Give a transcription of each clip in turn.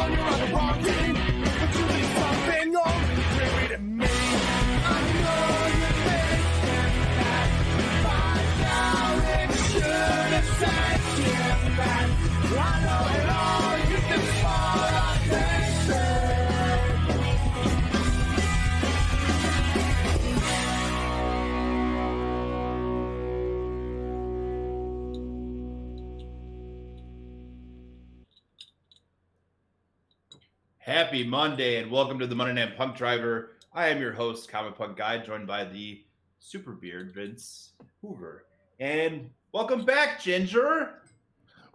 you're on the wrong team. But you need something old and dreary to me. I know you're thinking that by now it should have said him back. I know it all, you've been smart attention. Happy Monday and welcome to the Monday Night Punk Driver. I am your host, Comic Punk Guy, joined by the super beard Vince Hoover. And welcome back, Ginger.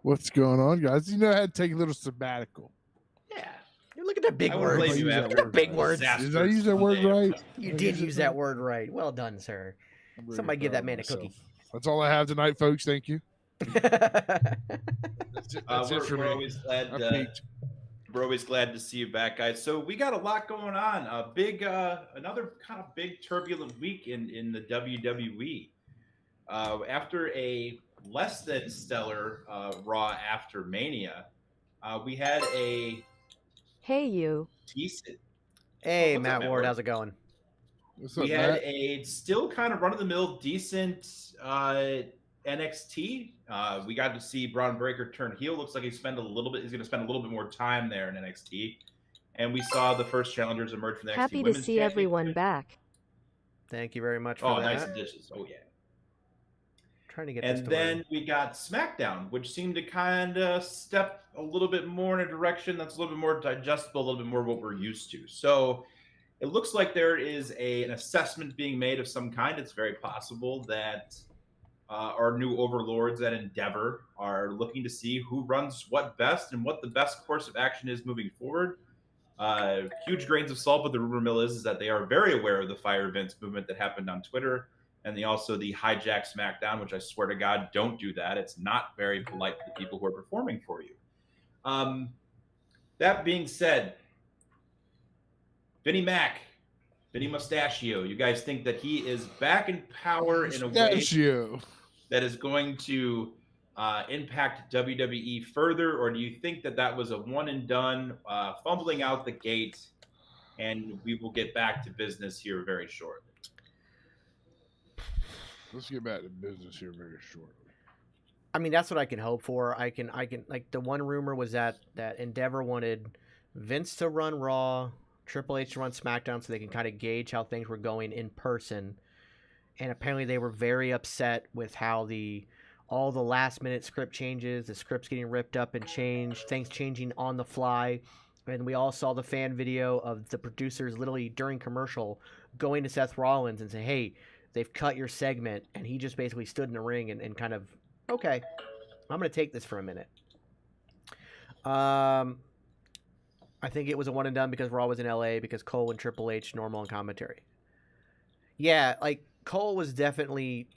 What's going on, guys? You know, I had to take a little sabbatical. Yeah. Look at that big word. Look Look at the big words. Did I use that word right? You did use that word right. Well done, sir. Somebody give that man a cookie. That's all I have tonight, folks. Thank you. That's it for me. We're always glad to see you back, guys. So we got a lot going on. Another kind of big turbulent week in the WWE. After a less than stellar Raw after Mania, we had a decent. Hey, Matt Ward, how's it going? What's up, We had Matt? a still kind of run-of-the-mill decent NXT. We got to see Braun Breaker turn heel. Looks like he's going to spend a little bit more time there in NXT. And we saw the first challengers emerge from the NXT Happy to Women's see everyone back. Thank you very much for Oh, that. nice additions. Oh, yeah. Trying to get And this to then work. we got SmackDown, which seemed to kind of step a little bit more in a direction that's a little bit more digestible, a little bit more what we're used to. So it looks like there is an assessment being made of some kind. It's very possible that our new overlords at Endeavor are looking to see who runs what best and what the best course of action is moving forward. Huge grains of salt, but the rumor mill is that they are very aware of the Fire Vince movement that happened on Twitter, and also the hijack SmackDown, which I swear to God, don't do that. It's not very polite to the people who are performing for you. That being said, Vinnie Mustachio, you guys think that he is back in power in a way that is going to impact WWE further, or do you think that was a one and done, fumbling out the gate, and we will get back to business here very shortly? Let's get back to business here very shortly. I mean, that's what I can hope for. I can like the one rumor was that Endeavor wanted Vince to run Raw, Triple H to run SmackDown so they can kind of gauge how things were going in person. And apparently they were very upset with how all the last minute script changes, the scripts getting ripped up and changed, things changing on the fly. And we all saw the fan video of the producers literally during commercial going to Seth Rollins and saying, hey, they've cut your segment. And he just basically stood in the ring and kind of, okay, I'm going to take this for a minute. I think it was a one and done because Raw was in LA because Cole and Triple H normal on commentary. Yeah, like Cole was definitely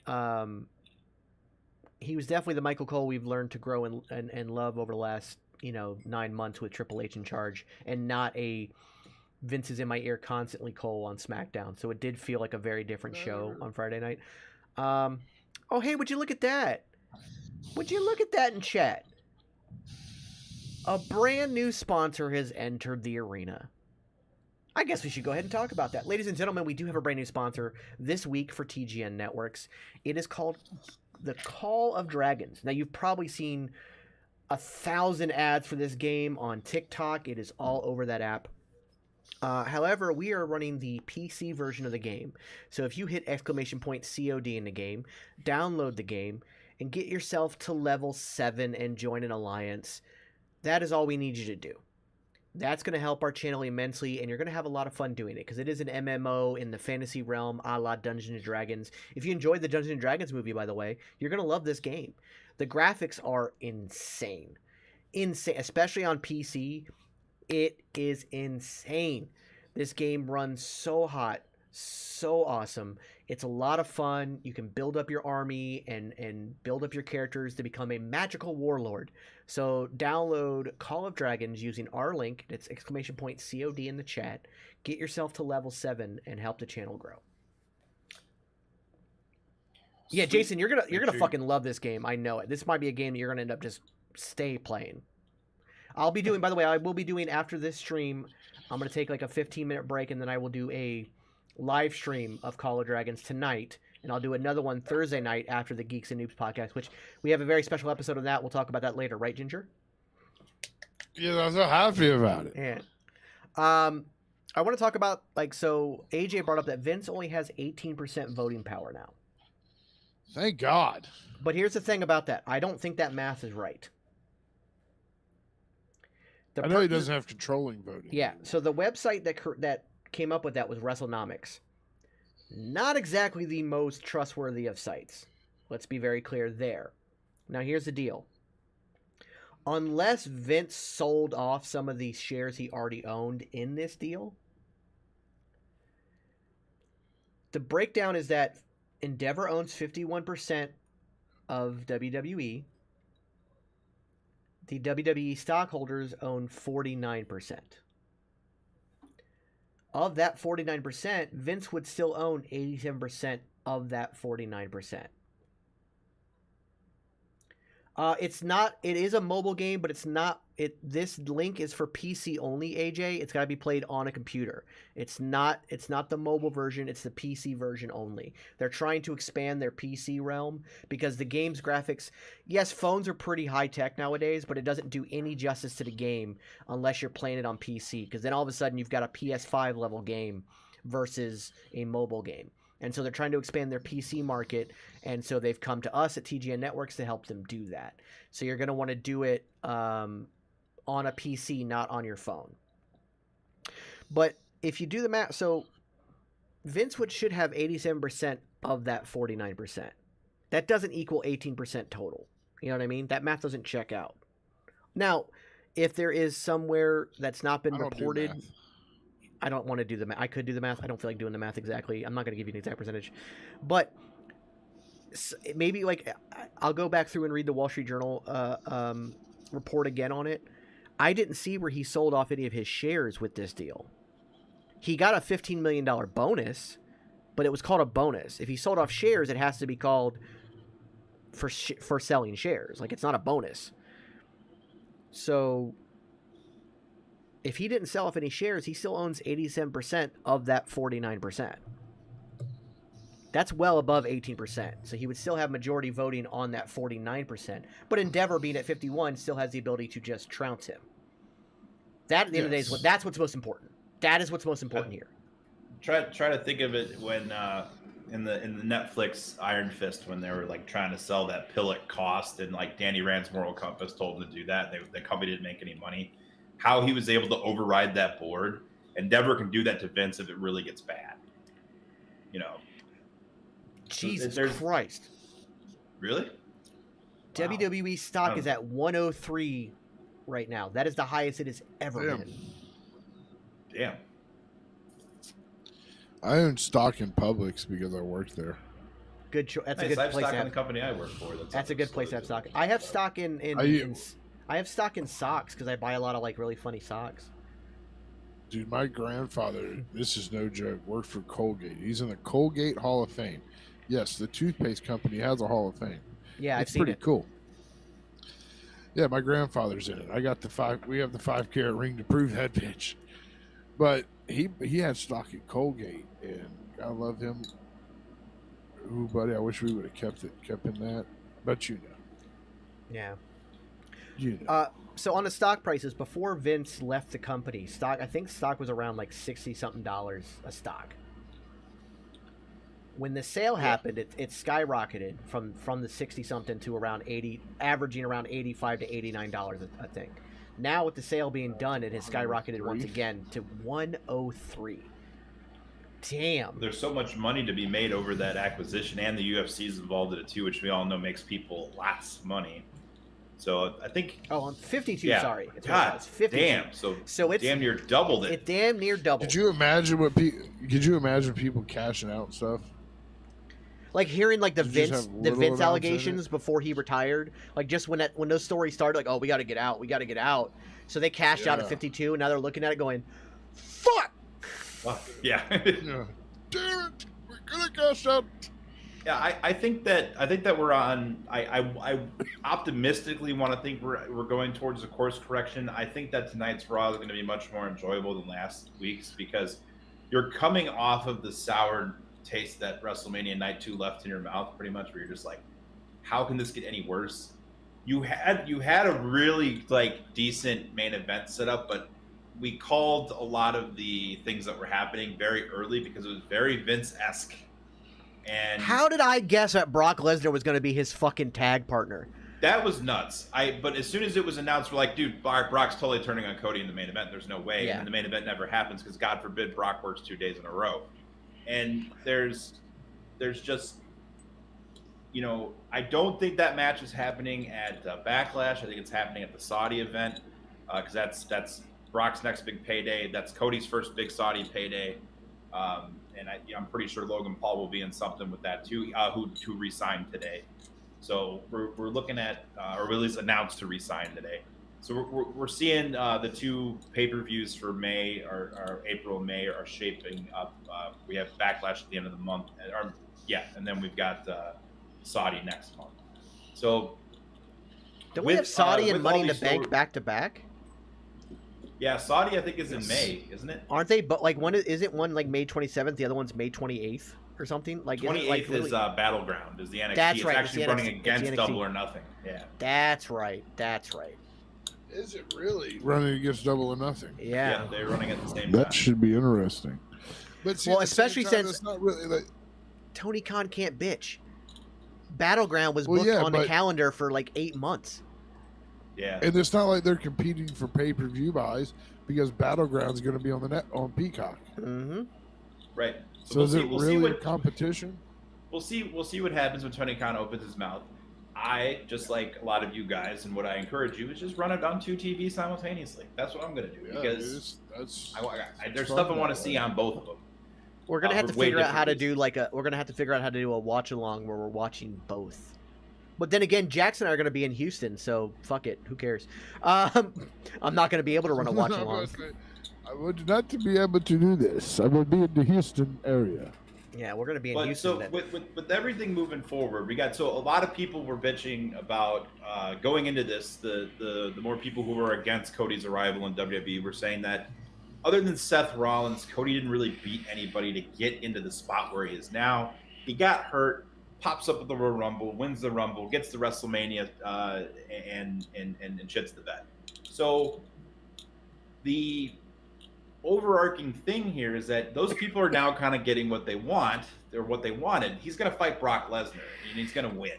he was definitely the Michael Cole we've learned to grow and love over the last 9 months with Triple H in charge, and not a Vince is in my ear constantly Cole on SmackDown. So it did feel like a very different show on Friday night. Oh hey, would you look at that? Would you look at that in chat? A brand new sponsor has entered the arena. I guess we should go ahead and talk about that. Ladies and gentlemen, we do have a brand new sponsor this week for TGN Networks. It is called The Call of Dragons. Now, you've probably seen 1,000 ads for this game on TikTok. It is all over that app. However, we are running the PC version of the game. So if you hit !COD in the game, download the game, and get yourself to level 7 and join an alliance, that is all we need you to do. That's going to help our channel immensely, and you're going to have a lot of fun doing it, because it is an MMO in the fantasy realm, a la Dungeons & Dragons. If you enjoyed the Dungeons & Dragons movie, by the way, you're going to love this game. The graphics are insane. Insane, especially on PC. It is insane. This game runs so hot, so awesome. It's a lot of fun. You can build up your army and build up your characters to become a magical warlord. So download Call of Dragons using our link. It's !COD in the chat. Get yourself to level 7 and help the channel grow. Yeah, Jason, you're gonna fucking love this game. I know it. This might be a game that you're gonna end up just stay playing. I'll be doing. By the way, I will be doing after this stream. I'm gonna take like a 15-minute break, and then I will do a live stream of Call of Dragons tonight, and I'll do another one Thursday night after the Geeks and Noobs podcast, which we have a very special episode of that. We'll talk about that later, right, Ginger? Yeah, I'm so happy about it. Yeah. I want to talk about so AJ brought up that Vince only has 18% voting power now. Thank God. But here's the thing about that. I don't think that math is right. I know he doesn't have controlling voting. Yeah. So the website that came up with that was WrestleNomics. Not exactly the most trustworthy of sites. Let's be very clear there. Now here's the deal. Unless Vince sold off some of these shares he already owned in this deal, the breakdown is that Endeavor owns 51% of WWE. The WWE stockholders own 49%. Of that 49%, Vince would still own 87% of that 49%. It is a mobile game, but it's not. This link is for PC only, AJ. It's got to be played on a computer. It's not the mobile version. It's the PC version only. They're trying to expand their PC realm because the game's graphics, yes, phones are pretty high tech nowadays, but it doesn't do any justice to the game unless you're playing it on PC, because then all of a sudden you've got a PS5 level game versus a mobile game. And so they're trying to expand their PC market, and so they've come to us at TGN Networks to help them do that. So you're going to want to do it on a PC, not on your phone. But if you do the math, so Vince should have 87% of that 49%. That doesn't equal 18% total. You know what I mean? That math doesn't check out. Now, if there is somewhere that's not been reported... I don't want to do the math. I could do the math. I don't feel like doing the math exactly. I'm not going to give you an exact percentage. But maybe I'll go back through and read the Wall Street Journal report again on it. I didn't see where he sold off any of his shares with this deal. He got a $15 million bonus, but it was called a bonus. If he sold off shares, it has to be called for selling shares. It's not a bonus. So... if he didn't sell off any shares, he still owns 87% of that 49%. That's well above 18%. So he would still have majority voting on that 49%. But Endeavor, being at 51, still has the ability to just trounce him. That, at the end of the day, that's what's most important. That is what's most important here. Try to think of it when in the Netflix Iron Fist, when they were trying to sell that pill at cost, and Danny Rand's Moral Compass told them to do that. The company didn't make any money. How he was able to override that board. Endeavor can do that to Vince if it really gets bad. Jesus Christ. Really? WWE stock is at 103 right now. That is the highest it has ever been. Damn. I own stock in Publix because I work there. Good choice. That's nice. a good I have place stock to in have. the company I work for. That's a good place to have stock. I have stock in I have stock in socks because I buy a lot of really funny socks. Dude, my grandfather, this is no joke, worked for Colgate. He's in the Colgate Hall of Fame. Yes, the toothpaste company has a Hall of Fame. Yeah, it's I've seen pretty it. cool. Yeah, my grandfather's in it. I got we have the 5-carat ring to prove that bitch. But he had stock at Colgate, and I love him. Ooh, buddy, I wish we would have kept in that. But Yeah. You know. So on the stock prices, before Vince left the company, I think stock was around $60-something a stock. When the sale happened, it skyrocketed from the 60-something to around 80, averaging around $85 to $89, I think. Now with the sale being done, it has skyrocketed once again to 103. Damn. There's so much money to be made over that acquisition, and the UFC is involved in it too, which we all know makes people lots of money. So I think. Oh, 52. Yeah. Sorry, God, 52. damn. So it's damn near doubled it. It damn near doubled. Could you imagine Could you imagine people cashing out and stuff? Hearing the Vince allegations it? Before he retired, just when those stories started, oh, we got to get out. So they cashed out at 52, and now they're looking at it going, fuck. Yeah. Yeah. Damn it, we're gonna cash out. Yeah, I think that we're on. I optimistically want to think we're going towards a course correction. I think that tonight's Raw is going to be much more enjoyable than last week's because you're coming off of the sour taste that WrestleMania Night 2 left in your mouth, pretty much, where you're just like, how can this get any worse? You had a really like decent main event setup, but we called a lot of the things that were happening very early because it was very Vince-esque. And How did I guess that Brock Lesnar was going to be his fucking tag partner? that was nuts. But as soon as it was announced, we're like, dude, Brock's totally turning on Cody in the main event. There's no way. Yeah. And the main event never happens because God forbid Brock works 2 days in a row. And there's just, I don't think that match is happening at Backlash. I think it's happening at the Saudi event because that's Brock's next big payday. That's Cody's first big Saudi payday. And I'm pretty sure Logan Paul will be in something with that too, who re-signed today. So we're looking at, or at least announced to re-sign today. So we're seeing the 2 pay-per-views for May, or April and May are shaping up. We have Backlash at the end of the month, and then we've got Saudi next month. So Don't we have Saudi and with Money all in the these Bank back to back? Yeah, Saudi I think is in May, isn't it? Aren't they? But like, isn't one like May 27th? The other one's May 28th or something. Like 28th is Battleground, is the NXT. That's it's right, actually it's the running NXT. against Double or Nothing. Yeah. That's right. Is it really running against Double or Nothing? Yeah. Yeah, they're running at the same That time. should be interesting. But see, Well, at the same especially time, since- it's not really like. Tony Khan can't bitch. Battleground was Well, booked yeah, on the but- calendar for like 8 months. Yeah. And it's not like they're competing for pay-per-view buys because Battleground's going to be on the net on Peacock. Mm-hmm. Right. So is it really a competition? We'll see what happens when Tony Khan opens his mouth. I, just like a lot of you guys, and what I encourage you is just run it on 2 TVs simultaneously. That's what I'm going to do because there's stuff I want to see on both of them. We're gonna have to for way figure out how to different do we're gonna have to figure out how to do a watch along where we're watching both. But then again, Jackson and I are gonna be in Houston, so fuck it. Who cares? I'm not gonna be able to run a watch along. I would not to be able to do this. I will be in the Houston area. Yeah, we're gonna be in But Houston. so then. with everything moving forward, a lot of people were bitching about going into this. The more people who were against Cody's arrival in WWE were saying that other than Seth Rollins, Cody didn't really beat anybody to get into the spot where he is now. He got hurt, pops up at the Royal Rumble, wins the Rumble, gets to WrestleMania, and shits the bed. So the overarching thing here is that those people are now kind of getting what they want or what they wanted. He's going to fight Brock Lesnar and he's going to win,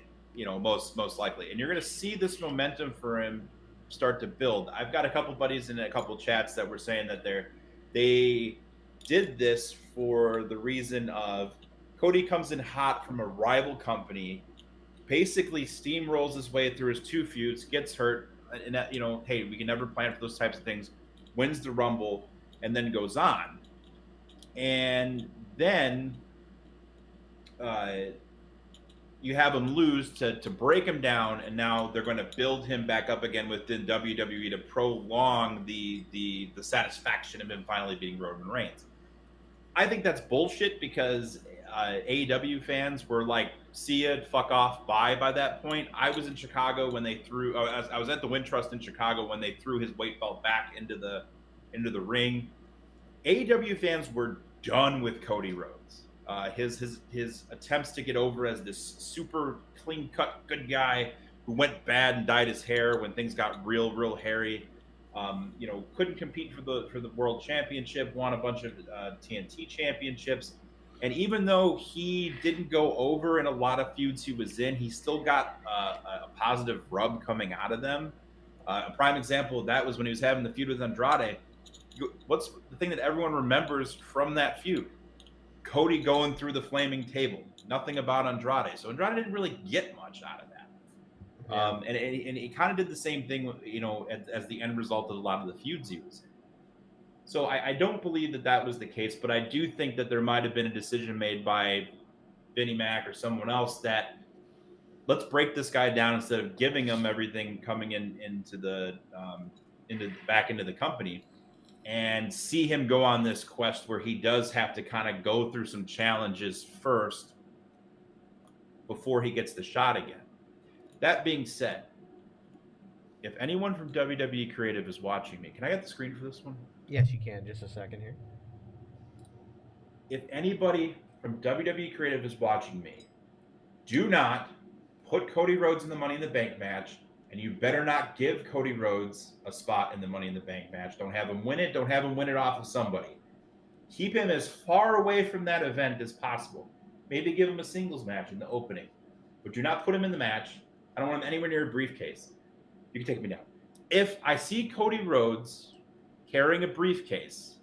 most likely. And you're going to see this momentum for him start to build. I've got a couple buddies in a couple chats that were saying that they did this for the reason of Cody comes in hot from a rival company, basically steamrolls his way through his 2 feuds, gets hurt, and that, hey, we can never plan for those types of things, wins the Rumble, and then goes on. And then you have him lose to break him down, and now they're going to build him back up again within WWE to prolong the satisfaction of him finally beating Roman Reigns. I think that's bullshit because AEW fans were like, see ya, fuck off, bye by that point. I was in Chicago when they threw, I was at the Wintrust in Chicago when they threw his weight belt back into the ring. AEW fans were done with Cody Rhodes. His attempts to get over as this super clean cut good guy who went bad and dyed his hair when things got real hairy. Couldn't compete for the world championship, won a bunch of TNT championships. And even though he didn't go over in a lot of feuds he was in, he still got a positive rub coming out of them. A prime example of that was when he was having the feud with Andrade. What's the thing that everyone remembers from that feud? Cody going through the flaming table. Nothing about Andrade. So Andrade didn't really get much out of that. Yeah. And he kind of did the same thing, as the end result of a lot of the feuds he was in. So I don't believe that was the case, but I do think that there might have been a decision made by Vinnie Mac or someone else that let's break this guy down instead of giving him everything coming into the company, and see him go on this quest where he does have to kind of go through some challenges first before he gets the shot again. That being said, if anyone from WWE Creative is watching me, can I get the screen for this one? Yes, you can. Just a second here. If anybody from WWE Creative is watching me, do not put Cody Rhodes in the Money in the Bank match, and you better not give Cody Rhodes a spot in the Money in the Bank match. Don't have him win it. Don't have him win it off of somebody. Keep him as far away from that event as possible. Maybe give him a singles match in the opening, but do not put him in the match. I don't want him anywhere near a briefcase. You can take me down. If I see Cody Rhodes carrying a briefcase,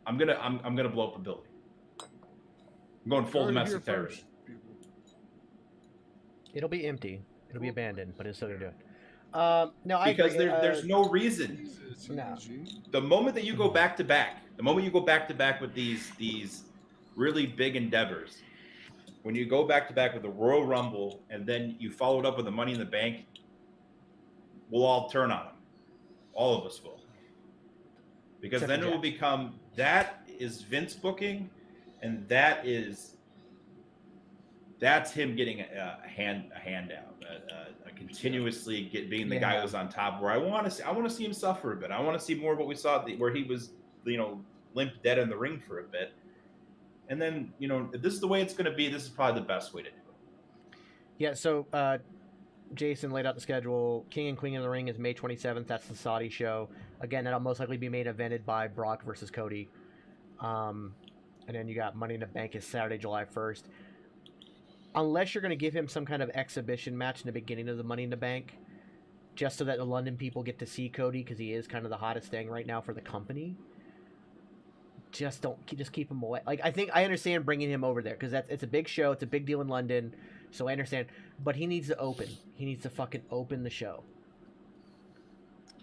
I'm gonna blow up a building. I'm going full Heard it domestic here terrorism. first, people. It'll be empty. It'll be abandoned, but it's still gonna do it. No, I Because agree. there's no reason. Jesus, No. EG. The moment that you go back to back, with these really big endeavors, when you go back to back with the Royal Rumble and then you follow it up with the Money in the Bank, we'll all turn on them. All of us will. Because Except then for it will Jack. become, that is Vince booking, and that's him getting a handout, continuously being the guy who's on top. Where I want to see him suffer a bit. I want to see more of what we saw where he was, limp dead in the ring for a bit. And then, if this is the way it's going to be, this is probably the best way to do it. Yeah, so Jason laid out the schedule. King and Queen of the Ring is May 27th. That's the Saudi show. Again, that'll most likely be main evented by Brock versus Cody. And then you got Money in the Bank is Saturday, July 1st. Unless you're going to give him some kind of exhibition match in the beginning of the Money in the Bank, just so that the London people get to see Cody, because he is kind of the hottest thing right now for the company. Just keep him away. Like, I understand bringing him over there because it's a big show. It's a big deal in London, so I understand. But he needs to open. He needs to fucking open the show.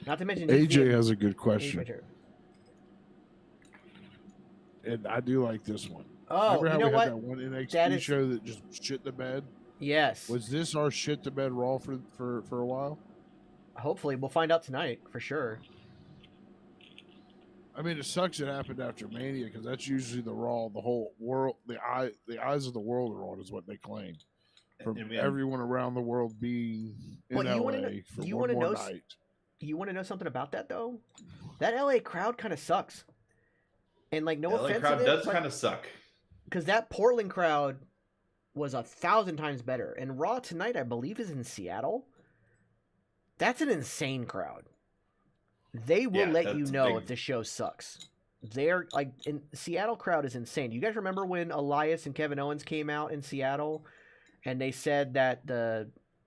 Not to mention AJ has a good question, AJ. and I do like this one. Oh, Remember how you know we what? had that one NXT That is- show that just shit the bed? Yes. Was this our shit the bed Raw for a while? Hopefully, we'll find out tonight for sure. I mean, it sucks it happened after Mania because that's usually the Raw, the whole world, the eyes of the world are on, is what they claim. From And everyone around the world being in Well, you LA wanna know- for you one wanna more know s- night. You want to know something about that though? That LA crowd kind of sucks. And like, no LA offense crowd to does them, kind of suck. because that Portland crowd was 1,000 times better. And Raw tonight, I believe, is in Seattle. That's an insane crowd. They will Yeah, let you that's know big. if the show sucks. They're like, in Seattle crowd is insane. You guys remember when Elias and Kevin Owens came out in Seattle, and they said that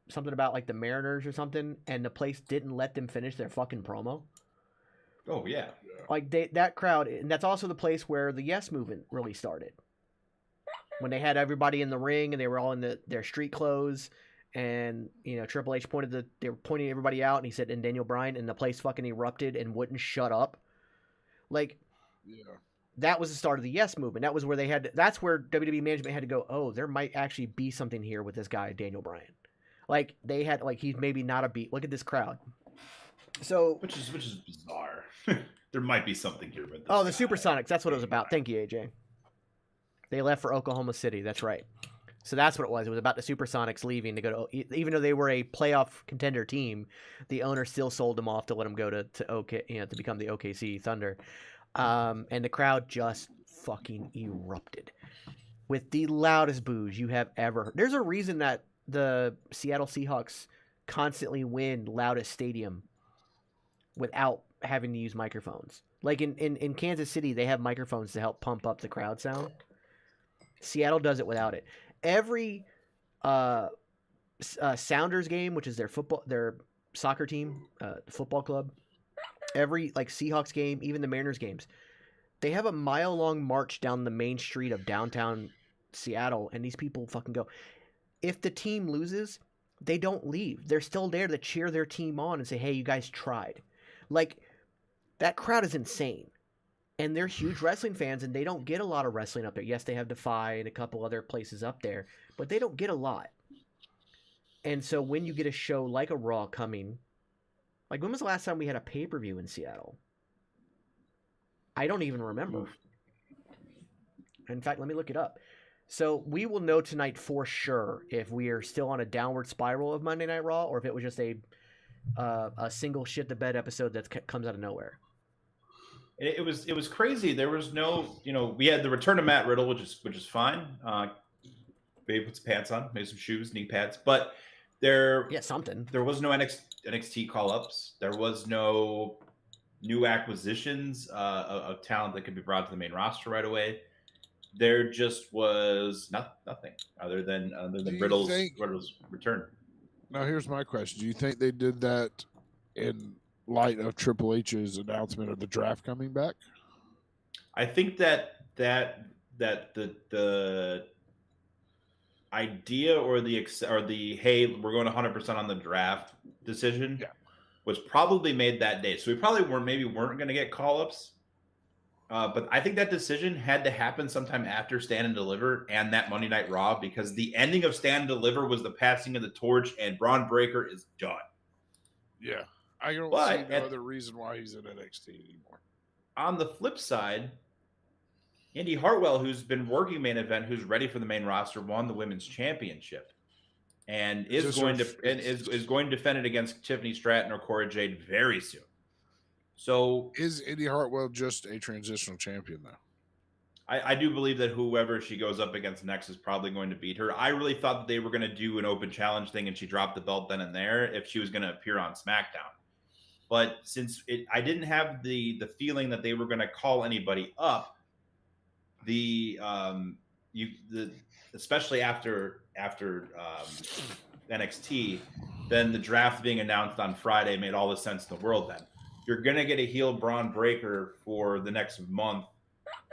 something about like the Mariners or something, and the place didn't let them finish their fucking promo? Oh yeah. Like that crowd, and that's also the place where the Yes Movement really started. When they had everybody in the ring and they were all in their street clothes, and Triple H they were pointing everybody out, and he said, "And Daniel Bryan," and the place fucking erupted and wouldn't shut up. Like, Yeah. that was the start of the Yes Movement. That was where that's where WWE management had to go, oh, there might actually be something here with this guy, Daniel Bryan. Like, they had, like, he's maybe not a beat. Look at this crowd. So, Which is bizarre. There might be something here with this. oh, the guy. Supersonics. That's what it was about. Thank you, AJ. They left for Oklahoma City. That's right. So that's what it was. It was about the Supersonics leaving to go to, even though they were a playoff contender team, the owner still sold them off to let them go to OK, to become the OKC Thunder. And the crowd just fucking erupted with the loudest boos you have ever heard. There's a reason that the Seattle Seahawks constantly win loudest stadium without having to use microphones. Like in Kansas City, they have microphones to help pump up the crowd sound. Seattle does it without it. Every Sounders game, which is their soccer team, football club, every like Seahawks game, even the Mariners games, they have a mile-long march down the main street of downtown Seattle, and these people fucking go. If the team loses, they don't leave. They're still there to cheer their team on and say, hey, you guys tried. Like, that crowd is insane. And they're huge wrestling fans, and they don't get a lot of wrestling up there. Yes, they have Defy and a couple other places up there, but they don't get a lot. And so when you get a show like a Raw coming, like, when was the last time we had a pay-per-view in Seattle? I don't even remember. In fact, let me look it up. So we will know tonight for sure if we are still on a downward spiral of Monday Night Raw, or if it was just a single shit the bed episode that comes out of nowhere. It was crazy. There was no, we had the return of Matt Riddle, which is fine. Maybe put some pants on, maybe some shoes, knee pads, but there was no NXT call ups. There was no new acquisitions of talent that could be brought to the main roster right away. There just was nothing other than Riddle's return. Now, here's my question: do you think they did that in light of Triple H's announcement of the draft coming back? I think that the idea or the hey, we're going 100% on the draft decision was probably made that day. So we probably weren't going to get call-ups. But I think that decision had to happen sometime after Stand and Deliver and that Monday Night Raw, because the ending of Stand and Deliver was the passing of the torch, and Braun Breaker is done. Yeah. I don't see no other reason why he's in NXT anymore. On the flip side, Indy Hartwell, who's been working main event, who's ready for the main roster, won the women's championship, and is going to defend it against Tiffany Stratton or Cora Jade very soon. So is Indy Hartwell just a transitional champion, though? I do believe that whoever she goes up against next is probably going to beat her. I really thought that they were going to do an open challenge thing and she dropped the belt then and there if she was going to appear on SmackDown. But since I didn't have the feeling that they were going to call anybody up, especially after NXT, then the draft being announced on Friday made all the sense in the world. Then you're going to get a heel Braun Breaker for the next month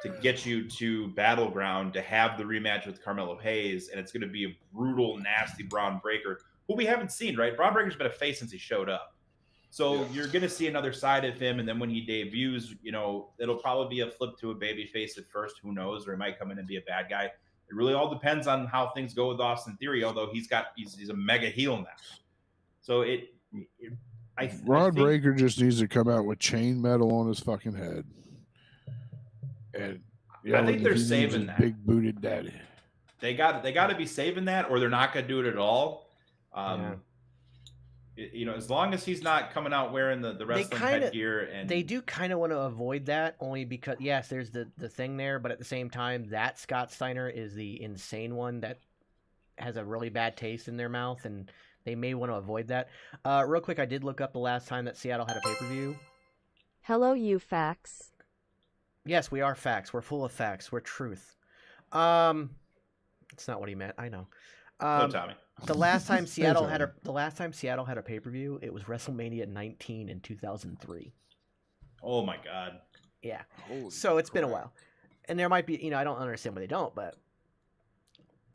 to get you to Battleground to have the rematch with Carmelo Hayes, and it's going to be a brutal, nasty Braun Breaker, who we haven't seen, right? Braun Breaker's been a face since he showed up. So you're going to see another side of him, and then when he debuts, it'll probably be a flip to a baby face at first. Who knows? Or he might come in and be a bad guy. It really all depends on how things go with Austin Theory, although he's a mega heel now. So Braun Breaker just needs to come out with chain metal on his fucking head. And I think they're saving that. Big booted daddy. They got to be saving that, or they're not going to do it at all. As long as he's not coming out wearing the wrestling headgear, and they do kind of want to avoid that, only because yes, there's the thing there, but at the same time, that Scott Steiner is the insane one that has a really bad taste in their mouth, and they may want to avoid that. Real quick, I did look up the last time that Seattle had a pay-per-view. Hello, you facts. Yes, we are facts. We're full of facts. We're truth. It's not what he meant. I know. No, Tommy. The last time Seattle had a pay-per-view, it was WrestleMania 19 in 2003. Oh my God. Yeah. So it's been a while. And there might be, I don't understand why they don't, but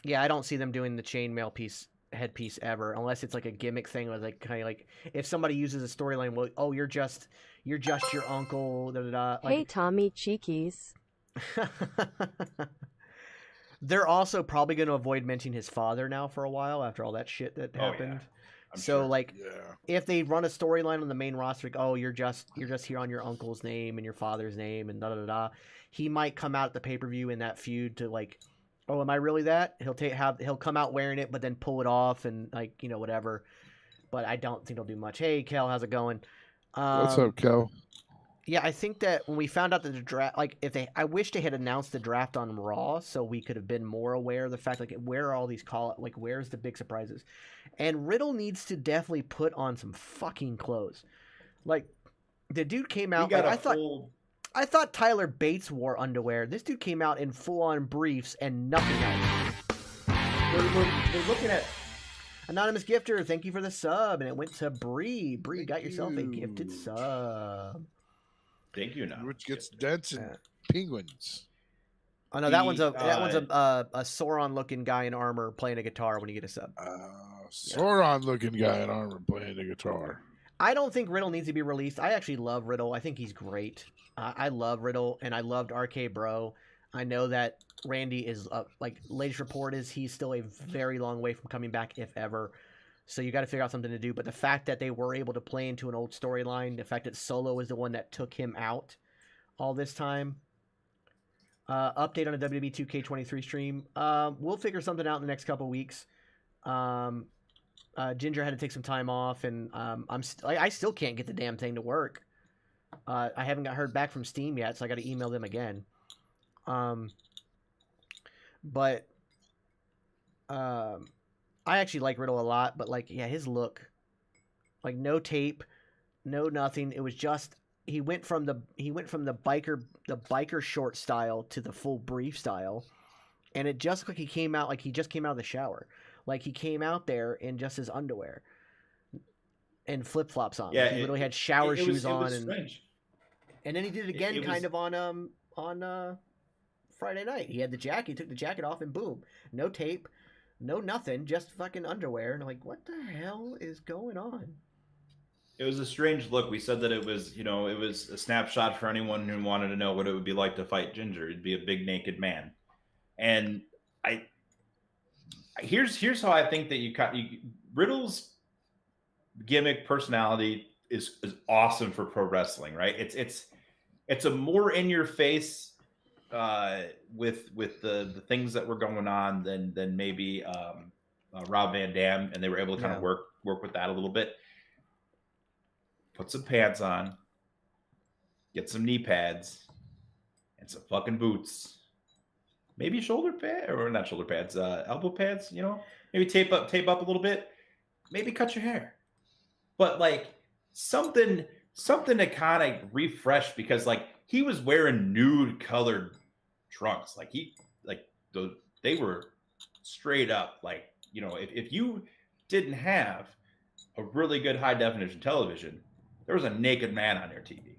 yeah, I don't see them doing the chainmail headpiece ever, unless it's like a gimmick thing where like kind of like if somebody uses a storyline, well, oh, you're just your uncle. Da, da, da. Like, hey, Tommy Cheekies. They're also probably going to avoid mentioning his father now for a while after all that shit that happened. Yeah. So if they run a storyline on the main roster, like, oh, you're just here on your uncle's name and your father's name and da da da, he might come out at the pay-per-view in that feud to like, oh, am I really that? He'll come out wearing it, but then pull it off and like whatever. But I don't think he'll do much. Hey, Kel, how's it going? What's up, Kel? Yeah, I think that when we found out that the draft, I wish they had announced the draft on Raw so we could have been more aware of the fact, like, where are all these where's the big surprises? And Riddle needs to definitely put on some fucking clothes. Like, the dude came out, I thought Tyler Bates wore underwear. This dude came out in full-on briefs and nothing else. We're looking at Anonymous Gifter, thank you for the sub, and it went to Bree. Bree, got yourself a gifted sub. Thank you. Now, which gets dents and penguins. Oh no, that one's a Sauron-looking guy in armor playing a guitar when you get a sub. Sauron-looking guy in armor playing a guitar. I don't think Riddle needs to be released. I actually love Riddle. I think he's great. I love Riddle, and I loved RK Bro. I know that Randy is latest report is he's still a very long way from coming back, if ever. So you got to figure out something to do. But the fact that they were able to play into an old storyline, the fact that Solo is the one that took him out all this time, Update on a WWE 2K23 stream. We'll figure something out in the next couple weeks. Ginger had to take some time off, and I still can't get the damn thing to work. I haven't heard back from Steam yet, so I got to email them again. But I actually like Riddle a lot, but like, yeah, his look, like no tape, no nothing. It was just he went from the biker short style to the full brief style, and it just like he just came out of the shower, like he came out there in just his underwear and flip flops on. Yeah, Like, he literally had shower shoes on, strange. and then he did it again, kind of on Friday night. He had the jacket, he took the jacket off, and boom, no tape, no nothing, just fucking underwear. And I'm like, what the hell is going on? It was a strange look. We said that it was, it was a snapshot for anyone who wanted to know what it would be like to fight Ginger. It'd be a big naked man. And here's how I think that Riddle's gimmick personality is awesome for pro wrestling, right? It's a more in your face with the things that were going on than maybe Rob Van Dam, and they were able to kind of work with that a little bit. Put some pants on, get some knee pads, and some fucking boots. Maybe shoulder pad, or not shoulder pads, elbow pads. Maybe tape up a little bit. Maybe cut your hair, but like something to kind of refresh, because like he was wearing nude colored trunks. Like they were straight up like, if you didn't have a really good high definition television, there was a naked man on your TV.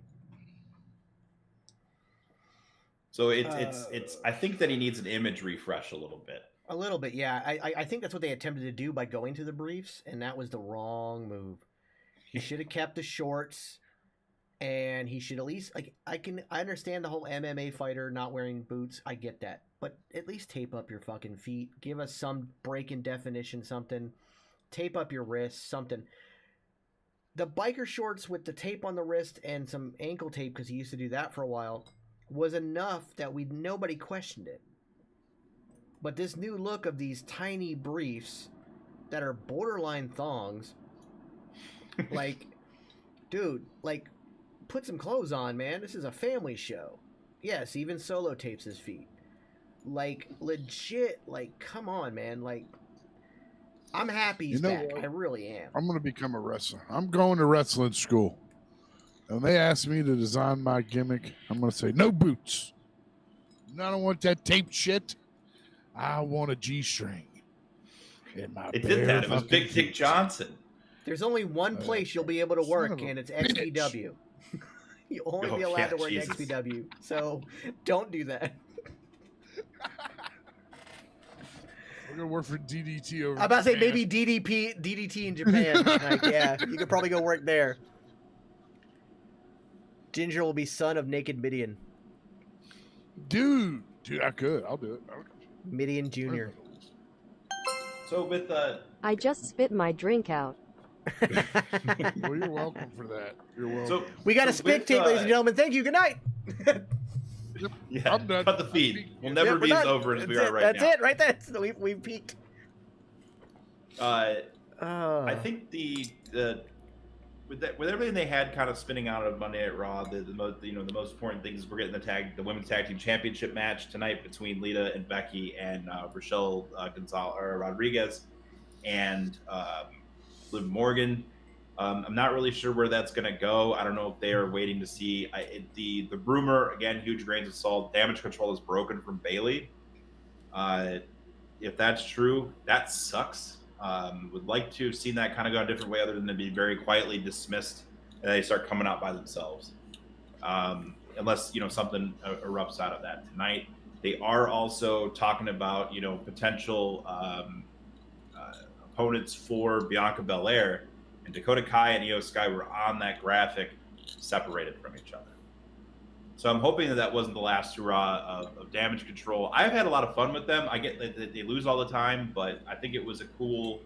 So it's I think that he needs an image refresh a little bit. A little bit, yeah. I think that's what they attempted to do by going to the briefs, and that was the wrong move. He should have kept the shorts, and he should at least, like, I understand the whole MMA fighter not wearing boots. I get that, but at least tape up your fucking feet. Give us some break in definition, something. Tape up your wrists, something. The biker shorts with the tape on the wrist and some ankle tape, because he used to do that for a while, was enough that nobody questioned it. But this new look of these tiny briefs that are borderline thongs, like, dude, like, put some clothes on, man. This is a family show. Yes, even Solo tapes his feet. Like, legit, like, come on, man. Like, I'm happy he's back. What? I really am. I'm going to become a wrestler. I'm going to wrestling school. And they asked me to design my gimmick. I'm going to say, no boots. I don't want that taped shit. I want a G-string. It did that. It was Big Dick Johnson. There's only one place you'll be able to work, and it's XPW. You'll only be allowed to work XPW. So don't do that. We're going to work for DDT over I'm about to say maybe DDT in Japan. Like, yeah, you could probably go work there. Ginger will be son of Naked Midian. Dude, I could. I'll do it. Midian Jr. So with I just spit my drink out. Well, you're welcome for that. You're welcome. So we got a spit tape, ladies and gentlemen. Thank you. Good night. Yeah, I'm done. Cut the feed. We'll never be as over as we are right now. That's it, right there. So we've peaked. I think with everything they had kind of spinning out of Monday at Raw, the most important thing is we're getting the women's tag team championship match tonight between Lita and Becky and Rochelle Rodriguez and Liv Morgan. I'm not really sure where that's going to go. I don't know if they are waiting to see. The rumor, again, huge grains of salt, damage control is broken from Bayley. If that's true, that sucks. Would like to have seen that kind of go a different way, other than to be very quietly dismissed and they start coming out by themselves. Unless something erupts out of that tonight. They are also talking about potential opponents for Bianca Belair, and Dakota Kai and Io Sky were on that graphic, separated from each other. So I'm hoping that wasn't the last hurrah of Damage Control. I've had a lot of fun with them. I get that they lose all the time, but I think it was a cool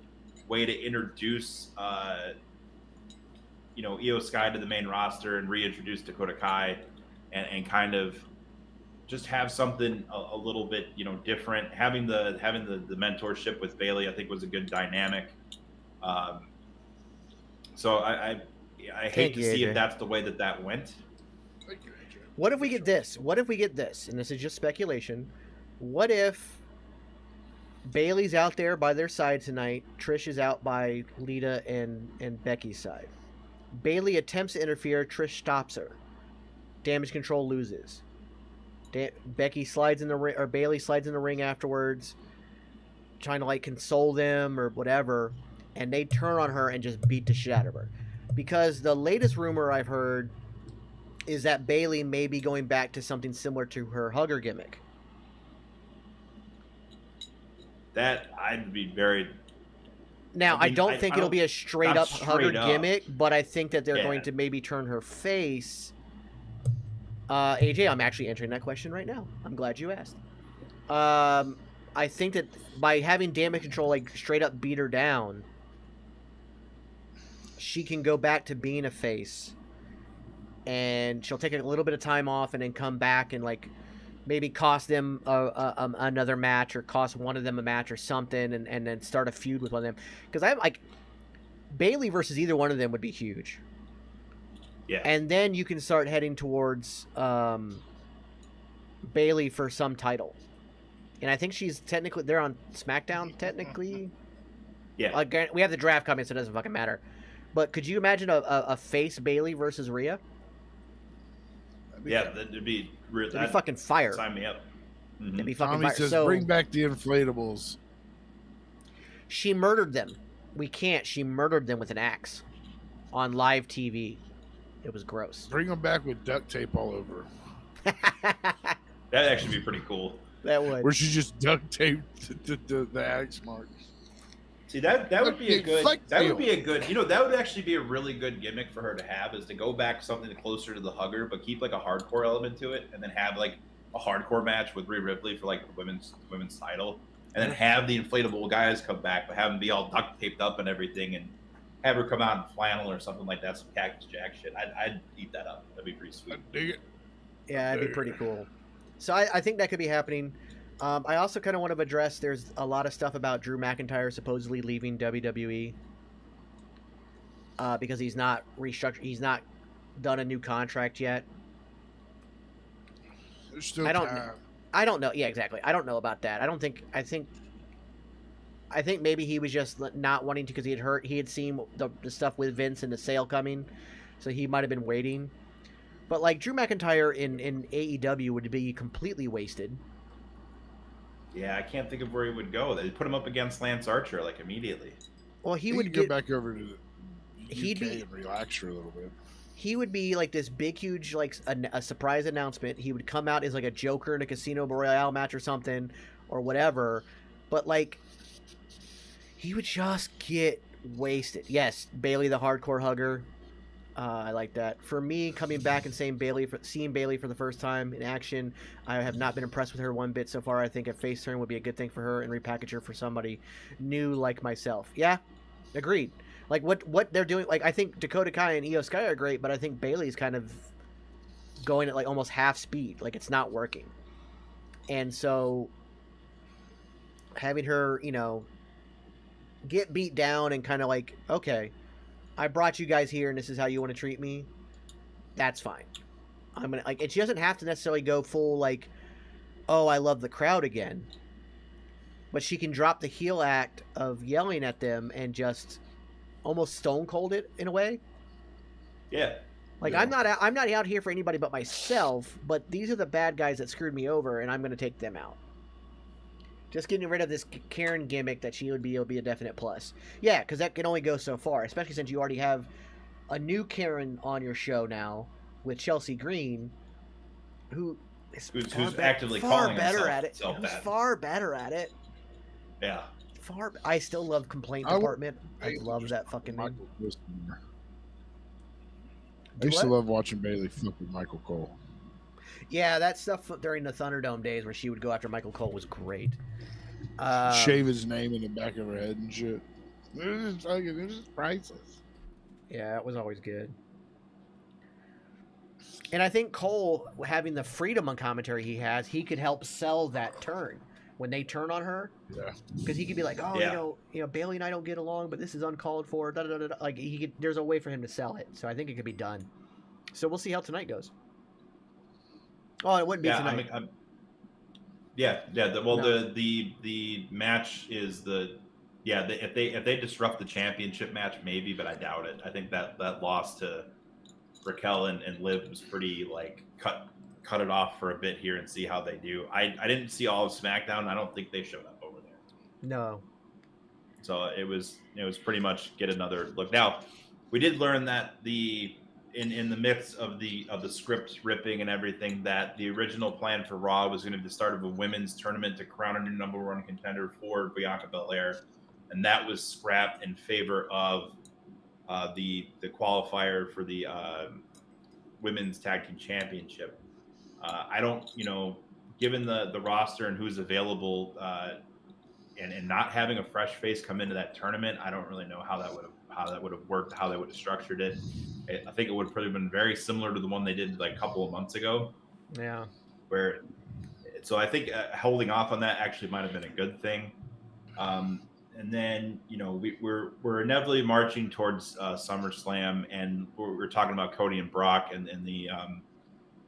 way to introduce, Io Sky to the main roster and reintroduce Dakota Kai, and kind of just have something a little bit, different. Having the mentorship with Bailey, I think, was a good dynamic. So I hate Thank to you, see AJ. if that's the way that went. Thank you, AJ. What if we get this? What if we get this? And this is just speculation. What if Bailey's out there by their side tonight? Trish is out by Lita and Becky's side. Bailey attempts to interfere. Trish stops her. Damage control loses. Becky slides in the ring, or Bailey slides in the ring afterwards, trying to like console them or whatever, and they turn on her and just beat the shit out of her. Because the latest rumor I've heard is that Bailey may be going back to something similar to her hugger gimmick. That I'd be very. Now, I don't think it'll be a straight up hugger straight up. gimmick, but I think that they're Yeah. going to maybe turn her face. AJ, I'm actually answering that question right now. I'm glad you asked. I think that by having damage control like straight up beat her down, she can go back to being a face, and she'll take a little bit of time off and then come back and like maybe cost them another match, or cost one of them a match or something, and then start a feud with one of them. Because I'm like, Bailey versus either one of them would be huge. Yeah. And then you can start heading towards Bailey for some title. And I think she's technically, they're on SmackDown technically. Yeah. Like, we have the draft coming, so it doesn't fucking matter. But could you imagine a face Bailey versus Rhea? Yeah, that'd be real. That'd be fucking fire. Sign me up. Mhm. That'd be fucking Tommy fire. says, So bring back the inflatables. she murdered them. We can't. She murdered them with an axe on live TV. It was gross. Bring them back with duct tape all over. That'd actually be pretty cool. That would. Where she just duct taped the axe marks. See, that would be a good. Fuck That you. would be a good. That would actually be a really good gimmick for her to have, is to go back something closer to the hugger, but keep like a hardcore element to it, and then have like a hardcore match with Rhea Ripley for like the women's title, and then have the inflatable guys come back, but have them be all duct taped up and everything, and have her come out in flannel or something like that, some Cactus Jack shit. I'd eat that up. That'd be pretty sweet. I dig it. Yeah, that'd be pretty cool. So I think that could be happening. I also kind of want to address, there's a lot of stuff about Drew McIntyre supposedly leaving WWE because he's not restructured. He's not done a new contract yet. There's still I don't time. I don't know. Yeah, exactly. I don't know about that. I think maybe he was just not wanting to, because he had seen the stuff with Vince and the sale coming, so he might have been waiting. But like Drew McIntyre in AEW would be completely wasted. Yeah, I can't think of where he would go. They put him up against Lance Archer like immediately. Well, he He would could get go back over to the he'd UK be- and relax for a little bit. he would be like this big, huge, like a surprise announcement. He would come out as like a Joker in a Casino Royale match or something, or whatever. But like, he would just get wasted. Yes, Bailey the hardcore hugger. I like that. For me, coming back and seeing Bailey for the first time in action, I have not been impressed with her one bit so far. I think a face turn would be a good thing for her, and repackage her for somebody new like myself. Yeah, agreed. Like what they're doing, like I think Dakota Kai and Io Sky are great, but I think Bailey's kind of going at like almost half speed. Like it's not working. And so having her, get beat down and kind of like, okay, I brought you guys here and this is how you want to treat me, that's fine. I'm gonna like, and she doesn't have to necessarily go full like, oh, I love the crowd again. But she can drop the heel act of yelling at them and just almost stone cold it in a way. Yeah. Like Yeah. I'm not out here for anybody but myself, but these are the bad guys that screwed me over and I'm going to take them out. Just getting rid of this Karen gimmick that she would be, it'll be a definite plus. Yeah, because that can only go so far, especially since you already have a new Karen on your show now with Chelsea Green, who's actively far calling better at it. himself Who's that. far better at it. Yeah. I still love Complaint I would- Department. I love that fucking name. Michael Cole. I Do used to what? love watching Bailey fuck with Michael Cole. Yeah, that stuff during the Thunderdome days where she would go after Michael Cole was great. Shave his name in the back of her head and shit. It was priceless. Yeah, it was always good. And I think Cole, having the freedom on commentary he has, he could help sell that turn when they turn on her. Yeah. Because he could be like, oh, Yeah. Bailey and I don't get along, but this is uncalled for. Da, da, da, da. Like there's a way for him to sell it. So I think it could be done. So we'll see how tonight goes. Oh, it wouldn't be tonight. Yeah. No. The match is if they disrupt the championship match, maybe, but I doubt it. I think that loss to Raquel and Liv was pretty like cut it off for a bit here and see how they do. I didn't see all of SmackDown. I don't think they showed up over there. No. So it was pretty much get another look. Now, we did learn that in the midst of the script ripping and everything, that the original plan for Raw was going to be the start of a women's tournament to crown a new number one contender for Bianca Belair, and that was scrapped in favor of the qualifier for the women's tag team championship. I don't, given the roster and who's available, and not having a fresh face come into that tournament, I don't really know how that would have worked, how they would have structured it. I think it would have probably been very similar to the one they did like a couple of months ago. Yeah. So I think holding off on that actually might have been a good thing. And then we're inevitably marching towards SummerSlam, and we're talking about Cody and Brock and the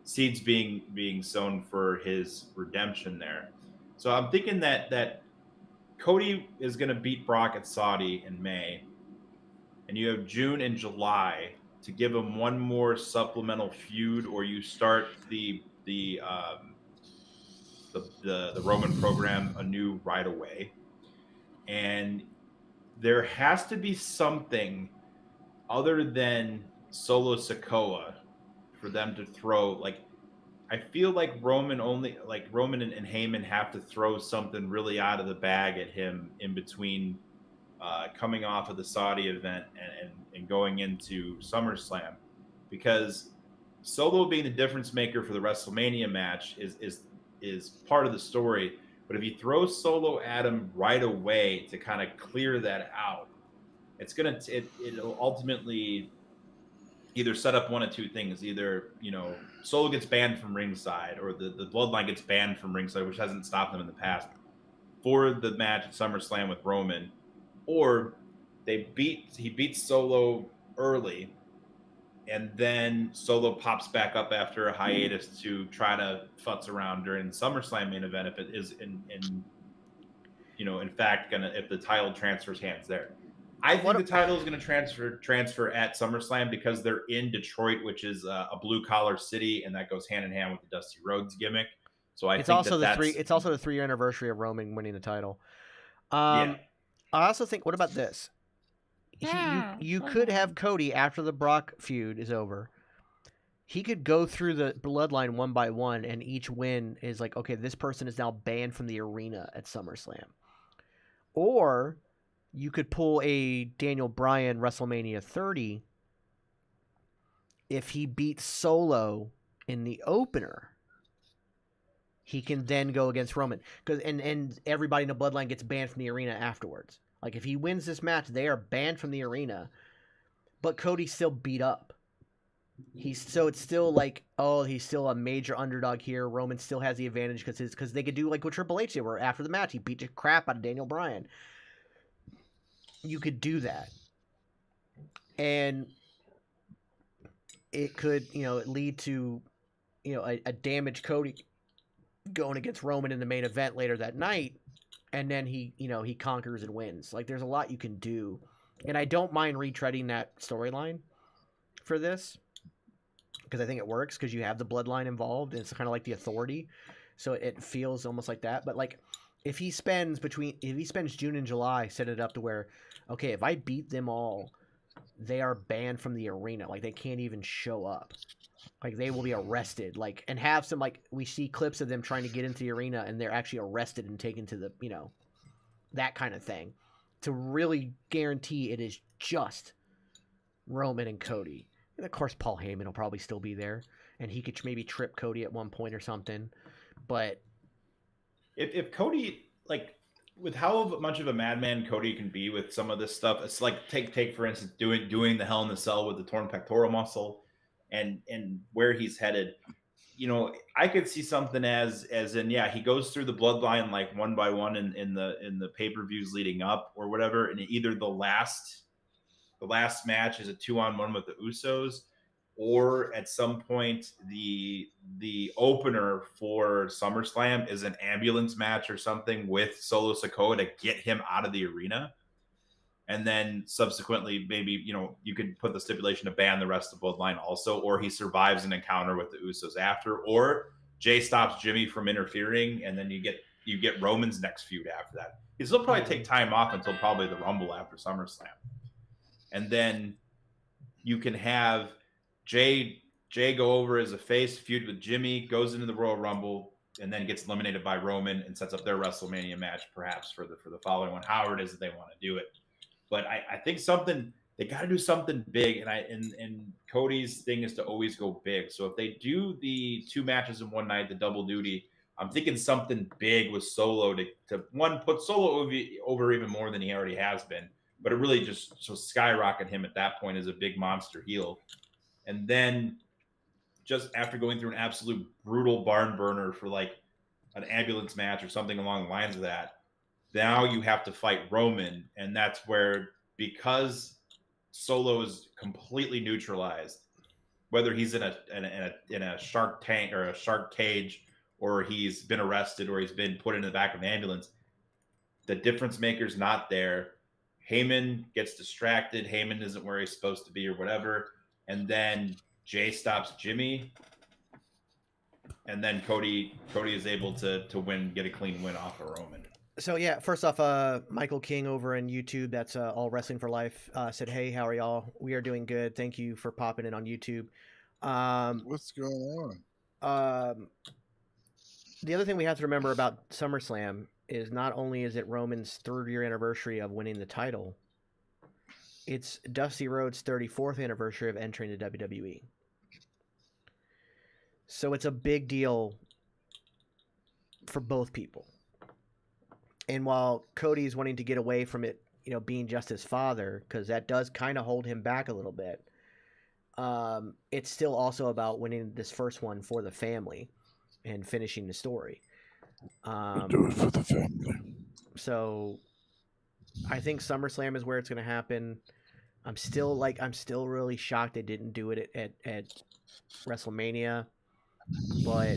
seeds being sown for his redemption there. So I'm thinking that Cody is going to beat Brock at Saudi in May, and you have June and July to give him one more supplemental feud, or you start the Roman program anew right away. And there has to be something other than Solo Sikoa for them to throw. Like, I feel like Roman and Heyman have to throw something really out of the bag at him in between coming off of the Saudi event and going into SummerSlam, because Solo being the difference maker for the WrestleMania match is part of the story. But if you throw Solo at him right away to kind of clear that out, it'll ultimately either set up one of two things. Either, Solo gets banned from ringside, or the Bloodline gets banned from ringside, which hasn't stopped them in the past, for the match at SummerSlam with Roman, or he beats Solo early, and then Solo pops back up after a hiatus to try to futz around during the SummerSlam main event if it is in fact if the title transfers hands there. I think the title is going to transfer at SummerSlam because they're in Detroit, which is a blue collar city, and that goes hand in hand with the Dusty Rhodes gimmick. So it's also the 3-year anniversary of Roman winning the title. Yeah. I also think, what about this? You could have Cody, after the Brock feud is over, he could go through the bloodline one by one, and each win is like, okay, this person is now banned from the arena at SummerSlam. Or you could pull a Daniel Bryan WrestleMania 30 if he beats Solo in the opener. He can then go against Roman, and everybody in the bloodline gets banned from the arena afterwards. Like, if he wins this match, they are banned from the arena, but Cody's still beat up. It's still like, oh, he's still a major underdog here. Roman still has the advantage because they could do like what Triple H did, where after the match he beat the crap out of Daniel Bryan. You could do that, and it could lead to a damaged Cody going against Roman in the main event later that night. And then he conquers and wins. Like, there's a lot you can do. And I don't mind retreading that storyline for this, because I think it works, because you have the bloodline involved, and it's kind of like the Authority. So it feels almost like that. But, like, if he spends June and July, set it up to where, okay, if I beat them all, they are banned from the arena. Like, they can't even show up. Like, they will be arrested, like, and have some, like, we see clips of them trying to get into the arena and they're actually arrested and taken to the, that kind of thing, to really guarantee it is just Roman and Cody. And of course, Paul Heyman will probably still be there, and he could maybe trip Cody at one point or something. But if Cody, like, with how much of a madman Cody can be with some of this stuff, it's like take for instance doing the Hell in the Cell with the torn pectoral muscle. and where he's headed. I could see something as in, yeah, he goes through the bloodline like one by one in the pay-per-views leading up or whatever, and either the last match is a 2-on-1 with the Usos, or at some point the opener for SummerSlam is an ambulance match or something with Solo Sikoa to get him out of the arena. And then subsequently, maybe, you could put the stipulation to ban the rest of the bloodline also, or he survives an encounter with the Usos after, or Jay stops Jimmy from interfering, and then you get Roman's next feud after that. He'll probably take time off until probably the Rumble after SummerSlam. And then you can have Jay go over as a face, feud with Jimmy, goes into the Royal Rumble, and then gets eliminated by Roman and sets up their WrestleMania match perhaps for the following one, however it is that they want to do it. But I think they got to do something big, and Cody's thing is to always go big. So if they do the 2 matches in one night, the double duty, I'm thinking something big with Solo to one, put Solo over even more than he already has been, but it really just skyrocket him at that point as a big monster heel. And then just after going through an absolute brutal barn burner for like an ambulance match or something along the lines of that, now you have to fight Roman, and that's where, because Solo is completely neutralized, whether he's in a shark tank or a shark cage, or he's been arrested, or he's been put in the back of an ambulance, the difference maker's not there. Heyman gets distracted. Heyman isn't where he's supposed to be or whatever, and then Jay stops Jimmy, and then Cody is able to win, get a clean win off of Roman. So yeah, first off, Michael King over on YouTube, that's All Wrestling for Life, said, "Hey, how are y'all? We are doing good. Thank you for popping in on YouTube." What's going on? The other thing we have to remember about SummerSlam is not only is it Roman's 3rd-year anniversary of winning the title, it's Dusty Rhodes' 34th anniversary of entering the WWE. So it's a big deal for both people. And while Cody's wanting to get away from it, being just his father, because that does kind of hold him back a little bit, it's still also about winning this first one for the family and finishing the story. Do it for the family. So I think SummerSlam is where it's going to happen. I'm still really shocked they didn't do it at WrestleMania, but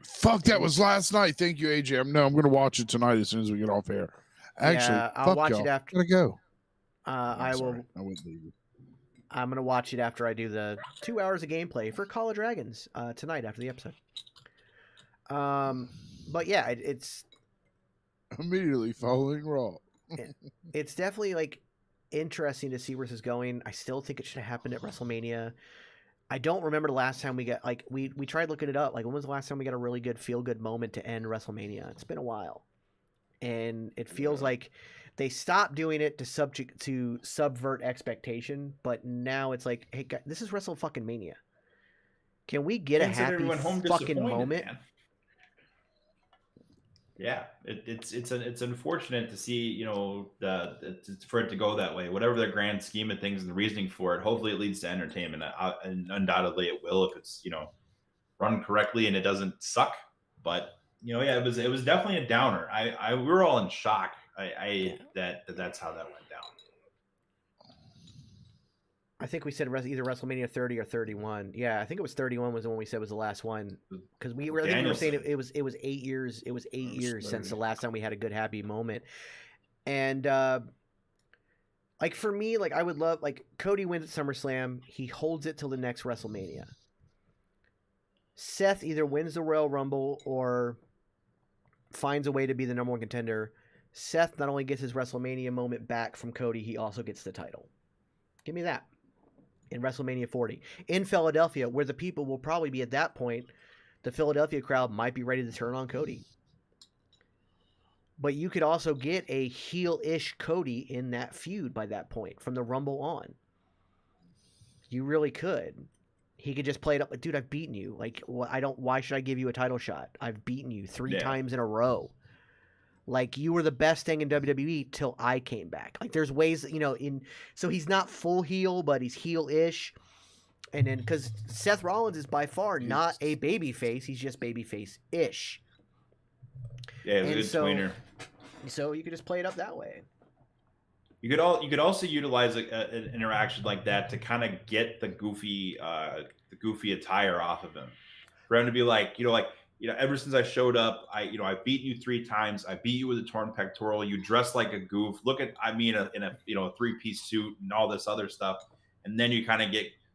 fuck, that was last night. Thank you, AJ. I'm going to watch it tonight as soon as we get off air. Actually, yeah, I'll watch it after. Gotta go. I will. I wouldn't leave you. I'm gonna watch it after I do the 2 hours of gameplay for Call of Dragons tonight after the episode. But yeah, it's immediately following Raw. It's definitely like interesting to see where this is going. I still think it should have happened at WrestleMania. I don't remember the last time we got we tried looking it up. Like, when was the last time we got a really good feel good moment to end WrestleMania? It's been a while, and it feels like they stopped doing it to subvert expectation. But now it's like, hey, guys, this is WrestleMania. Can we get a happy fucking moment? Man. Yeah, it's unfortunate to see, for it to go that way. Whatever their grand scheme of things and the reasoning for it, hopefully it leads to entertainment, and undoubtedly it will if it's run correctly and it doesn't suck. But it was definitely a downer. We were all in shock. That's how that went down. I think we said either WrestleMania 30 or 31. Yeah, I think it was 31 was the one we said was the last one, because we were saying it was 8 years. It was 8 years since the last time we had a good happy moment. And like, for me, like, I would love, like, Cody wins at SummerSlam. He holds it till the next WrestleMania. Seth either wins the Royal Rumble or finds a way to be the number one contender. Seth not only gets his WrestleMania moment back from Cody, he also gets the title. Give me that. In WrestleMania 40. In Philadelphia, where the people will probably be at that point, the Philadelphia crowd might be ready to turn on Cody. But you could also get a heel-ish Cody in that feud by that point, from the Rumble on. You really could. He could just play it up like, dude, I've beaten you. Like, why should I give you a title shot? I've beaten you 3 times in a row. Like, you were the best thing in WWE till I came back. Like, there's ways, so he's not full heel, but he's heel-ish. And then, because Seth Rollins is by far not a baby face, he's just baby face-ish. Yeah, he's a good tweener. So you could just play it up that way. You could also utilize an interaction like that to kind of get the goofy attire off of him. For him to be like, ever since I showed up, I beat you 3 times. I beat you with a torn pectoral. You dress like a goof. Look at in a 3-piece suit and all this other stuff. And then you kind of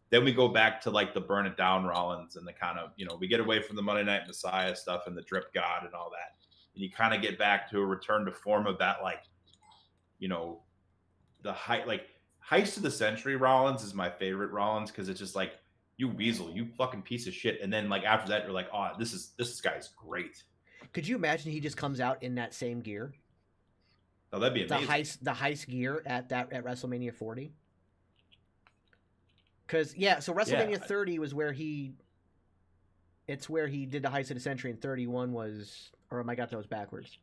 then we go back to like the burn it down Rollins and the kind of, we get away from the Monday Night Messiah stuff and the drip god and all that. And you kind of get back to a return to form of that, like, the heist of the century Rollins is my favorite Rollins, because it's just like, you weasel, you fucking piece of shit. And then like after that, you're like, oh, this guy's great. Could you imagine he just comes out in that same gear? Oh, that'd be amazing. The heist gear at WrestleMania 40. Because so WrestleMania 30 was where he did the heist of the century, and 31 was, or am I got those backwards?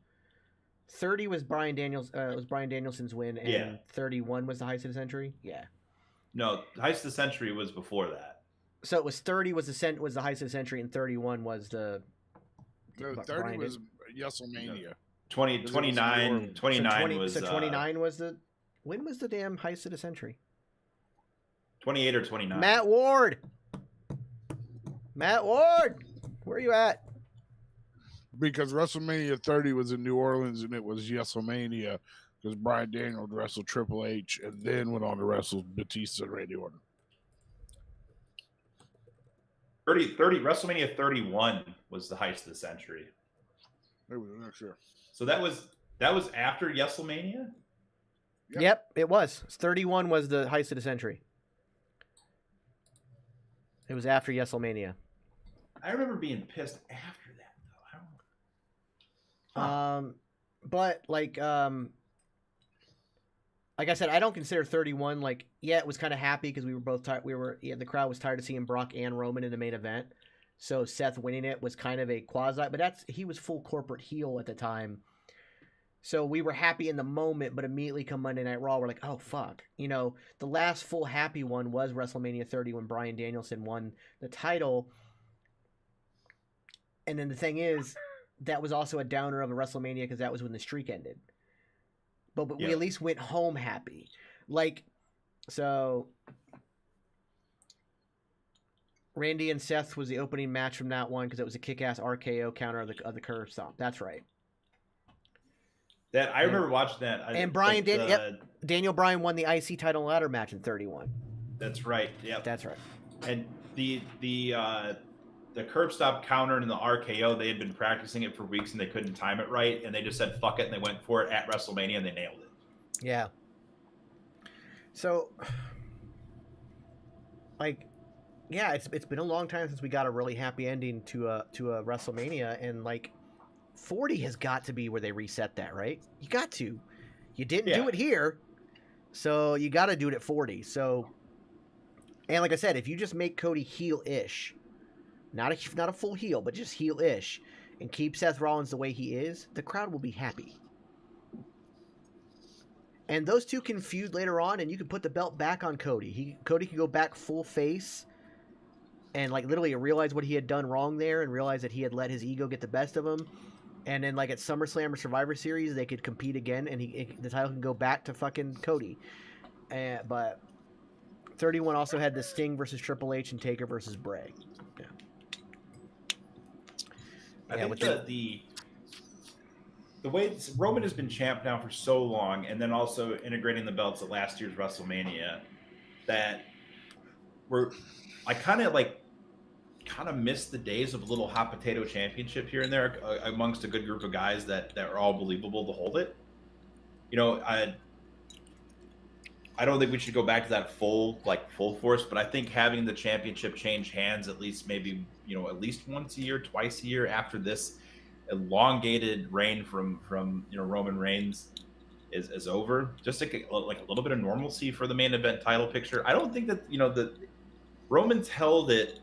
30 was Bryan Danielson's win, and 31 was the heist of the century. Yeah. No, the heist of the century was before that. So it was 30 was the heist of the century, and 31 was the. No, 30 was WrestleMania. 29 was. So 29 was the. When was the damn heist of the century? 28 or 29. Matt Ward, where are you at? Because WrestleMania 30 was in New Orleans, and it was WrestleMania because Bryan Daniels wrestled Triple H and then went on to wrestle Batista and Randy Orton. 30 WrestleMania 31 was the heist of the century. Maybe next year. So that was after WrestleMania? Yep, it was. 31 was the heist of the century. It was after WrestleMania. I remember being pissed after that, though. I don't know. But like I said, I don't consider 31 like, it was kind of happy because we were both tired. The crowd was tired of seeing Brock and Roman in the main event. So Seth winning it was kind of a quasi, but he was full corporate heel at the time. So we were happy in the moment, but immediately come Monday Night Raw, we're like, oh, fuck. The last full happy one was WrestleMania 30 when Bryan Danielson won the title. And then the thing is, that was also a downer of a WrestleMania because that was when the streak ended. But we at least went home happy. Like, so Randy and Seth was the opening match from that one because it was a kick-ass RKO counter of the curve stomp. That's right. I remember watching that. And Daniel Bryan won the IC title ladder match in 31. That's right. Yep. That's right. And the curb stop counter and the RKO, they had been practicing it for weeks and they couldn't time it right, and they just said fuck it and they went for it at WrestleMania and they nailed it. Yeah. So, like, it's been a long time since we got a really happy ending to a WrestleMania, and like 40 has got to be where they reset that, right? You got to. You didn't do it here, so you got to do it at 40. So, and like I said, if you just make Cody heel-ish, not a full heel, but just heel-ish, and keep Seth Rollins the way he is, the crowd will be happy. And those two can feud later on, and you can put the belt back on Cody. Cody can go back full face and like literally realize what he had done wrong there and realize that he had let his ego get the best of him. And then like at SummerSlam or Survivor Series, they could compete again, and the title can go back to fucking Cody. But 31 also had the Sting versus Triple H and Taker versus Bray. Yeah. I think the way Roman has been champ now for so long, and then also integrating the belts at last year's WrestleMania, that I kind of miss the days of a little hot potato championship here and there amongst a good group of guys that are all believable to hold it. I don't think we should go back to that full force, but I think having the championship change hands at least once a year, twice a year after this elongated reign from Roman Reigns is over, just like a little bit of normalcy for the main event title picture. I don't think that the Roman's held it.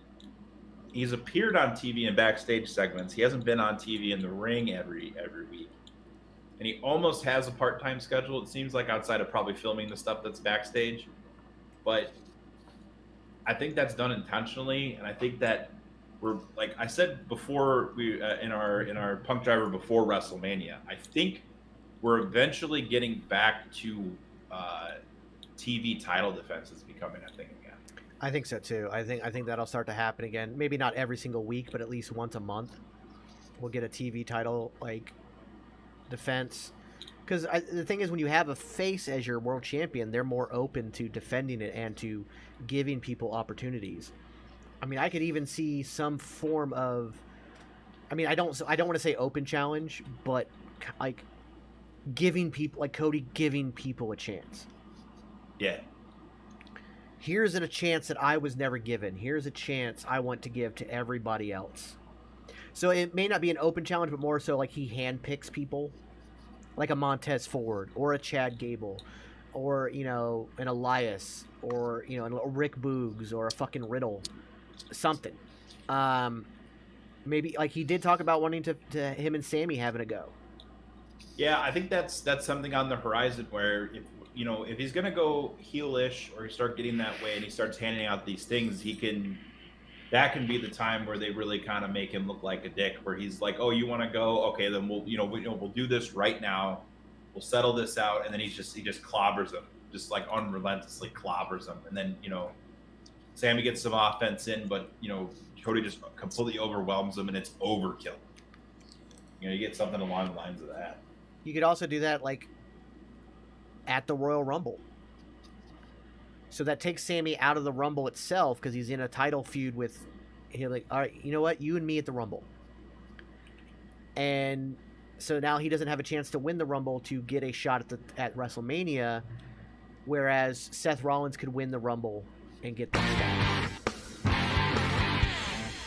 He's appeared on TV in backstage segments. He hasn't been on TV in the ring every week. and he almost has a part-time schedule. It seems like outside of probably filming the stuff that's backstage, but I think that's done intentionally, and I think that we're like I said before we in our Punk Driver before WrestleMania. I think we're eventually getting back to TV title defenses becoming a thing again. I think so too. I think that'll start to happen again. Maybe not every single week, but at least once a month, we'll get a TV title like defense. Because the thing is, when you have a face as your world champion, they're more open to defending it and to giving people opportunities. I mean, I could even see some form of, I mean, I don't want to say open challenge, but like giving people, like Cody giving people a chance. Yeah. Here's a chance that I was never given. Here's a chance I want to give to everybody else. So it may not be an open challenge, but more so like he handpicks people, like a Montez Ford or a Chad Gable, or an Elias, or a Rick Boogs, or a fucking Riddle, something. Maybe like he did talk about wanting to him and Sammy having a go. Yeah, I think that's something on the horizon where if he's gonna go heelish or start getting that way and he starts handing out these things, that can be the time where they really kind of make him look like a dick, where he's like, oh, you want to go? Okay, then we'll do this right now. We'll settle this out. And then he just clobbers him, just like unrelentlessly clobbers him. And then, Sammy gets some offense in, but, Cody just completely overwhelms him and it's overkill. You get something along the lines of that. You could also do that like at the Royal Rumble. So that takes Sammy out of the Rumble itself because he's in a title feud with him. Like, all right, you know what? You and me at the Rumble. And so now he doesn't have a chance to win the Rumble to get a shot at WrestleMania, whereas Seth Rollins could win the Rumble and get the shot.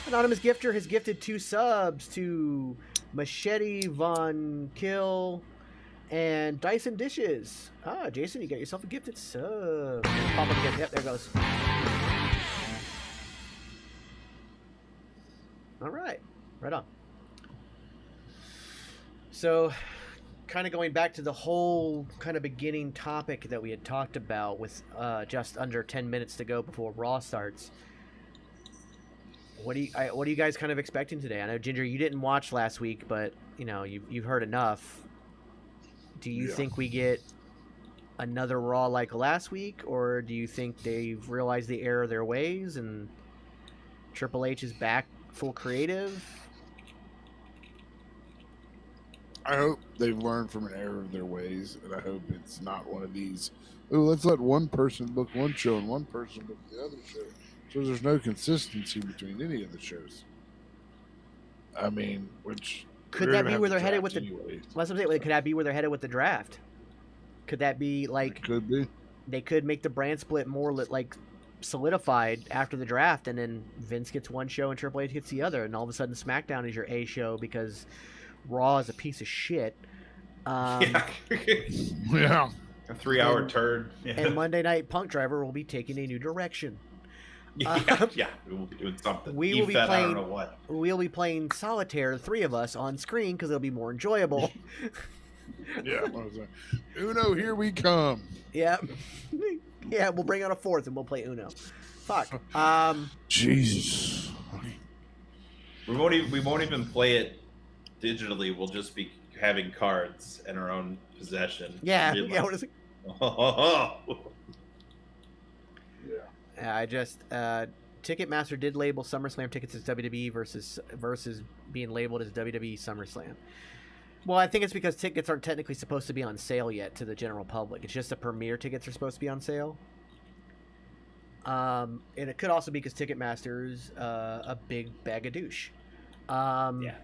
Anonymous Gifter has gifted 2 subs to Machete Von Kill and Dyson Dishes. Jason, you got yourself a gifted sub. Pop up again. Yep, there it goes. All right. Right on. So, kind of going back to the whole kind of beginning topic that we had talked about with just under 10 minutes to go before Raw starts. What are you guys kind of expecting today? I know, Ginger, you didn't watch last week, but, you've heard enough. Do you think we get another Raw like last week, or do you think they've realized the error of their ways and Triple H is back full creative? I hope they've learned from an error of their ways, and I hope it's not one of these, let's let one person book one show and one person book the other show, so there's no consistency between any of the shows. I mean, which... Could that be where they're headed with the? Could that be where they're headed with the draft? Could that be like? It could be. They could make the brand split more like solidified after the draft, and then Vince gets one show and Triple H gets the other, and all of a sudden SmackDown is your A show because Raw is a piece of shit. Yeah. A 3-hour turd. Yeah. And Monday Night Punk Driver will be taking a new direction. Yeah, we'll be doing something. We will be playing. I playing. don't know what. We'll be playing solitaire, the 3 of us on screen, because it'll be more enjoyable. Yeah, what was that? Uno, here we come. Yeah, yeah. We'll bring out a 4th and we'll play Uno. Fuck. Jesus. We won't even play it digitally. We'll just be having cards in our own possession. Yeah. Yeah. What is it? I just Ticketmaster did label SummerSlam tickets as WWE versus being labeled as WWE SummerSlam. Well, I think it's because tickets aren't technically supposed to be on sale yet to the general public. It's just the premier tickets are supposed to be on sale. And it could also be because Ticketmaster's a big bag of douche. Yeah.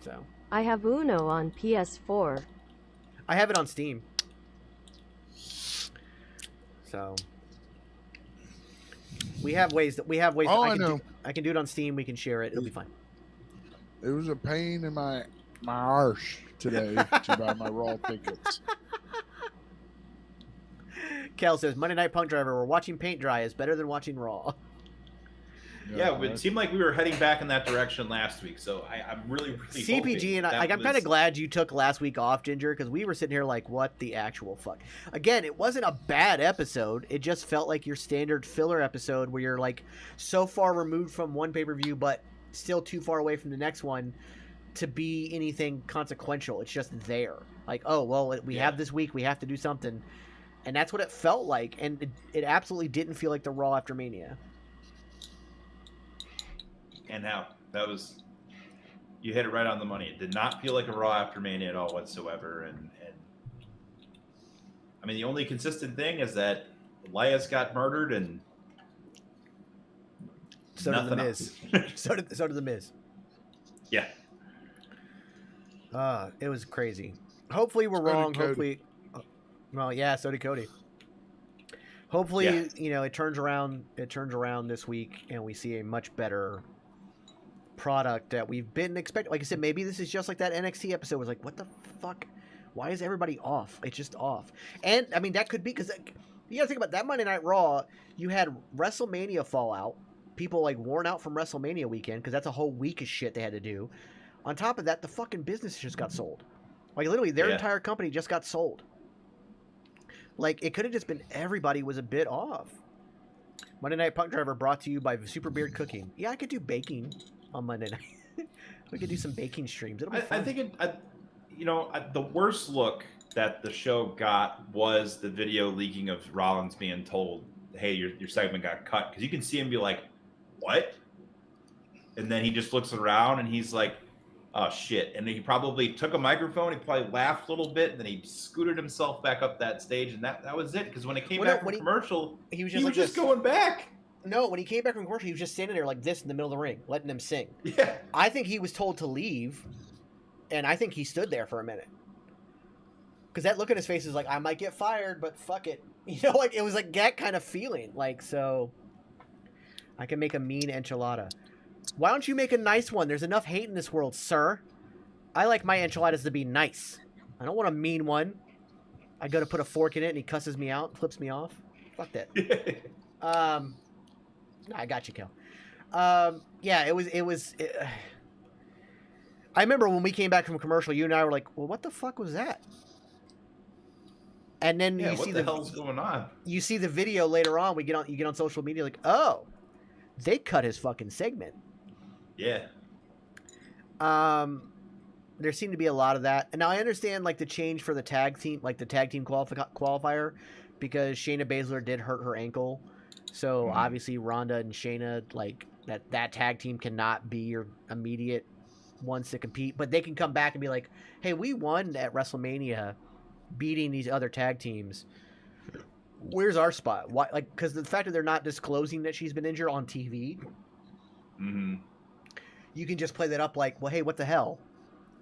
So I have Uno on PS4. I have it on Steam. So we have ways that Oh, I know. I can do it on Steam. We can share it. It'll be fine. It was a pain in my arse today to buy my Raw tickets. Kel says Monday Night Punk Driver. We're watching paint dry is better than watching Raw. Yeah, it seemed like we were heading back in that direction last week. So I'm really CPG and I'm kind of glad you took last week off, Ginger, because we were sitting here like, what the actual fuck? Again, it wasn't a bad episode. It just felt like your standard filler episode where you're like so far removed from one pay-per-view, but still too far away from the next one to be anything consequential. It's just there. Like, oh, well, we have this week. We have to do something. And that's what it felt like. And it absolutely didn't feel like the Raw after Mania. And now you hit it right on the money. It did not feel like a Raw after Mania at all whatsoever. And I mean, the only consistent thing is that Elias got murdered and so did the Miz. so did the Miz. Yeah. It was crazy. Hopefully we're wrong. Hopefully, well, yeah, so did Cody. Hopefully, it turns around. It turns around this week, and we see a much better product that we've been expecting. Like I said, maybe this is just like that NXT episode was like, what the fuck? Why is everybody off? It's just off. And I mean, that could be because you gotta think about that Monday Night Raw. You had WrestleMania fallout, people like worn out from WrestleMania weekend because that's a whole week of shit they had to do. On top of that, the fucking business just got sold. Like literally, their entire company just got sold. Like it could have just been everybody was a bit off. Monday Night Punk Driver brought to you by Super Beard Cooking. Yeah, I could do baking on Monday night. We could do some baking streams. It'll be fun. I think the worst look that the show got was the video leaking of Rollins being told, "Hey, your segment got cut," because you can see him be like, "What?" And then he just looks around and he's like, "Oh shit!" And he probably took a microphone. He probably laughed a little bit, and then he scooted himself back up that stage, and that was it. Because when it came back from commercial, he was just going back. No, when he came back from commercial, he was just standing there like this in the middle of the ring, letting them sing. Yeah. I think he was told to leave, and I think he stood there for a minute. Because that look in his face is like, I might get fired, but fuck it. Like it was like that kind of feeling. Like, so I can make a mean enchilada. Why don't you make a nice one? There's enough hate in this world, sir. I like my enchiladas to be nice. I don't want a mean one. I go to put a fork in it and he cusses me out, flips me off. Fuck that. I got you, Kel. Yeah, it was. I remember when we came back from commercial, you and I were like, "Well, what the fuck was that?" And then you see what the hell's going on? You see the video later on. You get on social media, like, "Oh, they cut his fucking segment." Yeah. There seemed to be a lot of that, and now I understand like the change for the tag team, like the tag team qualifier, because Shayna Baszler did hurt her ankle. So obviously Ronda and Shayna, like that tag team cannot be your immediate ones to compete, but they can come back and be like, "Hey, we won at WrestleMania, beating these other tag teams. Where's our spot?" Why? Like, because the fact that they're not disclosing that she's been injured on TV, you can just play that up like, "Well, hey, what the hell?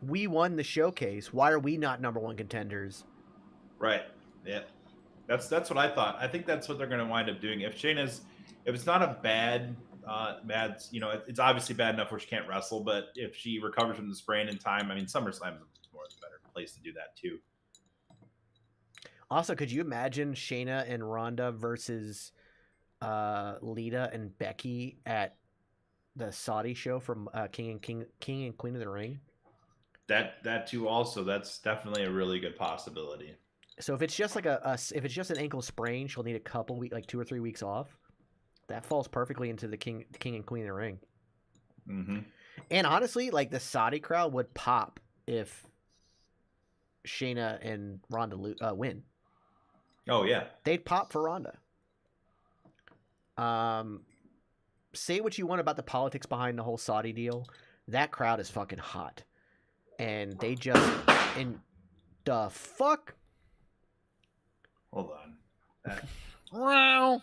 We won the showcase. Why are we not number one contenders?" Right. Yeah. That's what I thought. I think that's what they're going to wind up doing. If it's not a bad, it's obviously bad enough where she can't wrestle, but if she recovers from the sprain in time, I mean, SummerSlam is more the better place to do that too. Also, could you imagine Shayna and Ronda versus Lita and Becky at the Saudi show from King and Queen of the Ring? That too. Also, that's definitely a really good possibility. So if it's just like if it's just an ankle sprain, she'll need a couple weeks, like 2 or 3 weeks off. That falls perfectly into the King and Queen of the Ring. Mm-hmm. And honestly, like the Saudi crowd would pop if Shayna and Ronda win. Oh yeah, they'd pop for Ronda. Say what you want about the politics behind the whole Saudi deal. That crowd is fucking hot, and they just the fuck. Hold on. Wow.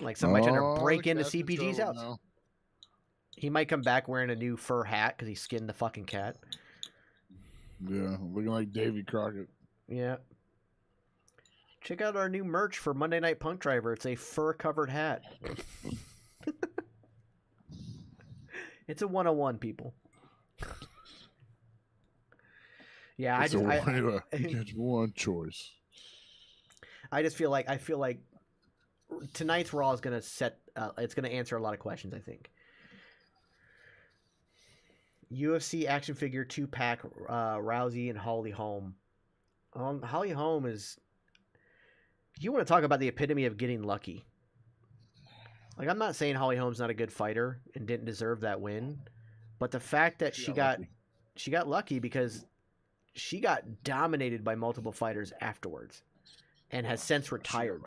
Like somebody trying to break into Cat's CPG's house. now. He might come back wearing a new fur hat because he skinned the fucking cat. Yeah, looking like Davy Crockett. Yeah. Check out our new merch for Monday Night Punk Driver. It's a fur-covered hat. It's a 101, people. Yeah, It's one choice. I just feel like tonight's Raw is gonna set. It's gonna answer a lot of questions, I think. UFC action figure 2-pack, Rousey and Holly Holm. Holly Holm is. You want to talk about the epitome of getting lucky? Like, I'm not saying Holly Holm's not a good fighter and didn't deserve that win, but the fact that she got lucky because she got dominated by multiple fighters afterwards, and has since retired.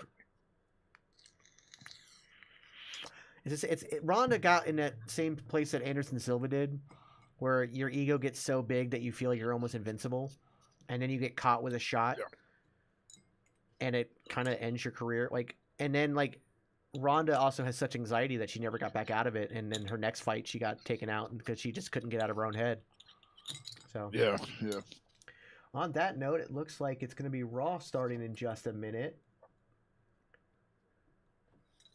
Ronda got in that same place that Anderson Silva did, where your ego gets so big that you feel like you're almost invincible, and then you get caught with a shot, and it kind of ends your career. Like, and then like Ronda also has such anxiety that she never got back out of it, and then her next fight she got taken out because she just couldn't get out of her own head. So yeah. On that note, it looks like it's going to be Raw starting in just a minute.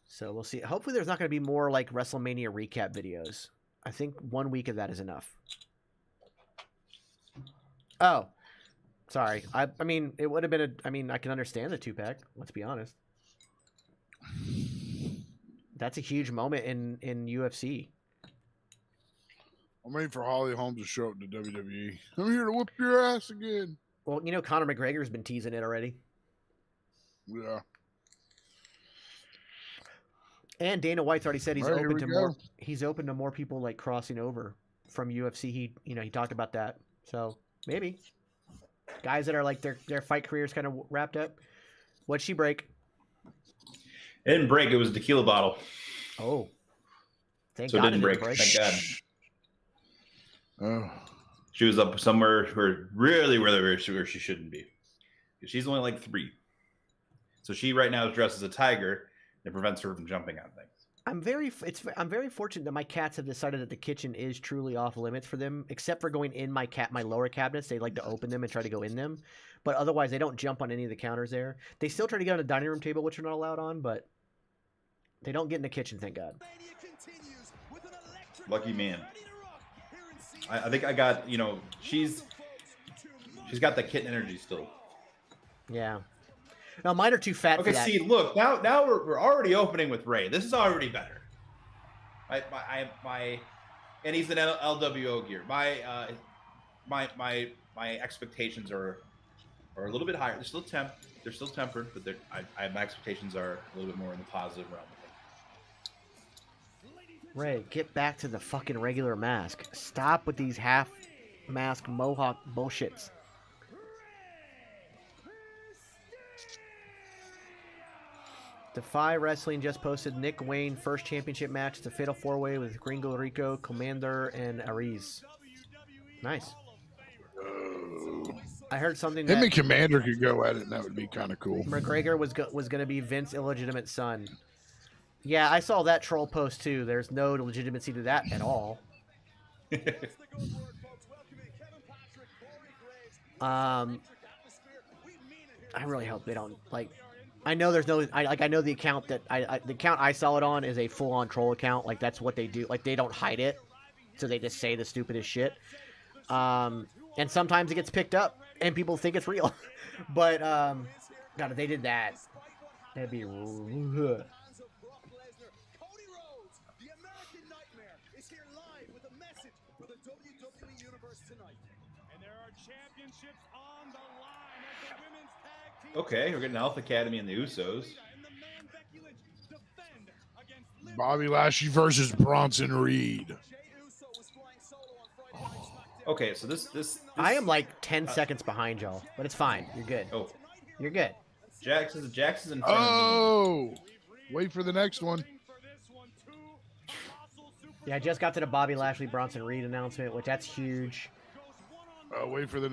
So we'll see. Hopefully there's not going to be more like WrestleMania recap videos. I think 1 week of that is enough. Oh, sorry. I mean, it would have been I can understand the 2-pack. Let's be honest. That's a huge moment in UFC. I'm waiting for Holly Holm to show up to WWE. I'm here to whoop your ass again. Well, you know, Conor McGregor's been teasing it already. Yeah. And Dana White's already said he's All right, open here to we more. go. He's open to more people like crossing over from UFC. He talked about that. So maybe guys that are like their fight careers kind of wrapped up. What'd she break? It didn't break. It was a tequila bottle. Oh, thank So God it didn't break. Thank God. Oh. She was up somewhere where she shouldn't be. She's only like 3. So she right now is dressed as a tiger. It prevents her from jumping on things. I'm very fortunate that my cats have decided that the kitchen is truly off limits for them, except for going in my lower cabinets. They like to open them and try to go in them, but otherwise they don't jump on any of the counters there. They still try to get on the dining room table, which they're not allowed on, but they don't get in the kitchen, thank God. Lucky man. I think I got, she's got the kitten energy still. Yeah. No, mine are too fat for Okay, that. see, look, now we're already opening with Ray. This is already better. And he's an LWO gear. My expectations are a little bit higher. They're still tempered, but my expectations are a little bit more in the positive realm. Ray, get back to the fucking regular mask. Stop with these half mask mohawk bullshits. Defy Wrestling just posted Nick Wayne first championship match. It's a fatal 4-way with Gringo Rico, Commander, and Ariz. Nice. I heard something Him that and Commander could go at it, and that would be kind of cool. McGregor was going to be Vince's illegitimate son. Yeah, I saw that troll post too. There's no legitimacy to that at all. I really hope they don't like. I know there's no. I know the account that the account I saw it on is a full-on troll account. Like that's what they do. Like they don't hide it, so they just say the stupidest shit. And sometimes it gets picked up and people think it's real. But God, if they did that, that'd be. Okay, we're getting Alpha Academy and the Usos. Bobby Lashley versus Bronson Reed. Okay, so this I am like 10 seconds behind y'all, but it's fine. You're good. Oh, You're good. Jackson's in front of me. Oh, wait for the next one. Yeah, I just got to the Bobby Lashley Bronson Reed announcement, which that's huge. Wait for the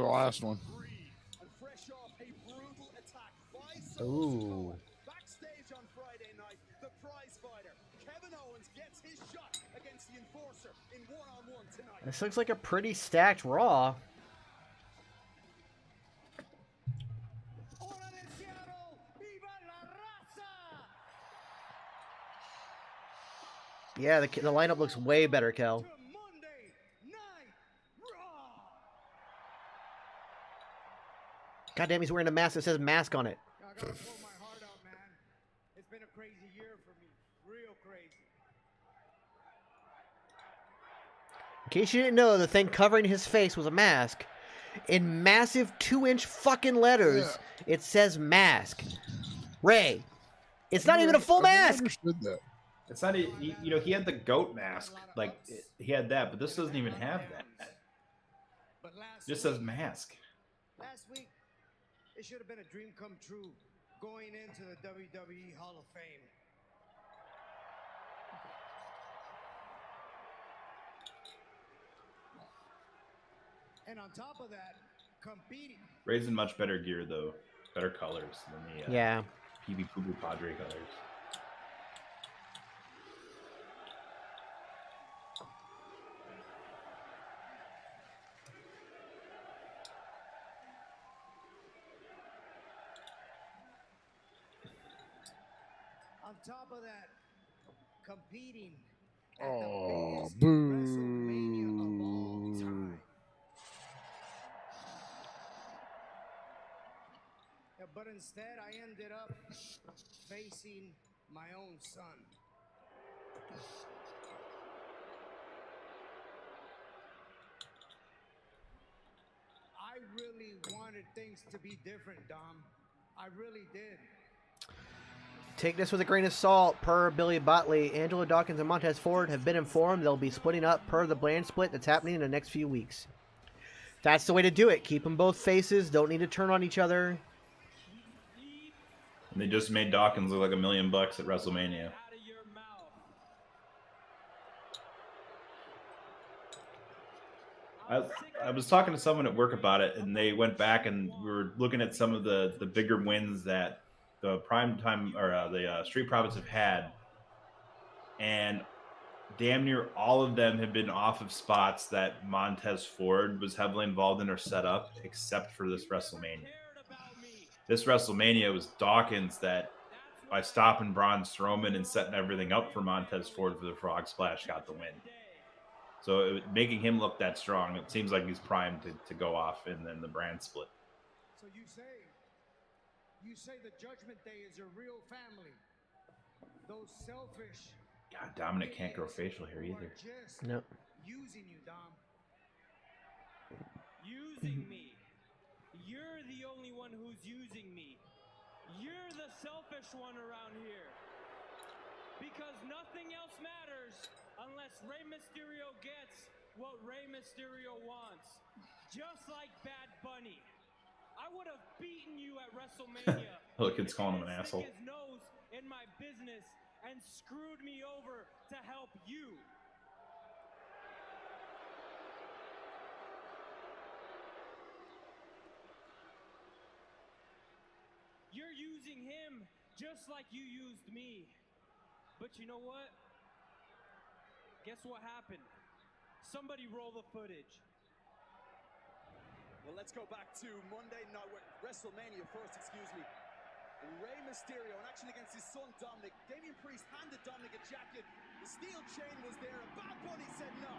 last one. Ooh. Backstage on Friday night, the prize fighter, Kevin Owens, gets his shot against the Enforcer in one-on-one tonight. This looks like a pretty stacked Raw. Yeah, the lineup looks way better, Kel. God damn, he's wearing a mask that says mask on it. I gotta pull my heart out, man. It's been In case you didn't know, the thing covering his face was a mask. In massive 2-inch fucking letters, it says mask. Ray, it's not even a full I've never mask. understood that. It's not, he had the goat mask, like he had that, but this doesn't even have that. It just says mask. Last week, it should have been a dream come true going into the WWE Hall of Fame. And on top of that, competing. Ray's in much better gear though, better colors than the Yeah. PB Poo Padre colors. On top of that, competing at Oh, the biggest WrestleMania of all boo. time. Yeah, but instead, I ended up facing my own son. I really wanted things to be different, Dom. I really did. Take this with a grain of salt. Per Billy Botley, Angelo Dawkins and Montez Ford have been informed they'll be splitting up per the brand split that's happening in the next few weeks. That's the way to do it. Keep them both faces. Don't need to turn on each other. And they just made Dawkins look like $1 million at WrestleMania. I was talking to someone at work about it, and they went back and we were looking at some of the bigger wins that the prime time or the Street Profits have had, and damn near all of them have been off of spots that Montez Ford was heavily involved in or set up, except for this WrestleMania. This WrestleMania was Dawkins that, by stopping Braun Strowman and setting everything up for Montez Ford for the Frog Splash, got the win. So making him look that strong, it seems like he's primed to go off and then the brand split. So you say the Judgment Day is a real family. Those selfish. God, Dominic can't grow facial hair either. No. Using you, Dom. Using me. You're the only one who's using me. You're the selfish one around here. Because nothing else matters unless Rey Mysterio gets what Rey Mysterio wants. Just like Bad Bunny. I would have beaten you at WrestleMania. Look, it's calling him an asshole. His nose in my business and screwed me over to help you. You're using him just like you used me. But you know what? Guess what happened? Somebody roll the footage. Well, let's go back to Monday night, WrestleMania first, excuse me. Rey Mysterio, and actually against his son Dominic. Damian Priest handed Dominic a jacket. The steel chain was there, and Bad Bunny said no.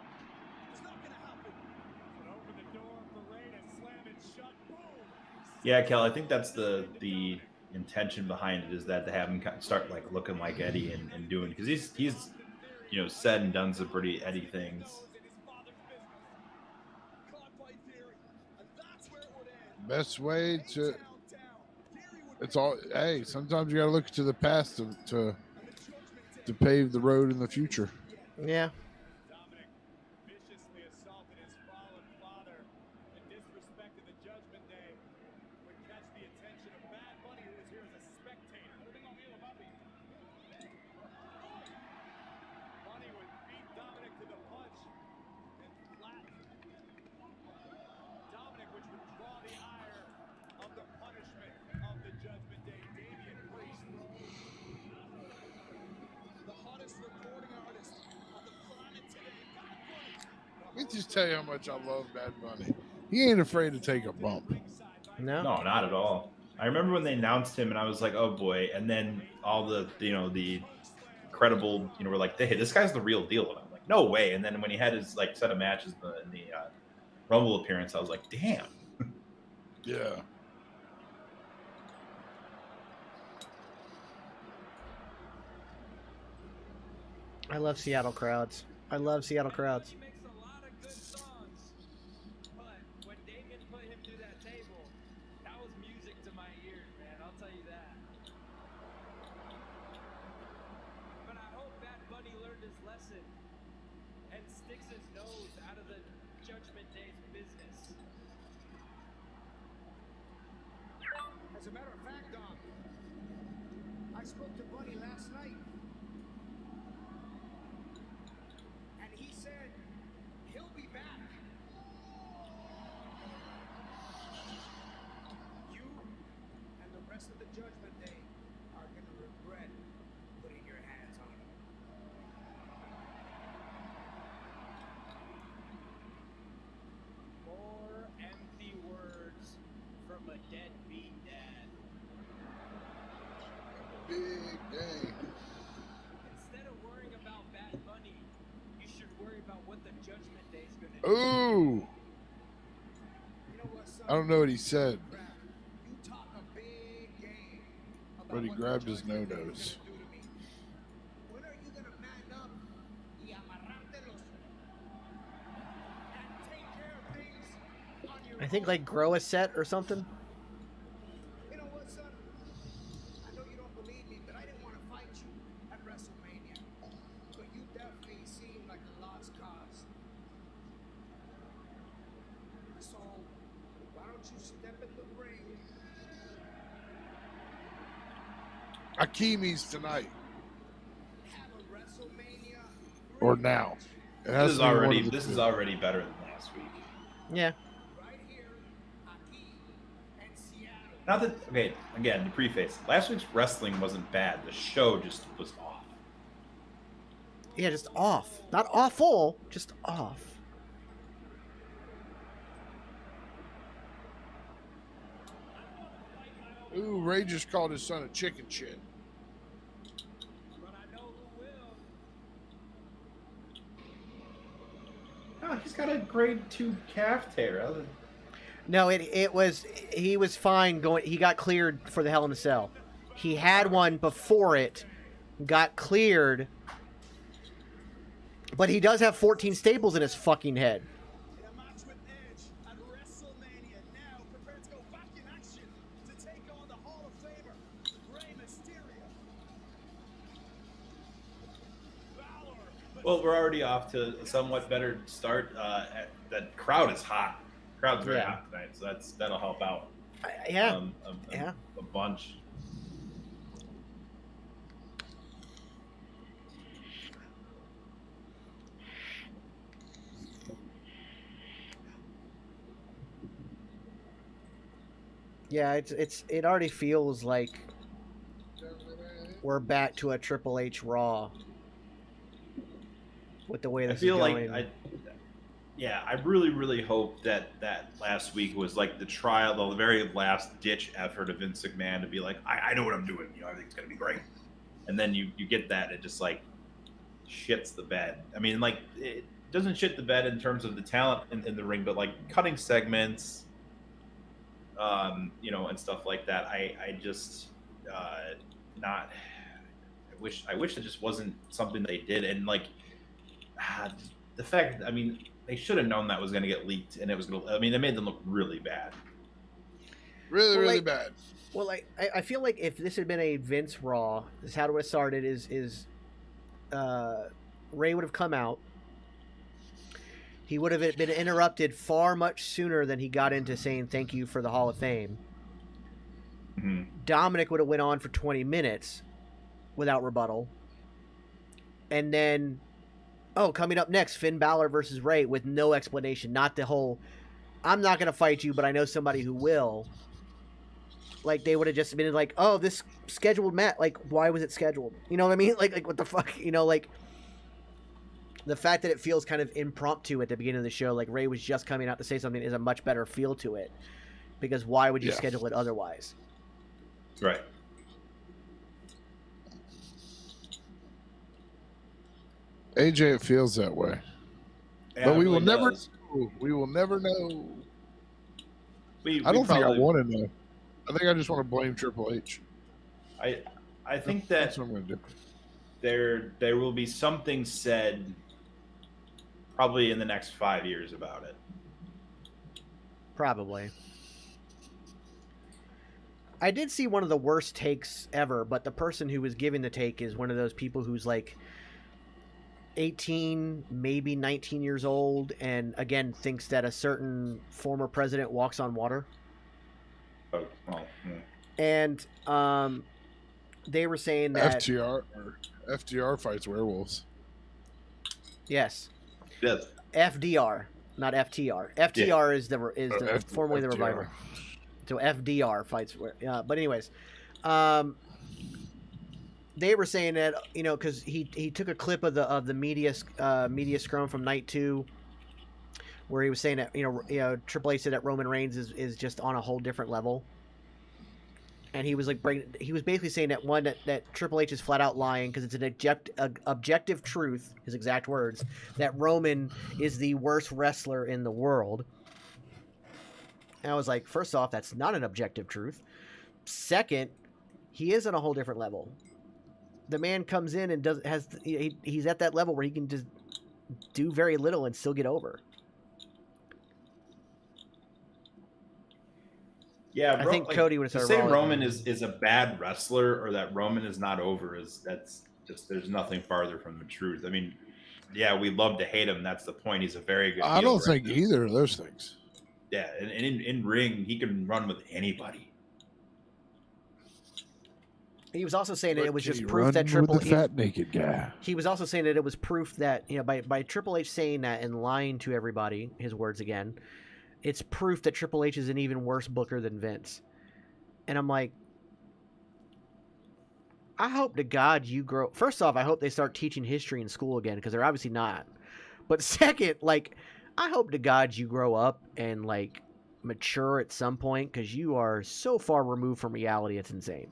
It's not going to happen. But open the door for Rey to slam it shut. Boom. Yeah, Kel, I think that's the intention behind it, is that to have him start like looking like Eddie and doing, because he's said and done some pretty Eddie things. Best way to. It's all. Hey, sometimes you got to look to the past to pave the road in the future. Yeah. Dominic viciously assaulted his fallen father and disrespected the Judgment Day would catch the attention of Bad Bunny, who was here as a spectator. Bunny would beat Dominic to the punch and flatten Dominic, which would draw the ire of the punishment of the Judgment Day. Damian Priest, The hottest recording artist on the planet today, Bad Bunny. Let me just tell you how much I love Bad Bunny. He ain't afraid to take a bump. No. No, not at all. I remember when they announced him, and I was like, "Oh boy!" And then all the credible, were like, "Hey, this guy's the real deal." And I'm like, "No way!" And then when he had his set of matches in the Rumble appearance, I was like, "Damn!" Yeah. I love Seattle crowds. I love Seattle crowds. He makes a lot of good songs, but when Damien put him through that table, that was music to my ears, man. I'll tell you that. But I hope Bad Bunny learned his lesson and sticks his nose out of the Judgment Day's business. As a matter of fact, Dom, I spoke to Bunny last night. And he said he'll be back. You and the rest of the Judgment Day are going to regret putting your hands on him. More empty words from a deadbeat dad. Big game. Instead of worrying about Bad Bunny, you should worry about what the Judgment Day is going to do. Ooh. You know what, son? I don't know what he said, You talk a big game about but he what grabbed the his Judgment Day is no-nos. gonna do to me. When are you gonna man up y amarrártelos and take care of things on your I think own? like grow a set or something. You know what, son? I know you don't believe me, but I didn't want to fight you at WrestleMania. But you definitely seem like a lost cause. So, why don't you step in the ring? Akimi's tonight Have a WrestleMania or now. It This has is to be one already of the this two. is already better than last week. Yeah. right here, aquí, in Seattle. Not that okay. Again, to preface, last week's wrestling wasn't bad. The show just was off. Yeah, just off. Not awful, just off. Ooh, Ray just called his son a chicken shit. But I know who will. Oh, he's got a grade 2 calf tear. No, he was fine going. He got cleared for the Hell in a Cell. He had one before it, got cleared, but he does have 14 staples in his fucking head. In a match with Edge at WrestleMania now, prepared to go back in action to take on the Hall of Famer, Rey Mysterio. Balor. Well, we're already off to a somewhat better start. That crowd is hot. Crowd's very Yeah. hot tonight, so that'll help out. Yeah. Yeah, a bunch. Yeah, it already feels like we're back to a Triple H Raw with the way I this feel is going. like I really hope that last week was like the trial, the very last ditch effort of Vince McMahon to be like, I know what I'm doing. Everything's gonna be great. And then you get that, it just like shits the bed. I mean, like it doesn't shit the bed in terms of the talent in the ring, but like cutting segments, and stuff like that. I just not. I wish it just wasn't something they did, and like the fact. I mean, they should have known that was going to get leaked, and it was going to. I mean, it made them look really bad. Really bad. Well, I feel like if this had been a Vince Raw, this is how it would have started. Is Ray would have come out. He would have been interrupted far much sooner than he got into saying thank you for the Hall of Fame. Mm-hmm. Dominic would have went on for 20 minutes without rebuttal. And then, coming up next, Finn Balor versus Ray with no explanation. Not the whole, I'm not going to fight you, but I know somebody who will. Like, they would have just been like, oh, this scheduled match. Like, why was it scheduled? You know what I mean? Like what the fuck? You know, like, the fact that it feels kind of impromptu at the beginning of the show, like Ray was just coming out to say something, is a much better feel to it. Because why would you schedule it otherwise? Right. AJ, it feels that way. Yeah, But it we will really never does. know. We will never know. We I don't think I probably- want to know. I think I just want to blame Triple H. I think That's that what I'm going to do. there will be something said probably in the next 5 years about it. Probably. I did see one of the worst takes ever, but the person who was giving the take is one of those people who's like 18, maybe 19 years old, and again thinks that a certain former president walks on water. Oh, well, And they were saying that FDR fights werewolves. yes, yes. FDR, not FTR. FTR is the formerly the FDR. Reviver. So FDR fights. But anyways, they were saying that because he took a clip of the media scrum from Night 2, where he was saying that Triple H said that Roman Reigns is just on a whole different level, and he was basically saying that Triple H is flat out lying because it's an objective truth, his exact words, that Roman is the worst wrestler in the world. And I was like, first off, that's not an objective truth. Second, he is on a whole different level. The man comes in and he's at that level where he can just do very little and still get over. Yeah, I think Cody would have to said say Roman is a bad wrestler or that Roman is not over that's just there's nothing farther from the truth. I mean, yeah, we love to hate him. That's the point. He's a very good. I don't think either of those things. Yeah, and in ring, he can run with anybody. He was also saying that it was Can just he proof run that Triple with the fat naked guy. He was also saying that it was proof that by Triple H saying that and lying to everybody, his words again, it's proof that Triple H is an even worse booker than Vince. And I'm like, I hope to God you grow. First off, I hope they start teaching history in school again because they're obviously not. But second, I hope to God you grow up and mature at some point because you are so far removed from reality. It's insane.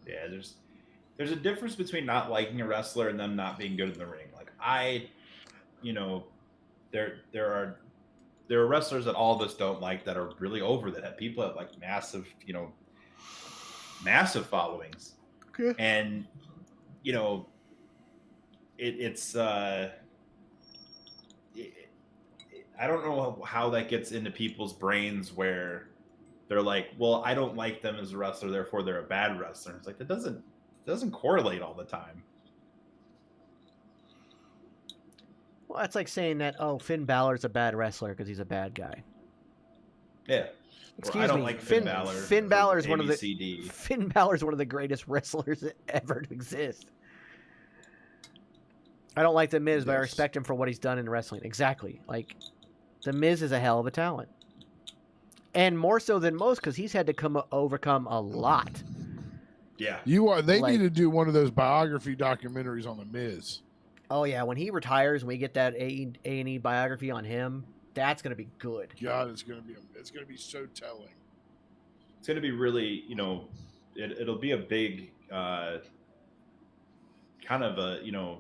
Yeah, there's a difference between not liking a wrestler and them not being good in the ring. There are wrestlers that all of us don't like that are really over, that have people that massive, massive followings. Okay. And I don't know how that gets into people's brains where they're like, well, I don't like them as a wrestler, therefore they're a bad wrestler. It's like that doesn't correlate all the time. Well, that's like saying that Finn Balor's a bad wrestler because he's a bad guy. Yeah. Excuse I don't me. like Finn Balor. Finn Balor is one of the ABCD. Finn Balor's one of the greatest wrestlers ever to exist. I don't like The Miz, but I respect him for what he's done in wrestling. Exactly. The Miz is a hell of a talent. And more so than most because he's had to overcome a lot. Yeah. They need to do one of those biography documentaries on The Miz. Oh, yeah. When he retires and we get that A&E biography on him, that's going to be good. God, it's going to be so telling. It's going to be really, it'll be a big kind of a,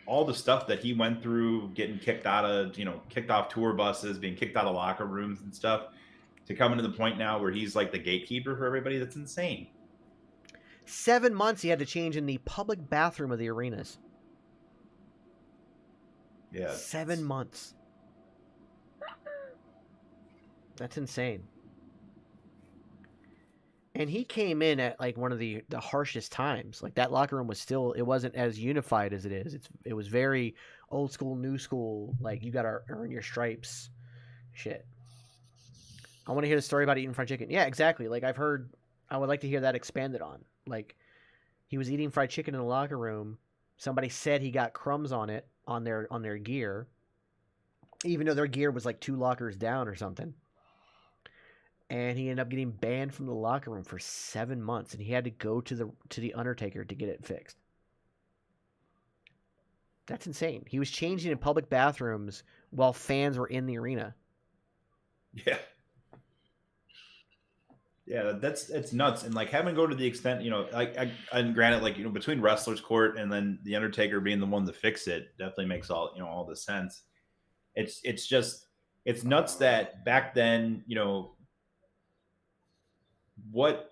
all the stuff that he went through, getting kicked off tour buses, being kicked out of locker rooms and stuff, to coming to the point now where he's like the gatekeeper for everybody. That's insane. 7 months he had to change in the public bathroom of the arenas. Yeah. 7 months. That's insane. And he came in at one of the harshest times. That locker room was it wasn't as unified as it is. It was very old school, new school. You got to earn your stripes. Shit. I want to hear the story about eating fried chicken. Yeah, exactly. I've heard. I would like to hear that expanded on. He was eating fried chicken in the locker room. Somebody said he got crumbs on it on their gear, even though their gear was 2 lockers down or something. And he ended up getting banned from the locker room for 7 months, and he had to go to the Undertaker to get it fixed. That's insane. He was changing in public bathrooms while fans were in the arena. Yeah. Yeah, it's nuts. And having to go to the extent, and granted, between Wrestler's Court and then the Undertaker being the one to fix it definitely makes all the sense. It's nuts that back then, what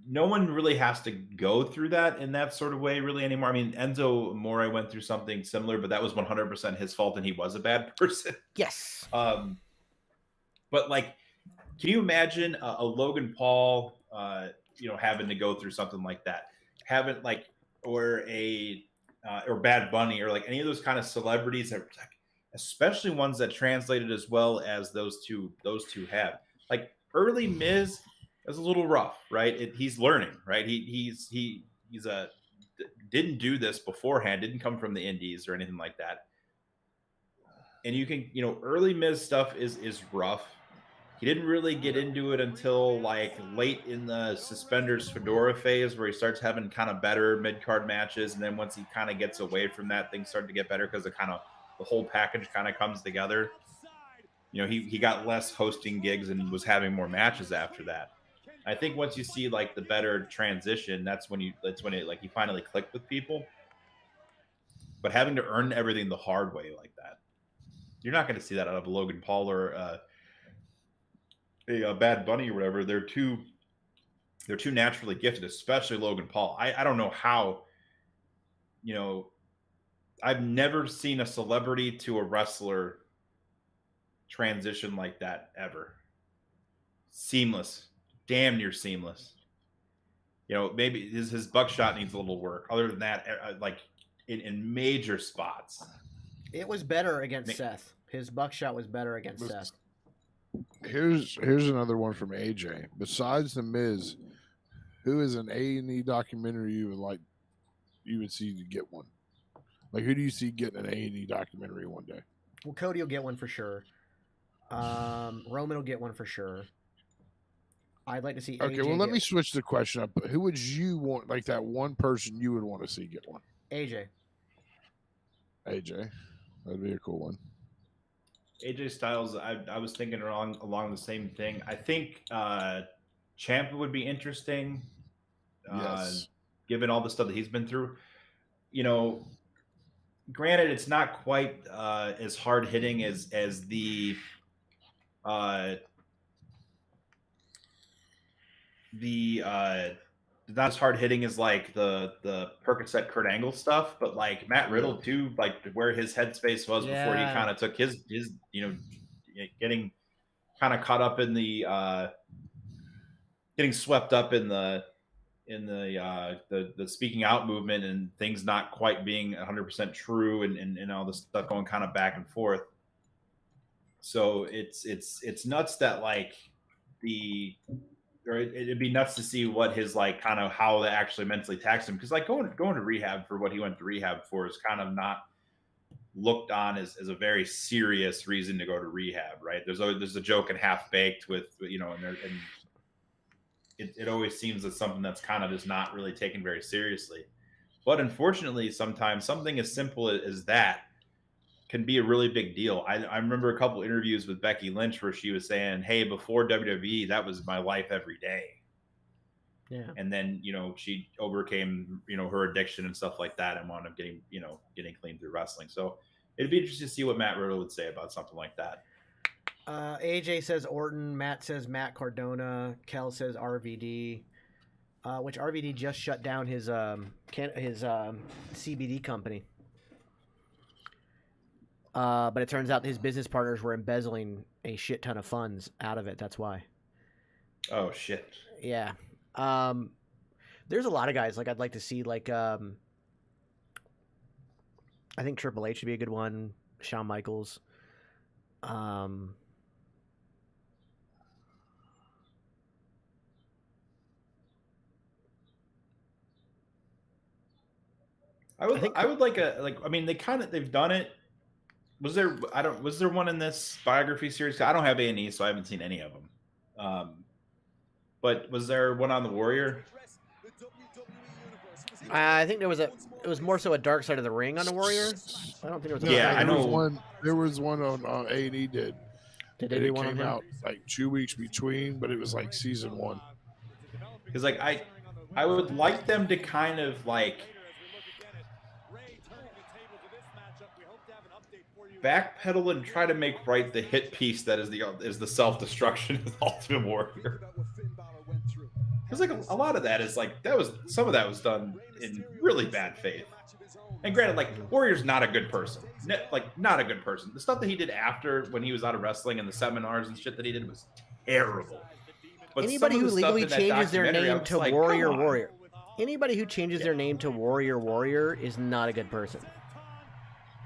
no one really has to go through that in that sort of way really anymore. I mean, Enzo Amore went through something similar, but that was 100% his fault, and he was a bad person. Yes. But like, can you imagine a Logan Paul, having to go through something like that? Having like, or Bad Bunny, or like any of those kind of celebrities that, like, especially ones that translated as well as those two have. Like early Miz is a little rough, right? He's learning, right? He's didn't do this beforehand, didn't come from the indies or anything like that. And you can, early Miz stuff is rough. He didn't really get into it until like late in the suspenders fedora phase, where he starts having kind of better mid-card matches. And then once he kind of gets away from that, things start to get better because the whole package kind of comes together. He got less hosting gigs and was having more matches after that. I think once you see like the better transition, that's when it like you finally click with people. But having to earn everything the hard way like that, you're not going to see that out of Logan Paul or a Bad Bunny or whatever. They're too naturally gifted, especially Logan Paul. I don't know how. I've never seen a celebrity to a wrestler transition like that ever. Seamless, damn near seamless. Maybe his buckshot needs a little work. Other than that, like in major spots, it was better against Seth. His buckshot was better against Seth. Here's another one from AJ. Besides the Miz, who is an A&E documentary you would see to get one? Like, who do you see getting an A&E documentary one day? Well, Cody will get one for sure. Roman will get one for sure. I'd like to see. Okay, AJ well, let me switch the question up. Who would you want? Like that one person you would want to see get one? AJ. That'd be a cool one. AJ Styles, I was thinking along the same thing. I think Ciampa would be interesting. Yes. Given all the stuff that he's been through. Granted, it's not quite as hard hitting as the not as hard hitting as like the Percocet Kurt Angle stuff, but like Matt Riddle too, like where his headspace was before he kind of took his getting kind of caught up in the getting swept up in the speaking out movement and things not quite being 100% true and all this stuff going kind of back and forth. So it's nuts that like it'd be nuts to see what his like kind of how that actually mentally taxed him, because like going to rehab for what he went to rehab for is kind of not looked on as a very serious reason to go to rehab, right? There's a joke in Half Baked with and it always seems that something that's kind of is not really taken very seriously. But unfortunately, sometimes something as simple as that can be a really big deal. I remember a couple interviews with Becky Lynch where she was saying, hey, before WWE, that was my life every day. Yeah. And then, she overcame, her addiction and stuff like that and wound up getting clean through wrestling. So it'd be interesting to see what Matt Riddle would say about something like that. AJ says Orton, Matt says Matt Cardona, Kel says RVD, which RVD just shut down his CBD company. But it turns out his business partners were embezzling a shit ton of funds out of it. That's why. Oh shit. Yeah. There's a lot of guys like I'd like to see. Like I think Triple H would be a good one. Shawn Michaels. I would like they've done it. Was there one in this biography series? I don't have A&E, so I haven't seen any of them. But was there one on the Warrior? I think it was more so a Dark Side of the Ring on the Warrior. I don't think there was. I know. There was one on A&E did. Did they do one came out like 2 weeks between, but it was like season 1. Because like I would like them to kind of like backpedal and try to make right the hit piece that is the self-destruction of Ultimate Warrior. Because like a lot of that is like some of that was done in really bad faith. And granted, like Warrior's not a good person, not a good person. The stuff that he did after when he was out of wrestling and the seminars and shit that he did was terrible. But Anybody some who of the stuff legally in that changes their documentary, I name was to like, Warrior come on. Warrior. Anybody who changes their name to Warrior is not a good person.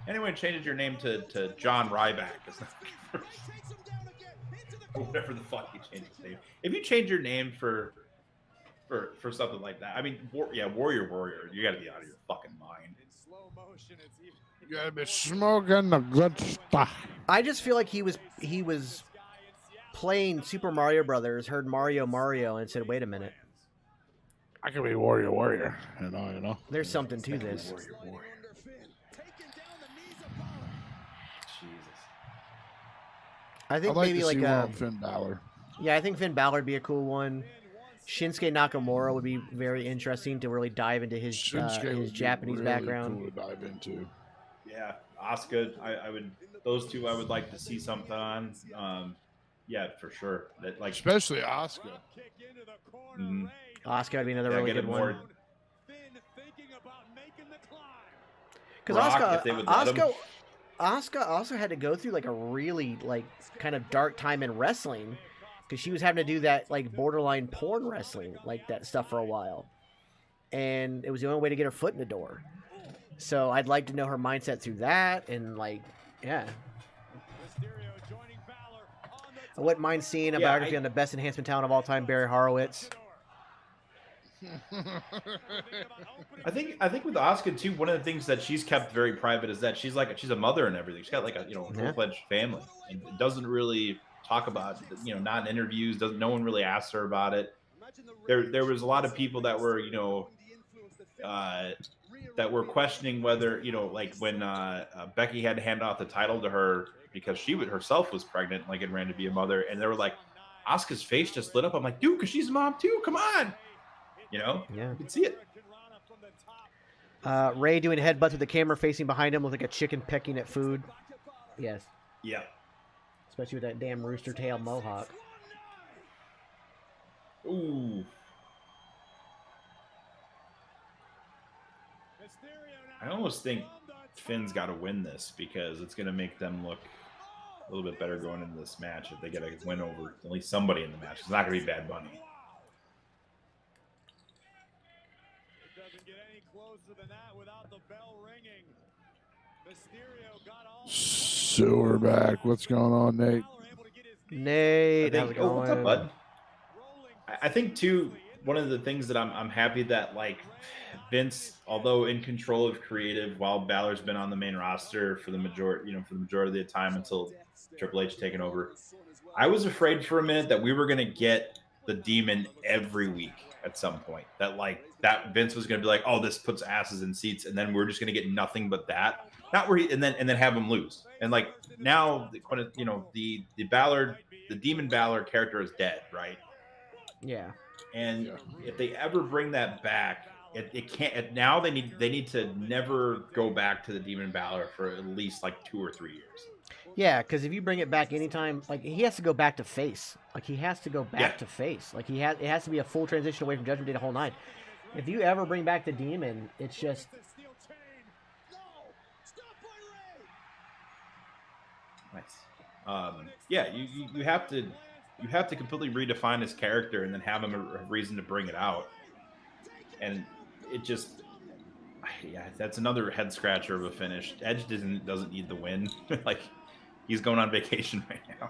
Anyone who changes your name to John Ryback is not a good person. Whatever the fuck you change his name. If you change your name for something like that, I mean, Warrior, you got to be out of your fucking mind. You gotta be smoking the good stuff. I just feel like he was playing Super Mario Brothers, heard Mario, and said, "Wait a minute, I can be Warrior. You know. there's something to this." Warrior. Jesus. I think I'd like maybe to like see one on Finn Balor. yeah, I think Finn Balor would be a cool one. Shinsuke Nakamura would be very interesting to really dive into his Shinsuke would be Japanese really background. cool to dive into. Yeah, Asuka. I would. Those two, I would like to see something on. Yeah, for sure. That like Especially Asuka. mhm. Asuka would be another Yeah, really get good it more. one. Because Rock, if they would let him. Asuka also had to go through like a really like kind of dark time in wrestling because she was having to do that like borderline porn wrestling like that stuff for a while, and it was the only way to get her foot in the door. So I'd like to know her mindset through that, and like, yeah. I wouldn't mind seeing a Yeah, biography on the best enhancement talent of all time, Barry Horowitz. I think with Asuka too, one of the things that she's kept very private is that she's a mother and everything. She's got like a full-fledged family and doesn't really talk about not in interviews. No one really asks her about it. There was a lot of people that were that were questioning whether like when Becky had to hand off the title to her because she herself was pregnant, like and ran to be a mother, and they were like, Asuka's face just lit up. I'm like, dude, because she's a mom too. Come on. Yeah, you can see it. Ray doing headbutts with the camera facing behind him, looked like a chicken pecking at food. Yes. Yeah. Especially with that damn rooster tail mohawk. Ooh. I almost think Finn's got to win this because it's going to make them look a little bit better going into this match if they get a win over at least somebody in the match. It's not going to be Bad Bunny. Sewer back. What's going on, Nate? Nate, how's it going? What's up, bud? I think too. One of the things that I'm happy that like Vince, although in control of creative, while Balor's been on the main roster for the majority of the time until Triple H taken over, I was afraid for a minute that we were gonna get the Demon every week at some point. That Vince was gonna be like, oh, this puts asses in seats, and then we're just gonna get nothing but that. Not where and then have him lose. And like now, the Demon Balor character is dead, right? Yeah. And if they ever bring that back, it can't. Now they need to never go back to the Demon Balor for at least like 2 or 3 years. Yeah, because if you bring it back anytime, like he has to go back to face. Like he has to go back to face. Like it has to be a full transition away from Judgment Day the whole night. If you ever bring back the Demon, it's just. Nice. Yeah, you have to completely redefine his character and then have him a reason to bring it out. And it just, that's another head scratcher of a finish. Edge doesn't need the win. Like he's going on vacation right now.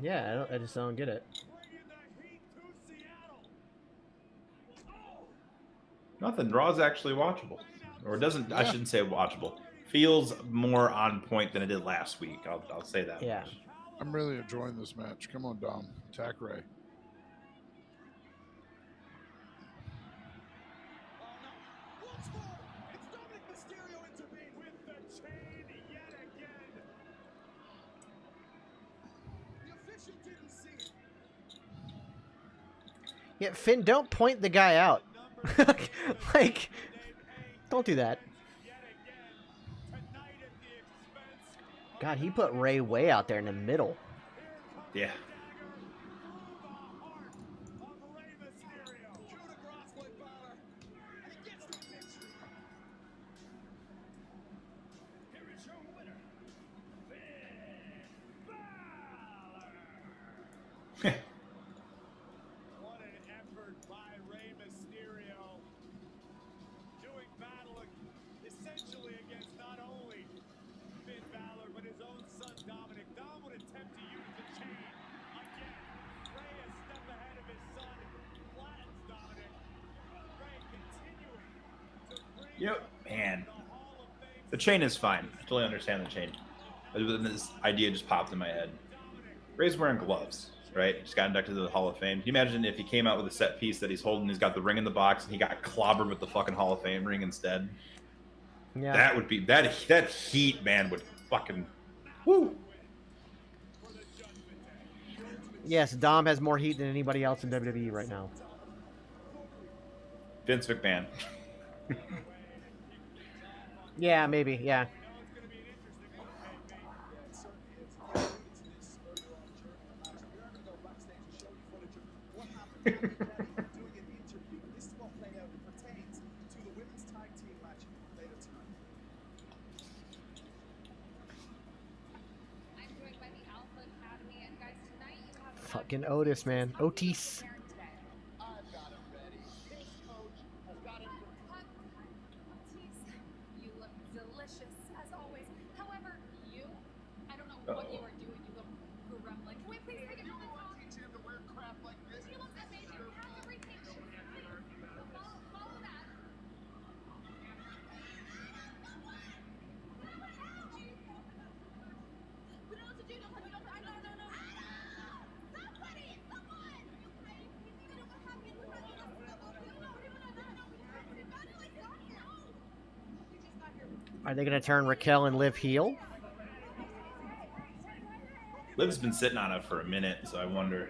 Yeah, I just don't get it. Nothing. Raw's actually watchable, or doesn't. I shouldn't say watchable. Feels more on point than it did last week. I'll say that. Yeah. Much. I'm really enjoying this match. Come on, Dom. Attack Ray. Yeah, Finn, don't point the guy out. Like, don't do that. God, he put Ray way out there in the middle. Yeah. Yep, man. The chain is fine. I totally understand the chain. But then this idea just popped in my head. Ray's wearing gloves, right? Just got inducted to the Hall of Fame. Can you imagine if he came out with a set piece that he's holding, he's got the ring in the box, and he got clobbered with the fucking Hall of Fame ring instead? Yeah. That would be that heat, man, would fucking woo. Yes, Dom has more heat than anybody else in WWE right now. Vince McMahon. Yeah, maybe. Yeah. Fucking Otis, man. Otis. You look delicious as always. However, I don't know what you are doing. You look gremlin. Can we please take a moment? He looks amazing. You have to rethink. Follow that. We don't know what to do. No. Somebody, someone. You know what happened? Are they going to turn Raquel and Liv heel? Liv's been sitting on it for a minute, so I wonder.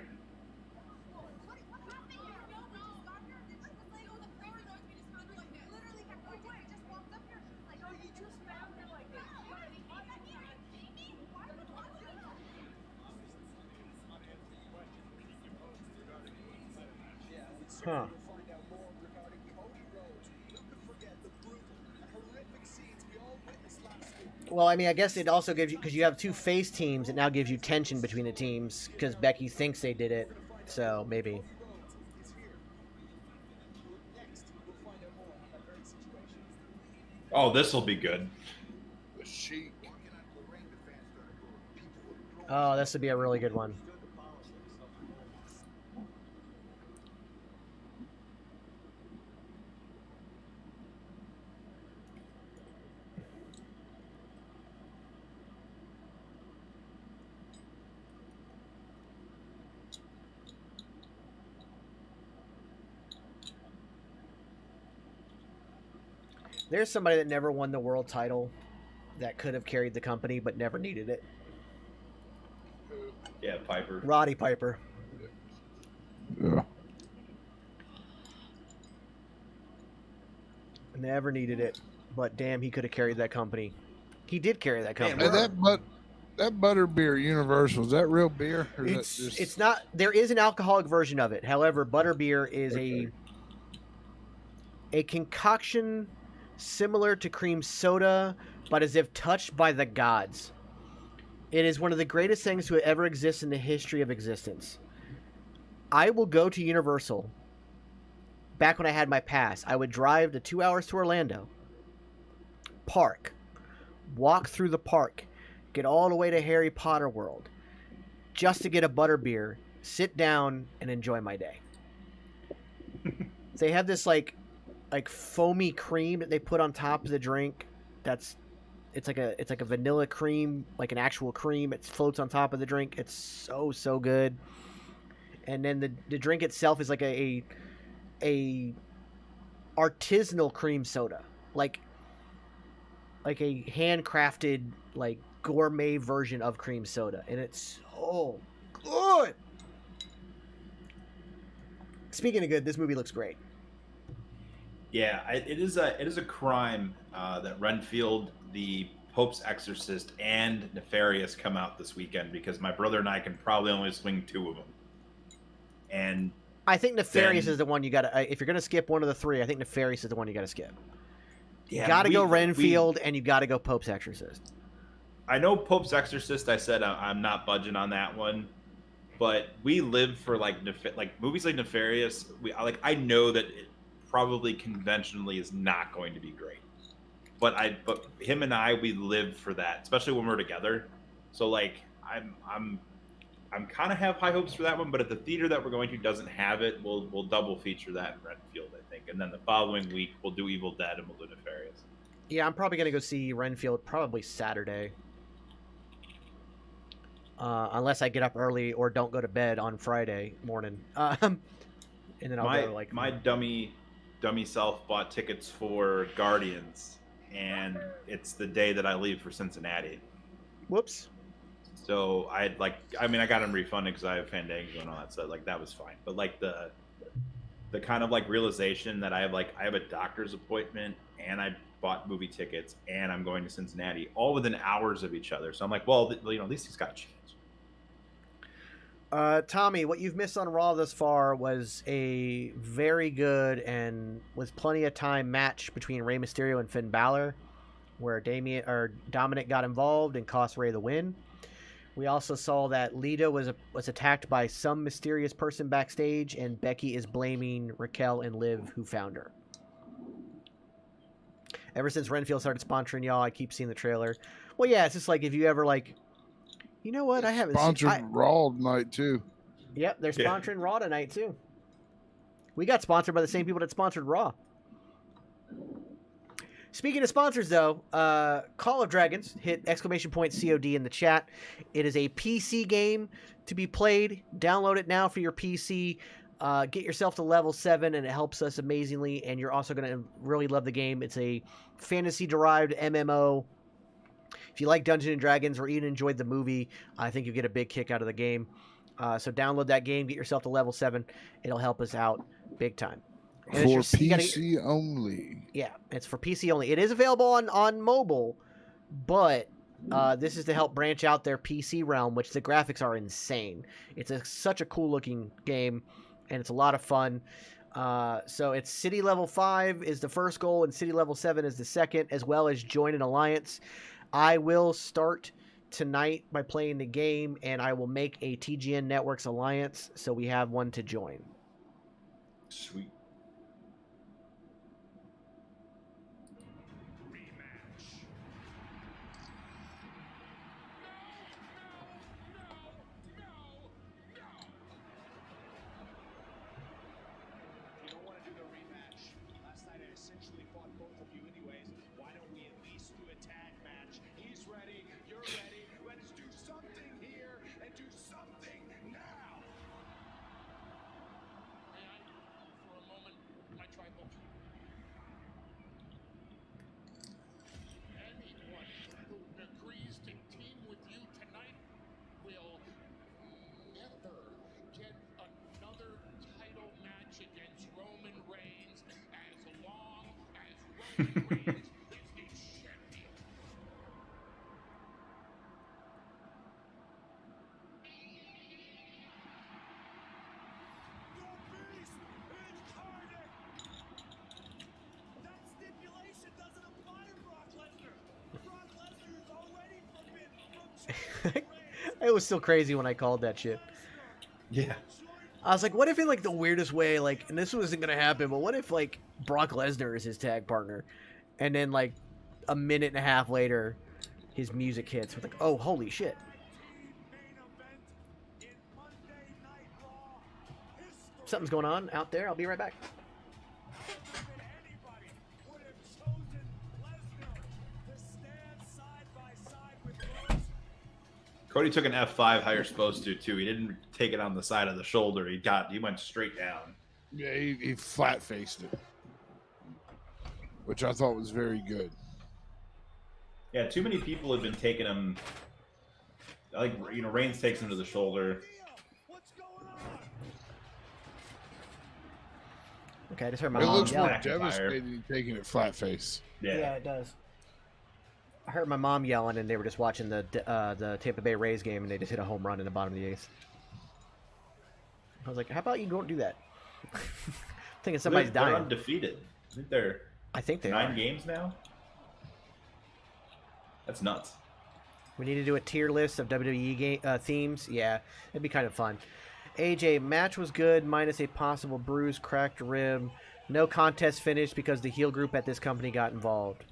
Huh. Well, I mean, I guess it also gives you, because you have two face teams, it now gives you tension between the teams because Becky thinks they did it. So maybe. Oh, this will be good. The Sheik. Oh, this would be a really good one. There's somebody that never won the world title that could have carried the company but never needed it. Yeah, Piper. Roddy Piper. Yeah. Never needed it, but damn, he could have carried that company. He did carry that company. And that butterbeer Universal, is that real beer? Or is that just... It's not. There is an alcoholic version of it. However, butterbeer is a concoction similar to cream soda, but as if touched by the gods. It is one of the greatest things to ever exist in the history of existence. I will go to Universal. Back when I had my pass, I would drive the 2 hours to Orlando, park, walk through the park, get all the way to Harry Potter World, just to get a butterbeer, sit down, and enjoy my day. They have this like foamy cream that they put on top of the drink. It's like a vanilla cream, like an actual cream. It floats on top of the drink. It's so good. And then the drink itself is like a artisanal cream soda, like a handcrafted, like gourmet version of cream soda, and it's so good. Speaking of good, this movie looks great. Yeah, it is a crime that Renfield, the Pope's Exorcist, and Nefarious come out this weekend, because my brother and I can probably only swing two of them. And I think Nefarious is the one you got to. If you're gonna skip one of the three, I think Nefarious is the one you got to skip. yeah, You got to go Renfield, and you got to go Pope's Exorcist. I know Pope's Exorcist. I said I'm not budging on that one, but we live for like movies like Nefarious. I know that it probably conventionally is not going to be great, but him and we live for that, especially when we're together. So like I'm kind of have high hopes for that one, but if the theater that we're going to doesn't have it, we'll double feature that in Renfield, I think, and then the following week we'll do Evil Dead and we'll do Nefarious. Yeah, I'm probably gonna go see Renfield probably Saturday. Unless I get up early or don't go to bed on Friday morning. And then I'll My go like my dummy self bought tickets for Guardians, and it's the day that I leave for Cincinnati. whoops. So I got them refunded because I have Fandango and all that stuff. Like that was fine, but like the kind of like realization that I have a doctor's appointment and I bought movie tickets and I'm going to Cincinnati all within hours of each other. So I'm like, well, these things got to change. Tommy, what you've missed on Raw thus far was a very good and with plenty of time match between Rey Mysterio and Finn Balor, where Dominic got involved and cost Rey the win. We also saw that Lita was attacked by some mysterious person backstage, and Becky is blaming Raquel and Liv, who found her. Ever since Renfield started sponsoring y'all, I keep seeing the trailer. Well, yeah, it's just like if you ever like, you know what? I haven't Sponsored Raw tonight too. Yep, they're sponsoring Raw tonight too. We got sponsored by the same people that sponsored Raw. Speaking of sponsors, though, Call of Dragons hit ! COD in the chat. It is a PC game to be played. Download it now for your PC. Get yourself to level 7, and it helps us amazingly. And you're also going to really love the game. It's a fantasy-derived MMO. If you like Dungeons and Dragons or even enjoyed the movie, I think you get a big kick out of the game. So download that game, get yourself to level 7. It'll help us out big time. And For PC only. Yeah, it's for PC only. It is available on mobile, but this is to help branch out their PC realm, which the graphics are insane. It's such a cool looking game, and it's a lot of fun. So it's City Level 5 is the first goal, and City Level 7 is the second, as well as join an alliance. I will start tonight by playing the game, and I will make a TGN Networks alliance, so we have one to join. Sweet. It was still crazy when I called that shit. Yeah. I was like, what if in like the weirdest way, like, and this wasn't gonna happen, but what if like Brock Lesnar is his tag partner, and then like a minute and a half later, his music hits with like, oh holy shit. Something's going on out there. I'll be right back. Cody took an F5 how you're supposed to too. He didn't take it on the side of the shoulder. He went straight down. Yeah, he flat faced it, which I thought was very good. Yeah, too many people have been taking him. Like Reigns takes him to the shoulder. Okay, I just heard my It mom looks yell. more devastating taking it flat face. Yeah, it does. I heard my mom yelling, and they were just watching the Tampa Bay Rays game, and they just hit a home run in the bottom of the eighth. I was like, "How about you don't do that?" Thinking somebody's dying. They're undefeated. I think they 9 are. games now. That's nuts. We need to do a tier list of WWE themes. Yeah, it'd be kind of fun. AJ, match was good, minus a possible bruise, cracked rib. No contest finished because the heel group at this company got involved.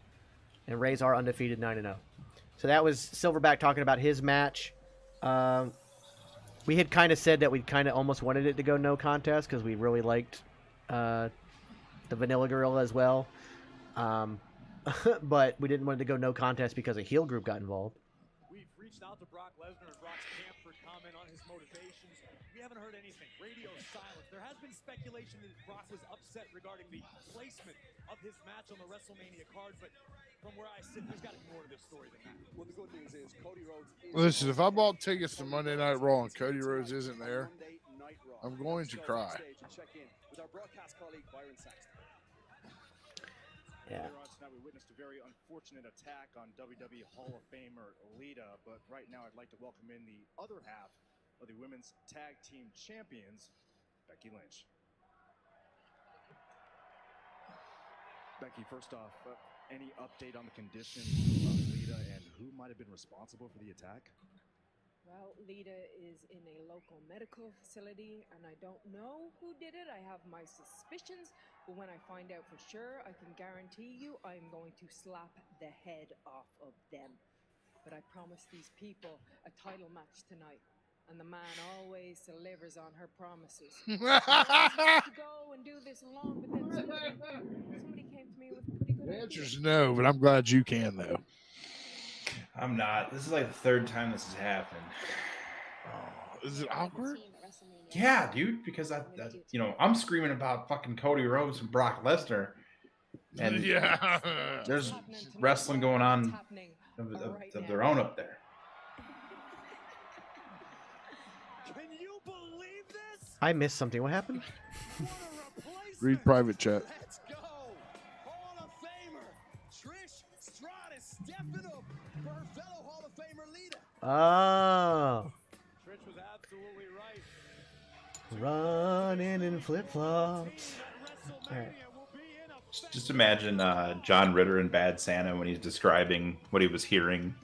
And Rays are undefeated 9-0. So that was Silverback talking about his match. We had kind of said that we kind of almost wanted it to go no contest because we really liked the Vanilla Gorilla as well. but we didn't want to go no contest because a heel group got involved. We've reached out to Brock Lesnar and Brock's camp for comment on his motivations. We haven't heard anything. Radio silence. There has been speculation that Brock was upset regarding the placement of his match on the WrestleMania card, but from where I sit, there's got to be more to this story than that. Well, the good news is Cody Rhodes is Listen, if I bought tickets to Monday Night Raw and Cody Rhodes isn't there, Monday Night Raw. I'm going to Let's go cry. backstage and check in with our broadcast colleague Byron Saxton. Yeah. Earlier on tonight, we witnessed a very unfortunate attack on WWE Hall of Famer Lita, but right now I'd like to welcome in the other half of the Women's Tag Team Champions, Becky Lynch. Becky, first off, any update on the condition of Lita and who might have been responsible for the attack? Well, Lita is in a local medical facility, and I don't know who did it. I have my suspicions, but when I find out for sure, I can guarantee you I'm going to slap the head off of them. But I promised these people a title match tonight, and the man always delivers on her promises. I was to go and do this alone, but then somebody came to me with a pretty good The idea. answer's no, but I'm glad you can, though. I'm not. This is like the third time this has happened. Oh, is it awkward? Yeah, dude. Because I'm screaming about fucking Cody Rhodes and Brock Lesnar, and yeah, there's wrestling going on of their own up there. Can you believe this? I missed something. What happened? What a replacement. read private chat. Let's go! Hall of Famer Trish Stratus stepping up for her fellow Hall of Famer Lita. Oh, Trish was absolutely right. running in flip flops. All right. WrestleMania will be in a Just imagine John Ritter in Bad Santa when he's describing what he was hearing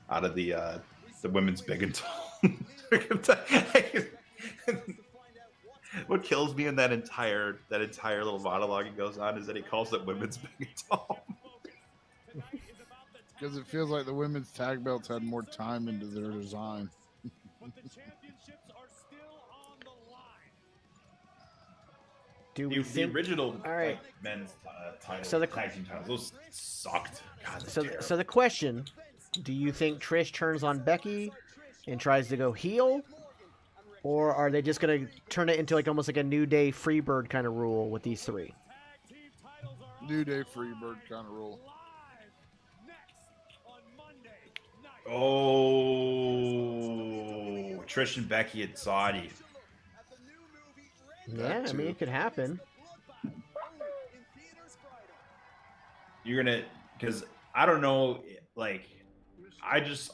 out of the women's big and tall. What kills me in that entire little monologue he goes on is that he calls it women's big and tall. Because it feels like the women's tag belts had more time into their design. but the championships are still on the line. Do we The think? original All right. men's title, So the- tag team titles, those sucked. God, So, terrible. so the question: do you think Trish turns on Becky and tries to go heel, or are they just gonna turn it into like almost like a New Day Freebird kind of rule with these three? Tag team titles are on New Day Freebird kind of rule. live next on Monday night. Oh, Trish and Becky at Saudi. Yeah, I mean it could happen. You're gonna, because I don't know, like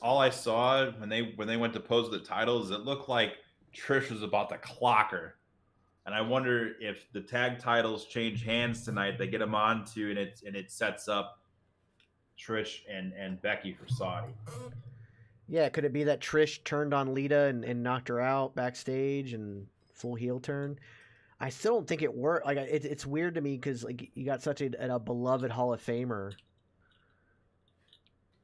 all I saw when they went to pose the titles, it looked like Trish was about to clock her, and I wonder if the tag titles change hands tonight, they get them onto, and it sets up Trish and Becky for Saudi. Yeah, could it be that Trish turned on Lita and knocked her out backstage and full heel turn? I still don't think it worked. Like it's weird to me because like you got such a beloved Hall of Famer.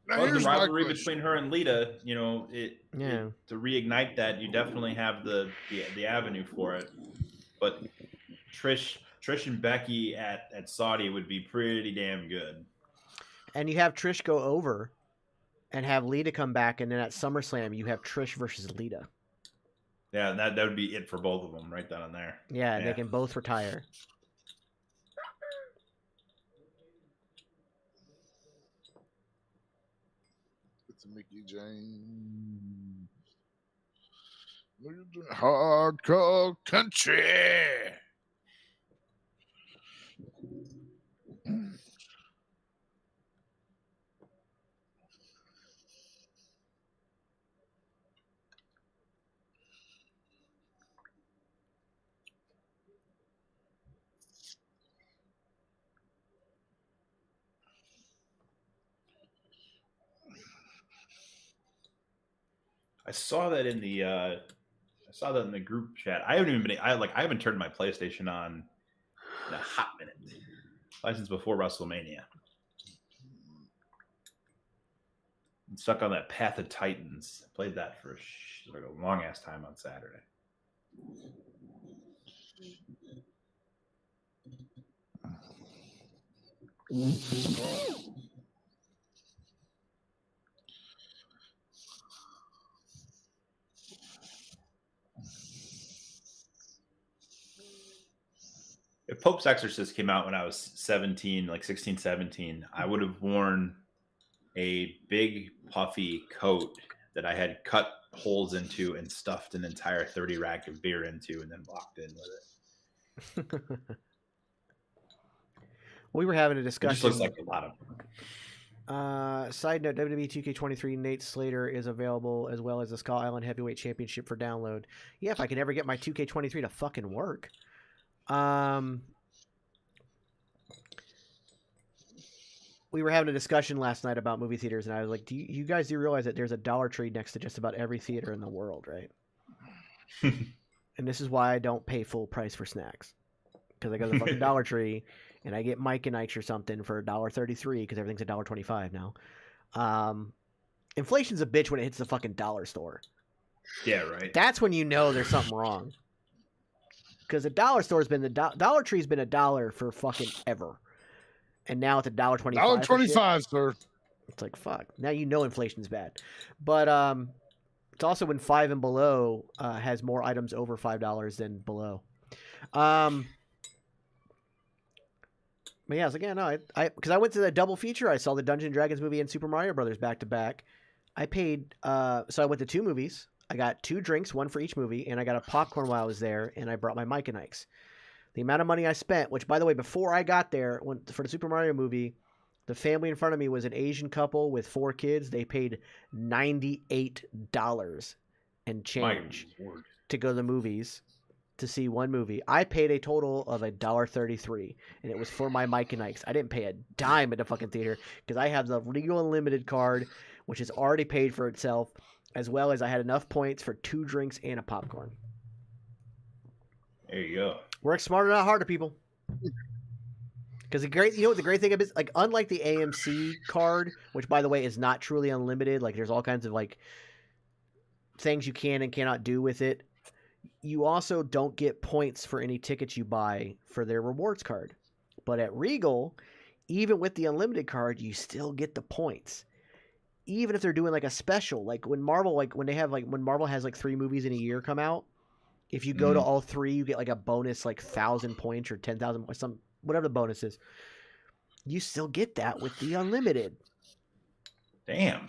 Now, Well, the here's my rivalry question. between her and Lita, Yeah. to reignite that, you definitely have the avenue for it. But Trish and Becky at Saudi would be pretty damn good. And you have Trish go over and have Lita come back, and then at SummerSlam you have Trish versus Lita. Yeah, and that would be it for both of them right down in there. Yeah, Yeah. they can both retire. It's a Mickey James. Look at the hardcore country. I saw that in the group chat. I haven't turned my PlayStation on in a hot minute. Probably since before WrestleMania. I'm stuck on that Path of Titans. Played that for like a long ass time on Saturday. Pope's Exorcist came out when I was 17, like 16, 17, I would have worn a big puffy coat that I had cut holes into and stuffed an entire 30 rack of beer into and then walked in with it. We were having a It discussion. just looks like a lot of Side note, WWE 2K23 Nate Slater is available as well as the Skull Island Heavyweight Championship for download. Yeah, if I can ever get my 2K23 to fucking work. We were having a discussion last night about movie theaters, and I was like, you guys do realize that there's a Dollar Tree next to just about every theater in the world, right? And this is why I don't pay full price for snacks. Because I go to the fucking Dollar Tree, and I get Mike and Ike's or something for $1.33 because everything's $1.25 now. Inflation's a bitch when it hits the fucking dollar store. Yeah, right. That's when you know there's something wrong. Because the dollar store's been Dollar Tree's been $1 for fucking ever, and now it's $1.25. $1.25, sir. It's like fuck. Now you know inflation's bad, but it's also when 5 and below has more items over $5 than below. But yeah, I was like, yeah, no, because I went to the double feature. I saw the Dungeons and Dragons movie and Super Mario Brothers back to back. I paid, so I went to 2 movies. I got 2 drinks, 1 for each movie, and I got a popcorn while I was there, and I brought my Mike and Ike's. The amount of money I spent, which by the way, before I got there, for the Super Mario movie, the family in front of me was an Asian couple with 4 kids. They paid $98 and change to go to the movies. To see 1 movie. I paid a total of $1.33, and it was for my Mike and Ike's. I didn't pay a dime at the fucking theater because I have the Regal Unlimited card, which is already paid for itself, as well as I had enough points for 2 drinks and a popcorn. There you go. Work smarter, not harder, people. Because the great thing is, like, unlike the AMC card, which by the way is not truly unlimited, like there's all kinds of like things you can and cannot do with it. You also don't get points for any tickets you buy for their rewards card. But at Regal, even with the unlimited card, you still get the points. Even if they're doing like a special, like when Marvel has like 3 movies in a year come out, if you go to all 3, you get like a bonus like 1,000 points or 10,000 or some whatever the bonus is. You still get that with the unlimited. Damn.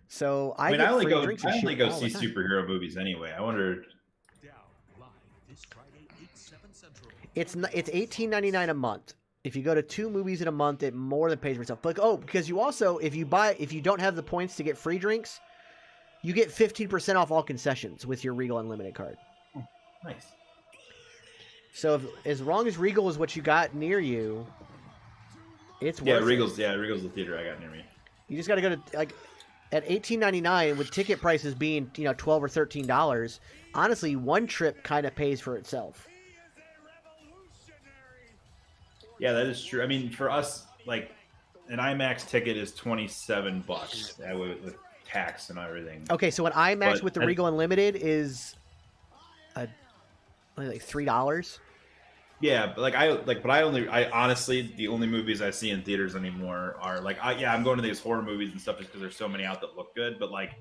So I only go see superhero movies anyway. I wonder. It's $18.99 a month. If you go to 2 movies in a month, it more than pays for itself. But because you also, if you don't have the points to get free drinks, you get 15% off all concessions with your Regal Unlimited card. Oh, nice. So as long as Regal is what you got near you, it's worth it. Regal's the theater I got near me. You just got to go to like at $18.99 with ticket prices being $12 or $13. Honestly, 1 trip kind of pays for itself. Yeah, that is true. I mean, for us, like an IMAX ticket is $27 with tax and everything. Okay, so an IMAX with the Regal Unlimited is like $3. Yeah, but I honestly, the only movies I see in theaters anymore are like, I'm going to these horror movies and stuff just because there's so many out that look good. But like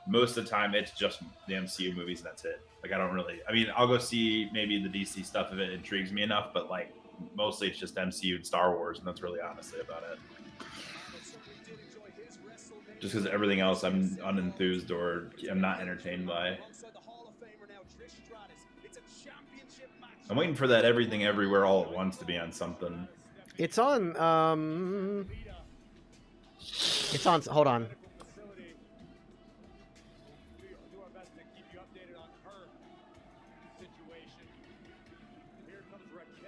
most of the time, it's just the MCU movies and that's it. Like I don't really. I mean, I'll go see maybe the DC stuff if it intrigues me enough, but like mostly it's just MCU and Star Wars, and that's really honestly about it. Just because everything else I'm unenthused or I'm not entertained by. I'm waiting for that Everything Everywhere All at Once to be on something. It's on. Hold on.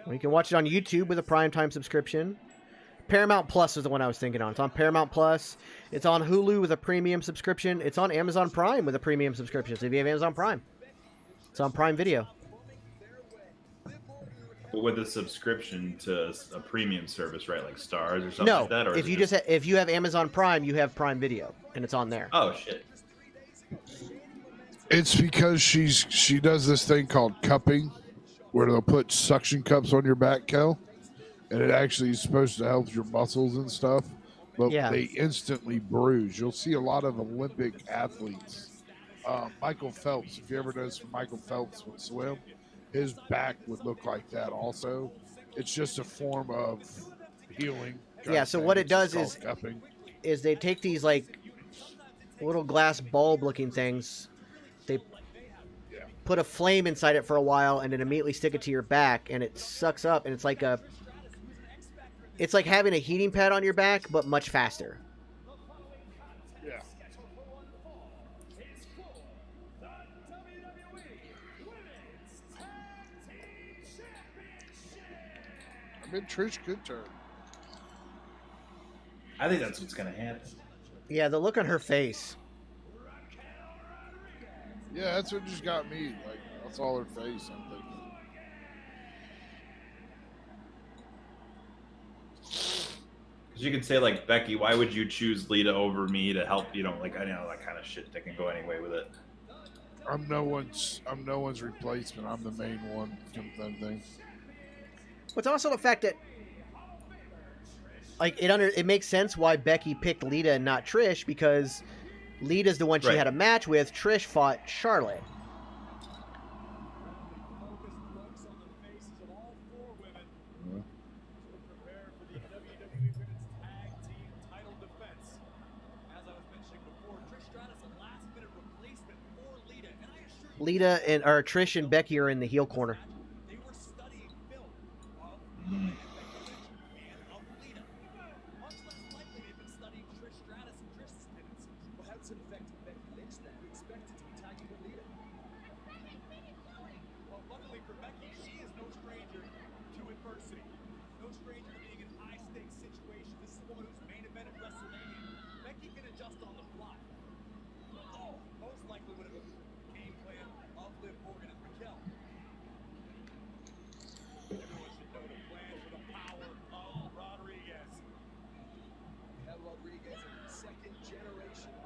Well, you can watch it on YouTube with a primetime subscription. Paramount Plus is the one I was thinking on. It's on Paramount Plus. It's on Hulu with a premium subscription. It's on Amazon Prime with a premium subscription. So if you have Amazon Prime, it's on Prime Video. But with a subscription to a premium service, right, like Stars or something like that? Or if you have Amazon Prime, you have Prime Video, and it's on there. Oh shit! It's because she does this thing called cupping, where they'll put suction cups on your back, Kel, and it actually is supposed to help your muscles and stuff. But they instantly bruise. You'll see a lot of Olympic athletes. Michael Phelps, if you ever notice Michael Phelps would swim, his back would look like that also. It's just a form of healing. kind Yeah, of so thing. what it It's just does called cupping. is they take these like little glass bulb looking things, they Yeah. put a flame inside it for a while and then immediately stick it to your back and it sucks up and it's like having a heating pad on your back but much faster. Yeah. I mean, Trish could turn. I think that's what's going to happen. Yeah, the look on her face. Yeah, that's what just got me. Like, that's all her face, I'm thinking. Because you could say, like, Becky, why would you choose Lita over me to help? You know, like, I know that kind of shit. They can go anyway with it. I'm no one's replacement. I'm the main one. Kind of thing. But it's also the fact that like it makes sense why Becky picked Lita and not Trish, because Lita's the one she Right. had a match with. Trish fought Charlotte. Lita and or Trish and Becky are in the heel corner.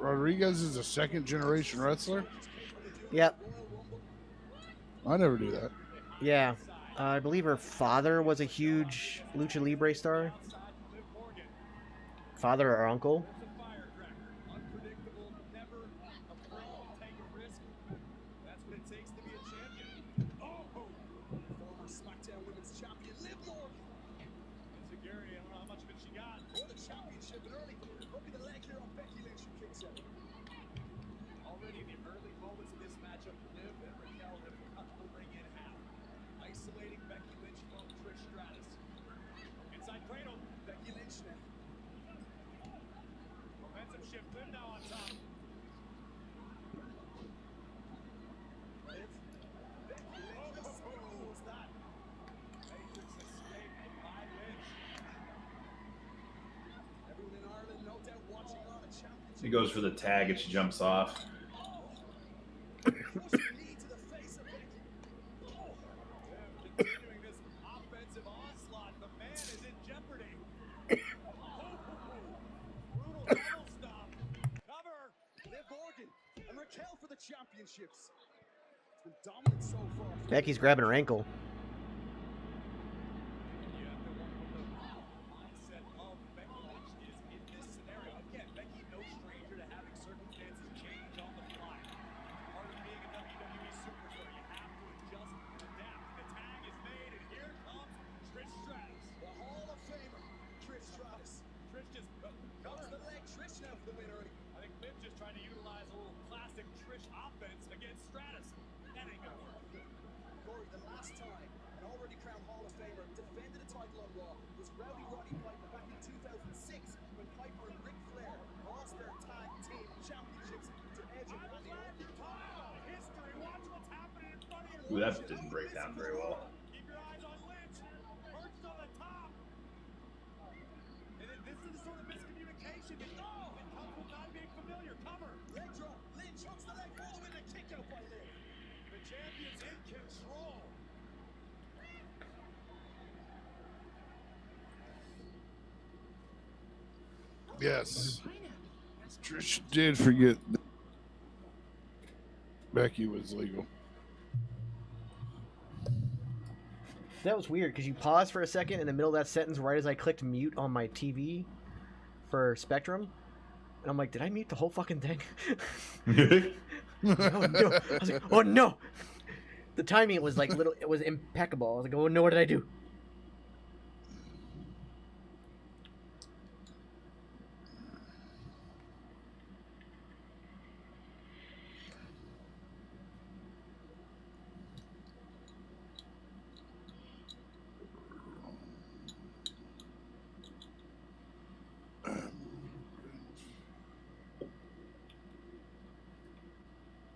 Rodriguez is a second generation wrestler? Yep. I never knew that. Yeah. I believe her father was a huge Lucha Libre star. Father or uncle. He goes for the tag and she jumps off. Becky's grabbing her ankle. Ooh, that didn't break down very well. Yes. Trish did forget that Becky was legal. That was weird because you paused for a second in the middle of that sentence right as I clicked mute on my TV for Spectrum. And I'm like, did I mute the whole fucking thing? Oh no. I was like, oh no. The timing was like little. It was impeccable. I was like, oh no, what did I do?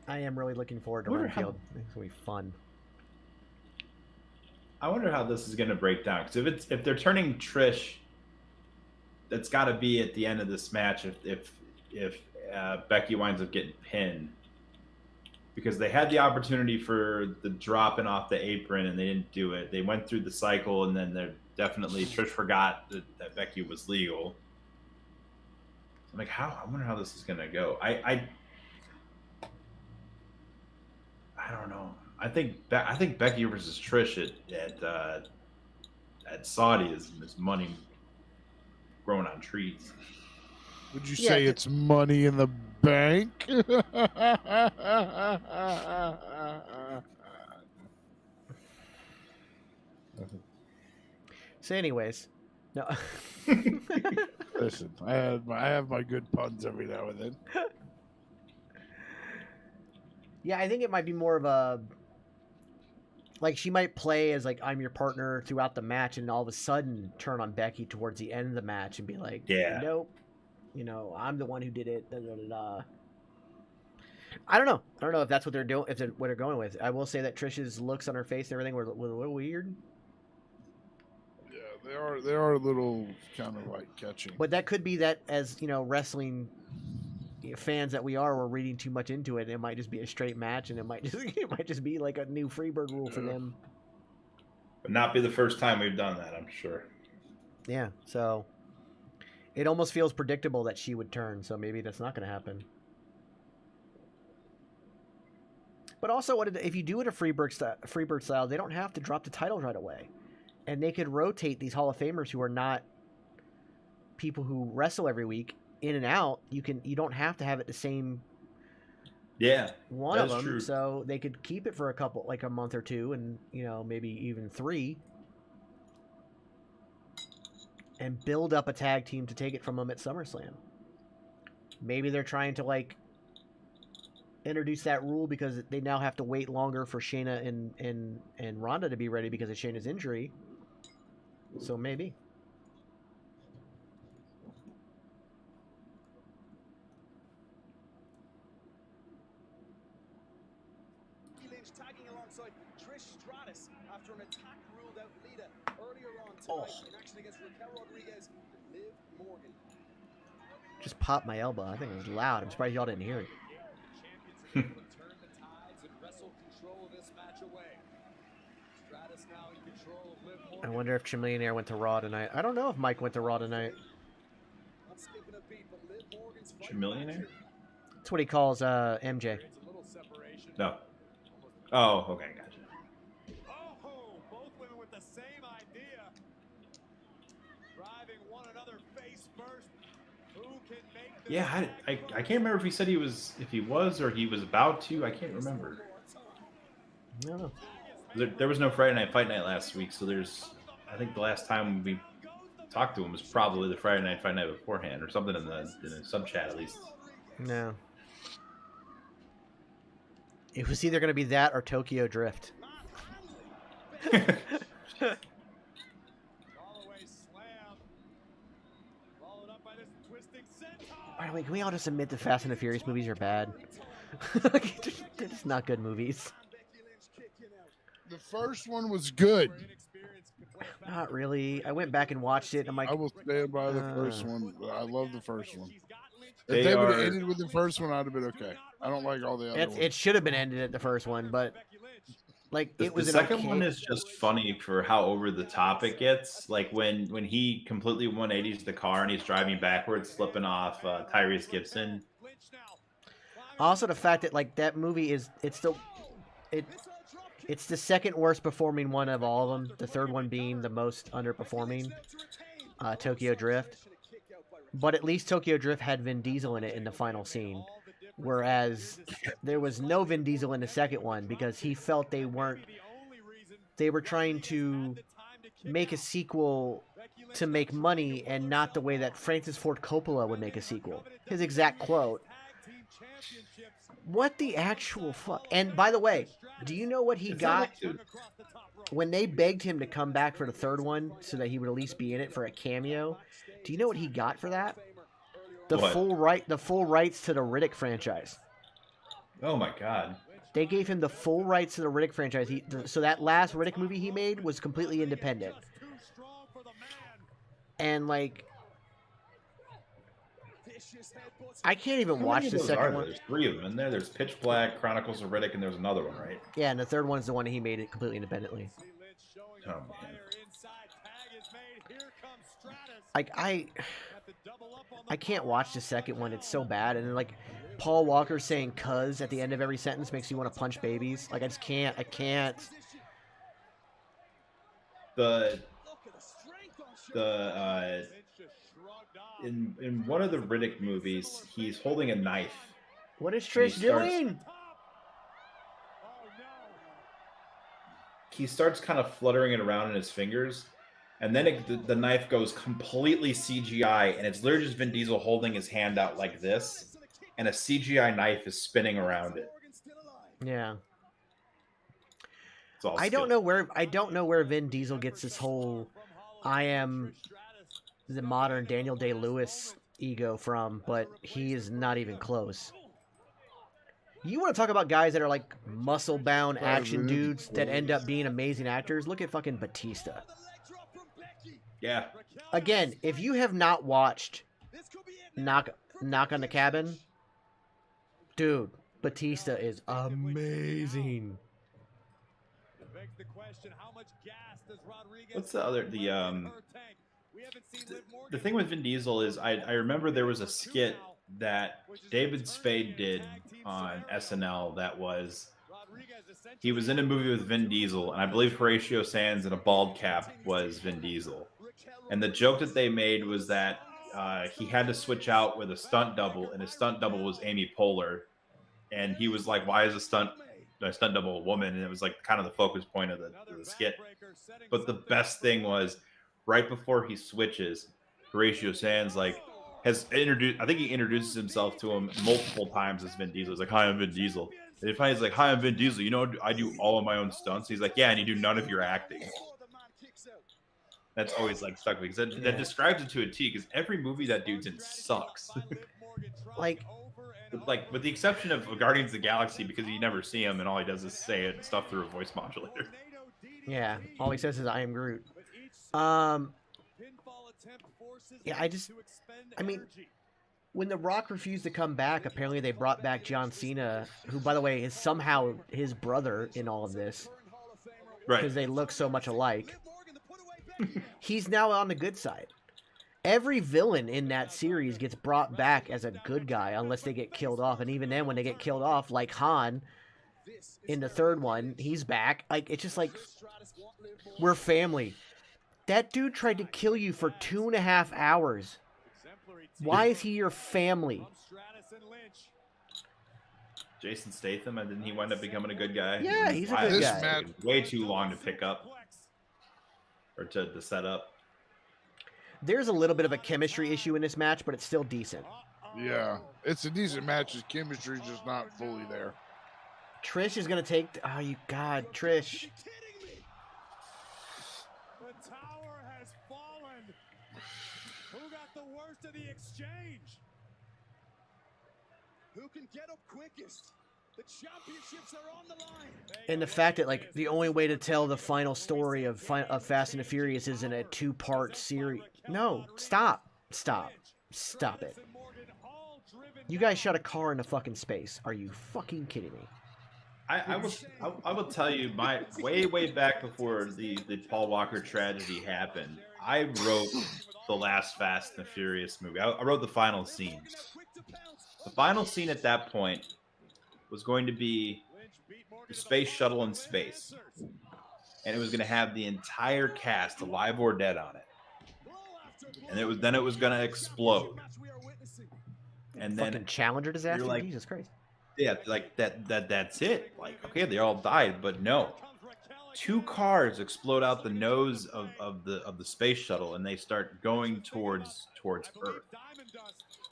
I am really looking forward to Wonder how- Renfield. It's gonna be fun. I wonder how this is going to break down, because if they're turning Trish, that's got to be at the end of this match. If Becky winds up getting pinned, because they had the opportunity for the dropping off the apron and they didn't do it. They went through the cycle, and then they're definitely Trish forgot that Becky was legal. I'm like, I wonder how this is going to go. I don't know. I think Becky versus Trish at Saudi is money growing on trees. Would you Yeah, say it's money in the bank? So, anyways, no. Listen, I have my good puns every now and then. Yeah, I think it might be more of a like she might play as like I'm your partner throughout the match, and all of a sudden turn on Becky towards the end of the match and be like, Yeah. nope, I'm the one who did it. Da, da, da, da. I don't know. I don't know if that's what they're doing. If they're, what they're going with. I will say that Trish's looks on her face and everything were a little weird. Yeah, they are a little kind of like catching. But that could be that as wrestling fans that we are, we're reading too much into it. It might just be a straight match, and it might just be like a new Freebird rule for them. But not be the first time we've done that, I'm sure. Yeah, so it almost feels predictable that she would turn. So maybe that's not going to happen. But also, if you do it a Freebird style, they don't have to drop the title right away, and they could rotate these Hall of Famers who are not people who wrestle every week in and out. You don't have to have it the same. Yeah, one of them. True. So they could keep it for a month or two, and maybe even 3, and build up a tag team to take it from them at SummerSlam. Maybe they're trying to introduce that rule because they now have to wait longer for Shayna and Ronda to be ready because of Shayna's injury. So maybe. Tagging alongside Trish Stratus after an attack ruled out Lita earlier on tonight in action against Raquel Rodriguez and Liv Morgan. Just popped my elbow. I think it was loud. I'm surprised y'all didn't hear it. Turn the tides and wrestle control of this match away. Stratus now in control of Liv Morgan. I wonder if Chamillionaire went to Raw tonight. I don't know if Mike went to Raw tonight. Not skipping a beat, but Liv Morgan's Chamillionaire? That's what he calls MJ. No. Oh, okay, gotcha. Oh, both women with the same idea. Driving one another face first. Who can make the Yeah, I can't remember if he said he was or he was about to. I can't remember. No. There was no Friday Night Fight Night last week, so I think the last time we talked to him was probably the Friday Night Fight Night beforehand, or something in the sub chat at least. No. It was either going to be that or Tokyo Drift. By the way, can we all just admit the Fast and the Furious movies are bad? They're just not good movies. The first one was good. Not really. I went back and watched it. I'm like, I will stand by the first one. I love the first one. They If they would are- have ended with the first one, I'd have been okay. I don't like all the other ones. it should have been ended at the first one, but it was the an second okay- one is just funny for how over the top it gets. Like when he completely 180s the car and he's driving backwards, slipping off Tyrese Gibson. Also, the fact that that movie it's the second worst performing one of all of them. The third one being the most underperforming, Tokyo Drift. But at least Tokyo Drift had Vin Diesel in it in the final scene. Whereas there was no Vin Diesel in the second one because he felt they were trying to make a sequel to make money and not the way that Francis Ford Coppola would make a sequel. His exact quote. What the actual fuck? And by the way, do you know what he got when they begged him to come back for the third one so that he would at least be in it for a cameo? Do you know what he got for that? The full rights to the Riddick franchise. Oh my god. They gave him the full rights to the Riddick franchise. So that last Riddick movie he made was completely independent. And like, I can't even watch the second one. There's 3 of them in there. There's Pitch Black, Chronicles of Riddick, and there's another one, right? Yeah, and the third one's the one he made it completely independently. Oh man. Like I can't watch the second one. It's so bad. And then, like, Paul Walker saying "cuz" at the end of every sentence makes you want to punch babies. Like, I just can't. I can't. In one of the Riddick movies, he's holding a knife. What is Trish doing? He starts kind of fluttering it around in his fingers, and then the knife goes completely CGI, and it's literally just Vin Diesel holding his hand out like this, and a CGI knife is spinning around it. Yeah. It's all I don't know where Vin Diesel gets this whole "I am the modern Daniel Day-Lewis" ego from, but he is not even close. You want to talk about guys that are like muscle-bound action dudes that end up being amazing actors? Look at fucking Batista. Yeah. Again, if you have not watched Knock on the Cabin, dude, Batista is amazing. What's the other the thing with Vin Diesel is I remember there was a skit that David Spade did on SNL that was he was in a movie with Vin Diesel, and I believe Horatio Sands in a bald cap was Vin Diesel. And the joke that they made was that he had to switch out with a stunt double, and his stunt double was Amy Poehler. And he was like, why is a stunt double a woman? And it was like kind of the focus point of the skit. But the best thing was right before he switches, Horatio Sands has introduced, I think he introduces himself to him multiple times as Vin Diesel. He's like, hi, I'm Vin Diesel. And if he's like, hi, I'm Vin Diesel, you know, I do all of my own stunts. He's like, yeah, and you do none of your acting. That's always like stuck because that describes it to a T, because every movie that dude's in sucks. like with the exception of Guardians of the Galaxy, because you never see him and all he does is say it stuff through a voice modulator. Yeah, all he says is "I am Groot." Yeah, I mean, when The Rock refused to come back, apparently they brought back John Cena, who, by the way, is somehow his brother in all of this. Right. Because they look so much alike. He's now on the good side. Every villain in that series gets brought back as a good guy unless they get killed off. And even then, when they get killed off, like Han in the third one, he's back. Like, it's just like, we're family. That dude tried to kill you for 2.5 hours. Why is he your family? Jason Statham, and then he wound up becoming a good guy. Yeah, he's a good guy. Way too long to pick up or to set up. There's a little bit of a chemistry issue in this match, but it's still decent. Yeah, it's a decent match. His chemistry just not fully there. Trish is gonna take. Oh, you God, Trish. The tower has fallen. Who got the worst of the exchange? Who can get up quickest? The championships are on the line. And the fact that, like, the only way to tell the final story of Fast and the Furious is in a 2-part series. No, stop it. You guys shot a car into fucking space. Are you fucking kidding me? I will tell you, my way back before the Paul Walker tragedy happened, I wrote the last Fast and the Furious movie. I wrote the final scene. The final scene at that point was going to be the space shuttle in space, and it was going to have the entire cast, alive or dead, on it. And it was going to explode. And Fucking then Challenger disaster. like- Jesus Christ. yeah, like that's it. Like, okay, they all died, but no. 2 cars explode out the nose of the space shuttle, and they start going towards Earth.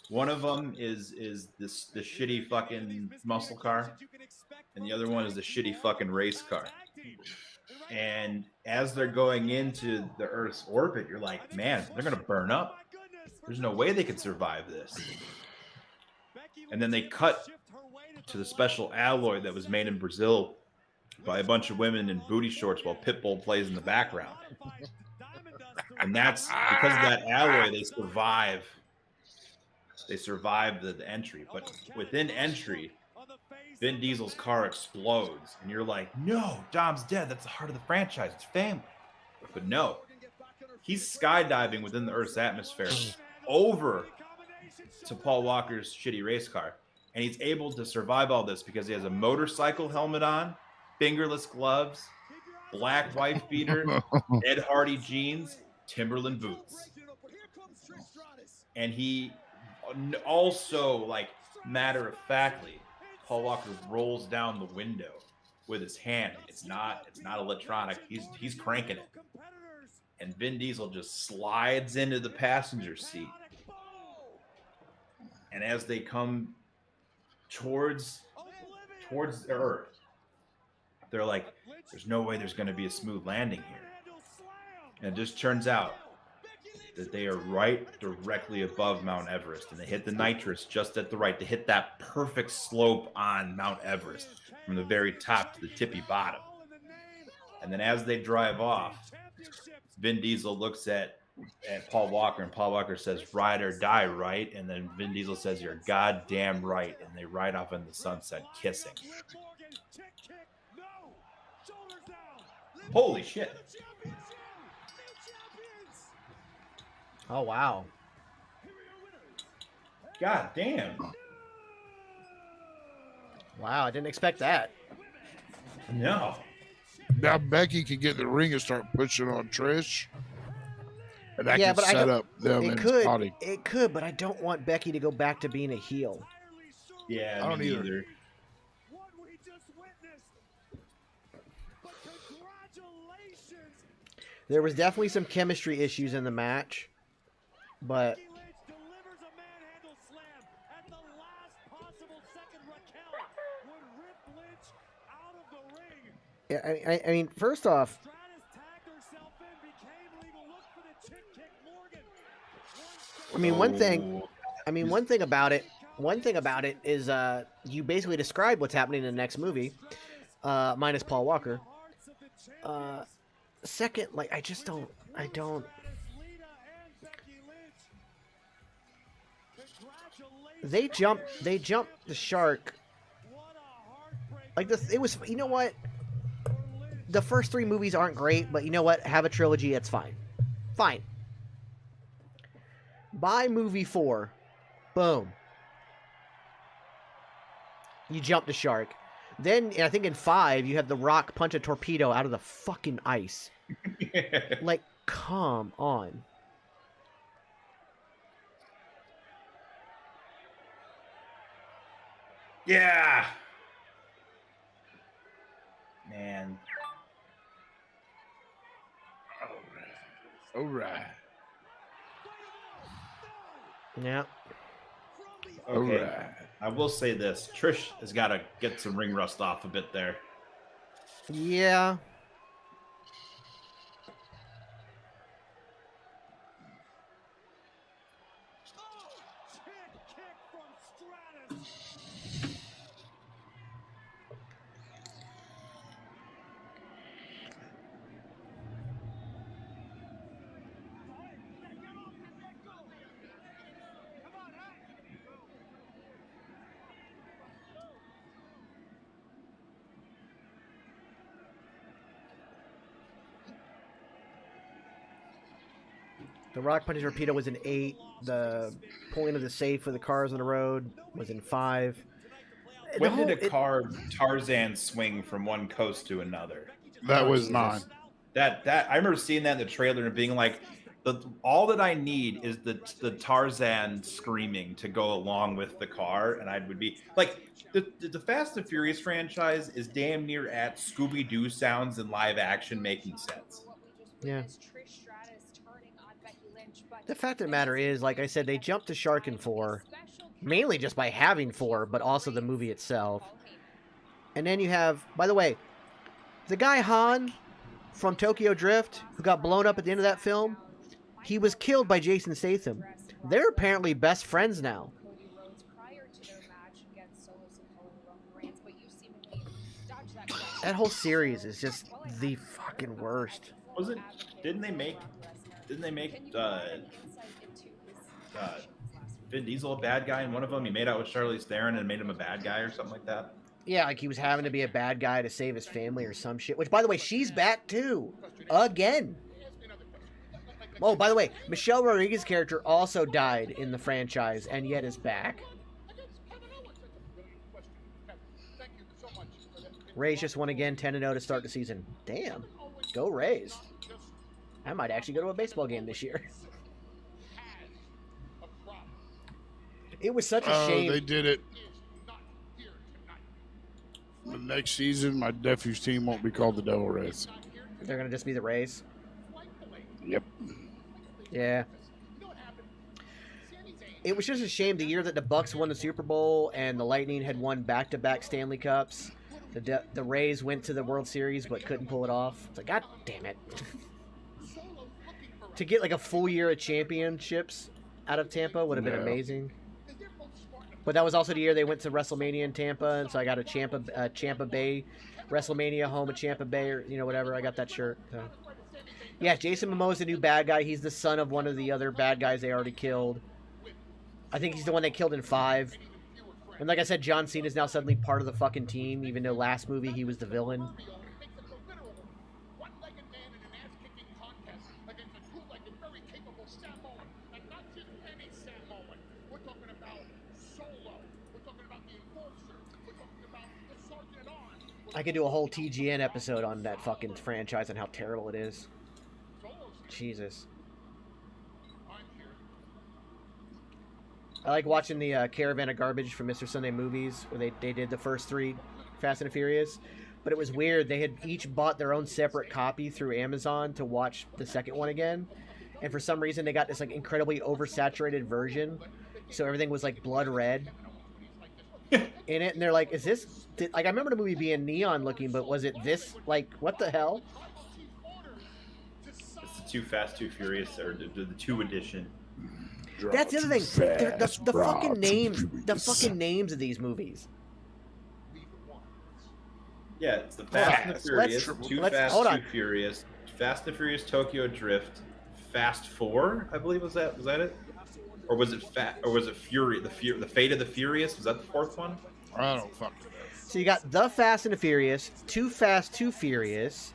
One of them is the shitty fucking muscle car, and the other one is the shitty fucking race car. And as they're going into the Earth's orbit, you're like, man, they're gonna burn up. There's no way they could survive this. And then they cut to the special alloy that was made in Brazil by a bunch of women in booty shorts while Pitbull plays in the background. And that's because of that alloy, they survive. They survive the entry. But within entry, Vin Diesel's car explodes. And you're like, no, Dom's dead. That's the heart of the franchise. It's family. But no, he's skydiving within the Earth's atmosphere over to Paul Walker's shitty race car. And he's able to survive all this because he has a motorcycle helmet on, fingerless gloves, black wife beater, Ed Hardy jeans, Timberland boots. And he also, like, matter-of-factly, Paul Walker rolls down the window with his hand. It's not electronic. He's cranking it. And Vin Diesel just slides into the passenger seat. And as they come towards Earth, they're like, there's no way there's going to be a smooth landing here. And it just turns out that they are right directly above Mount Everest, and they hit the nitrous just at the right to hit that perfect slope on Mount Everest from the very top to the tippy bottom. And then as they drive off, Vin Diesel looks at Paul Walker, and Paul Walker says, ride or die, right? And then Vin Diesel says, you're goddamn right. And they ride off in the sunset kissing. Holy shit. Oh, wow. God damn. Wow, I didn't expect that. No. Now Becky can get in the ring and start pushing on Trish. And that Yeah, can but I set don't- up them It and could, spotting. but I don't want Becky to go back to being a heel. Yeah, I don't me either. neither. There was definitely some chemistry issues in the match, but yeah, I mean, first off, I mean, one thing about it is you basically described what's happening in the next movie, minus Paul Walker. Second, like, I don't. They jumped the shark. Like this, it was. You know what? The first 3 movies aren't great, but you know what? Have a trilogy. It's fine. Fine. By movie 4, boom. You jump the shark. Then I think in 5 you have The Rock punch a torpedo out of the fucking ice. Like, come on. Yeah. Man. All right. Yeah. Okay. Alright. I will say this. Trish has got to get some ring rust off a bit there. Yeah. The Rock punch torpedo was in 8. The pulling of the safe for the cars on the road was in 5. When did a car Tarzan swing from one coast to another? That was Jesus. 9. That I remember seeing that in the trailer and being like, all that I need is the Tarzan screaming to go along with the car, and I would be like the Fast and Furious franchise is damn near at Scooby Doo sounds in live action making sense. Yeah. The fact of the matter is, like I said, they jumped to Shark in 4, mainly just by having 4, but also the movie itself. And then you have, by the way, the guy Han from Tokyo Drift, who got blown up at the end of that film, he was killed by Jason Statham. They're apparently best friends now. That whole series is just the fucking worst. Didn't they make Vin Diesel a bad guy in one of them? He made out with Charlize Theron and made him a bad guy or something like that. Yeah, like he was having to be a bad guy to save his family or some shit. Which, by the way, she's back too. Again. Oh, by the way, Michelle Rodriguez's character also died in the franchise and yet is back. Rays just won again, 10-0 to start the season. Damn. Go Rays. I might actually go to a baseball game this year. It was such a shame. They did it. The next season, my nephew's team won't be called the Devil Rays. They're going to just be the Rays? Yep. Yeah. It was just a shame the year that the Bucks won the Super Bowl and the Lightning had won back-to-back Stanley Cups. The Rays went to the World Series but couldn't pull it off. It's like, God damn it. To get like a full year of championships out of Tampa would have been amazing. But that was also the year they went to WrestleMania in Tampa, and so I got a Champa Bay WrestleMania home at Champa Bay, or whatever. I got that shirt. So. Yeah, Jason Momoa's the new bad guy. He's the son of one of the other bad guys they already killed. I think he's the one they killed in 5. And like I said, John Cena's now suddenly part of the fucking team, even though last movie he was the villain. I could do a whole TGN episode on that fucking franchise and how terrible it is. Jesus. I like watching the Caravan of Garbage from Mr. Sunday Movies, where they did the first 3 Fast and Furious. But it was weird. They had each bought their own separate copy through Amazon to watch the second one again. And for some reason, they got this like incredibly oversaturated version. So everything was like blood red in it. And they're like, is this... Like, I remember the movie being neon looking, but was it this? Like, what the hell? It's the Too Fast, Too Furious, or the 2 edition. That's the other thing. The fucking names. The fucking names of these movies. Yeah, it's the Fast and the Furious, Too Fast, Too Furious, Fast and Furious Tokyo Drift, Fast 4, I believe was that it? Or was it Fury? The Fate of the Furious? Was that the 4th one? I don't fucking know. So you got The Fast and the Furious, Too Fast, Too Furious,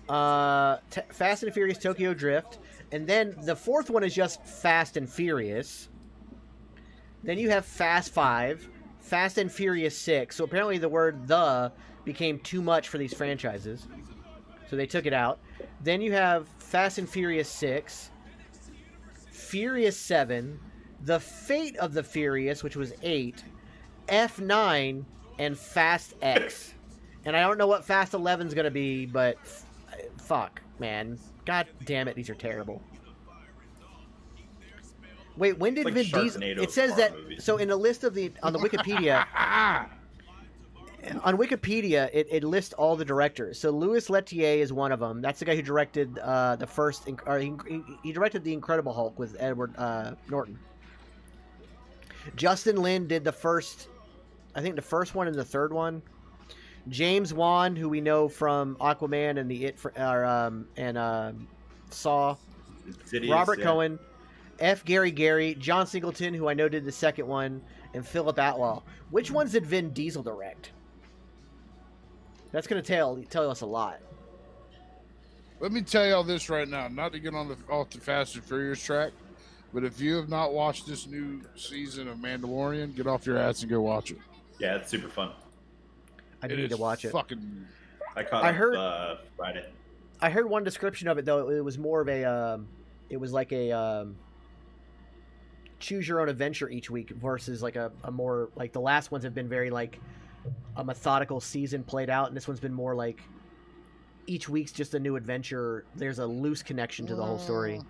Fast and the Furious Tokyo Drift, and then the 4th one is just Fast and Furious. Then you have Fast 5, Fast and Furious 6. So apparently the word "the" became too much for these franchises, so they took it out. Then you have Fast and Furious 6, Furious 7, The Fate of the Furious, which was 8, F9, and Fast X. And I don't know what Fast 11's going to be, but fuck, man. God damn it, these are terrible. Wait, when did Vin Diesel... It says that... So in the list of the... On the Wikipedia... on Wikipedia, it lists all the directors. So Louis Leterrier is one of them. That's the guy who directed the first... Or he directed The Incredible Hulk with Edward Norton. Justin Lin did the first... I think the first one and the third one. James Wan, who we know from Aquaman and Saw. Insidious, Robert Cohen, F. Gary, John Singleton, who I know did the second one, and Philip Atwell. Which ones did Vin Diesel direct? That's going to tell us a lot. Let me tell y'all this right now, not to get off the Fast and Furious track, but if you have not watched this new season of Mandalorian, get off your ass and go watch it. Yeah, it's super fun. I need to watch it. I caught it Friday. I heard one description of it though. It was more of a it was like a choose your own adventure each week versus like a more like the last ones have been very like a methodical season played out, and this one's been more like each week's just a new adventure. There's a loose connection to the whole story.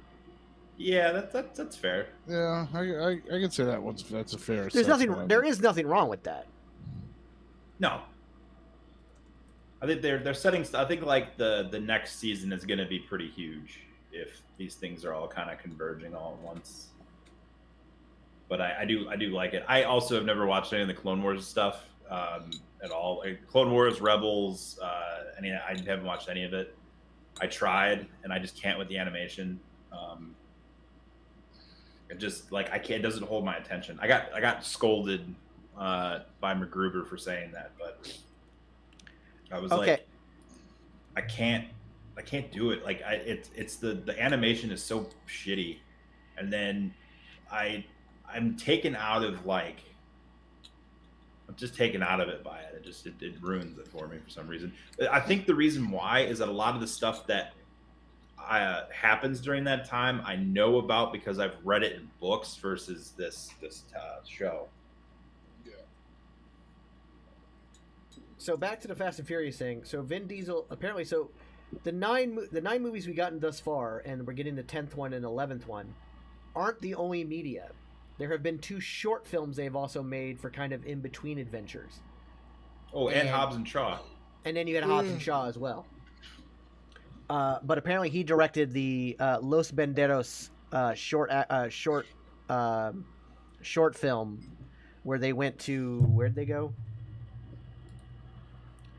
Yeah, that's fair. Yeah, I can say that's a fair. There's nothing. assessment of There it. is nothing wrong with that. No, I think they're setting. I think like the next season is going to be pretty huge if these things are all kind of converging all at once. But I do like it. I also have never watched any of the Clone Wars stuff at all. Like Clone Wars, Rebels. I haven't watched any of it. I tried, and I just can't with the animation. It just like I can't. It doesn't hold my attention. I got scolded by MacGruber for saying that, but I was like, I can't do it. Like it's the animation is so shitty, and then I'm taken out of like. I'm just taken out of it by it. It ruins it for me for some reason. I think the reason why is that a lot of the stuff that happens during that time I know about because I've read it in books versus this show. Yeah. So back to the Fast and Furious thing. So Vin Diesel apparently. So the nine movies we gotten thus far, and we're getting the 10th one and 11th one, aren't the only media. There have been 2 short films they've also made for kind of in between adventures. Oh, and Hobbs and Shaw. And then you had Hobbs and Shaw as well. But apparently he directed the Los Banderos short film where they went to, where'd they go?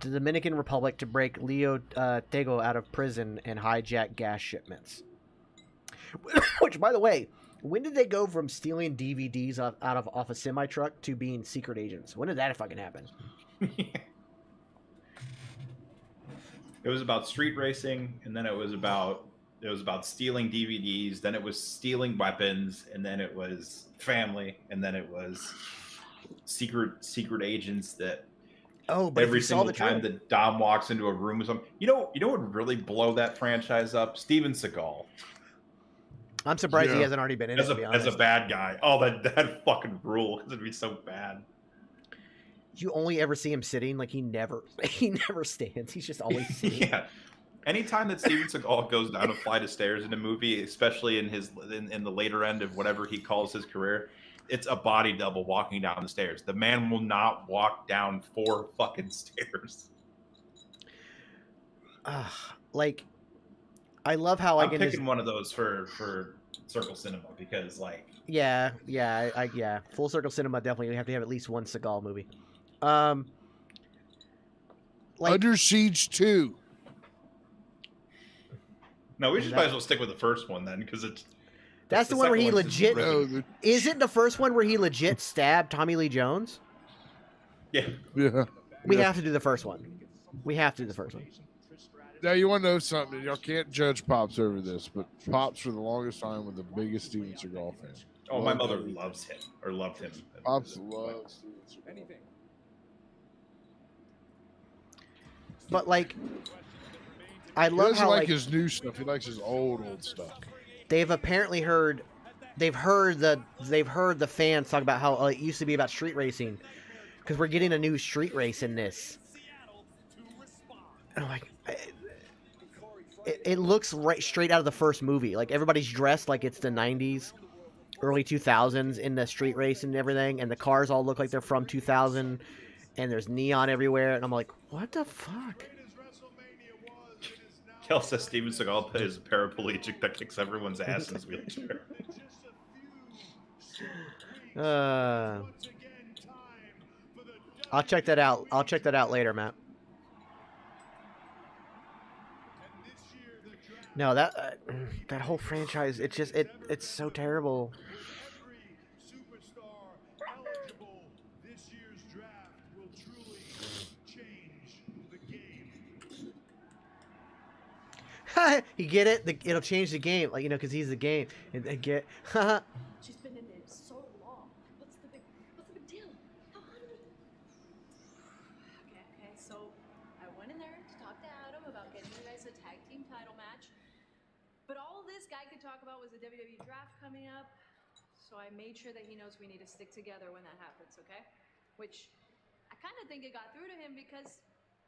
To the Dominican Republic to break Leo Tego out of prison and hijack gas shipments. Which, by the way, when did they go from stealing DVDs off a semi truck to being secret agents? When did that fucking happen? It was about street racing, and then it was about stealing DVDs. Then it was stealing weapons, and then it was family, and then it was secret agents that. Oh, but every single time that Dom walks into a room with something, you know what would really blow that franchise up? Steven Seagal. I'm surprised he hasn't already been in it, to be honest. As a bad guy. Oh, that fucking rule, because it'd be so bad. You only ever see him sitting, like he never stands. He's just always sitting. Yeah. Anytime that Steven Seagal goes down a flight of stairs in a movie, especially in the later end of whatever he calls his career, it's a body double walking down the stairs. The man will not walk down 4 fucking stairs. Like, I love how I'm picking one of those for Circle Cinema because, like, yeah, Full Circle Cinema definitely. We have to have at least one Seagal movie. Like, Under Siege 2. No, we might as well stick with the first one then, because it's. That's the one where he legit. Isn't the first one where he legit stabbed Tommy Lee Jones? Yeah. Yeah. We have to do the first one. Now, you want to know something? Y'all can't judge Pops over this, but Pops for the longest time was the biggest Steven Seagal fan. Oh, my mother loves him, or loved him. Pops loves Steven Seagal. But, like, I He love doesn't how, like his new stuff. He likes his old stuff. They've apparently heard the fans talk about how it used to be about street racing, because we're getting a new street race in this. And I'm like, it looks right straight out of the first movie. Like, everybody's dressed like it's the 90s, early 2000s in the street race and everything, and the cars all look like they're from 2000, and there's neon everywhere, and I'm like, what the fuck? Kel says Steven Seagal is a paraplegic that kicks everyone's ass in his wheelchair. I'll check that out. I'll check that out later, Matt. No, that whole franchise, it's so terrible. You get it? It'll change the game, like, because he's the game. And get, She's been in it so long. What's the big deal? How come? Okay. So I went in there to talk to Adam about getting you guys a tag team title match. But all this guy could talk about was the WWE draft coming up. So I made sure that he knows we need to stick together when that happens, okay? Which I kind of think it got through to him because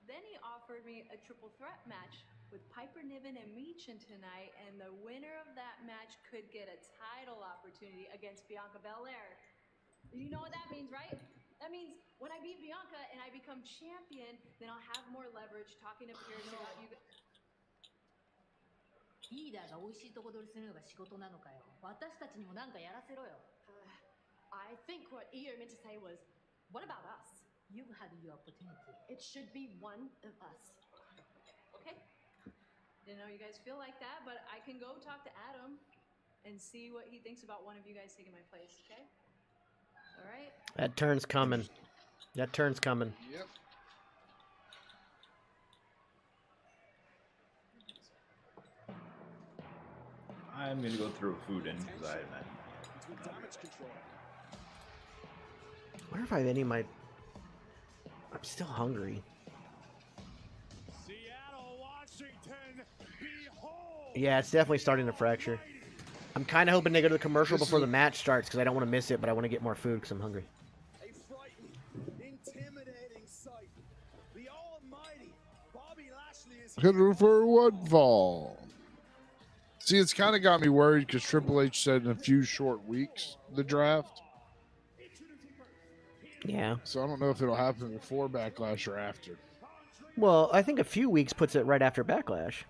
then he offered me a triple threat match with Piper Niven and Meechin tonight, and the winner of that match could get a title opportunity against Bianca Belair. You know what that means, right? That means when I beat Bianca and I become champion, then I'll have more leverage talking to Pierce about you. リーダーが美味しいとこ取りするのが仕事なのかよ。私たちにもなんかやらせろよ。I think what Iyo meant to say was, what about us? You've had your opportunity. It should be one of us. Okay? Didn't know you guys feel like that, but I can go talk to Adam and see what he thinks about one of you guys taking my place, okay? All right? That turn's coming. That turn's coming. Yep. I'm gonna go throw food in because I haven't. I wonder if I have any of my. I'm still hungry. Seattle, Washington, behold. Yeah, it's definitely starting to fracture. I'm kind of hoping they go to the commercial before the match starts because I don't want to miss it, but I want to get more food because I'm hungry. A frightening, intimidating sight. The almighty Bobby Lashley is Good for one fall. See, it's kind of got me worried because Triple H said in a few short weeks the draft. Yeah. So I don't know if it'll happen before Backlash or after. Well, I think a few weeks puts it right after Backlash.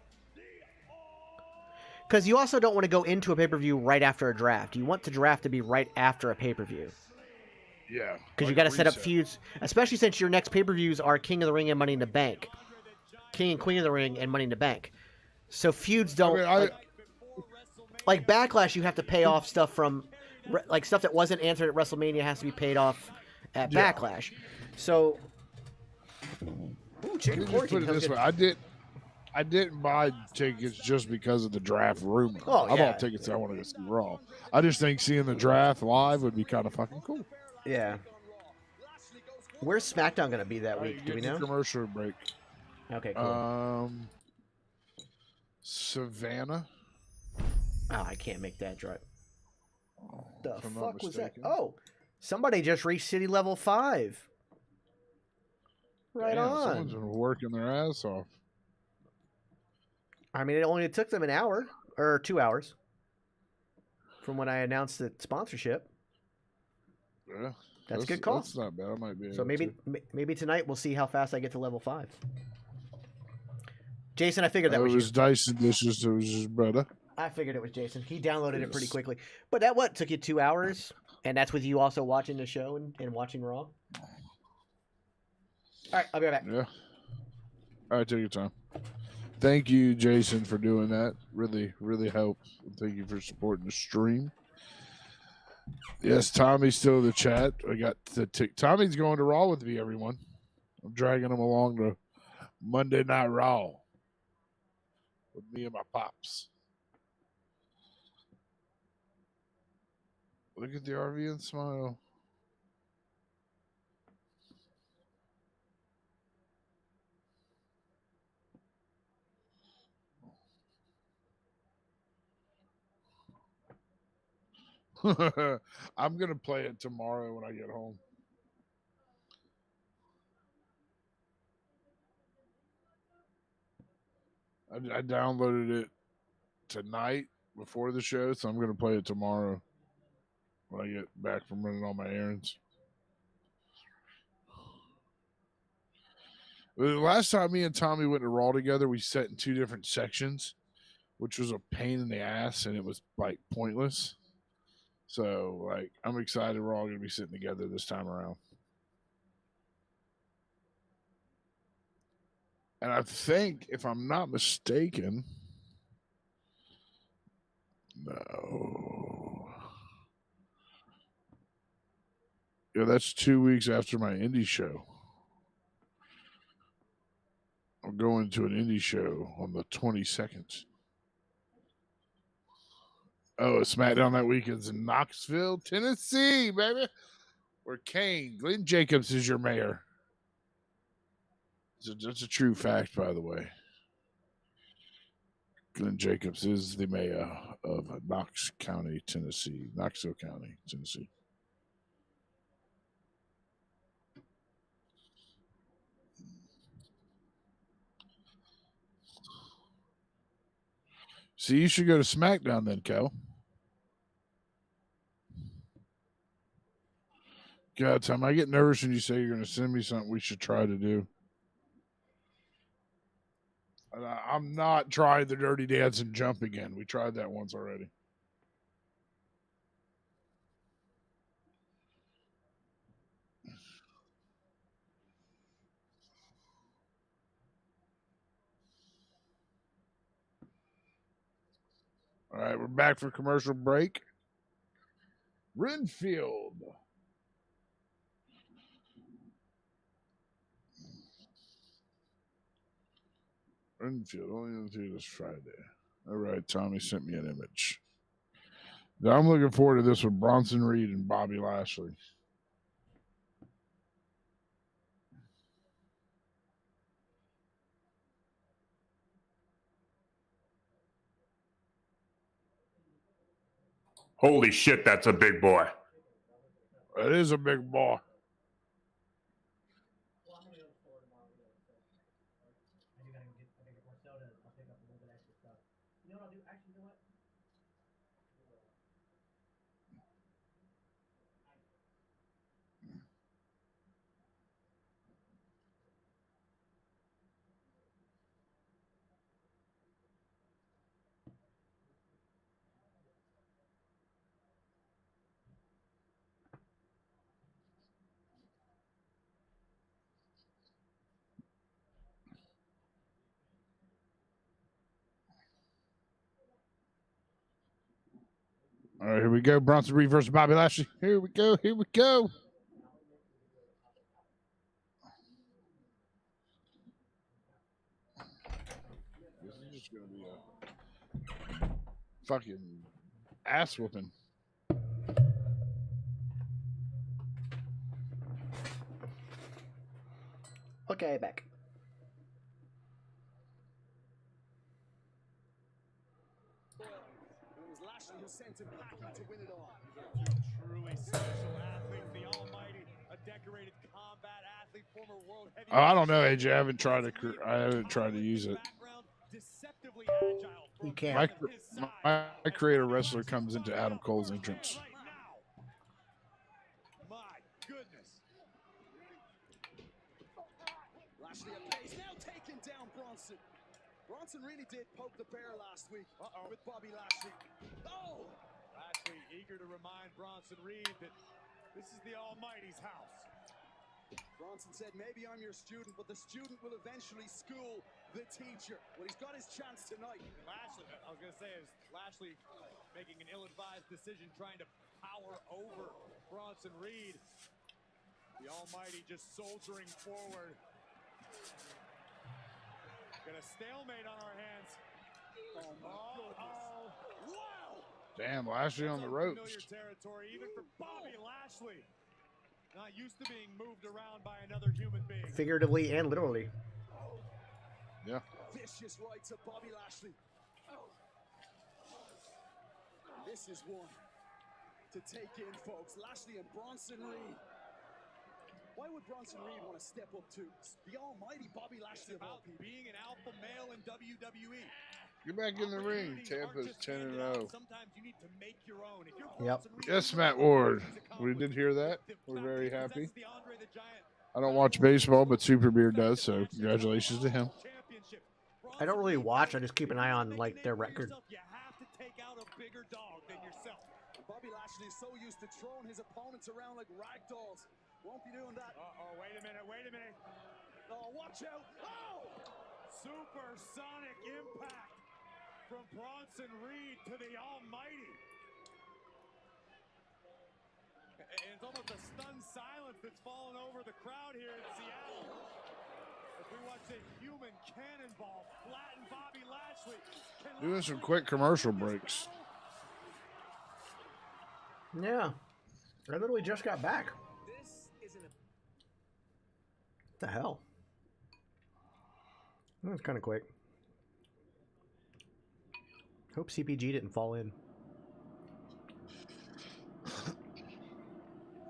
Because you also don't want to go into a pay-per-view right after a draft. You want the draft to be right after a pay-per-view. Yeah. Because you got to set up feuds, especially since your next pay-per-views are King of the Ring and Money in the Bank. King and Queen of the Ring and Money in the Bank. So feuds don't... like Backlash, you have to pay off stuff from... Like, stuff that wasn't answered at WrestleMania has to be paid off at Backlash. So... Ooh, chicken Let me just put it this way. I didn't buy tickets just because of the draft rumor. Oh, I yeah. bought tickets I wanted to see Raw. I just think seeing the draft live would be kind of fucking cool. Yeah. Where's SmackDown going to be that week? Do we know? Commercial break. Okay, cool. Savannah. Oh, I can't make that drive. The If I'm not fuck was that? mistaken. Oh, somebody just reached City Level 5. Right Damn, on. Someone's been working their ass off. I mean, it only took them an hour or 2 hours from when I announced the sponsorship. Yeah, That's a good call. That's not bad. I might be. So able maybe to. maybe tonight we'll see how fast I get to level 5. Jason, I figured that It was was you. Dyson dishes. It was his brother. I figured it was Jason. He downloaded it pretty quickly. But that what took you 2 hours? And that's with you also watching the show and watching Raw? All right, I'll be right back. Yeah. All right, take your time. Thank you, Jason, for doing that. Really, really helps. Thank you for supporting the stream. Yes, Tommy's still in the chat. I got the Tommy's going to Raw with me, everyone. I'm dragging him along to Monday Night Raw with me and my pops. Look at the RV and smile. I'm going to play it tomorrow when I get home. I downloaded it tonight before the show, so I'm going to play it tomorrow when I get back from running all my errands. The last time me and Tommy went to Raw together, we sat in 2 different sections, which was a pain in the ass, and it was, like, pointless. So, like, I'm excited we're all going to be sitting together this time around. And I think, if I'm not mistaken, no. Yeah, that's 2 weeks after my indie show. I'm going to an indie show on the 22nd. Oh, SmackDown that weekend's in Knoxville, Tennessee, baby. Where Glenn Jacobs is your mayor. That's a true fact, by the way. Glenn Jacobs is the mayor of Knoxville County, Tennessee. See, you should go to SmackDown then, Kel. God, Tom, I get nervous when you say you're going to send me something we should try to do. And I'm not trying the Dirty Dance and jump again. We tried that once already. All right, we're back for commercial break. Renfield. Renfield, only going to do this Friday. All right, Tommy sent me an image. Now I'm looking forward to this with Bronson Reed and Bobby Lashley. Holy shit, that's a big boy. It is a big boy. All right, here we go. Bronson Reed versus Bobby Lashley. Here we go. Here we go. This is just going to be a fucking ass whooping. Okay, back. It was Lashley who sent him packing to win it all. Truly special athletes, the Almighty, a decorated combat athlete, former world heavyweight. Oh, I don't know, AJ. I haven't tried to use it. Deceptively agile. You can't. My creator wrestler comes into Adam Cole's entrance. My goodness. Lashley at pace, now taking down Bronson. Bronson really did poke the bear last week with Bobby Lashley. Oh! Lashley eager to remind Bronson Reed that this is the Almighty's house. Bronson said, maybe I'm your student, but the student will eventually school the teacher. Well, he's got his chance tonight. And Lashley, I was going to say, is Lashley making an ill-advised decision trying to power over Bronson Reed. The Almighty just soldiering forward. Got a stalemate on our hands. Oh, my goodness. Wow! Damn, Lashley on the ropes. Familiar territory, even for Bobby Lashley. Not used to being moved around by another human being. Figuratively and literally. Yeah. Vicious right to Bobby Lashley. This is one to take in, folks. Lashley and Bronson Reed. Why would Bronson Reed want to step up to the almighty Bobby Lashley? It's about being an alpha male in WWE. Get back in the ring. Tampa's 10-0. Sometimes you need to make your own. If you're Yep. Yes, Matt Ward. We did hear that. We're very happy. I don't watch baseball, but Super Beer does, so congratulations to him. I don't really watch. I just keep an eye on like their record. You have to take out a bigger dog than yourself. Bobby Lashley is so used to throwing his opponents around like rag dolls. Won't be doing that. Uh-oh, wait a minute. Oh, watch out. Oh! Supersonic impact from Bronson Reed to the Almighty. And it's almost a stunned silence that's fallen over the crowd here in Seattle. As we watch a human cannonball flatten Bobby Lashley. Doing some quick commercial breaks. Yeah. I literally just got back. What the hell? That was kind of quick. Hope CPG didn't fall in.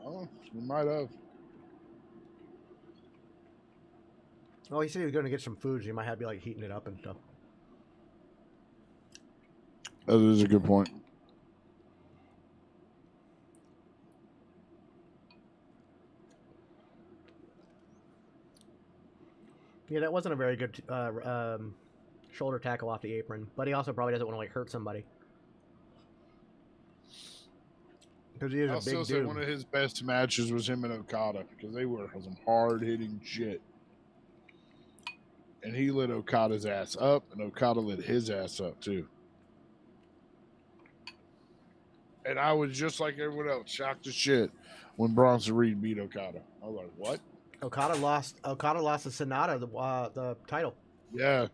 Oh, we might have. Oh, he said he was going to get some food, so he might have to be like heating it up and stuff. That is a good point. Yeah, that wasn't a very good shoulder tackle off the apron, but he also probably doesn't want to like hurt somebody. Because he is I'll a still big say dude. one of his best matches was him and Okada because they were some hard hitting shit. And he lit Okada's ass up, and Okada lit his ass up too. And I was just like everyone else, shocked as shit when Bronson Reed beat Okada. I was like, "What?" Okada lost to Sonata the title. Yeah,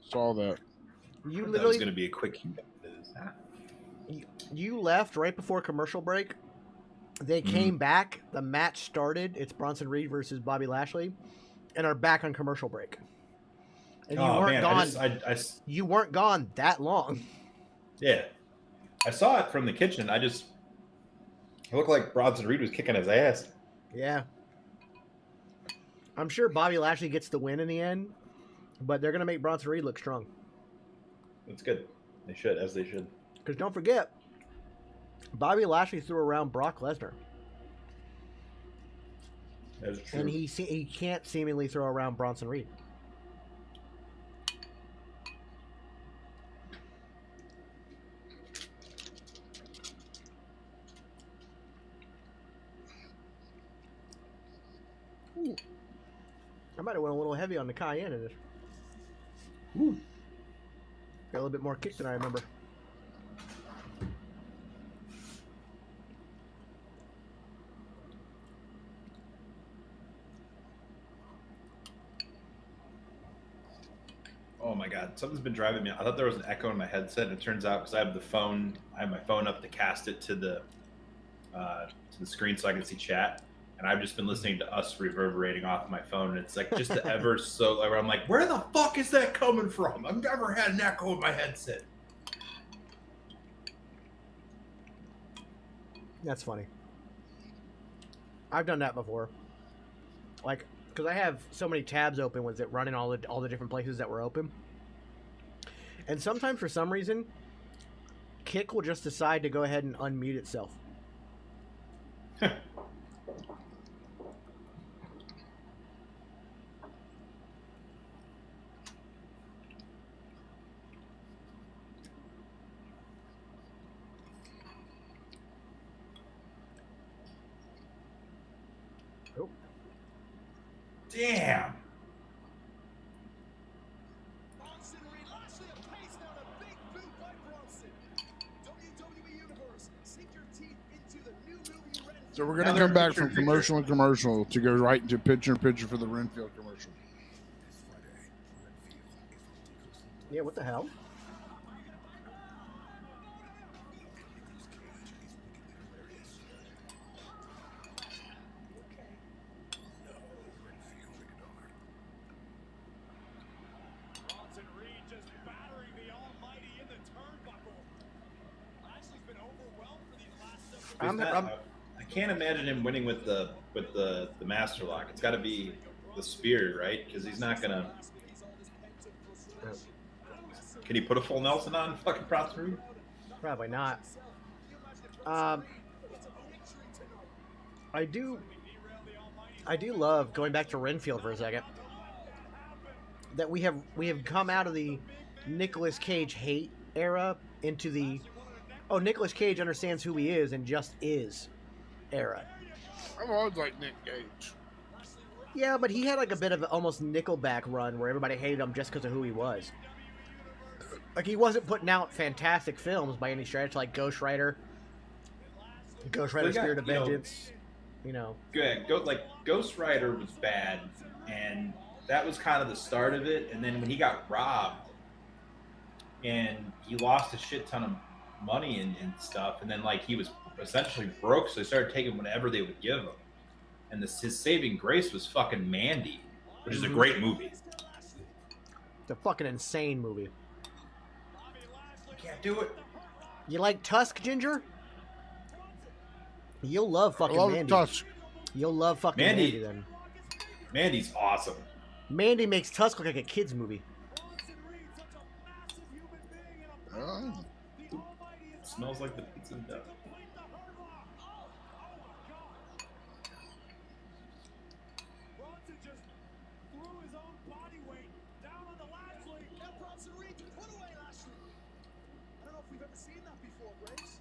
saw that. You That was literally going to be a quick. you left right before commercial break. They came back. The match started. It's Bronson Reed versus Bobby Lashley, and are back on commercial break. And you weren't gone. You weren't gone that long. Yeah, I saw it from the kitchen. It looked like Bronson Reed was kicking his ass. Yeah. I'm sure Bobby Lashley gets the win in the end, but they're gonna make Bronson Reed look strong. That's good. They should, as they should. Because don't forget, Bobby Lashley threw around Brock Lesnar. That's true. And he can't seemingly throw around Bronson Reed. Ooh. I might have went a little heavy on the cayenne in this. Ooh. Got a little bit more kick than I remember. Oh my god, something's been driving me. I thought there was an echo in my headset, and it turns out because I have my phone up to cast it to the screen so I can see chat, and I've just been listening to us reverberating off my phone, and it's like just ever so. Like, I'm like, where the fuck is that coming from? I've never had an echo in my headset. That's funny. I've done that before. Like, because I have so many tabs open with it running all the different places that were open. And sometimes, for some reason, Kick will just decide to go ahead and unmute itself. Oh. Damn. Bronson Reed, Lashley a pace down a big boot by Bronson. WWE Universe, sink your teeth into the new movie Renfield. So we're gonna come back from commercial and commercial to go right into picture-in-picture for the Renfield commercial. Yeah, what the hell? Bronson Reed just battering the Almighty in the turnbuckle. Lashley's been overwhelmed for these last several I can't imagine him winning with the master lock. It's got to be the spear, right? Because he's not gonna. Can he put a full Nelson on fucking Bronson Reed? Probably not. I do love, going back to Renfield for a second, that we have come out of the Nicolas Cage hate era into the Nicolas Cage understands who he is and just is era. I've always liked Nick Cage. Yeah, but he had like a bit of an almost Nickelback run where everybody hated him just because of who he was. Like, he wasn't putting out fantastic films by any stretch, like Ghost Rider, Spirit of Vengeance. Good. Ghost Rider was bad, and that was kind of the start of it. And then when he got robbed, and he lost a shit ton of money and stuff, and then like he was essentially broke, so they started taking whatever they would give him. And his saving grace was fucking Mandy, which is a great movie. It's a fucking insane movie. Can't do it. You like Tusk, Ginger? You'll love fucking I love Mandy. Tusk. You'll love fucking Mandy then. Mandy's awesome. Mandy makes Tusk look like a kid's movie. Smells like the pizza and death. Bronson just threw his own body weight down on the Lashley. Now Bronson Reed put away Lashley. I don't know if we've ever seen that before, Grace.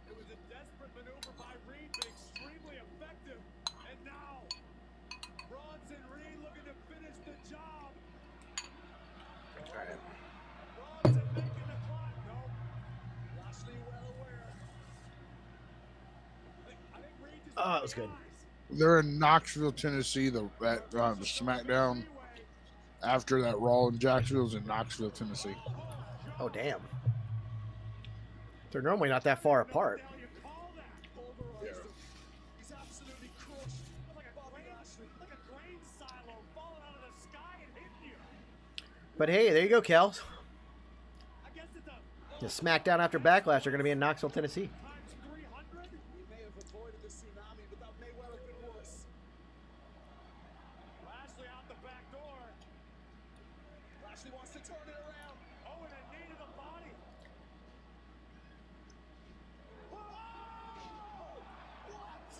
It was a desperate maneuver by Reed, but extremely effective. And now, Bronson Reed looking to finish the job. Bronson making the clock. No. Lashley well aware. I think Reed just Oh, that was good. They're in Knoxville, Tennessee. The SmackDown after that Raw in Jacksonville's in Knoxville, Tennessee. Oh, damn. They're normally not that far apart. Yeah. He's absolutely crushed. Like a grain silo falling out of the sky and hitting you. But hey, there you go, Kel. I guess it's a The SmackDown after Backlash are going to be in Knoxville, Tennessee. times 300. We may have avoided the tsunami, but that may well have been worse. Lashley out the back door. Lashley wants to turn it around. Oh, and a knee to the body. Whoa! What?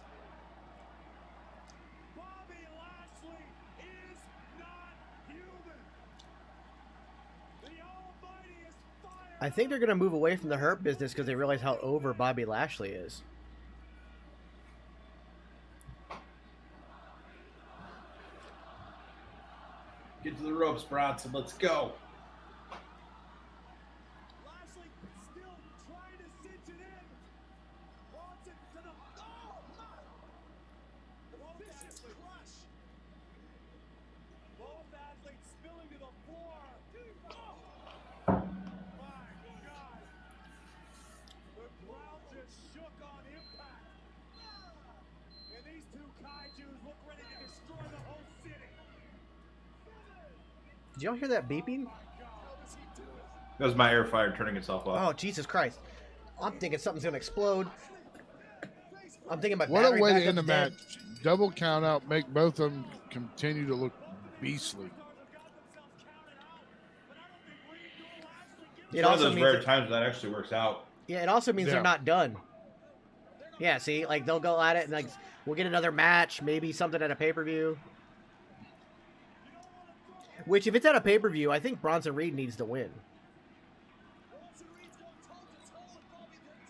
Bobby Lashley is not human. The Almighty is fired. I think they're going to move away from the Hurt business because they realize how over Bobby Lashley is. Get to the ropes, Bronson. Let's go. Lashley still trying to cinch it in. Bronson to the the vicious crush. Both athletes spilling to the floor. Oh my God! The crowd just shook on impact, and these two kaijus look ready to destroy the whole city. Did y'all hear that beeping? That was my air fryer turning itself off. Oh, Jesus Christ. I'm thinking something's going to explode. I'm thinking my What a battery way to backup's end the dead. match. Double count out, make both of them continue to look beastly. It It's one of also those means rare that- times that actually works out. Yeah, it also means Yeah. they're not done. Yeah, see, like they'll go at it and like we'll get another match, maybe something at a pay-per-view. Which, if it's at a pay-per-view, I think Bronson Reed needs to win.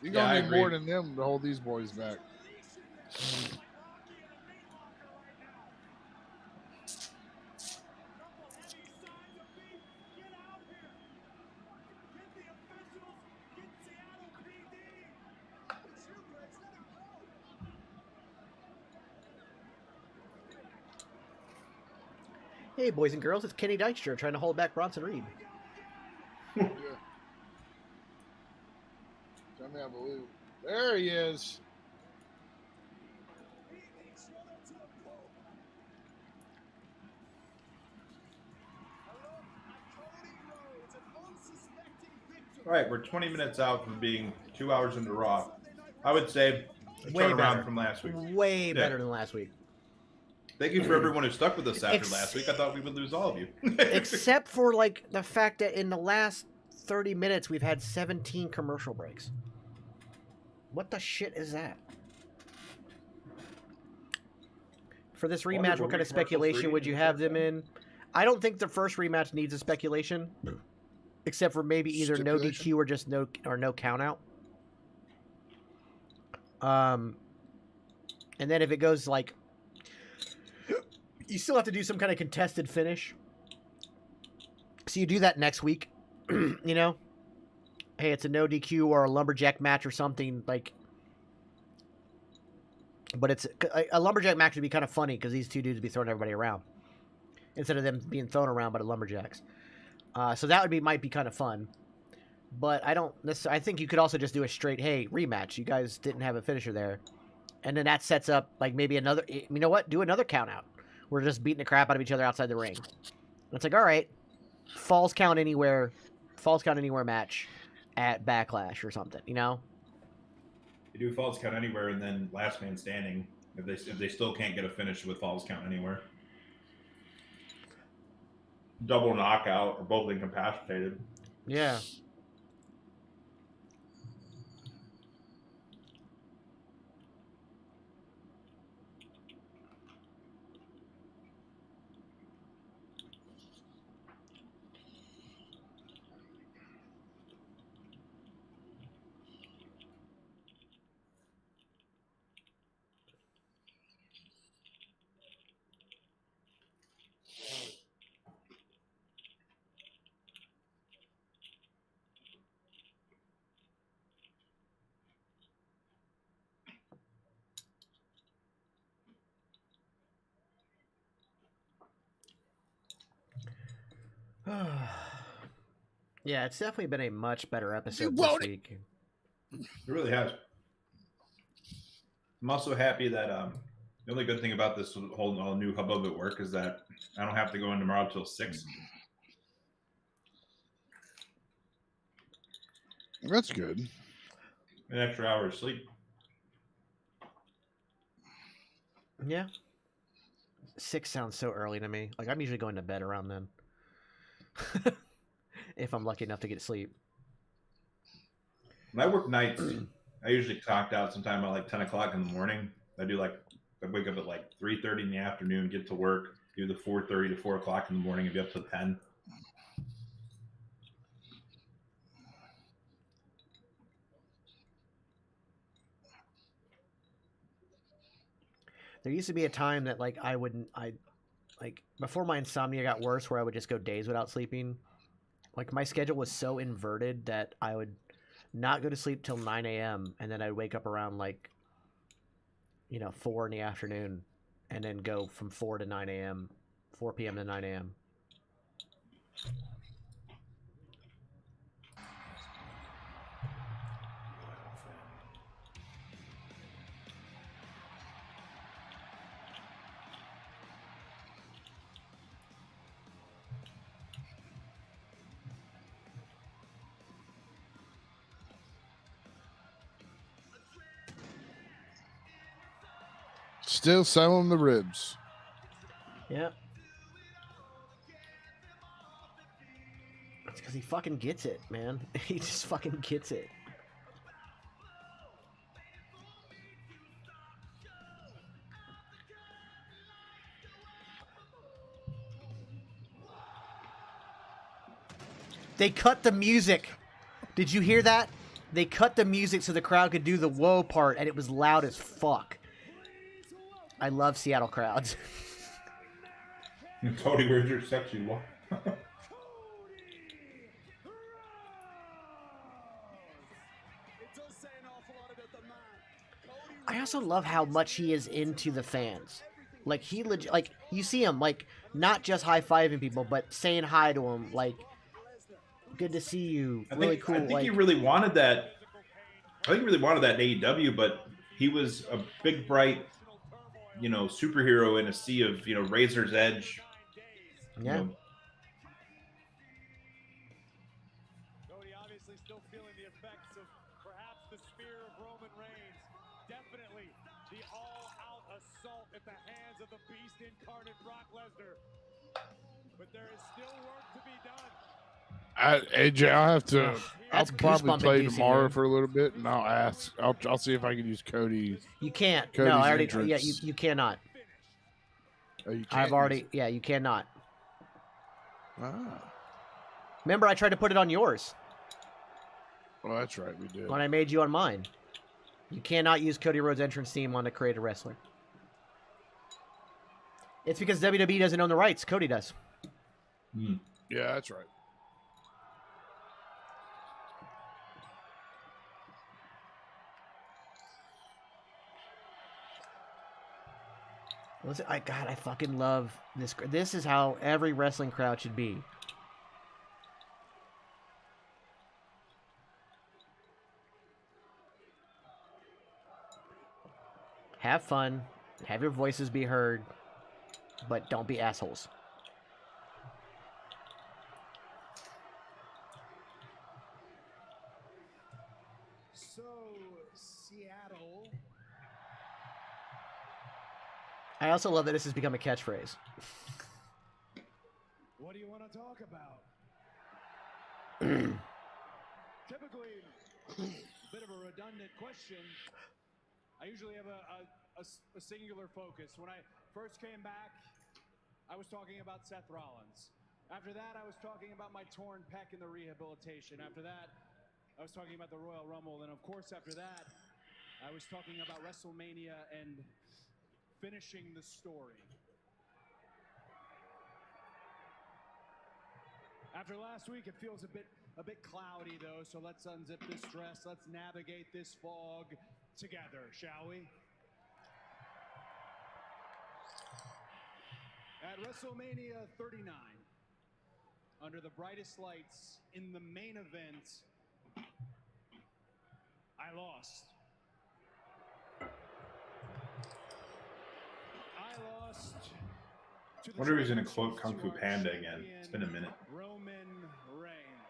You're Yeah, I going to need more agree. than them to hold these boys back. Hey, boys and girls, it's Kenny Dykstra trying to hold back Bronson Reed. Yeah. Tell me I believe. There he is. All right, we're 20 minutes out from being 2 hours into Raw. I would say a Way turnaround better. from last week. Way better than last week. Thank you for everyone who stuck with us after last week. I thought we would lose all of you. Except for like the fact that in the last 30 minutes we've had 17 commercial breaks. What the shit is that? For this Wonder rematch, were what kind we of speculation commercial-free would you in have the them in? I don't think the first rematch needs a speculation, except for maybe either no Stipulation? DQ or just no count out. And then if it goes like, you still have to do some kind of contested finish. So you do that next week, you know? Hey, it's a no DQ or a lumberjack match or something like. But it's a lumberjack match would be kind of funny because these two dudes would be throwing everybody around instead of them being thrown around by the lumberjacks. So that would be might be kind of fun. But I don't necessarily. I think you could also just do a straight hey rematch. You guys didn't have a finisher there, and then that sets up like maybe another. You know what? Do another count out. We're just beating the crap out of each other outside the ring. And it's like all right. Falls count anywhere match at Backlash or something, you know? You do falls count anywhere, and then last man standing. If they still can't get a finish with falls count anywhere, double knockout or both incapacitated. Yeah. Yeah, it's definitely been a much better episode this week. It really has. I'm also happy that the only good thing about this whole new hubbub at work is that I don't have to go in tomorrow till 6. That's good. An extra hour of sleep. Yeah. 6 sounds so early to me. Like, I'm usually going to bed around then. If I'm lucky enough to get sleep. When I work nights, I usually clocked out sometime at like 10 o'clock in the morning. I wake up at like 3:30 in the afternoon, get to work, do the 4:30 to 4 o'clock in the morning, and be up to 10. There used to be a time that like like before my insomnia got worse, where I would just go days without sleeping. Like my schedule was so inverted that I would not go to sleep till 9 a.m. and then I'd wake up around like 4 in the afternoon, and then go from 4 to 9 a.m., 4 p.m. to 9 a.m. Still selling the ribs. Yeah. It's because he fucking gets it, man. He just fucking gets it. They cut the music. Did you hear that? They cut the music so the crowd could do the whoa part, and it was loud as fuck. I love Seattle crowds. Cody, where's your sexy one? I also love how much he is into the fans. Like he legit, like you see him like not just high-fiving people, but saying hi to them. Like, good to see you. Really cool. I think like, he really wanted that. I think he really wanted that in AEW, but he was a big, bright, superhero in a sea of, Razor's Edge. Yeah. Cody obviously still feeling the effects of perhaps the spear of Roman Reigns. Definitely the all-out assault at the hands of the beast incarnate Brock Lesnar. But there is still work to be done. AJ, I'll have to. I'll probably play goosebump-inducing, tomorrow man. for a little bit, and I'll ask. I'll see if I can use Cody. You can't. Cody's no, I already. entrance. Yeah, you cannot. Oh, you can't I've already. use it? Yeah, you cannot. Ah. Remember, I tried to put it on yours Well, that's right. We did. when I made you on mine. You cannot use Cody Rhodes' entrance theme on a created wrestler. It's because WWE doesn't own the rights. Cody does. Yeah, that's right. I fucking love this. This is how every wrestling crowd should be. Have fun, have your voices be heard, but don't be assholes. battle. I also love that this has become a catchphrase. What do you want to talk about? Typically, a bit of a redundant question. I usually have a singular focus. When I first came back, I was talking about Seth Rollins. After that, I was talking about my torn pec and the rehabilitation. After that, I was talking about the Royal Rumble. And of course, after that, I was talking about WrestleMania and finishing the story. After last week, it feels a bit cloudy, though, so let's unzip this dress. Let's navigate this fog together, shall we? At WrestleMania 39, under the brightest lights in the main event, I lost. I lost to the Wonder if he's gonna tribal quote chief Kung to Fu our Panda again. champion, It's been a minute. Roman Reigns.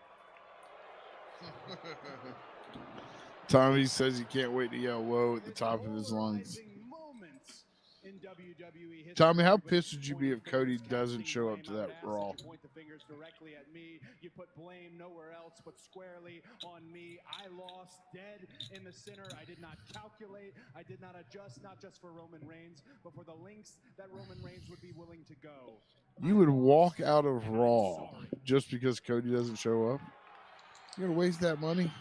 Tommy says he can't wait to yell "whoa" at the top of his lungs. Moments in WWE history. Tommy, how pissed would you be if Cody doesn't show up to that Raw? You point the fingers directly at me. You put blame nowhere else but squarely on me. I lost dead in the center. I did not calculate. I did not adjust, not just for Roman Reigns, but for the lengths that Roman Reigns would be willing to go. You would walk out of Raw just because Cody doesn't show up? You're going to waste that money?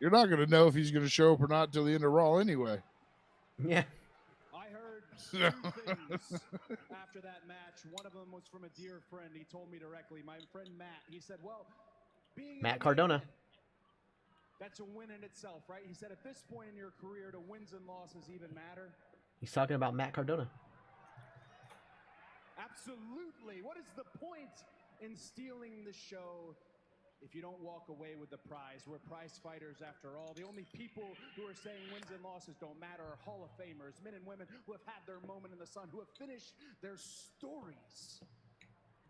You're not going to know if he's going to show up or not until the end of Raw anyway. Yeah. I heard two things after that match. One of them was from a dear friend. He told me directly, my friend Matt. He said, well, being Matt Cardona. That's a win in itself, right? He said, at this point in your career, do wins and losses even matter? He's talking about Matt Cardona. Absolutely. What is the point in stealing the show if you don't walk away with the prize? We're prize fighters after all. The only people who are saying wins and losses don't matter are Hall of Famers, men and women who have had their moment in the sun, who have finished their stories.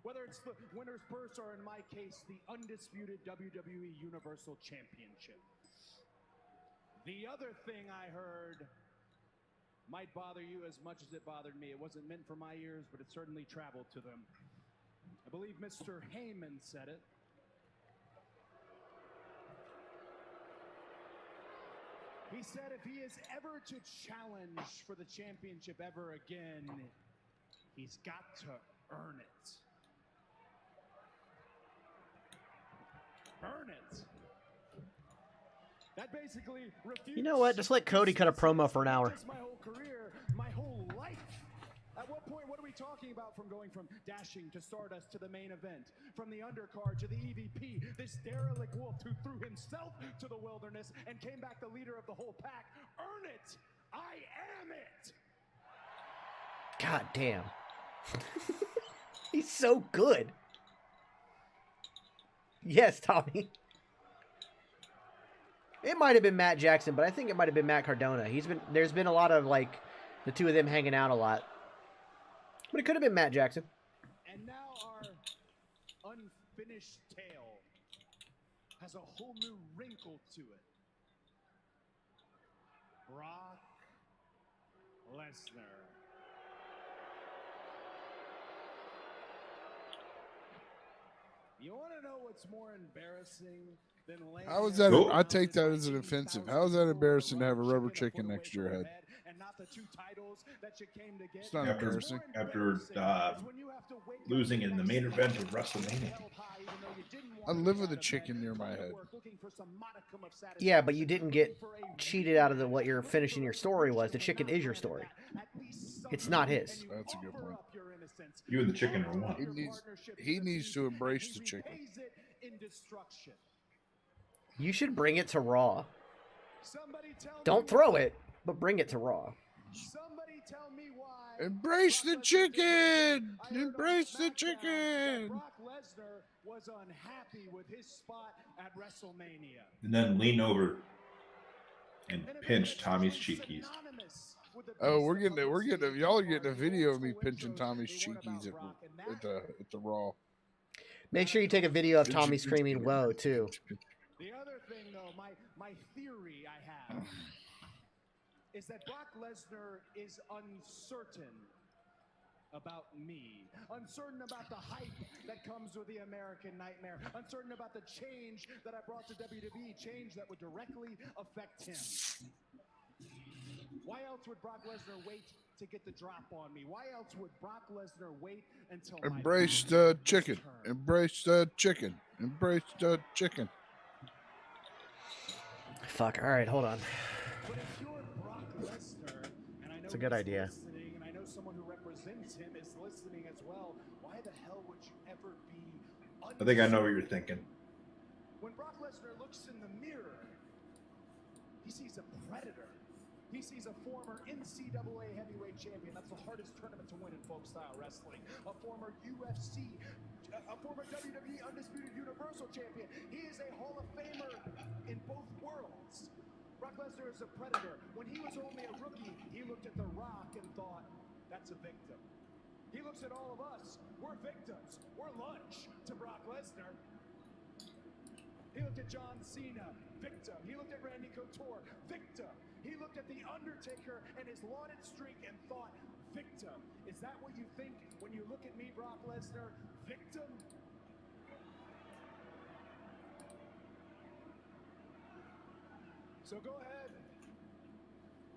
Whether it's the winner's purse or, in my case, the undisputed WWE Universal Championship. The other thing I heard might bother you as much as it bothered me. It wasn't meant for my ears, but it certainly traveled to them. I believe Mr. Heyman said it. He said if he is ever to challenge for the championship ever again, he's got to earn it. Earn it. That basically refutes. You know what? Just let Cody cut a promo for an hour. Just my whole career, my whole life. At what point, what are we talking about from going from dashing to Stardust to the main event? From the undercard to the EVP, this derelict wolf who threw himself to the wilderness and came back the leader of the whole pack. Earn it! I am it! God damn. He's so good. Yes, Tommy. It might have been Matt Jackson, but I think it might have been Matt Cardona. There's been a lot of, like, the two of them hanging out a lot. But it could have been Matt Jackson. And now our unfinished tale has a whole new wrinkle to it. Brock Lesnar. You want to know what's more embarrassing than laying How is that? I take that as an offensive. How is that embarrassing to have a rubber chicken next to your head? and not the two titles that you came to get? It's not embarrassing. After losing in the main event of WrestleMania. I live with a chicken near my head. Yeah, but you didn't get cheated out of what your finishing your story was. The chicken is your story. It's not his. That's a good point. You and the chicken are one. He needs to embrace the chicken. You should bring it to Raw. Don't throw it, but bring it to Raw. Embrace the chicken! Embrace the chicken! Brock Lesnar was unhappy with his spot at WrestleMania. And then lean over and pinch Tommy's cheekies. Oh, we're getting y'all are getting a video of me pinching Tommy's cheekies at the Raw. Make sure you take a video of Tommy screaming "whoa" too. The other thing, though, my theory I have is that Brock Lesnar is uncertain about me, uncertain about the hype that comes with the American Nightmare, uncertain about the change that I brought to WWE, change that would directly affect him. Why else would Brock Lesnar wait to get the drop on me? Why else would Brock Lesnar wait until Embrace the chicken. Embrace the chicken. Embrace the chicken. Fuck. All right, hold on. But if you're Brock Lesnar, and I know It's a good he's idea. listening, and I know someone who represents him is listening as well, why the hell would you ever be I think I know what you're thinking. When Brock Lesnar looks in the mirror, he sees a predator. He sees a former NCAA heavyweight champion. That's the hardest tournament to win in folk style wrestling. A former UFC, a former WWE Undisputed Universal Champion. He is a Hall of Famer in both worlds. Brock Lesnar is a predator. When he was only a rookie, he looked at The Rock and thought, that's a victim. He looks at all of us. We're victims. We're lunch to Brock Lesnar. He looked at John Cena, victim. He looked at Randy Couture, victim. He looked at The Undertaker and his lauded streak and thought, victim. Is that what you think when you look at me, Brock Lesnar? Victim? So go ahead.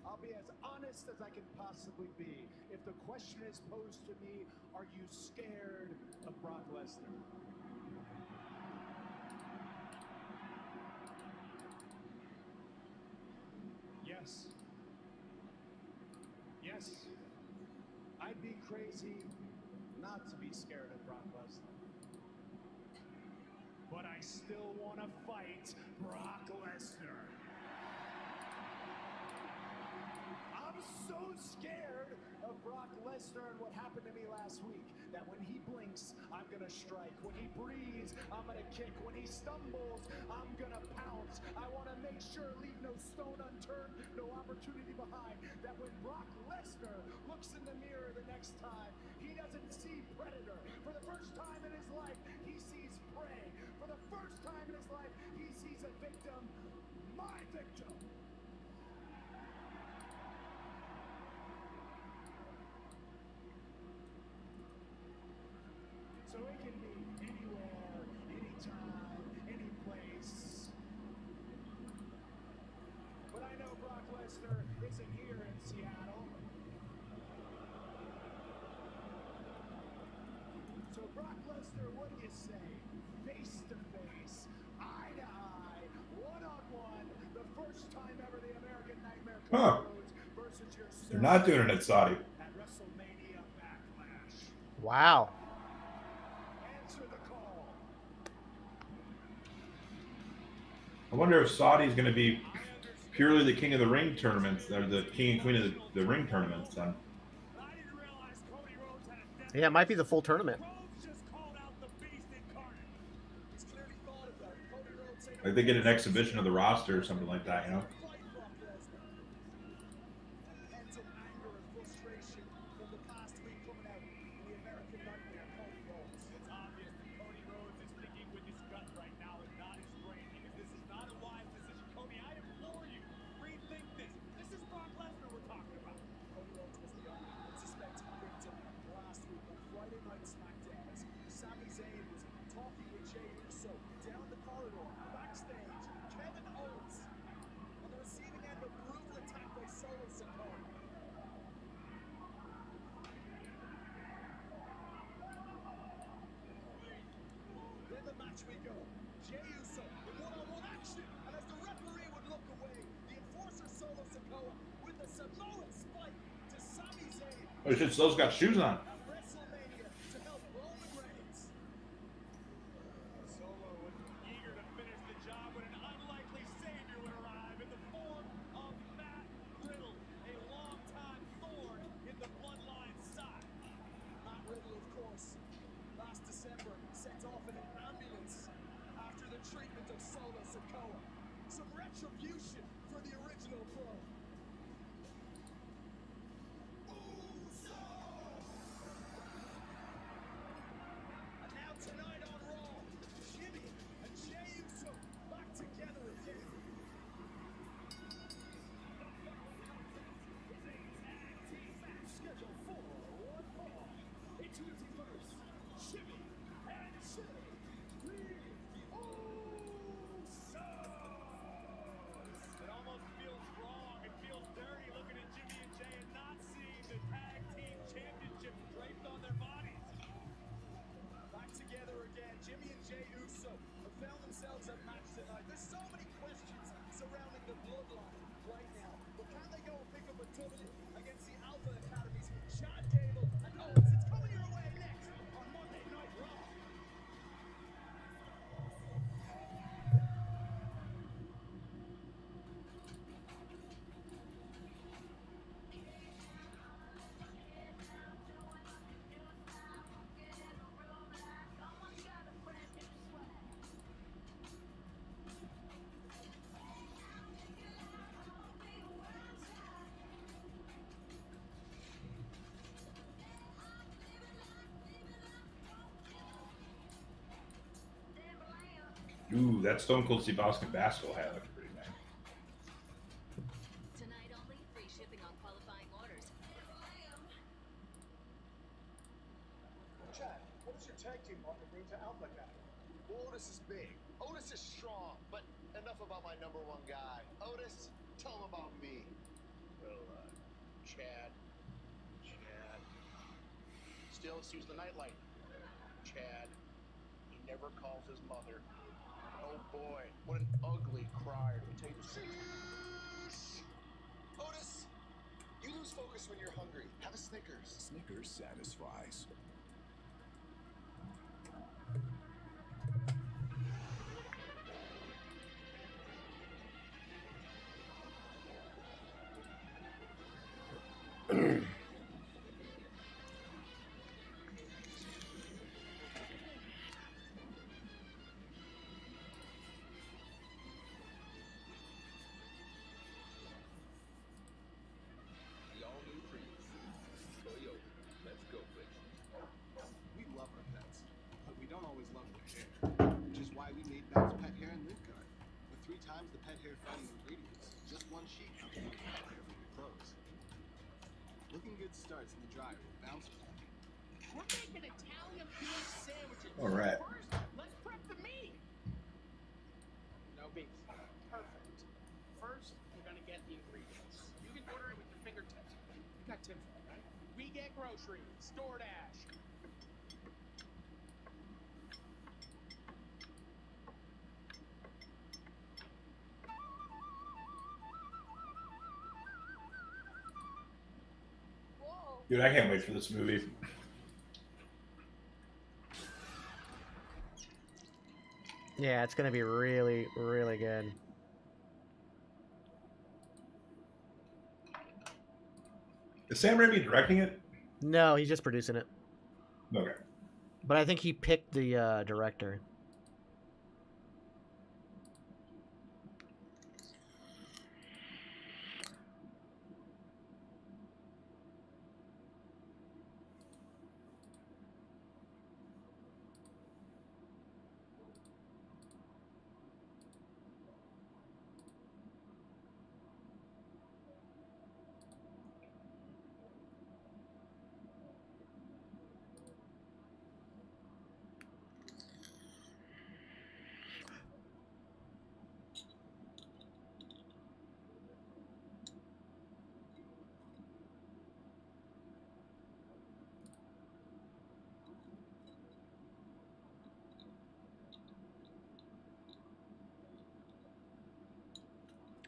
I'll be as honest as I can possibly be. If the question is posed to me, are you scared of Brock Lesnar? Yes. Yes. I'd be crazy not to be scared of Brock Lesnar. But I still want to fight Brock Lesnar. I'm so scared of Brock Lesnar and what happened to me last week that when he blinks, I'm gonna strike. When he breathes, I'm gonna kick. When he stumbles, I'm gonna pounce. I want to make sure, leave no stone unturned, no opportunity behind. That when Brock Lesnar looks in the mirror the next time, he doesn't see predator. For the first time in his life, he sees prey. For the first time in his life, he sees a victim, my victim. So it can be anywhere, anytime, any place. But I know Brock Lesnar isn't here in Seattle. So Brock Lesnar, what do you say? Face to face, eye to eye, one-on-one, the first time ever the American Nightmare comes versus yourself. They're not doing it at Saudi. At WrestleMania Backlash. Wow. I wonder if Saudi's going to be purely the King of the Ring tournaments, or the King and Queen of the Ring tournaments. Then Yeah, it might be the full tournament. like they get an exhibition of the roster or something like that, you know. Oh shit, Solo's got shoes on. Ooh, that Stone Cold Steve Austin basketball hat looks pretty nice. Tonight only, free shipping on qualifying orders. Chad, what does your tag team partner bring to Alpha Academy? Otis is big. Otis is strong. But enough about my number one guy. Otis, tell him about me. Well, Chad. Still sees the nightlight. Chad. He never calls his mother. Oh boy, what an ugly crier, to tell you the truth. Otis, you lose focus when you're hungry. Have a Snickers. Snickers satisfies. The all-new Prius. Toyota. Let's go places. We love our pets, but we don't always love their hair, which is why we made Bell's Pet Hair and Lint Guard. With 3 times the pet hair fighting ingredients, just one sheet comes with a pet hair from your clothes. Looking good starts in the dryer with Bounce Pet. We're making Italian beef sandwiches. All right. First, let's prep the meat. No beef. Perfect. First, we're gonna get the ingredients. You can order it with your fingertips. You got Tim, right? We get groceries. DoorDash. Dude, I can't wait for this movie. Yeah, it's gonna be really, really good. Is Sam Raimi directing it? No, he's just producing it. Okay. But I think he picked the director.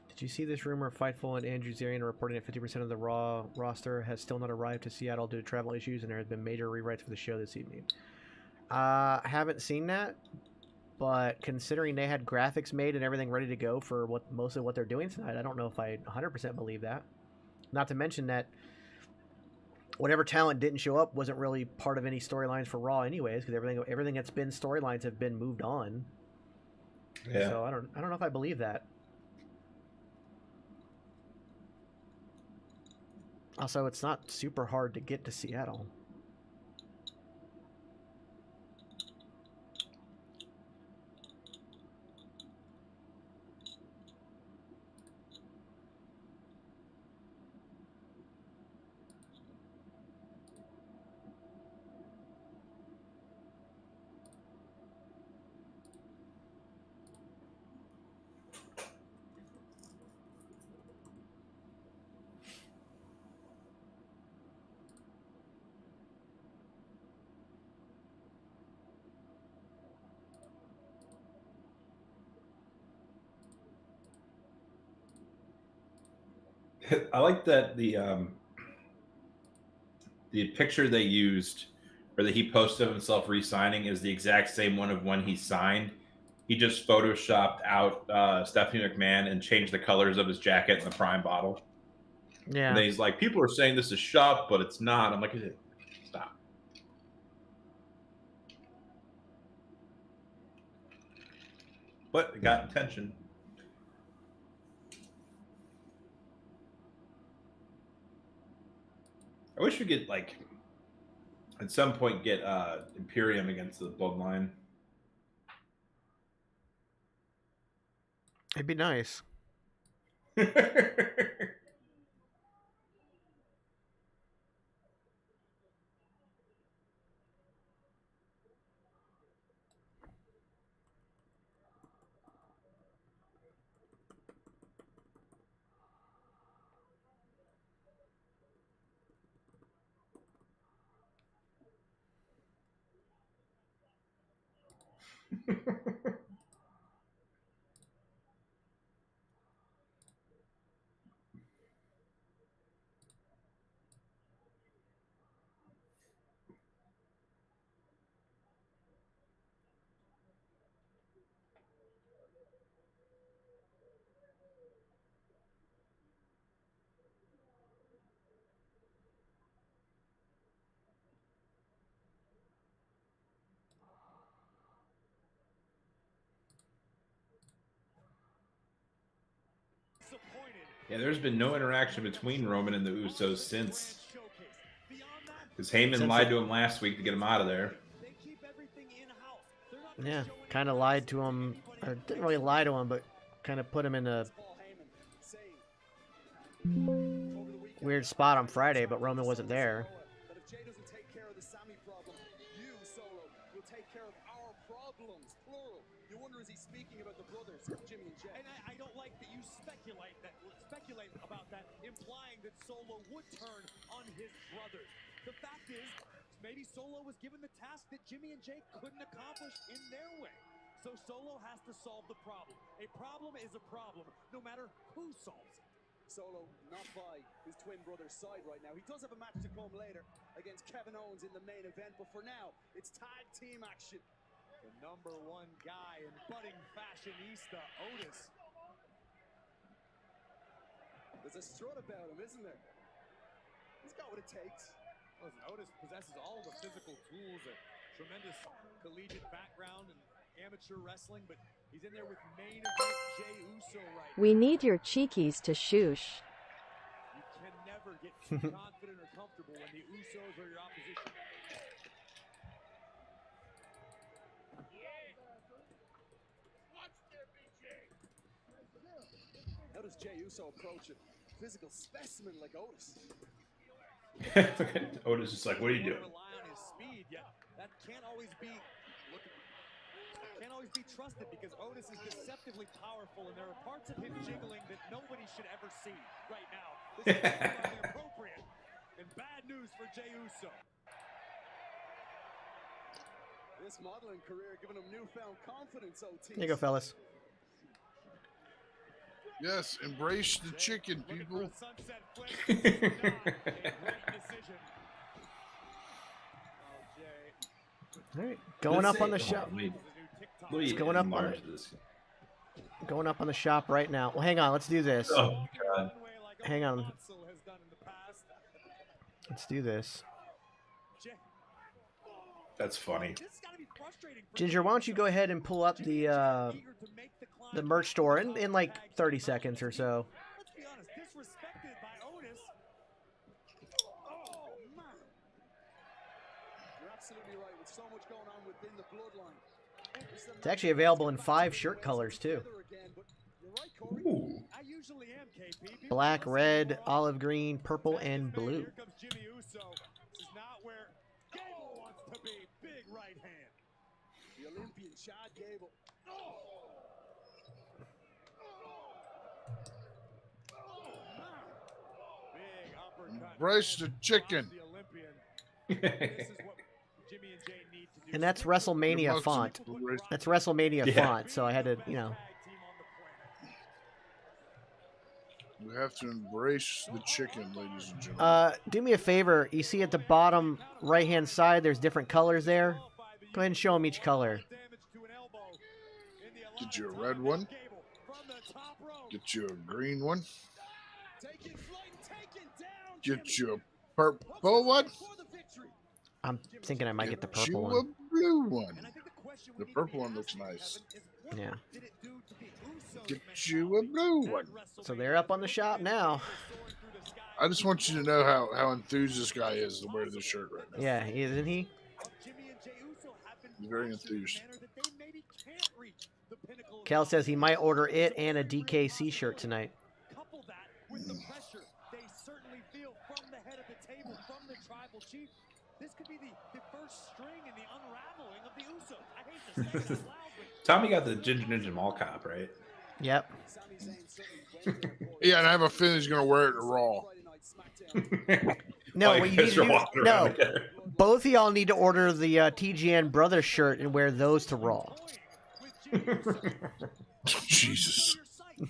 Did you see this rumor? Fightful and Andrew Zarian are reporting that 50% of the Raw roster has still not arrived to Seattle due to travel issues, and there has been major rewrites for the show this evening. Haven't seen that, but considering they had graphics made and everything ready to go for mostly what they're doing tonight, I don't know if I 100% believe that. Not to mention that whatever talent didn't show up wasn't really part of any storylines for Raw, anyways, because everything that's been storylines have been moved on. Yeah. So I don't know if I believe that. Also, it's not super hard to get to Seattle. I like that the picture they used, or that he posted of himself re-signing, is the exact same one of when he signed. He just photoshopped out Stephanie McMahon and changed the colors of his jacket and the Prime bottle. Yeah. And then he's like, people are saying this is shop, but it's not. I'm like, stop. But it got attention. I wish we could, like, at some point get Imperium against the Bloodline. It'd be nice. Yeah, there's been no interaction between Roman and the Usos since. Because Heyman lied to him last week to get him out of there. Yeah, kind of lied to him. Or didn't really lie to him, but kind of put him in a weird spot on Friday, but Roman wasn't there. That if Jay doesn't take care of the Sammy problem, you, Solo, will take care of our problems, plural. You wonder, is he speaking about the brothers, Jimmy and Jay? And I don't like that you speculate about that, implying that Solo would turn on his brothers. The fact is, maybe Solo was given the task that Jimmy and Jay couldn't accomplish in their way. So Solo has to solve the problem. A problem is a problem, no matter who solves it. Solo not by his twin brother's side right now. He does have a match to come later against Kevin Owens in the main event, but for now, it's tag team action. The #1 guy in budding fashionista, Otis. There's a strut about him, isn't there? He's got what it takes. Listen, Otis possesses all the physical tools, a tremendous collegiate background and amateur wrestling, but he's in there with main event Jey Uso right We now. need your cheekies to shoosh. You can never get too confident or comfortable when the Usos are your opposition. How does Jey Uso approach a physical specimen like Otis? Otis is like, what are you doing? Rely on his speed, yet that can't always be trusted because Otis is deceptively powerful, and there are parts of him jiggling that nobody should ever see right now. This is inappropriate and bad news for Jey Uso. This modeling career giving him newfound confidence, OT. There you go, fellas. Yes, embrace the chicken, people. All right, going up on the shop. It's going up on going up on the shop right now. Well, hang on. Let's do this. Oh God. Hang on. Let's do this. That's funny. Ginger, why don't you go ahead and pull up the merch store in like 30 seconds or so. Let's be honest, disrespected by Otis. Oh, man. You're absolutely right. With so much going on within the bloodline. It's actually available in 5 shirt colors too. Ooh. I usually am, KP. Black, red, olive green, purple, and blue. Here comes Jimmy Uso. This is not where Gable wants to be. Big right hand. The Olympian Chad Gable. Big uppercut. Embrace the chicken. The Olympian. This is what Jimmy and Jay need to do. And that's WrestleMania font. That's WrestleMania font, so I had to, you know. You have to embrace the chicken, ladies and gentlemen. Do me a favor. You see at the bottom right-hand side, there's different colors there. Go ahead and show them each color. Get you a red one. Get you a green one. Get you a purple one. I'm thinking I might get the Get you purple a one. blue one. The purple one looks nice. Yeah. Get you a blue one. So they're up on the shop now. I just want you to know how enthused this guy is to wear this shirt right now. Yeah, isn't he? He's very enthused. pinnacle of Cal says he might order it dominance. and a DKC shirt tonight. Couple that with the pressure they certainly feel from the head of the table, from the tribal chief. This could be the first string in the unraveling of the Usos. I hate to say it out loud, but Tommy got the Ginger Ninja Mall cop, right? Yep. Yeah, and I have a feeling he's going to wear it to Raw. No, Like, what you need as to you're do, walking no. around together. Both of y'all need to order the TGN Brothers shirt and wear those to Raw. Jesus. a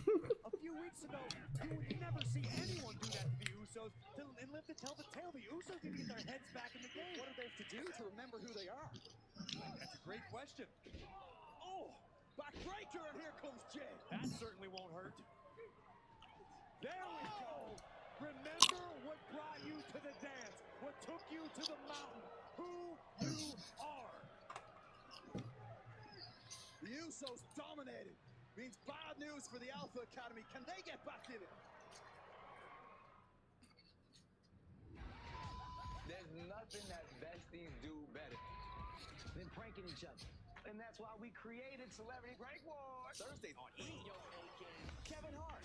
few weeks ago, you would never see anyone do that to the Usos and live to tell the tale. The Usos need to get their heads back in the game. What do they have to do to remember who they are? That's a great question. Oh, backbreaker, and here comes Jay. That certainly won't hurt. There we go. Remember what brought you to the dance, what took you to the mountain, who you are. The Usos dominated. Means bad news for the Alpha Academy. Can they get back in it? There's nothing that besties do better than pranking each other. And that's why we created Celebrity Prank Wars. Thursdays on E! Kevin Hart.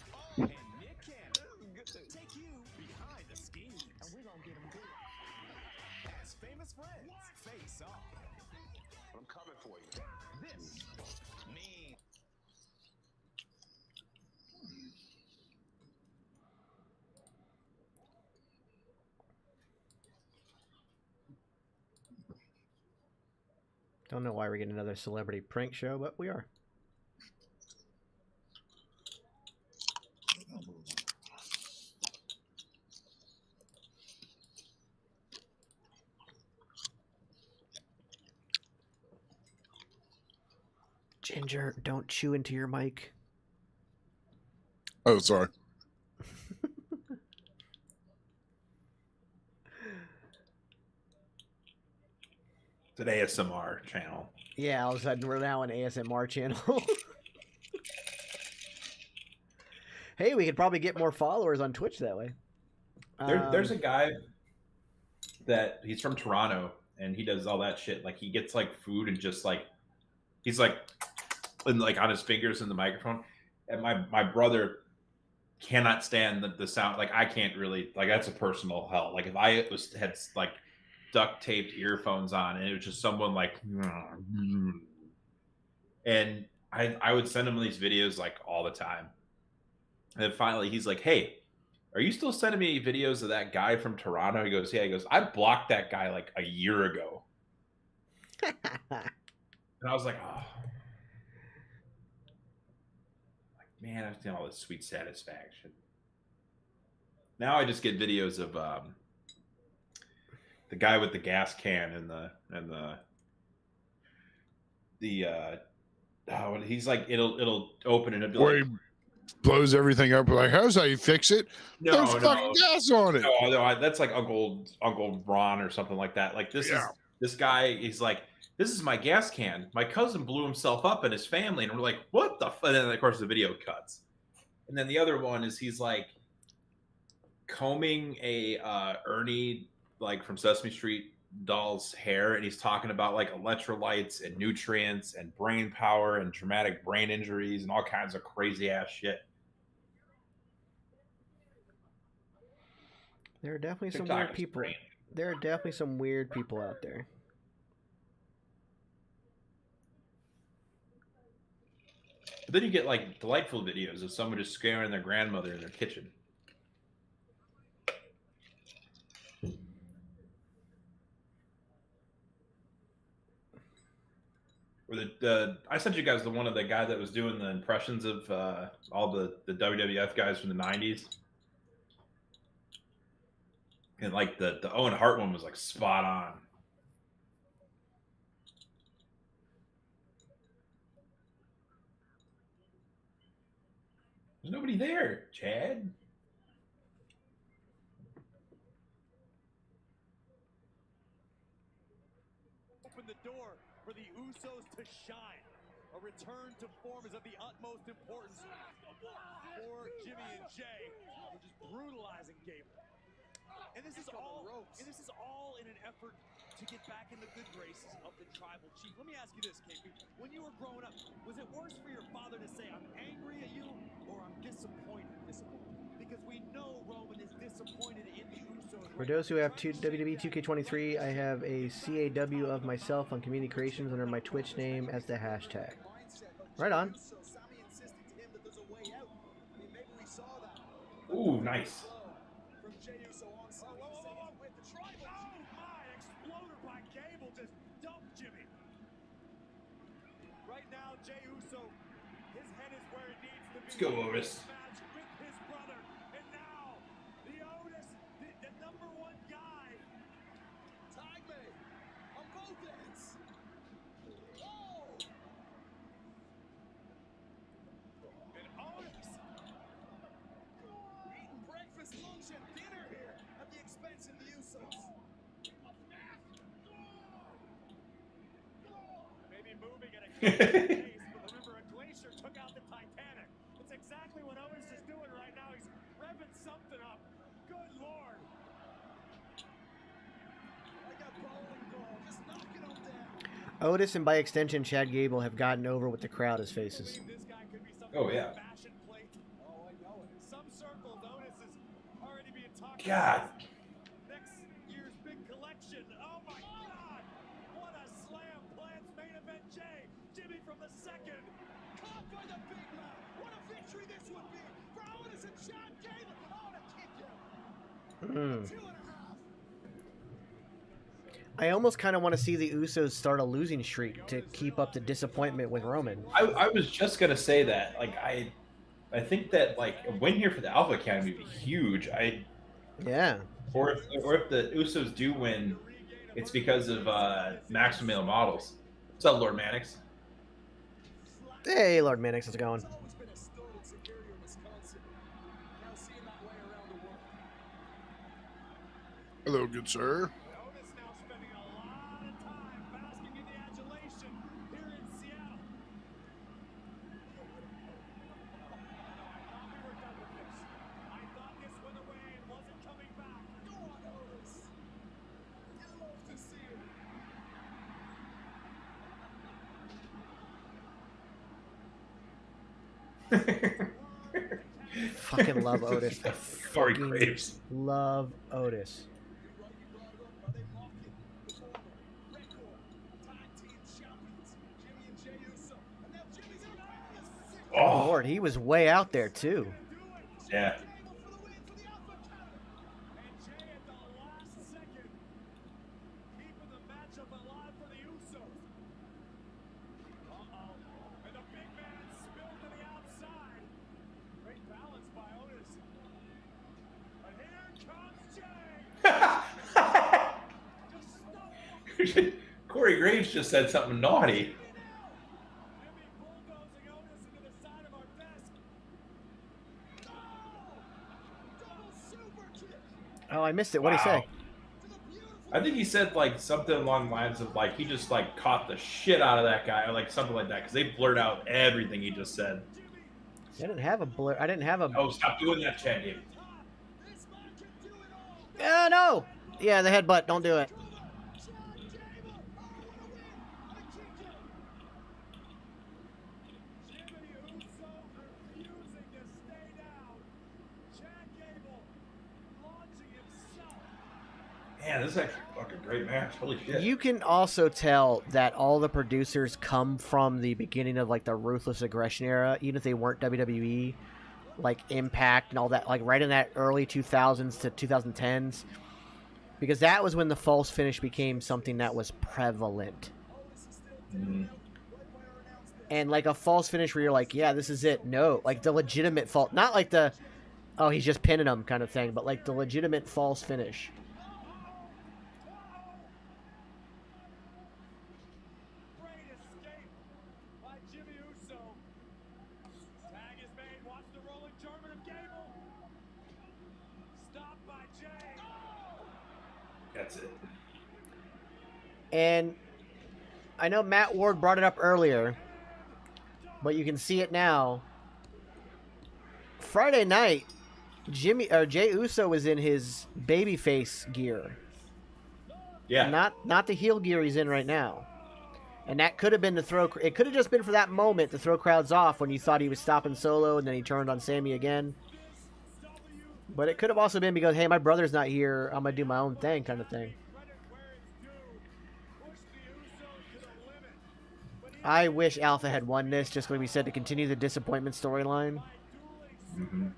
Oh, and Nick Cannon. Take you Behind the scenes. and we're gonna get them good. As famous friends face off. I'm coming for you. This means Don't know why we're getting another celebrity prank show, but we are. Ginger, don't chew into your mic. Oh, sorry. It's an ASMR channel. Yeah, all of a sudden we're now an ASMR channel. Hey, we could probably get more followers on Twitch that way. There's a guy that he's from Toronto and he does all that shit. Like he gets like food and just like he's like and like on his fingers in the microphone. And my brother cannot stand the sound. Like I can't really like that's a personal hell. Like if I had like duct taped earphones on and it was just someone like and I would send him these videos like all the time. And then finally he's like, hey, are you still sending me videos of that guy from Toronto? He goes, yeah. He goes, I blocked that guy like a year ago. And I was like, oh. Like, man, I've seen all this sweet satisfaction. Now I just get videos of the guy with the gas can and he's like it'll open and it'll be Where like he blows everything up. Like, how's how you fix it? There's fucking gas on it. No, that's like Uncle Ron or something like that. Like this guy, he's like, this is my gas can. My cousin blew himself up and his family, and we're like, what the? And then of course the video cuts. And then the other one is he's like combing a Ernie like from Sesame Street doll's hair, and he's talking about like electrolytes and nutrients and brain power and traumatic brain injuries and all kinds of crazy ass shit. There are definitely some TikTok weird is people. great. There are definitely some weird people out there. But then you get like delightful videos of someone just scaring their grandmother in their kitchen. Or I sent you guys the one of the guy that was doing the impressions of all the WWF guys from the 90s. And like the Owen Hart one was like spot on. There's nobody there, Chad. Open the door for the Usos to shine. A return to form is of the utmost importance for Jimmy and Jay. They're just brutalizing Gable. And this is all in an effort to get back in the good graces of the tribal chief. Let me ask you this, KP. When you were growing up, was it worse for your father to say, I'm angry at you, or I'm disappointed? Because we know Roman is disappointed in the Usos. For those who have WWE 2K23, I have a CAW of myself on community creations under my Twitch name as the hashtag. Right on. Ooh, nice. From Jey Uso on side. With the tribal. Oh my! Exploder by Gable just dumped Jimmy. Right now, Jey Uso, his head is where it needs to be. Let's go, Otis. Match with his brother, and now the Otis, the number one guy. Tag me on both ends. Oh! And Otis. Eating breakfast, lunch, and dinner here at the expense of the Usos. Maybe moving at a pace, but remember, a glacier took out the Titanic. It's exactly what Otis is doing right now. He's revving something up. Good Lord. Like a bowling ball, just knocking them down. Otis and by extension Chad Gable have gotten over with the crowd as faces. Oh, yeah. Fashion plate. Oh, I know it. Some circles, Otis is already being talked God. about. Next year's big collection. Oh my God! What a slam! Plans main event Jay. Jimmy from the second. Caught by the big man. What a victory this would be for Otis and Chad Gable. Oh, to kick you. 2.5. I almost kind of want to see the Usos start a losing streak to keep up the disappointment with Roman. I was just gonna say that. Like I think that like a win here for the Alpha Academy would be huge. Yeah. Or if the Usos do win, it's because of Maximum Male Models. What's up, Lord Mannix? Hey, Lord Mannix, how's it going? It's always been a stolen Superior, Wisconsin. Now seeing that way around the world. Hello, good sir. Otis now spending a lot of time basking in the adulation here in Seattle. I thought this went away and wasn't coming back. Go on, Otis. You love to see it. Fucking love Otis. I Corey fucking Graves. love Otis. Oh, Lord, he was way out there too. yeah. And Jay at the last second, keeping the matchup alive for the Usos. Uh-oh. And the big man spilled to the outside. Great balance by Otis. And here comes Jay. Corey Graves just said something naughty. Jimmy bulldozing Otis into the side of our desk. Double super kick. Oh, I missed it. What did he say? I think he said like something along the lines of like he just like caught the shit out of that guy or like something like that because they blurred out everything he just said. I didn't have a blur. I didn't have a. Oh, stop doing that, Chad. Dude. Oh no! Yeah, the headbutt. Don't do it. Jimmy Uso refusing to stay down. Chad Gable launching himself. Man, this is actually a fucking great match. Holy shit. You can also tell that all the producers come from the beginning of like the Ruthless Aggression era, even if they weren't WWE, like Impact and all that, like right in that early 2000s to 2010s, because that was when the false finish became something that was prevalent. And like a false finish where you're like, yeah, this is it. No, like the legitimate fault, not like the, oh, he's just pinning him kind of thing, but like the legitimate false finish. Great escape by Jimmy Uso. Tag is made. Watch the rolling German of Gable. Stopped by Jay. That's it. And I know Matt Ward brought it up earlier, but you can see it now. Friday night, Jay Uso was in his babyface gear. Yeah. Not the heel gear he's in right now. And that could have been to throw. It could have just been for that moment to throw crowds off when you thought he was stopping Solo, and then he turned on Sammy again. But it could have also been because, hey, my brother's not here. I'm gonna do my own thing, kind of thing. I wish Alpha had won this, just like we said, to continue the disappointment storyline. Mm-hmm.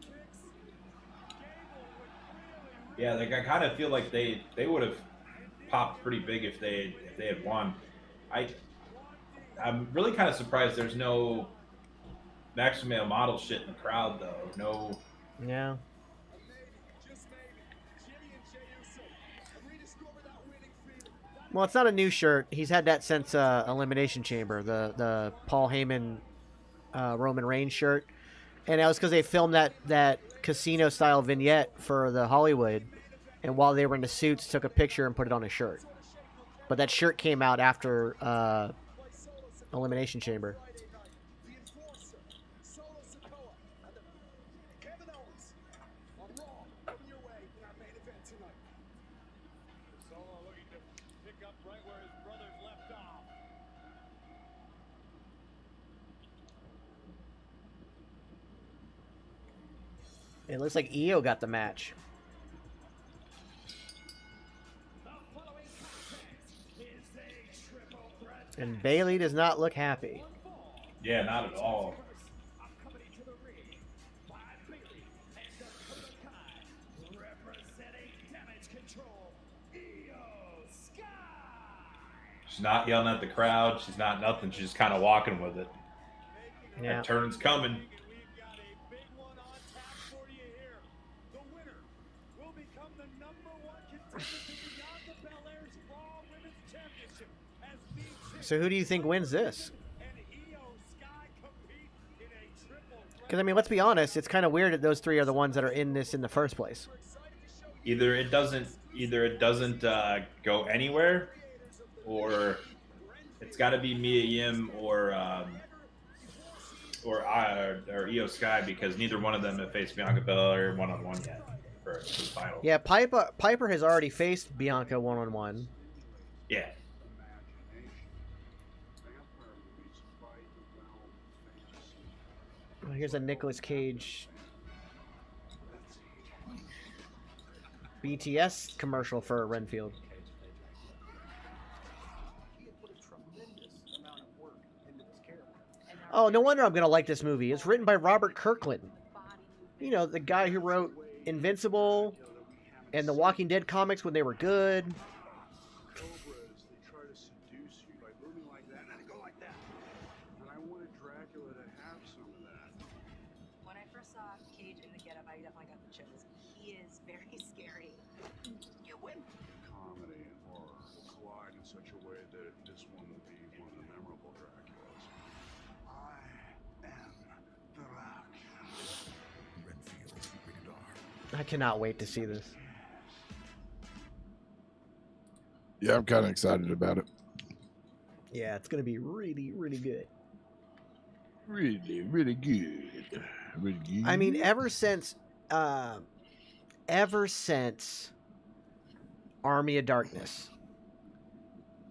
Yeah, like I kind of feel like they would have popped pretty big if they had won. I'm really kind of surprised there's no Maximum Male Model shit in the crowd though. No. Yeah. Well, it's not a new shirt. He's had that since Elimination Chamber, the Paul Heyman Roman Reigns shirt, and that was because they filmed that casino style vignette for the Hollywood, and while they were in the suits, took a picture and put it on his shirt. But that shirt came out after Elimination Chamber. It looks like Io got the match. And Bailey does not look happy. Yeah, not at all. She's not yelling at the crowd. She's not nothing. She's just kind of walking with it. Yeah. That turn's coming. So who do you think wins this? Because, I mean, let's be honest, it's kind of weird that those three are the ones that are in this in the first place. Either it doesn't go anywhere, or it's got to be Mia Yim or Io Sky, because neither one of them have faced Bianca Belair one-on-one yet for the final. Yeah, Piper has already faced Bianca one-on-one. Yeah. Oh, here's a Nicolas Cage BTS commercial for Renfield. Oh, no wonder I'm going to like this movie. It's written by Robert Kirkland. You know, the guy who wrote Invincible and the Walking Dead comics when they were good. When I first saw Cage in the getup, I definitely got the chills. He is very scary. You win. Comedy and horror will collide in such a way that this one will be one of the memorable Draculas. I am Dracula. Renfield, rated R. I cannot wait to see this. Yeah, I'm kind of excited about it. Yeah, it's going to be really, really good. Really, really good. Really good. I mean, ever since Army of Darkness,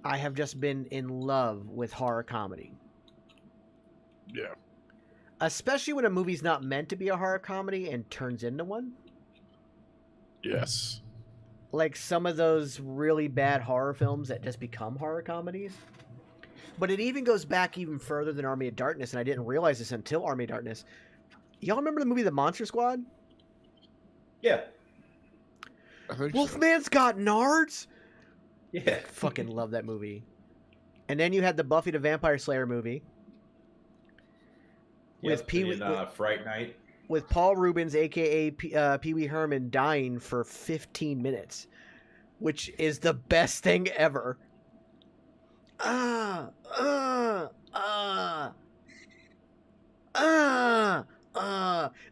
I have just been in love with horror comedy. Yeah. Especially when a movie's not meant to be a horror comedy and turns into one. Yes. Like some of those really bad horror films that just become horror comedies. But it even goes back even further than Army of Darkness, and I didn't realize this until Army of Darkness. Y'all remember the movie The Monster Squad? Yeah. Wolfman's Got Nards? Yeah. Fucking love that movie. And then you had the Buffy the Vampire Slayer movie. With Fright Night. With Paul Rubens, a.k.a. Pee Wee Herman, dying for 15 minutes. Which is the best thing ever.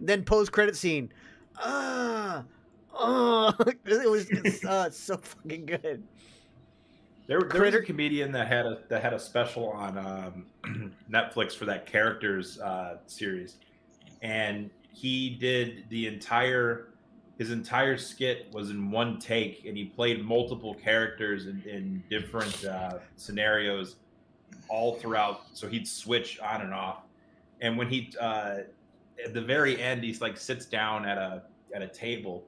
Then post-credit scene. It was so fucking good. There was a comedian that had a special on Netflix for that Characters series, and he did the entire his entire skit was in one take, and he played multiple characters in different scenarios all throughout. So he'd switch on and off. And when he at the very end, he's like sits down at a table,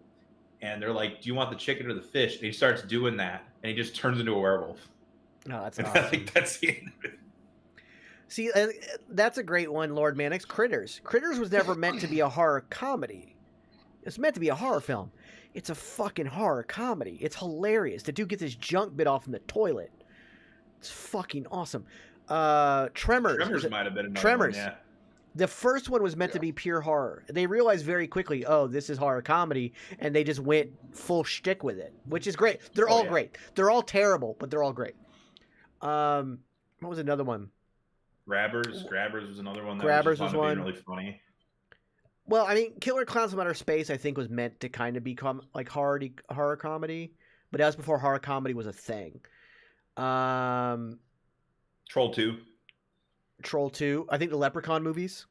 and they're like, "Do you want the chicken or the fish?" And he starts doing that, and he just turns into a werewolf. No, that's And awesome. I think that's the end of it. See, that's a great one, Lord Mannix. Critters. Critters was never meant to be a horror comedy. It's meant to be a horror film. It's a fucking horror comedy. It's hilarious. The dude gets his junk bit off in the toilet. It's fucking awesome. Tremors. Tremors might have been another Tremors. one, yeah. The first one was meant to be pure horror. They realized very quickly, oh, this is horror comedy, and they just went full shtick with it, which is great. They're all great. They're all terrible, but they're all great. What was another one? Grabbers was another one that Grabbers was was one. Being really funny. Well, I mean, Killer Clowns from Outer Space, I think, was meant to kind of become like horror comedy, but that was before horror comedy was a thing. Troll 2. Troll 2. I think the Leprechaun movies.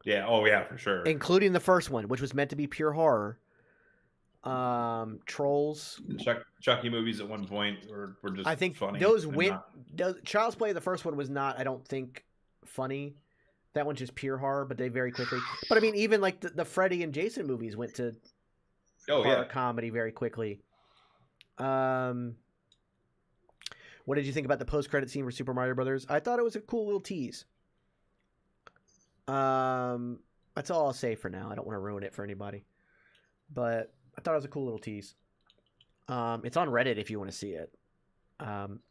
Yeah. Oh, yeah, for sure. Including the first one, which was meant to be pure horror. Trolls. Chucky movies at one point were just I think funny. those went. Child's Play, the first one was not, I don't think, funny. That one's just pure horror, but they very quickly. But I mean, even like the Freddy and Jason movies went to horror comedy very quickly. What did you think about the post-credit scene for Super Mario Brothers? I thought it was a cool little tease. That's all I'll say for now. I don't want to ruin it for anybody, but I thought it was a cool little tease. It's on Reddit if you want to see it.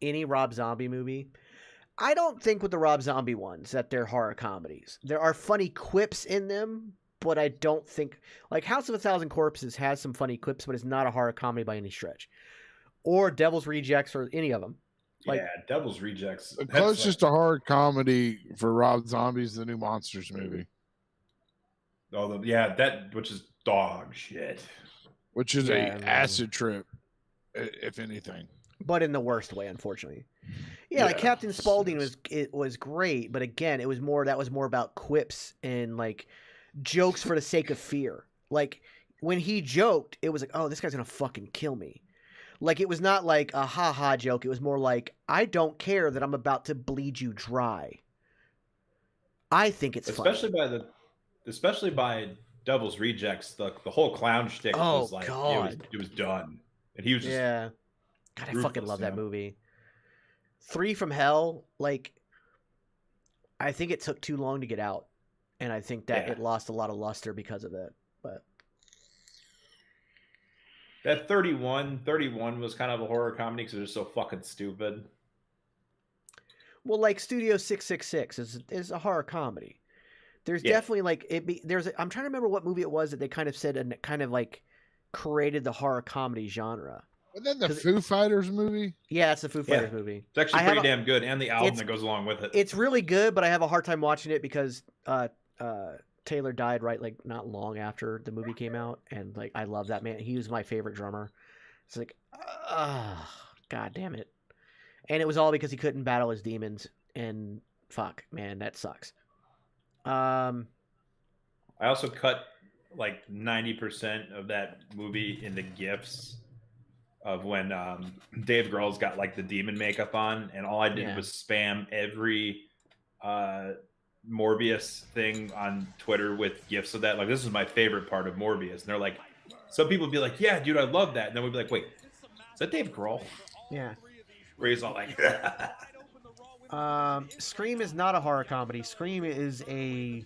Any Rob Zombie movie. I don't think with the Rob Zombie ones that they're horror comedies. There are funny quips in them, but I don't think... Like House of a Thousand Corpses has some funny quips, but it's not a horror comedy by any stretch. Or Devil's Rejects or any of them. Like, yeah, Devil's Rejects. The closest to horror comedy for Rob Zombie is the new Monsters movie. Oh, which is dog shit. Which is a acid trip, if anything. But in the worst way, unfortunately. Yeah, like Captain Spaulding was great, but again, that was more about quips and like jokes for the sake of fear. Like when he joked, it was like, oh, this guy's gonna fucking kill me. Like it was not like a ha-ha joke. It was more like, I don't care that I'm about to bleed you dry. I think it's especially by Devil's Rejects, the whole clown shtick was like it was done, and he was just God, I fucking love that movie. 3 from Hell, like I think it took too long to get out, and I think that it lost a lot of luster because of it. But that 31 was kind of a horror comedy because it was so fucking stupid. Well, like Studio 666 is a horror comedy. There's definitely like I'm trying to remember what movie it was that they kind of said and kind of like created the horror comedy genre. Wasn't that the Foo Fighters movie? Yeah, it's the Foo Fighters movie. It's actually pretty damn good, and the album that goes along with it. It's really good, but I have a hard time watching it because Taylor died like not long after the movie came out, and like I love that man. He was my favorite drummer. It's like, god damn it. And it was all because he couldn't battle his demons, and fuck, man, that sucks. I also cut like 90% of that movie into GIFs of when Dave Grohl's got like the demon makeup on, and all I did was spam every Morbius thing on Twitter with GIFs of that. Like, this is my favorite part of Morbius. And they're like, some people would be like, yeah, dude, I love that. And then we'd be like, wait, is that Dave Grohl? Yeah. Where he's all like, Scream is not a horror comedy. Scream is a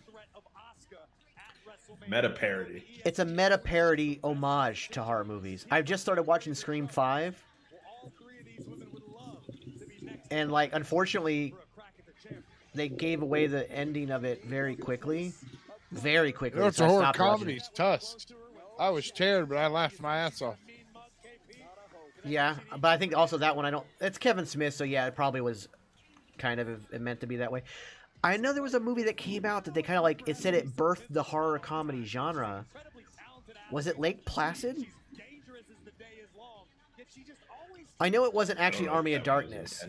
meta parody. It's a meta parody homage to horror movies. I've just started watching Scream 5. And like, unfortunately, they gave away the ending of it very quickly. Very quickly. It's a horror comedy. It's Tusk. I was scared, but I laughed my ass off. Yeah, but I think also that one, it's Kevin Smith, so yeah, it probably was kind of meant to be that way. I know there was a movie that came out that they kind of like, it said it birthed the horror comedy genre. Was it Lake Placid? I know it wasn't actually Army of Darkness.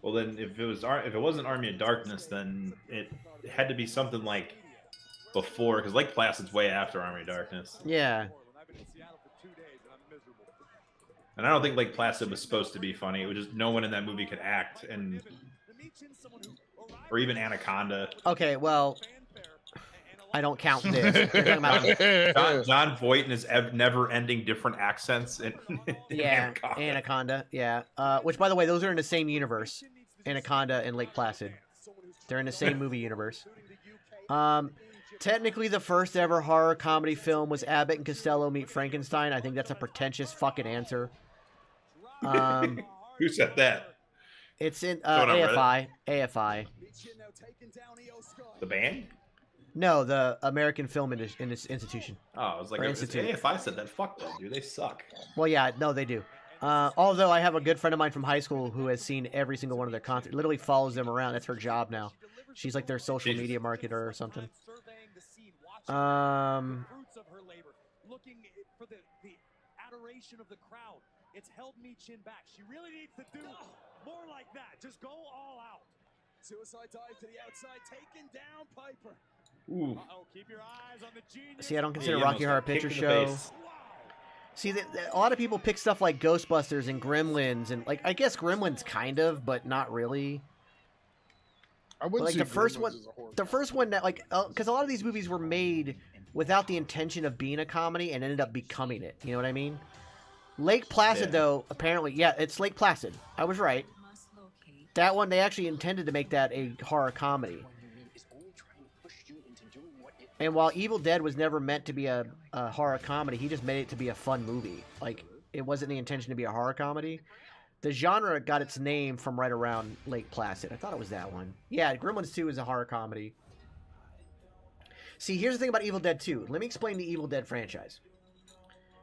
Well, then if it wasn't Army of Darkness, then it had to be something like before, because Lake Placid's way after Army of Darkness. Yeah. And I don't think Lake Placid was supposed to be funny. It was just no one in that movie could act, or even Anaconda. Okay, well, I don't count this. You're talking about John Voight and his never-ending different accents. In Anaconda. Yeah. Which, by the way, those are in the same universe. Anaconda and Lake Placid. They're in the same movie universe. Technically, the first ever horror comedy film was Abbott and Costello Meet Frankenstein. I think that's a pretentious fucking answer. Who said that? It's in AFI. AFI. The band? No, the American Film Institution. Oh, I was like, if I said that, fuck them, dude. They suck. Well, yeah, no, they do. Although I have a good friend of mine from high school who has seen every single one of their concerts, literally follows them around. That's her job now. She's like their social media marketer or something. Looking for the adoration of the crowd. It's held me chin back. She really needs to do more like that. Just go all out. Suicide dive to the outside, taking down Piper. Ooh. Keep your eyes on the genius. See, I don't consider Rocky Horror Picture Show. See, a lot of people pick stuff like Ghostbusters and Gremlins, and like I guess Gremlins kind of, but not really. I wouldn't like say the first Gremlins one. is a horror The first one that because a lot of these movies were made without the intention of being a comedy and ended up becoming it. You know what I mean? Lake Placid, though, apparently, yeah, it's Lake Placid. I was right. That one, they actually intended to make that a horror comedy. And while Evil Dead was never meant to be a horror comedy, he just made it to be a fun movie. Like, it wasn't the intention to be a horror comedy. The genre got its name from right around Lake Placid. I thought it was that one. Yeah, Gremlins 2 is a horror comedy. See, here's the thing about Evil Dead 2. Let me explain the Evil Dead franchise.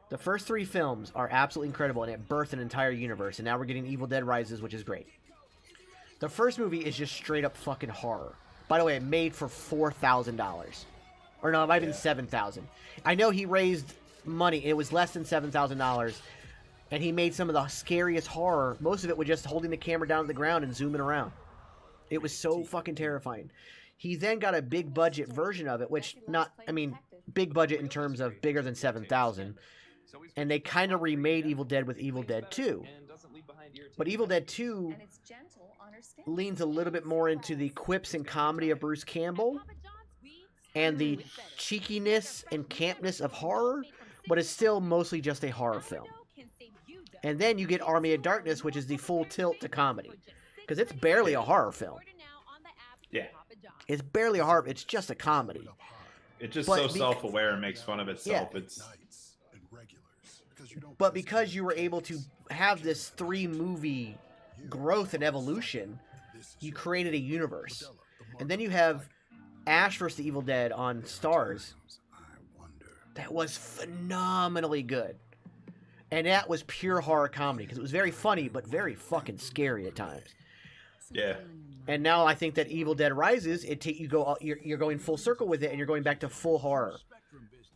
The first 3 films are absolutely incredible, and it birthed an entire universe, and now we're getting Evil Dead Rises, which is great. The first movie is just straight up fucking horror. By the way, it made for $4,000. Or no, it might have been $7,000. I know he raised money. It was less than $7,000, and he made some of the scariest horror. Most of it was just holding the camera down to the ground and zooming around. It was so fucking terrifying. He then got a big budget version of it, which big budget in terms of bigger than $7,000. And they kind of remade Evil Dead with Evil Dead 2. But Evil Dead 2 leans a little bit more into the quips and comedy of Bruce Campbell and the cheekiness and campness of horror, but it's still mostly just a horror film. And then you get Army of Darkness, which is the full tilt to comedy. Because it's barely a horror film. Yeah. It's barely a horror, it's just a comedy. It's just so self-aware and makes fun of itself. Yeah. It's But because you were able to have this 3-movie growth and evolution, you created a universe. And then you have Ash vs. the Evil Dead on Starz. That was phenomenally good. And that was pure horror comedy because it was very funny but very fucking scary at times. Yeah. And now I think that Evil Dead Rises, you're going full circle with it and you're going back to full horror.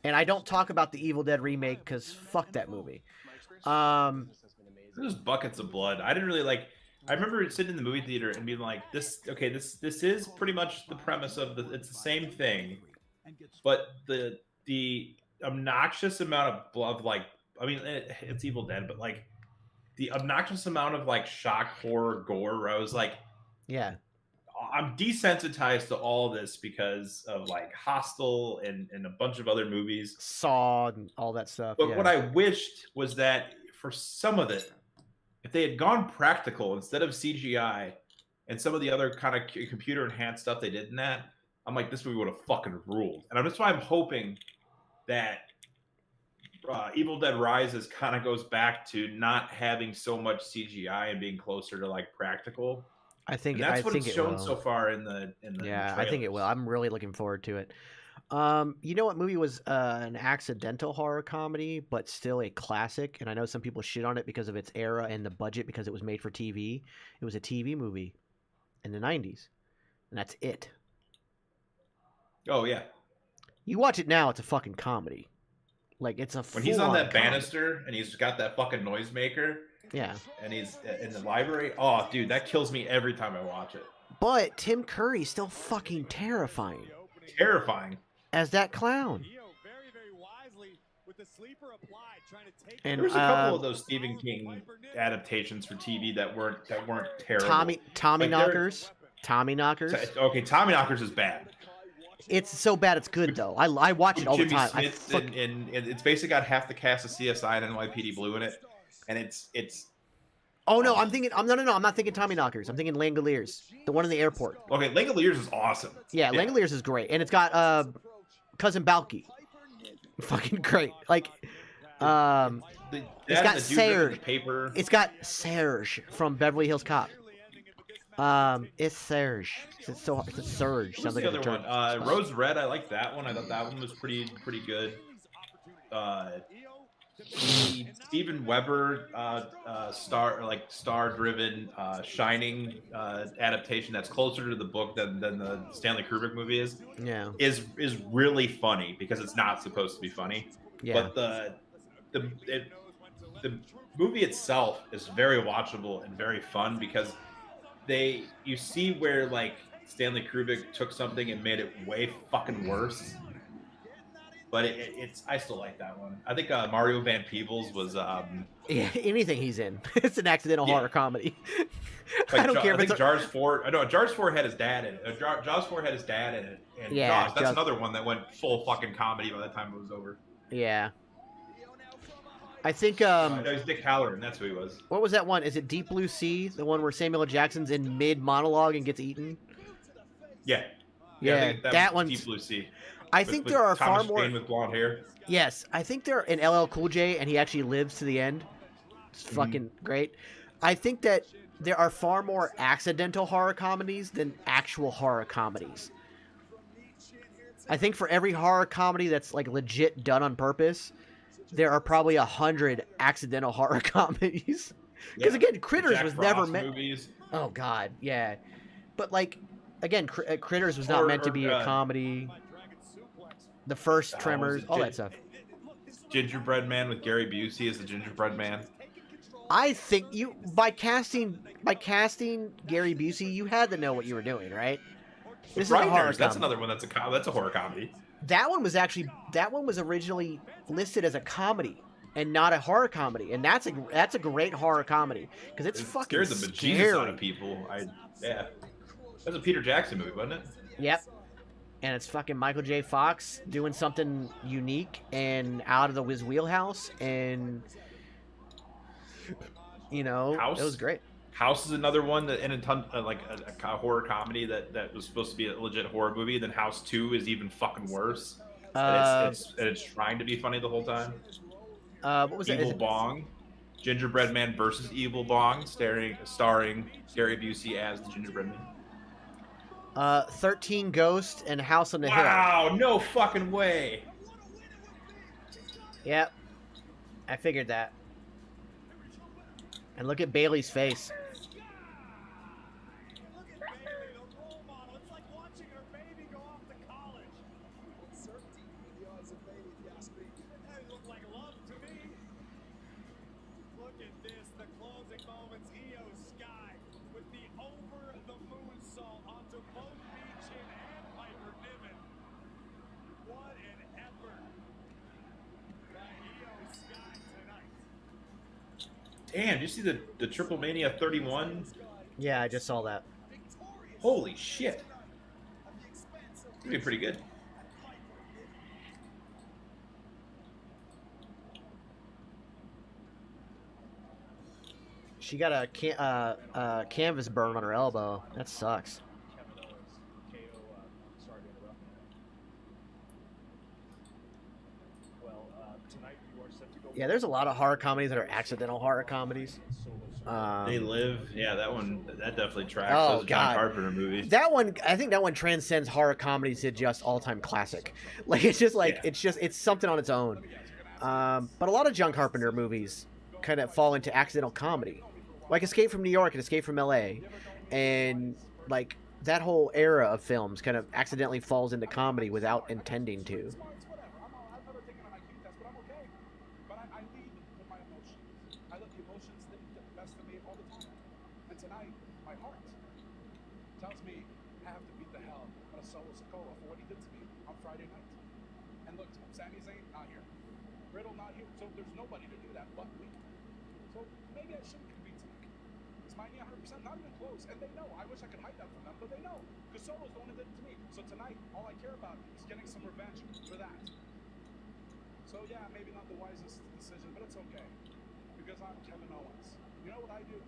And I don't talk about the Evil Dead remake because fuck that movie. There's buckets of blood. I didn't really like. I remember sitting in the movie theater and being like, "This is pretty much the premise of it's the same thing, but the obnoxious amount of blood, like, I mean, it's Evil Dead, but like the obnoxious amount of like shock, horror, gore. Where I was like, yeah." I'm desensitized to all this because of like Hostel and a bunch of other movies, Saw and all that stuff. But yeah. what I wished was that for some of it, if they had gone practical instead of CGI and some of the other kind of computer enhanced stuff they did in that, I'm like, this movie would have fucking ruled. And that's why I'm hoping that Evil Dead Rises kind of goes back to not having so much CGI and being closer to like practical. I think that's what think it's it shown will. so far in the Yeah, I think it will. I'm really looking forward to it. You know what movie was an accidental horror comedy, but still a classic? And I know some people shit on it because of its era and the budget because it was made for TV. It was a TV movie in the 90s, and that's It. Oh, yeah. You watch it now, it's a fucking comedy. Like, it's a When he's on that comedy. banister and he's got that fucking noisemaker. Yeah. And he's in the library. Oh, dude, that kills me every time I watch it. But Tim Curry's still fucking terrifying. Terrifying. as that clown. Very, very wisely with the sleeper applied, trying to take. And There's a couple of those Stephen King adaptations for TV that weren't terrible. Tommy Like, Knockers. Tommy Knockers. Okay, Tommy Knockers is bad. It's so bad it's good though. I watch it all the Jimmy time. Smith and it's basically got half the cast of CSI and NYPD Blue in it, and it's. Oh no, I'm not thinking Tommy Knockers. I'm thinking Langoliers, the one in the airport. Okay, Langoliers is awesome. Yeah, Langoliers is great, and it's got Cousin Balky. Fucking great. Like, it's got Serge. It's got Serge from Beverly Hills Cop. It's Serge. It's Surge. Sounds like the a other one? Rose Red. I like that one. I thought that one was pretty good. The Steven Weber star-driven Shining adaptation that's closer to the book than the Stanley Kubrick movie is. Yeah. Is really funny because it's not supposed to be funny. Yeah. But the movie itself is very watchable and very fun because you see where like Stanley Kubrick took something and made it way fucking worse. But it's I still like that one. I think Mario Van Peebles was yeah, anything he's in. It's an accidental horror comedy. Like, I don't care. I think Jaws 4. No, Jaws 4 had his dad in it. Jaws 4 had his dad in it. And yeah, that's another one that went full fucking comedy by the time it was over. Yeah. I think no, he's Dick Halloran. That's who he was. What was that one? Is it Deep Blue Sea? The one where Samuel L. Jackson's in mid monologue and gets eaten? Yeah. Yeah, that was one's Deep Blue Sea. I think there are Thomas far more Jane with blonde hair. Yes, I think they're in LL Cool J, and he actually lives to the end. It's fucking great. I think that there are far more accidental horror comedies than actual horror comedies. I think for every horror comedy that's like legit done on purpose, there are probably 100 accidental horror comedies. Because again, Critters was never meant. Oh God, yeah. But like, again, Critters was not meant to be a comedy. The first Tremors, all that stuff. Gingerbread Man with Gary Busey as the Gingerbread Man. I think by casting Gary Busey, you had to know what you were doing, right? This is a horror comedy. That's another one that's a horror comedy. That one was originally listed as a comedy and not a horror comedy, and that's a great horror comedy because it's fucking scared the bejesus out of people. Yeah, that's a Peter Jackson movie, wasn't it? Yep. And it's fucking Michael J. Fox doing something unique and out of his wheelhouse, and it was great. House is another one that in a ton like a horror comedy that was supposed to be a legit horror movie. Then House 2 is even fucking worse. And it's trying to be funny the whole time. What was Evil Bong, Gingerbread Man versus Evil Bong, starring Gary Busey as the Gingerbread Man. 13 Ghosts and House on the Hill. Wow, no fucking way. Yep. I figured that. And look at Bailey's face. Damn, did you see the Triple Mania 31? Yeah, I just saw that. Holy shit. It's gonna be pretty good. She got a canvas burn on her elbow. That sucks. Yeah, there's a lot of horror comedies that are accidental horror comedies. They Live, yeah, that definitely tracks. Oh, Those are John God. Carpenter movies. That one, I think that one transcends horror comedies to just all-time classic. Like it's just like it's something on its own. But a lot of John Carpenter movies kind of fall into accidental comedy, like Escape from New York and Escape from L.A. And like that whole era of films kind of accidentally falls into comedy without intending to. Tells me I have to beat the hell out of Solo Sikoa for what he did to me on Friday night. look, Sami Zayn not here. Riddle not here. So there's nobody to do that but me. So maybe I shouldn't compete tonight. Is my knee 100%? Not even close. And they know. I wish I could hide that from them, but they know. Because Solo's the one who did it to me. So tonight, all I care about is getting some revenge for that. So yeah, maybe not the wisest decision, but it's okay. Because I'm Kevin Owens. You know what I do?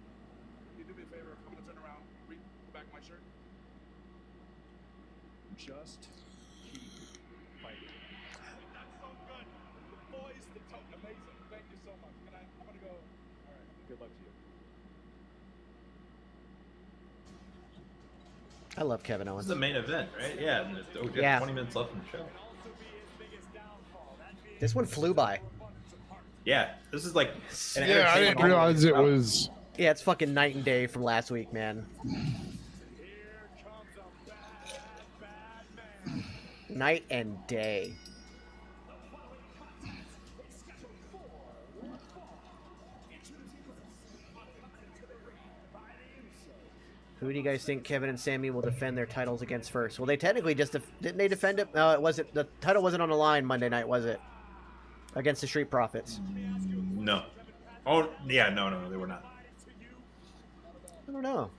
You do me a favor. I'm going to turn around, read the back of my shirt. Just keep fighting. That's so good. The boys, the token, amazing. Thank you so much. Good night. I'm going to go. All right. Good luck to you. I love Kevin Owens. This is the main event, right? Yeah. We got Yeah. 20 minutes left in the show. This one flew by. Yeah, this is like. An Yeah, I didn't realize it was. Yeah, it's fucking night and day from last week, man. Night and day. Who do you guys think Kevin and Sammy will defend their titles against first? Well, they technically just didn't they defend it? No, it wasn't. The title wasn't on the line Monday night, was it? Against the Street Profits. No. Oh yeah, no, they were not. I don't know.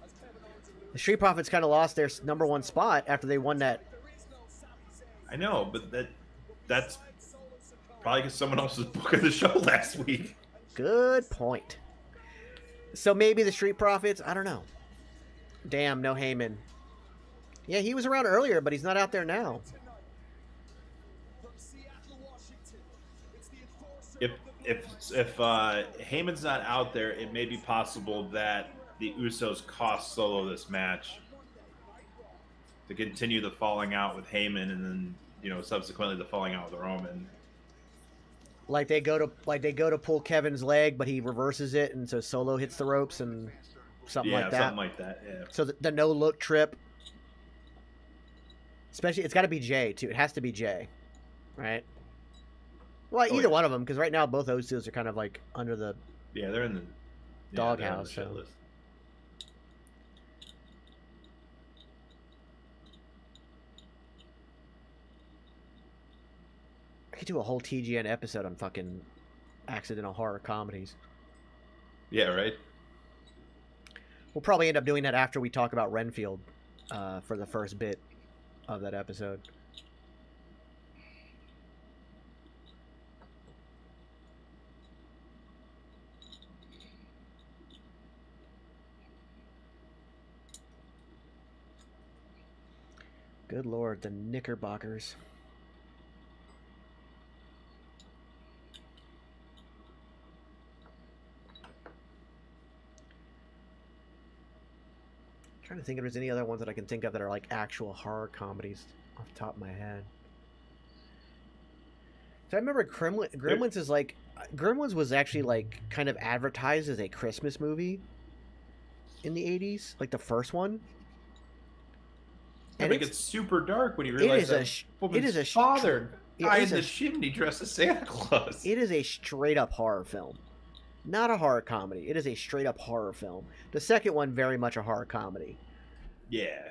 The Street Profits kind of lost their number one spot after they won that. I know, but that's probably because someone else was booking the show last week. Good point. So maybe the Street Profits. I don't know. Damn, no Heyman. Yeah, he was around earlier, but he's not out there now. If Heyman's not out there, it may be possible that the Usos cost Solo this match to continue the falling out with Heyman, and then subsequently the falling out with Roman. Like they go to pull Kevin's leg, but he reverses it, and so Solo hits the ropes and something like that. Yeah, something like that. Yeah. So the no look trip, especially it's got to be Jay too. It has to be Jay, right? Well, either one of them, because right now both those two are kind of like under the they're in the doghouse. Shit list. I could do a whole TGN episode on fucking accidental horror comedies. Yeah, right. We'll probably end up doing that after we talk about Renfield for the first bit of that episode. Good Lord, the Knickerbockers. Trying to think if there's any other ones that I can think of that are like actual horror comedies off the top of my head. So I remember Gremlins is like Gremlins was actually like kind of advertised as a Christmas movie in the 80s, like the first one. And it gets super dark when you realize that woman's father died in the chimney dressed as Santa Claus. It is a straight up horror film. Not a horror comedy. It is a straight up horror film. The second one, very much a horror comedy. Yeah.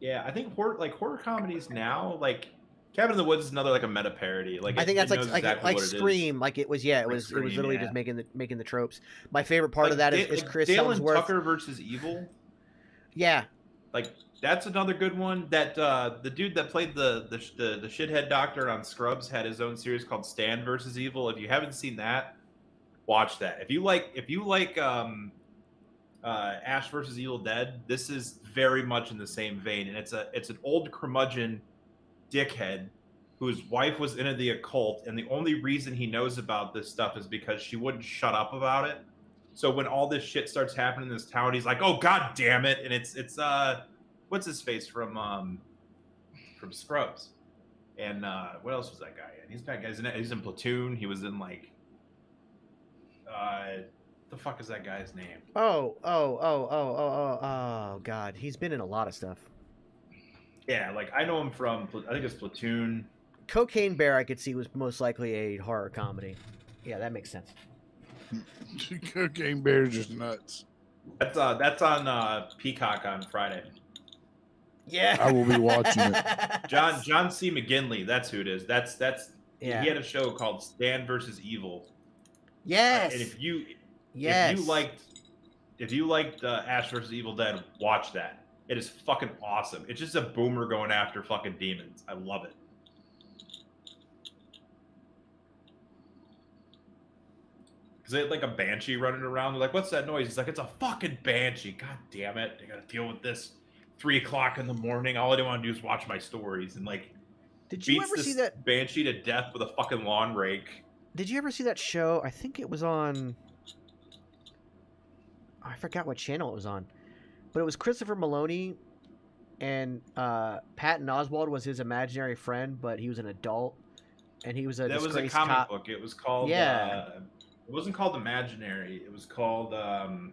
Yeah, I think horror comedies now, like Cabin in the Woods is another like a meta parody. Like I think that's like Scream. Like it was Scream, literally just making the tropes. My favorite part of that is Chris Dale Hemsworth. and Tucker versus Evil. Yeah. Like that's another good one. That the dude that played the shithead doctor on Scrubs had his own series called Stan versus Evil. If you haven't seen that, watch that. If you like Ash versus Evil Dead, this is very much in the same vein, and it's an old curmudgeon dickhead whose wife was into the occult, and the only reason he knows about this stuff is because she wouldn't shut up about it. So when all this shit starts happening in this town, he's like, "Oh God damn it!" And it's what's his face from Scrubs, and what else was that guy in? He's that guy's in. He's in Platoon. He was in like, the fuck is that guy's name? Oh God, he's been in a lot of stuff. Yeah, like I know him from I think it's Platoon. Cocaine Bear, I could see was most likely a horror comedy. Yeah, that makes sense. Cocaine Bear's just nuts. That's on Peacock on Friday. Yeah. I will be watching it. John C. McGinley, that's who it is. That's Yeah. He had a show called Stan versus Evil. Yes. And if you Yes. liked Ash versus Evil Dead, watch that. It is fucking awesome. It's just a boomer going after fucking demons. I love it. Because they had like a banshee running around. They're like, what's that noise? He's like, it's a fucking banshee. God damn it. I gotta deal with this 3 o'clock in the morning. All I want to do is watch my stories. And like, Did you beats ever see this that? banshee to death with a fucking lawn rake. Did you ever see that show? I think it was on. I forgot what channel it was on, but it was Christopher Maloney, and Patton Oswalt was his imaginary friend, but he was an adult, and he was a That was a disgraced comic cop. book. It was called. Yeah. It wasn't called Imaginary. It was called. Oh,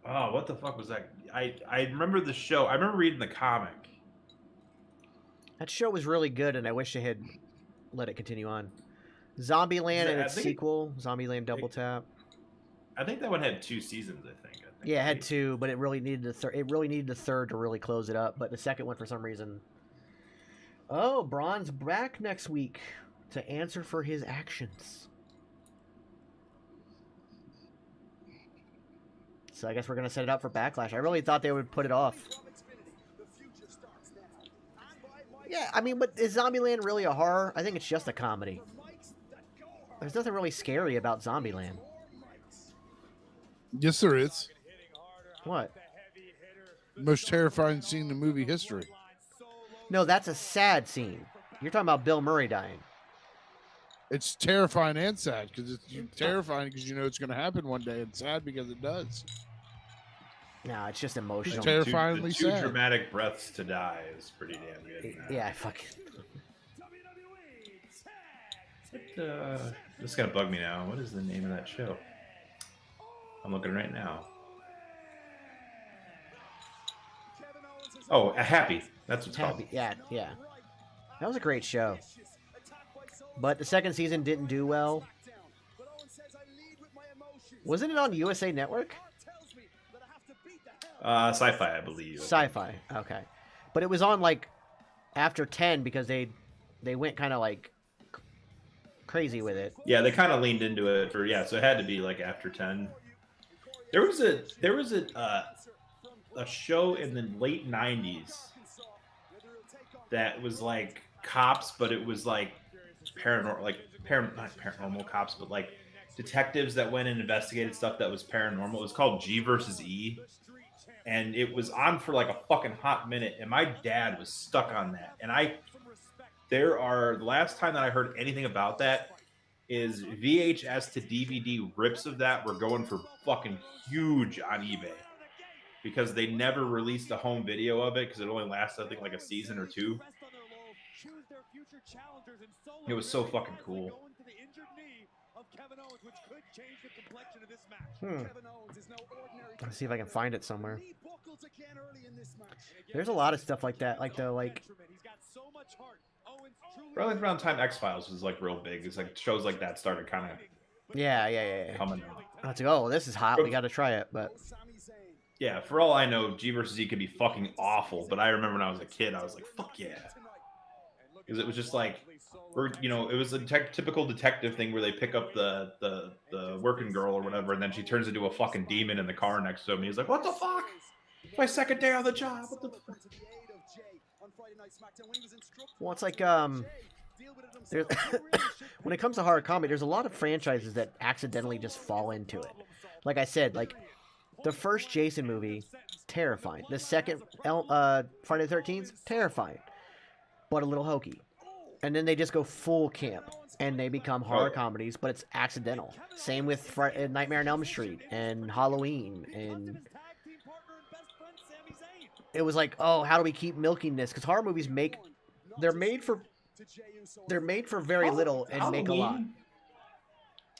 what the fuck was that? I remember the show. I remember reading the comic. That show was really good, and I wish they had let it continue on. Zombieland and its sequel, Zombieland Double Tap. I think that one had 2 seasons. I think. Yeah, it had 2, but it really needed the third. It really needed the third to really close it up. But the second one, for some reason. Oh, Braun's back next week to answer for his actions. So I guess we're gonna set it up for Backlash. I really thought they would put it off. Yeah, I mean, but is Zombieland really a horror? I think it's just a comedy. There's nothing really scary about Zombieland. Yes, there is. What? Most terrifying scene in movie history. No, that's a sad scene. You're talking about Bill Murray dying. It's terrifying and sad because it's terrifying because you know it's going to happen one day, and sad because it does. No, it's just emotional. It's terrifyingly the two sad. dramatic breaths to die is pretty damn good. Yeah, I fucking. This is gonna bug me now. What is the name of that show? I'm looking right now. Oh, Happy. That's what's called. Yeah. That was a great show. But the second season didn't do well. Wasn't it on USA Network? Sci-Fi, I believe. Sci-Fi. Okay. But it was on like after 10 because they went kind of like crazy with it. Yeah, they kind of leaned into it so it had to be like after 10. There was a show in the late 90s that was like cops, but it was like not paranormal cops, but like detectives that went and investigated stuff that was paranormal. It was called G versus E, and it was on for like a fucking hot minute, and my dad was stuck on that. And the last time that I heard anything about that is VHS to DVD rips of that were going for fucking huge on eBay because they never released a home video of it because it only lasted, I think, like a season or 2. It was so fucking cool. Let's see if I can find it somewhere. There's a lot of stuff like that, Probably around the time X-Files was like real big. It's like shows like that started kind of yeah. coming out. I was like, oh, this is hot. We got to try it, but yeah, for all I know, G versus E could be fucking awful. But I remember when I was a kid, I was like, fuck yeah, because it was just like, it was a typical detective thing where they pick up the working girl or whatever, and then she turns into a fucking demon in the car next to him. And he's like, what the fuck? It's my second day on the job. What the fuck? well, it's like there's when it comes to horror comedy, there's a lot of franchises that accidentally just fall into it. Like I said, like the first Jason movie, terrifying. The second Friday the 13th, terrifying, but a little hokey. And then they just go full camp and they become horror comedies, but it's accidental. Same with Nightmare on Elm Street and Halloween, and it was like, oh, how do we keep milking this? Because horror movies they're made for very little and make a lot.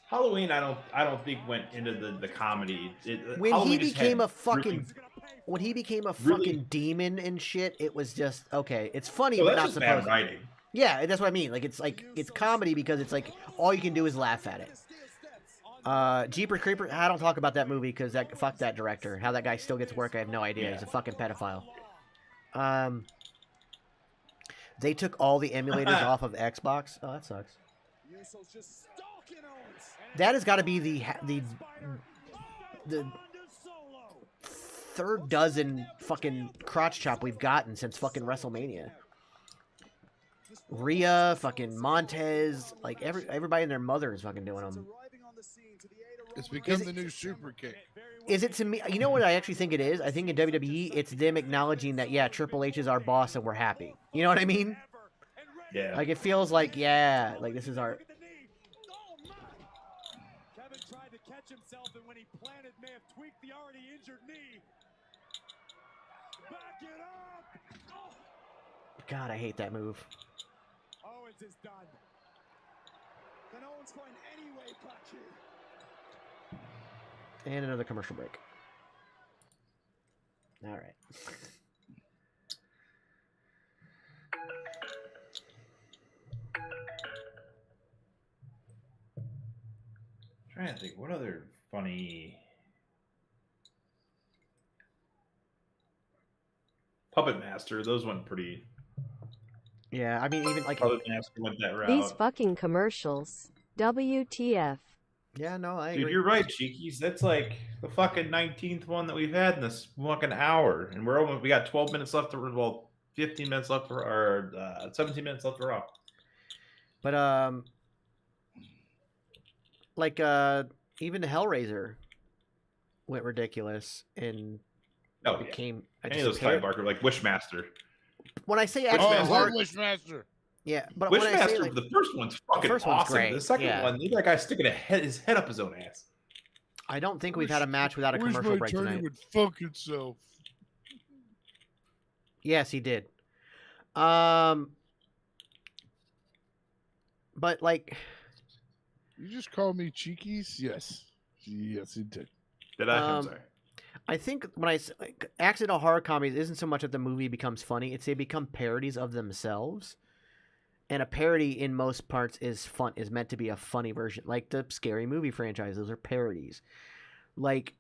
Halloween, I don't think went into the comedy. When he became a fucking demon and shit, it was just okay. It's funny, but not supposed. Bad writing. Yeah, that's what I mean. Like it's comedy because it's like all you can do is laugh at it. Jeepers Creepers. I don't talk about that movie because fuck that director. How that guy still gets work, I have no idea. Yeah. He's a fucking pedophile. They took all the emulators off of Xbox. Oh, that sucks. That has got to be the third dozen fucking crotch chop we've gotten since fucking WrestleMania. Rhea, fucking Montez, like everybody and their mother is fucking doing them. It's become the new super kick. Is it to me? You know what I actually think it is? I think in WWE, it's them acknowledging that, yeah, Triple H is our boss and we're happy. You know what I mean? Yeah. Like, it feels like, yeah, like this is our... Kevin tried to catch himself, and when he planted, may have tweaked the already injured knee. Back it up! Oh. God, I hate that move. Owens is done. Can Owens find any way back here? And another commercial break. All right. Trying to think, what other funny Puppet Master? Those went pretty. Yeah, I mean, even like Puppet Master went that route. These fucking commercials. WTF. Yeah, no, I Dude, agree. you're right, Cheekies. That's like the fucking 19th one that we've had in this fucking hour, and we got 12 minutes left to 15 minutes left or 17 minutes left to Raw. But like even the Hellraiser went ridiculous and became any of those Ty Barker, like Wishmaster. When I say Oh, I actually love Wishmaster. yeah, but when I say Wishmaster, like, the first one's fucking first one's awesome. great, The second yeah. one, that guy sticking his head up his own ass. I don't think we've had a match without a commercial break tonight. Would fuck itself. Yes, he did. But like, You just called me cheekies? Yes. Yes, he did. Did I? I'm sorry. I think when like, accidental horror comedies isn't so much that the movie becomes funny; it's they become parodies of themselves. And a parody, in most parts, is meant to be a funny version, like the Scary Movie franchise. Those are parodies. Like,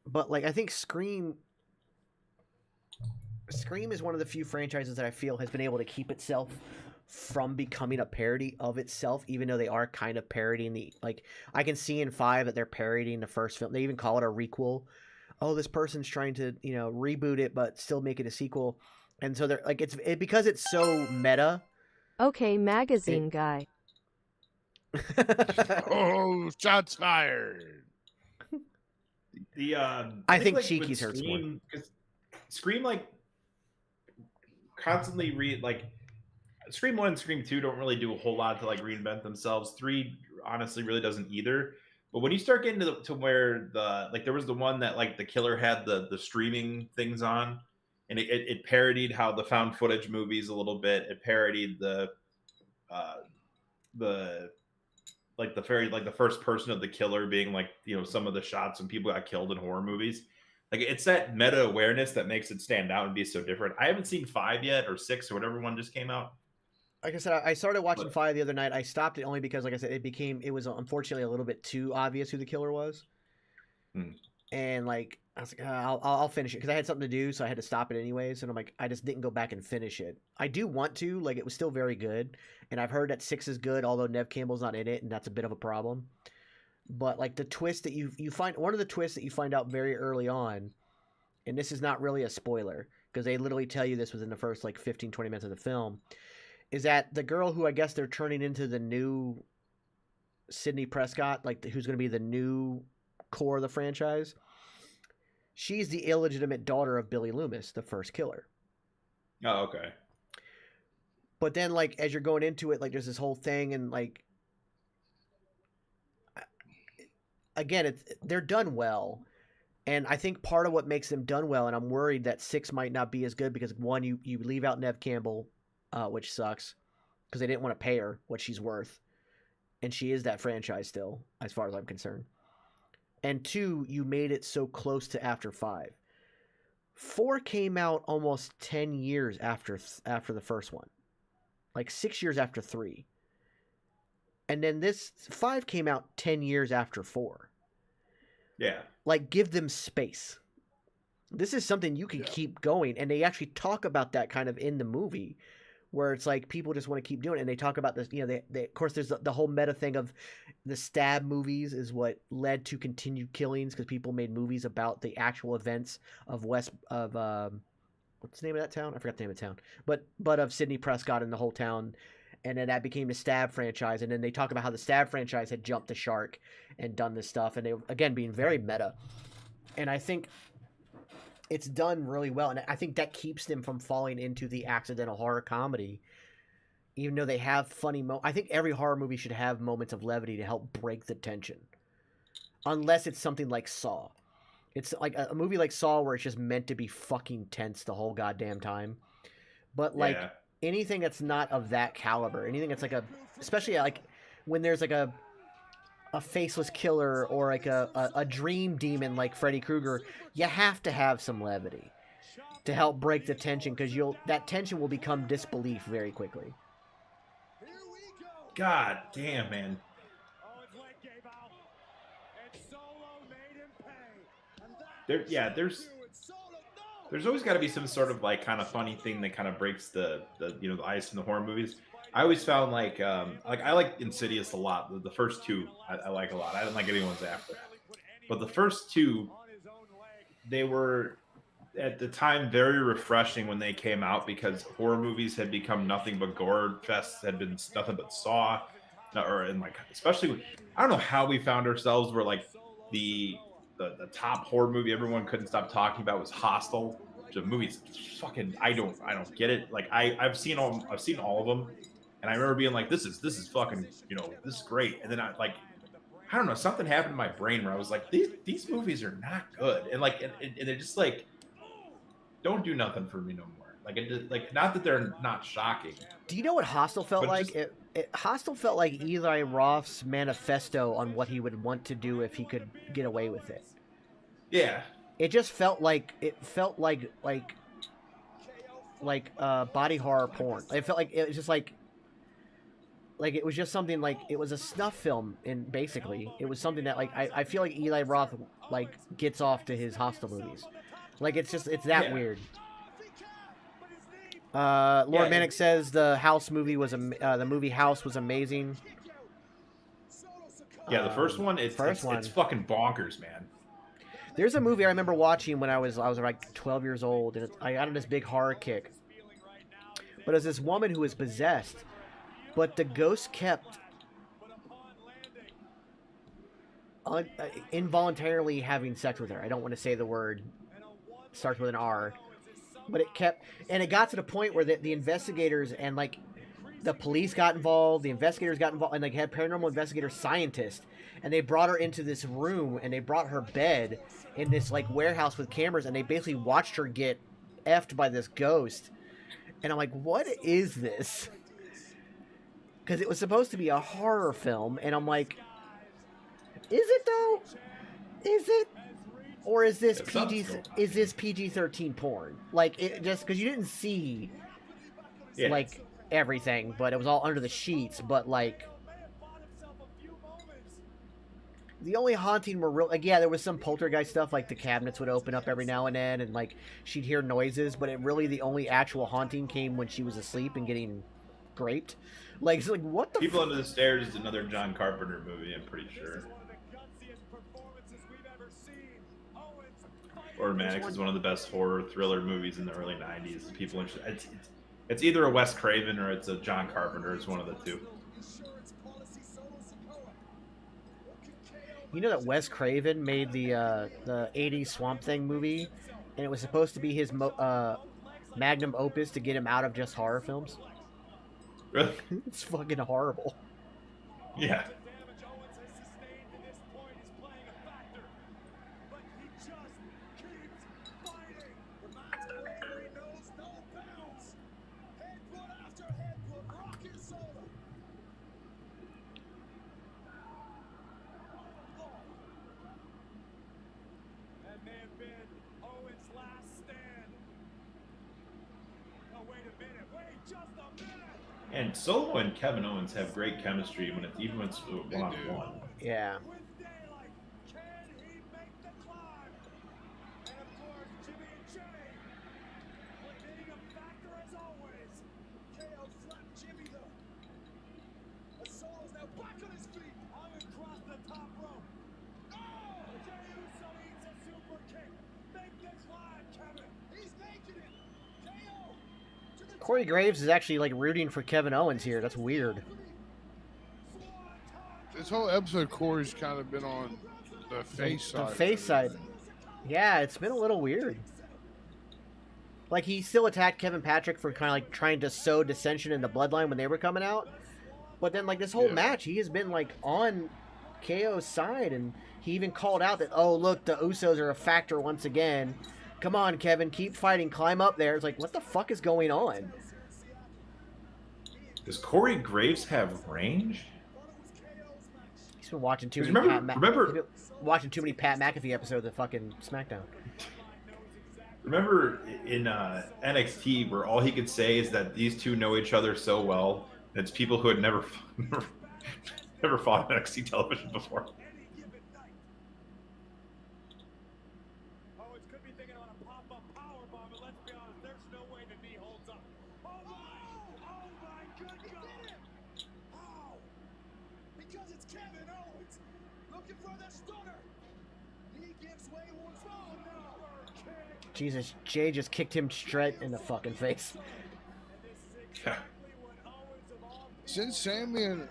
but like I think Scream is one of the few franchises that I feel has been able to keep itself from becoming a parody of itself, even though they are kind of parodying the, like, I can see in 5 that they're parodying the first film. They even call it a requel. Oh, this person's trying to, reboot it but still make it a sequel. And so they're like, because it's so meta. Okay, magazine guy. Oh, shots fired. I think like, Cheekies hurts more. Scream like constantly Scream 1 and Scream 2 don't really do a whole lot to like reinvent themselves. 3 honestly really doesn't either. But when you start getting to where there was the one that like the killer had the streaming things on, and it parodied how the found footage movies a little bit. It parodied the first person of the killer being like, some of the shots when people got killed in horror movies. Like, it's that meta awareness that makes it stand out and be so different. I haven't seen 5 yet, or 6 or whatever one just came out. Like I said, I started watching 5 the other night. I stopped it only because, like I said, it was unfortunately a little bit too obvious who the killer was. And like, I was like, I'll finish it because I had something to do, so I had to stop it anyways. And I'm like, I just didn't go back and finish it. I do want to, like, it was still very good, and I've heard that 6 is good, although Nev Campbell's not in it, and that's a bit of a problem. But like the twist that you find, one of the twists that you find out very early on, and this is not really a spoiler because they literally tell you this was in the first like 15-20 minutes of the film, is that the girl who I guess they're turning into the new Sidney Prescott, like who's going to be the new core of the franchise, she's the illegitimate daughter of Billy Loomis, the first killer. Oh, okay. But then, like, as you're going into it, like, there's this whole thing, and like, again, they're done well, and I think part of what makes them done well, and I'm worried that 6 might not be as good because one, you leave out Nev Campbell, which sucks because they didn't want to pay her what she's worth, and she is that franchise still, as far as I'm concerned. And 2, you made it so close to after 5. 4 came out almost 10 years after the first one, like 6 years after 3. And then this 5 came out 10 years after 4. Yeah. Like, give them space. This is something you can keep going. And they actually talk about that kind of in the movie, where it's like people just want to keep doing it. And they talk about this, you know, they of course, there's the whole meta thing of the stab movies is what led to continued killings, because people made movies about the actual events of what's the name of that town? I forgot the name of the town. But of Sidney Prescott and the whole town. And then that became the Stab franchise. And then they talk about how the Stab franchise had jumped the shark and done this stuff. And they, again, being very meta. And I think it's done really well. And I think that keeps them from falling into the accidental horror comedy. Even though they have funny moments. I think every horror movie should have moments of levity to help break the tension. Unless it's something like Saw. It's like a movie like Saw where it's just meant to be fucking tense the whole goddamn time. But like anything that's not of that caliber, anything that's like especially like when there's like a faceless killer or like a dream demon like Freddy Krueger, you have to have some levity to help break the tension, because that tension will become disbelief very quickly. God damn, man. There's always got to be some sort of like kind of funny thing that kind of breaks the you know, the ice in the horror movies. I always found like I like Insidious a lot. The first 2 I like a lot. I didn't like any ones after that, but the first 2, they were at the time very refreshing when they came out, because horror movies had become nothing but gore fests, had been nothing but Saw, and like especially I don't know how we found ourselves where like the top horror movie everyone couldn't stop talking about was Hostel. The movie's fucking I don't get it. Like I've seen all of them, and I remember being like, this is fucking, you know, this is great. And then I don't know, something happened in my brain where I was like, these movies are not good, and like and they're just like don't do nothing for me no more. Like like not that they're not shocking. Do you know what Hostel felt like? Just, Hostel felt like Eli Roth's manifesto on what he would want to do if he could get away with it. Yeah. It just felt like body horror porn. It felt like it was just like it was just something like it was a snuff film, and basically it was something that like I feel like Eli Roth like gets off to his Hostel movies. Like it's that weird. Lord Manic says the House movie was the movie House was amazing. Yeah, the first one, it's fucking bonkers, man. There's a movie I remember watching when I was like 12 years old, and I got on this big horror kick. But it was this woman who was possessed, but the ghost kept involuntarily having sex with her. I don't want to say the word. It starts with an R. But it got to the point where the investigators and like the police got involved, the investigators got involved, and like had paranormal investigator scientists, and they brought her into this room, and they brought her bed in this like warehouse with cameras, and they basically watched her get effed by this ghost. And I'm like, what is this? Because it was supposed to be a horror film, and I'm like, is it though? Is it? Or is this PG-13 porn? Like, it just because you didn't see like everything, but it was all under the sheets. But like, the only haunting were real. Like, yeah, there was some poltergeist stuff, like the cabinets would open up every now and then, and like she'd hear noises. But the only actual haunting came when she was asleep and getting raped. Like, it's like what the People Under the Stairs is another John Carpenter movie, I'm pretty sure. Automatic is one of the best horror thriller movies in the early 90s. People, it's either a Wes Craven or it's a John Carpenter. It's one of the two. You know that Wes Craven made the 80s Swamp Thing movie, and it was supposed to be his magnum opus to get him out of just horror films? Really? It's fucking horrible. Yeah. And Solo and Kevin Owens have great chemistry when it's even when it's one-on-one. Yeah. Solo's now back on his feet. Hung across the top rope. Oh! Jey Uso eats a super kick. Make the climb, Kevin. He's making it. KO. Corey Graves is actually like rooting for Kevin Owens here. That's weird. This whole episode, Corey's kind of been on the face side. The face side. Yeah, it's been a little weird. Like, he still attacked Kevin Patrick for kind of like trying to sow dissension in the bloodline when they were coming out. But then, like, this whole match, he has been, like, on KO's side. And he even called out that, oh, look, the Usos are a factor once again. Come on, Kevin, keep fighting. Climb up there. It's like, what the fuck is going on? Does Corey Graves have range? He's been watching too many watching too many Pat McAfee episodes of fucking SmackDown. Remember in NXT where all he could say is that these two know each other so well? It's people who had never fought on NXT television before. Owens could be thinking about a pop-up powerbomb, but let's be honest, there's no way the knee holds up. Oh my good God! How? Because it's Kevin Owens looking for the stunner. He gives way once more. No. Jesus, Jay just kicked him straight in the fucking face. Since Sammy and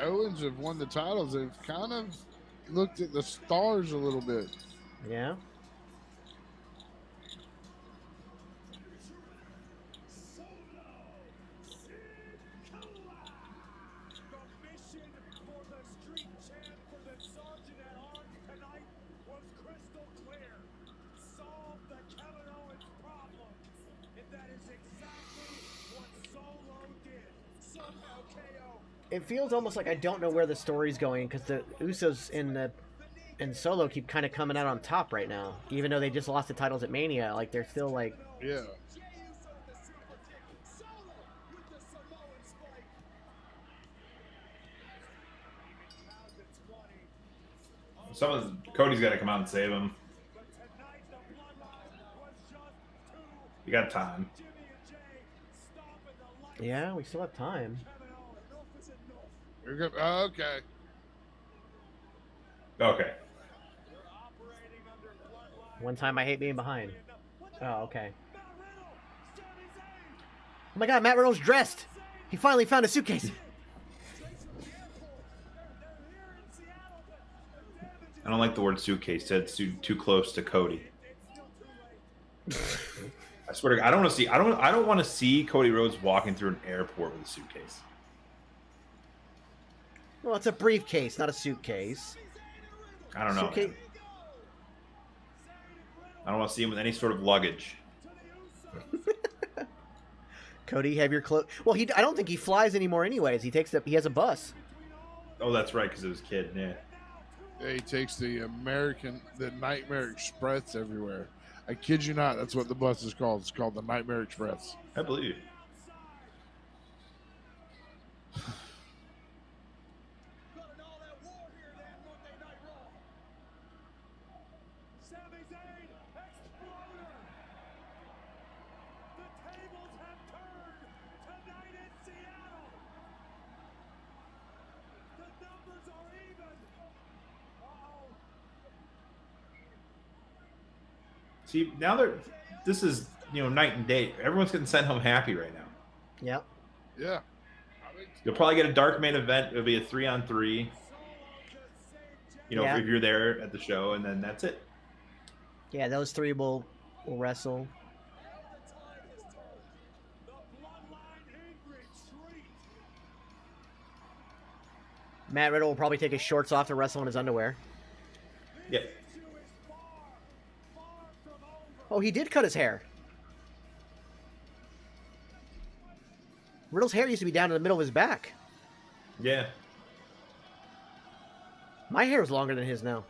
Owens have won the titles, they've kind of looked at the stars a little bit. Yeah. It feels almost like I don't know where the story's going because the Usos and Solo keep kind of coming out on top right now, even though they just lost the titles at Mania. Like, they're still like, yeah. Cody's got to come out and save him. You got time. yeah, we still have time. Okay. Okay. One time I hate being behind. Oh, okay. Oh my God, Matt Riddle's dressed. He finally found a suitcase. I don't like the word suitcase. It's too close to Cody. I swear to God, I don't want to see. I don't want to see Cody Rhodes walking through an airport with a suitcase. Well, it's a briefcase, not a suitcase. I don't know. I don't want to see him with any sort of luggage. Cody, have your clothes. Well, I don't think he flies anymore. Anyways, he has a bus. Oh, that's right, because it was a kid. Yeah. Yeah, he takes the Nightmare Express everywhere. I kid you not, that's what the bus is called. It's called the Nightmare Express. I believe. See, now this is, night and day. Everyone's getting sent home happy right now. Yep. Yeah. You'll probably get a dark main event. It'll be a 3-on-3. If you're there at the show, and then that's it. Yeah, those three will wrestle. Matt Riddle will probably take his shorts off to wrestle in his underwear. Yeah. Oh, he did cut his hair. Riddle's hair used to be down in the middle of his back. Yeah. My hair is longer than his now.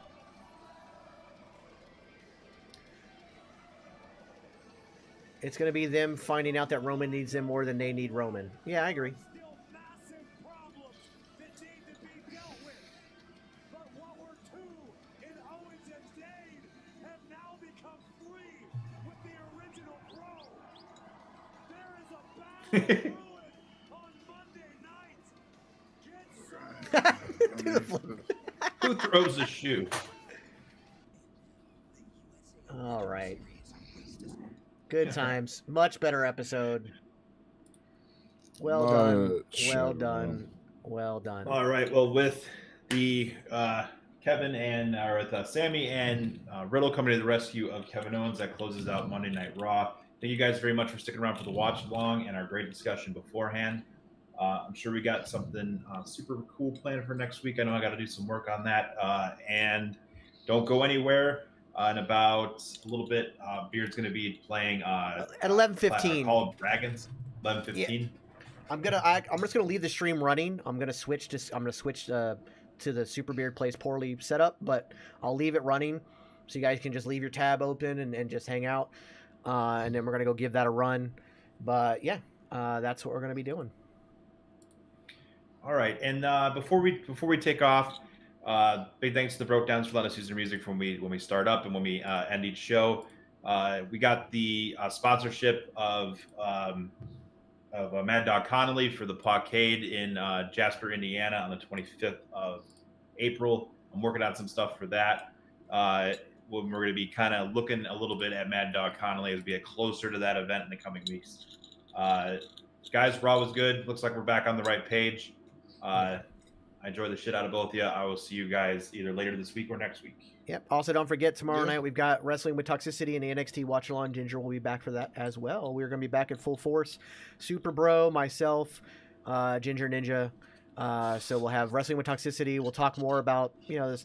It's going to be them finding out that Roman needs them more than they need Roman. Yeah, I agree. Who throws a shoe? All right. Good times. Much better episode. Well done. Well done. Well done. All right. Well, with the Kevin and with Sammy and Riddle coming to the rescue of Kevin Owens, that closes out Monday Night Raw. Thank you guys very much for sticking around for the watch along and our great discussion beforehand. I'm sure we got something super cool planned for next week. I know I got to do some work on that. And don't go anywhere. In about a little bit, Beard's going to be playing at 11:15. Call of Dragons. 11:15. Yeah. I'm just gonna leave the stream running. I'm gonna switch to the Super Beard Plays Poorly setup, but I'll leave it running so you guys can just leave your tab open and just hang out. And then we're gonna go give that a run. But yeah, that's what we're gonna be doing. All right, and before we take off, big thanks to the Broke Downs for letting us use their music when we start up and when we end each show. We got the sponsorship of Mad Dog Connolly for the Pawcade in Jasper, Indiana on the 25th of April. I'm working on some stuff for that. We're going to be kind of looking a little bit at Mad Dog Connolly as we get closer to that event in the coming weeks. Guys, Raw was good. Looks like we're back on the right page. I enjoyed the shit out of both of you. I will see you guys either later this week or next week. Yep. Also, don't forget, tomorrow night we've got Wrestling with Toxicity and the NXT Watch Along. Ginger will be back for that as well. We're going to be back in full force. Super Bro, myself, Ginger Ninja. So we'll have Wrestling with Toxicity. We'll talk more about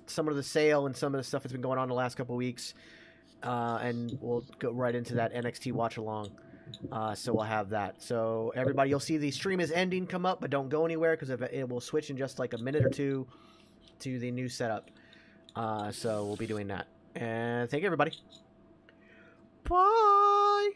some of the sale and some of the stuff that's been going on the last couple of weeks. And we'll go right into that NXT Watch Along. So we'll have that. So everybody, you'll see the stream is ending come up, but don't go anywhere because it will switch in just like a minute or two to the new setup. So we'll be doing that. And thank you, everybody. Bye.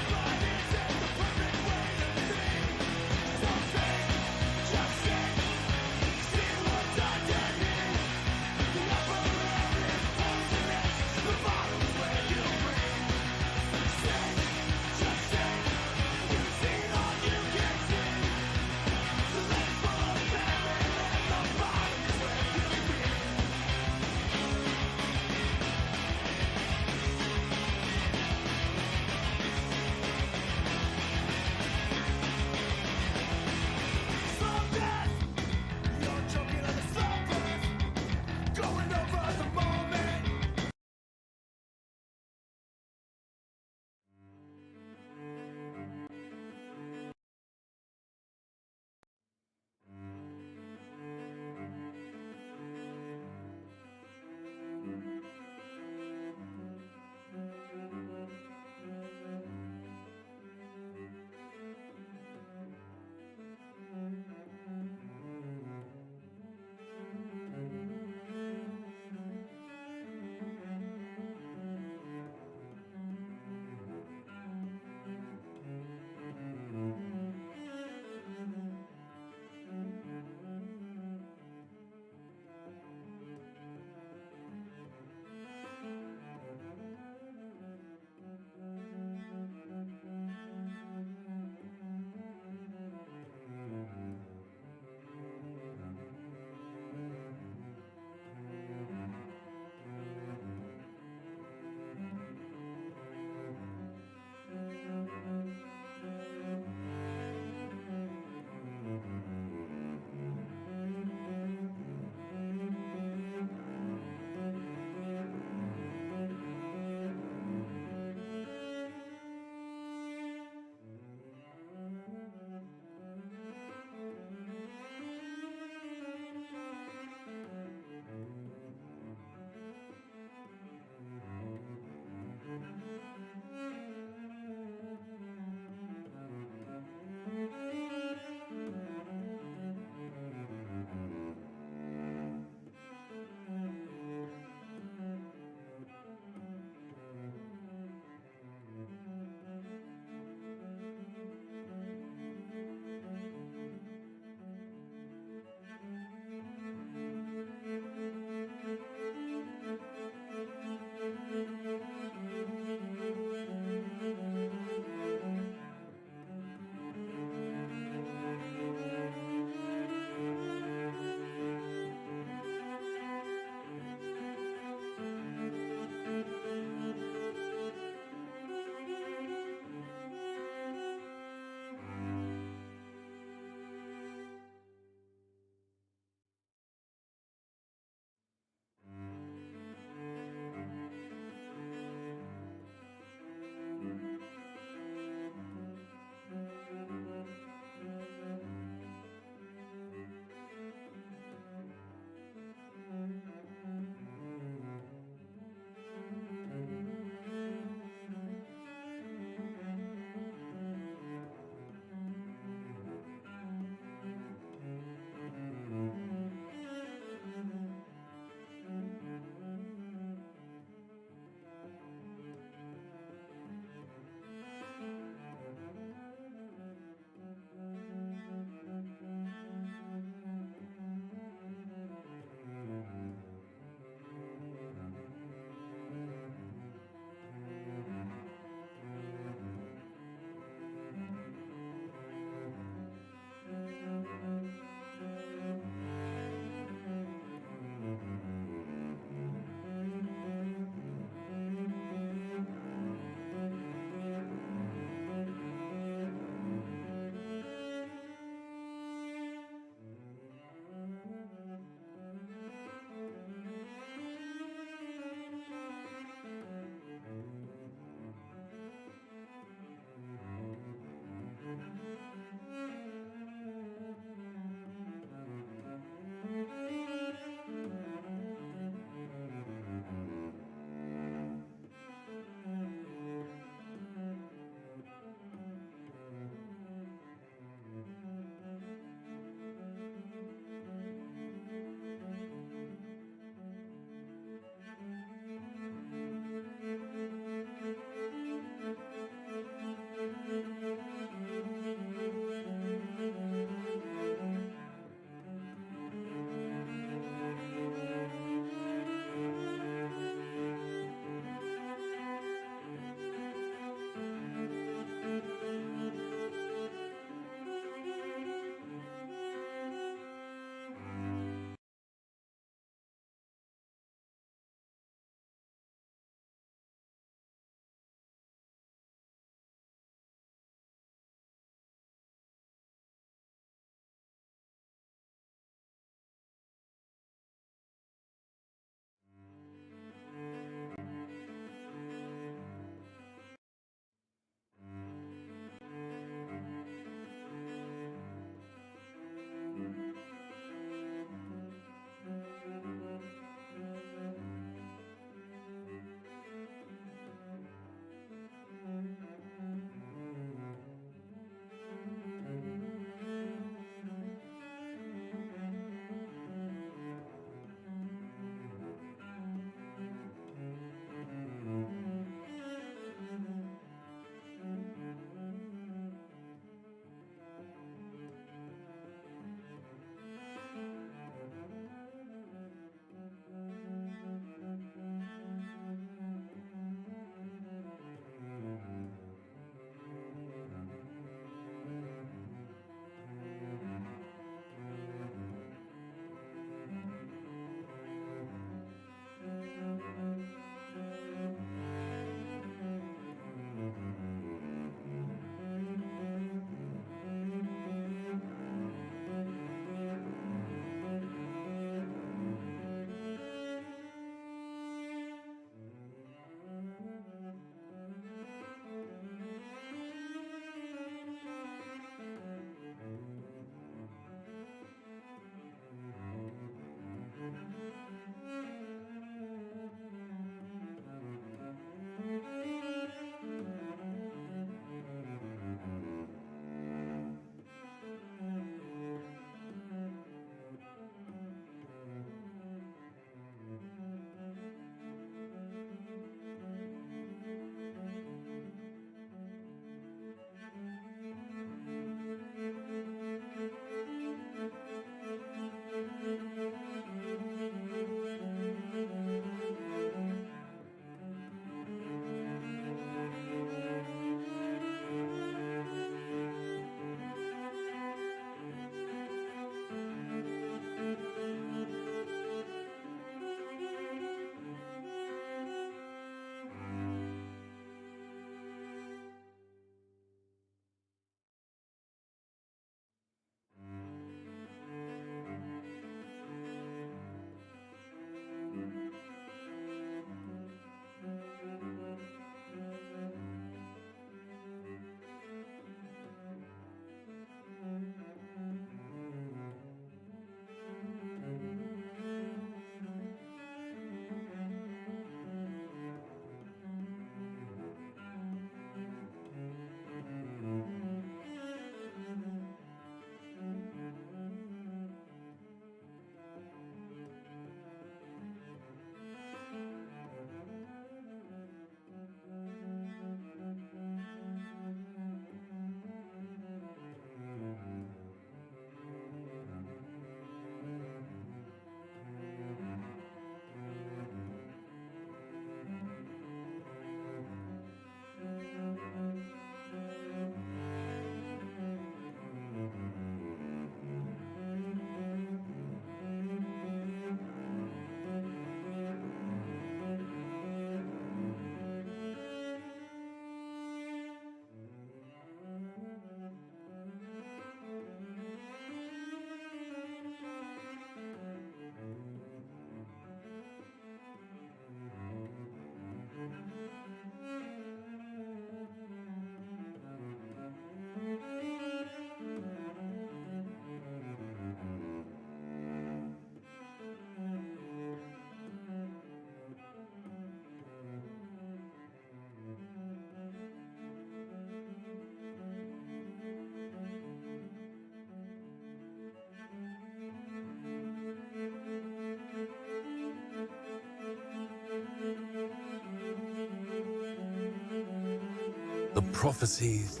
the prophecies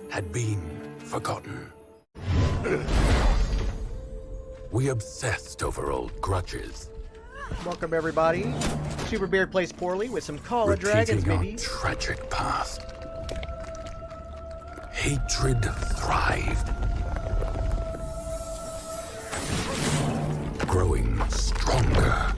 had been forgotten. We obsessed over old grudges, Welcome everybody. Superbeard plays poorly with some Call of Dragons, repeating our maybe. tragic past. Hatred thrived, growing stronger.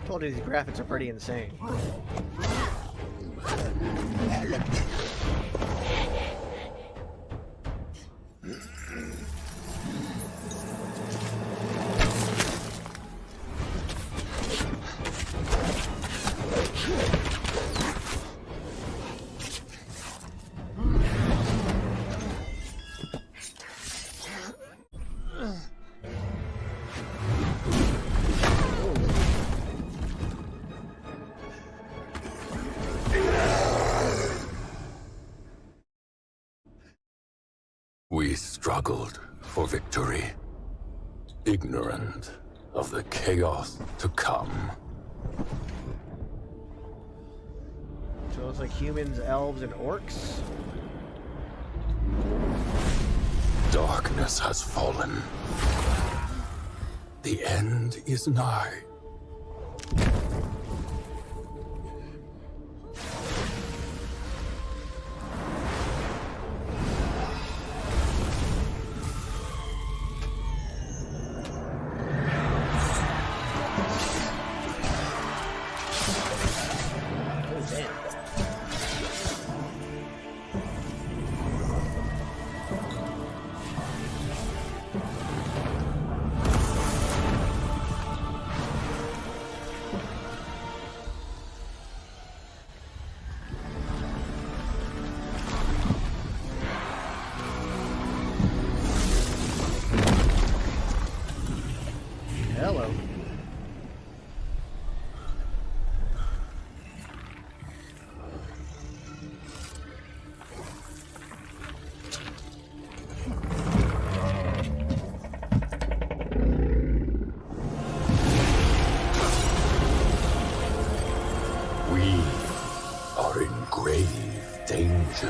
Told you these graphics are pretty insane. We struggled for victory, ignorant of the chaos to come. So it looks like humans, elves, and orcs. Darkness has fallen. The end is nigh. Hello. We are in grave danger.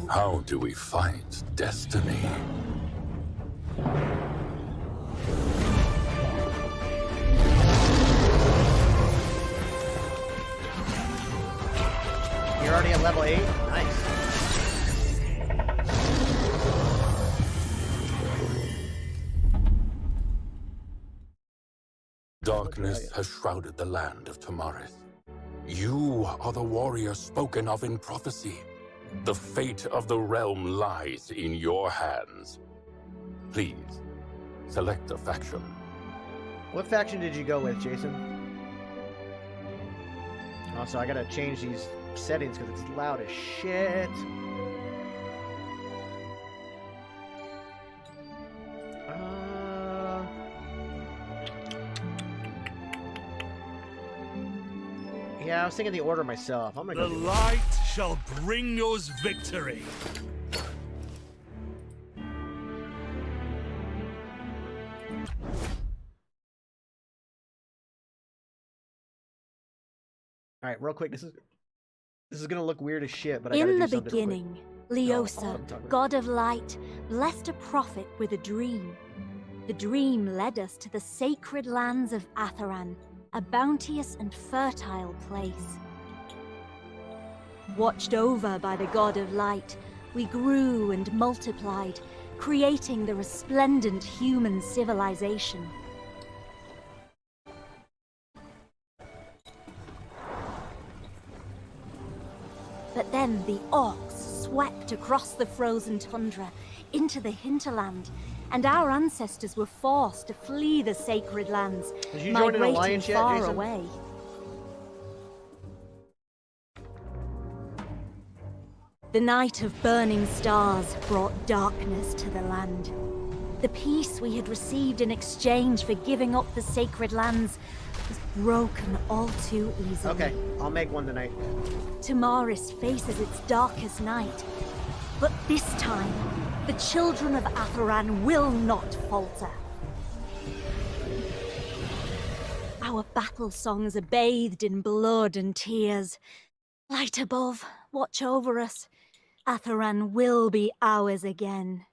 How do we fight destiny? You're already at level 8? Nice. Darkness has shrouded the land of Tamaris. You are the warrior spoken of in prophecy. The fate of the realm lies in your hands. Please, select a faction. What faction did you go with, Jason? Also, I gotta change these settings because it's loud as shit. Yeah, I was thinking the order myself. I'm gonna go The do light shall bring us victory. All right, real quick. This is gonna look weird as shit, but I gotta In do the something real quick. beginning, Oh, Leosa, I'm talking about- god of light, blessed a prophet with a dream. The dream led us to the sacred lands of Atheran, a bounteous and fertile place. Watched over by the god of light, we grew and multiplied, creating the resplendent human civilization. But then the orcs swept across the frozen tundra into the hinterland, and our ancestors were forced to flee the sacred lands, Did you join an migrating alliance yet, far Jason? away. The night of burning stars brought darkness to the land. The peace we had received in exchange for giving up the sacred lands was broken all too easily. Okay, I'll make one tonight. Tamaris faces its darkest night. But this time, the children of Atheran will not falter. Our battle songs are bathed in blood and tears. Light above, watch over us. Atheran will be ours again.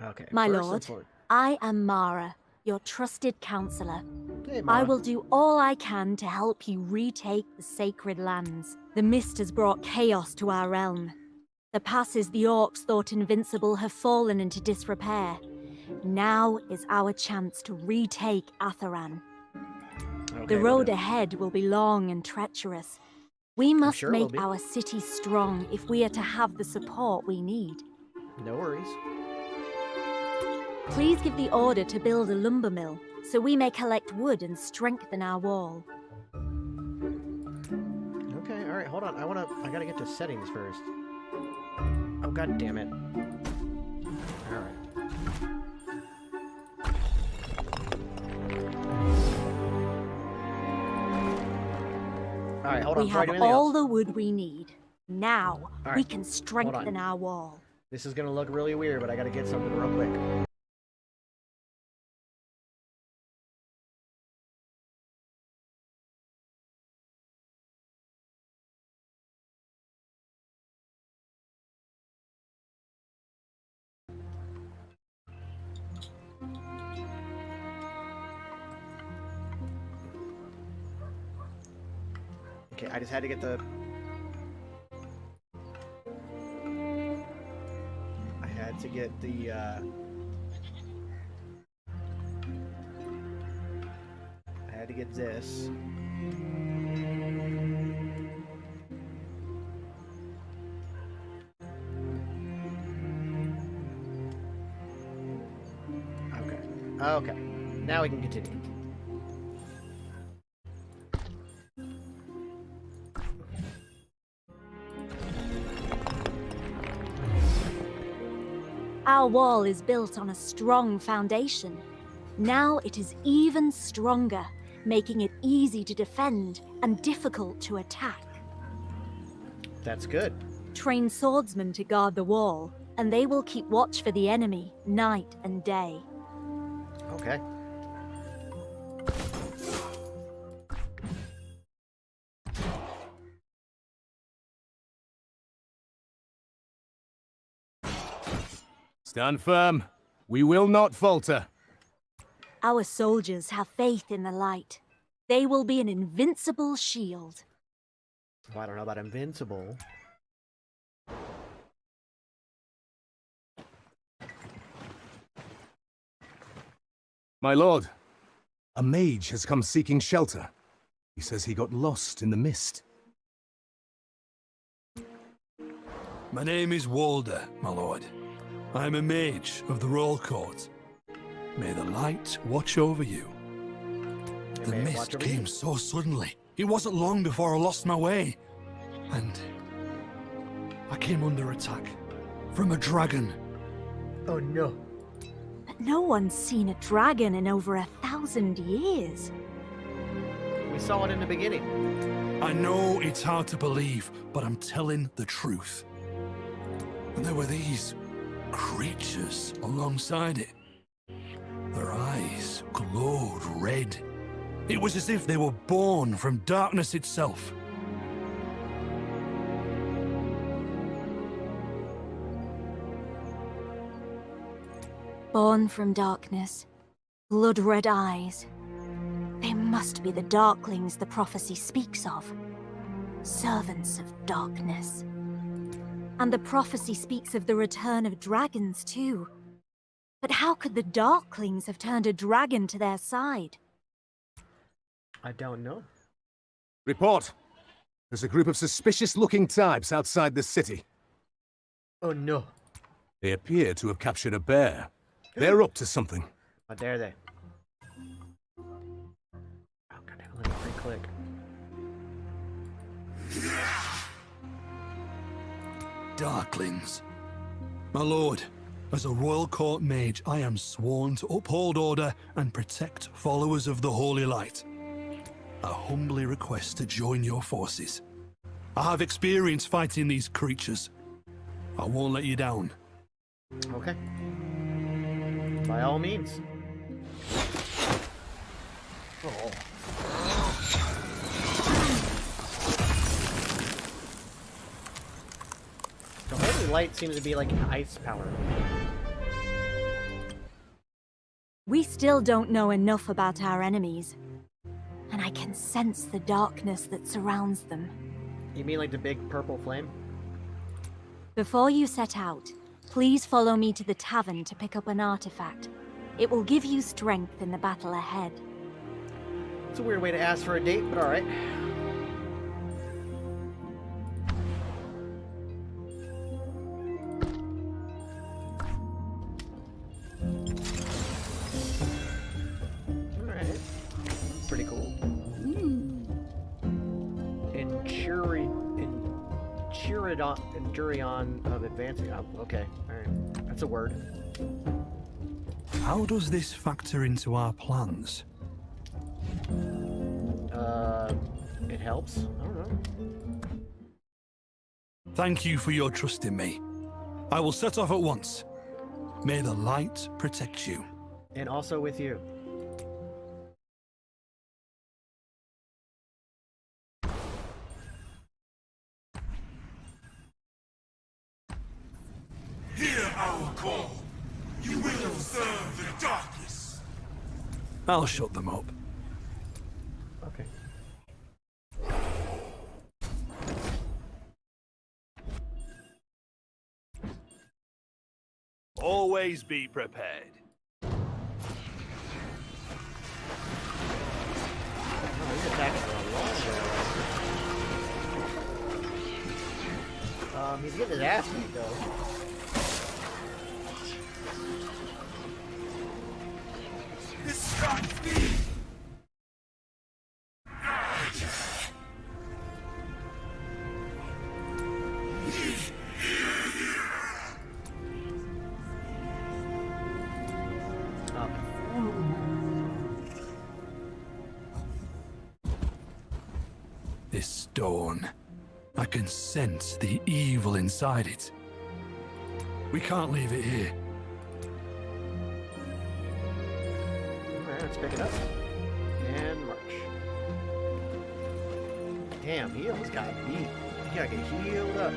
Okay. My first lord, and foremost- I am Mara, your trusted counselor. Hey, I Mara. will do all I can to help you retake the sacred lands. The mist has brought chaos to our realm. The passes the orcs thought invincible have fallen into disrepair. Now is our chance to retake Atheran. Okay, The will road do. ahead will be long and treacherous. We must sure it will make be. our city strong if we are to have the support we need. No worries. Please give the order to build a lumber mill, so we may collect wood and strengthen our wall. Okay, alright, hold on. I gotta get to settings first. Oh, god damn it. Alright. Alright, hold on. We before I have do anything all else. the wood we need. Now, we Alright, can hold on. strengthen our wall. This is gonna look really weird, but I gotta get something real quick. Okay, I just had to get the... I had to get the, I had to get this. Okay. Okay. Now we can continue. Our wall is built on a strong foundation. Now it is even stronger, making it easy to defend and difficult to attack. That's good. Train swordsmen to guard the wall, and they will keep watch for the enemy night and day. Okay. Stand firm. We will not falter. Our soldiers have faith in the light. They will be an invincible shield. Well, I don't know about invincible. My lord, a mage has come seeking shelter. He says he got lost in the mist. My name is Walder, my lord. I am a mage of the Royal Court. May the light watch over you. The may it watch mist over came you. so suddenly. It wasn't long before I lost my way. And I came under attack from a dragon. Oh no. But no one's seen a dragon in over 1,000 years. We saw it in the beginning. I know it's hard to believe, but I'm telling the truth. And there were these creatures alongside it. Their eyes glowed red. It was as if they were born from darkness itself. Born from darkness, blood-red eyes. They must be the darklings the prophecy speaks of. Servants of darkness. And the prophecy speaks of the return of dragons too. But how could the darklings have turned a dragon to their side? I don't know. Report. There's a group of suspicious-looking types outside the city. Oh no. They appear to have captured a bear. They're up to something. How dare they? Oh god, let me free click. Darklings. My lord, as a royal court mage, I am sworn to uphold order and protect followers of the Holy Light. I humbly request to join your forces. I have experience fighting these creatures. I won't let you down. Okay. By all means. Oh. The Holy Light seems to be like an ice power. We still don't know enough about our enemies, and I can sense the darkness that surrounds them. You mean like the big purple flame? Before you set out, please follow me to the tavern to pick up an artifact. It will give you strength in the battle ahead. It's a weird way to ask for a date, but alright. Alright. Pretty cool. Endurion of advancing. Oh, okay. Alright. That's a word. How does this factor into our plans? It helps. I don't know. Thank you for your trust in me. I will set off at once. May the light protect you. And also with you. Hear our call. You will serve the darkness. I'll shut them up. Okay. Always be prepared. Oh, he's attacking for a long way. He's getting his ass beat though. This stops me. This stone. I can sense the evil inside it. We can't leave it here. Alright, let's pick it up. And march. Damn, he almost got beat. He gotta get healed up.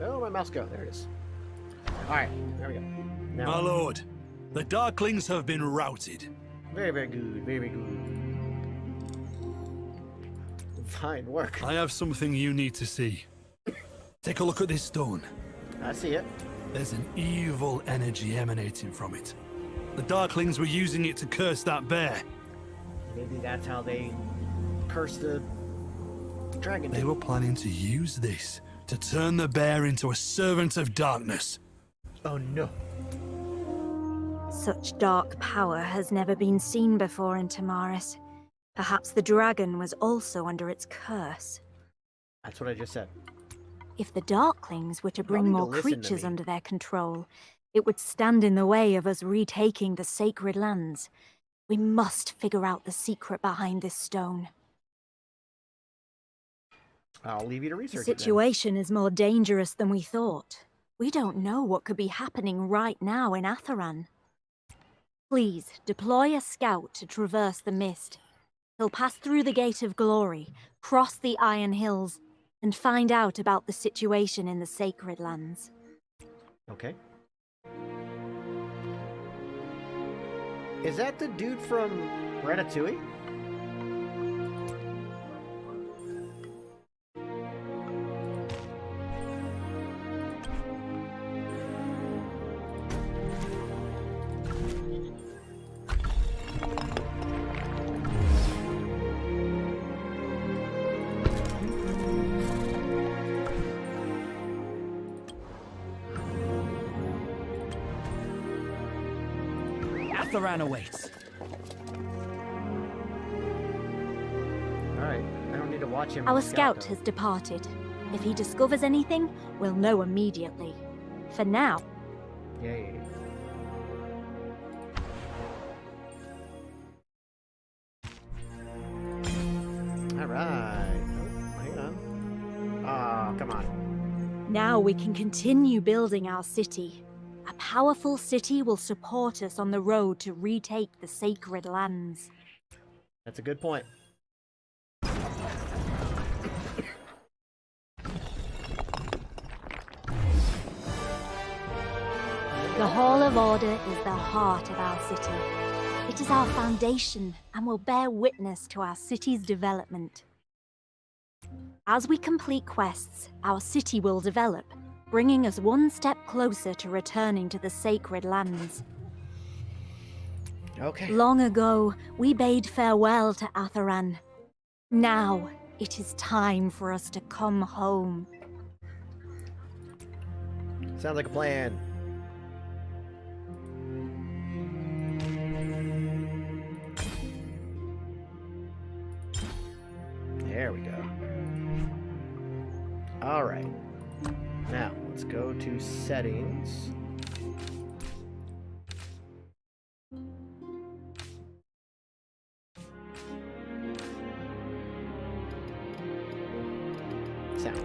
Oh, my mouse go. There it is. Alright, there we go. Now, My lord, the Darklings have been routed. very, very good. Very, very good. Fine work. I have something you need to see. Take a look at this stone. I see it. There's an evil energy emanating from it. The Darklings were using it to curse that bear. Maybe that's how they cursed the dragon. They were planning to use this to turn the bear into a servant of darkness. Oh no. Such dark power has never been seen before in Tamaris. Perhaps the dragon was also under its curse. That's what I just said. If the Darklings were to bring need to more listen to creatures me. under their control, it would stand in the way of us retaking the sacred lands. We must figure out the secret behind this stone. I'll leave you to The research it then. situation is more dangerous than we thought. We don't know what could be happening right now in Atheran. Please, deploy a scout to traverse the mist. He'll pass through the Gate of Glory, cross the Iron Hills, and find out about the situation in the Sacred Lands. Okay. Is that the dude from Ratatouille? Atharan awaits. Alright, I don't need to watch him. Our scout, scout has departed. If he discovers anything, we'll know immediately. For now, Yay. Alright. Oh, hang on. Ah, come on. now we can continue building our city. A powerful city will support us on the road to retake the Sacred Lands. That's a good point. The Hall of Order is the heart of our city. It is our foundation and will bear witness to our city's development. As we complete quests, our city will develop, bringing us one step closer to returning to the Sacred Lands. Okay. Long ago, we bade farewell to Atharan. Now, it is time for us to come home. Sounds like a plan. There we go. All right. Now, let's go to settings. Sound.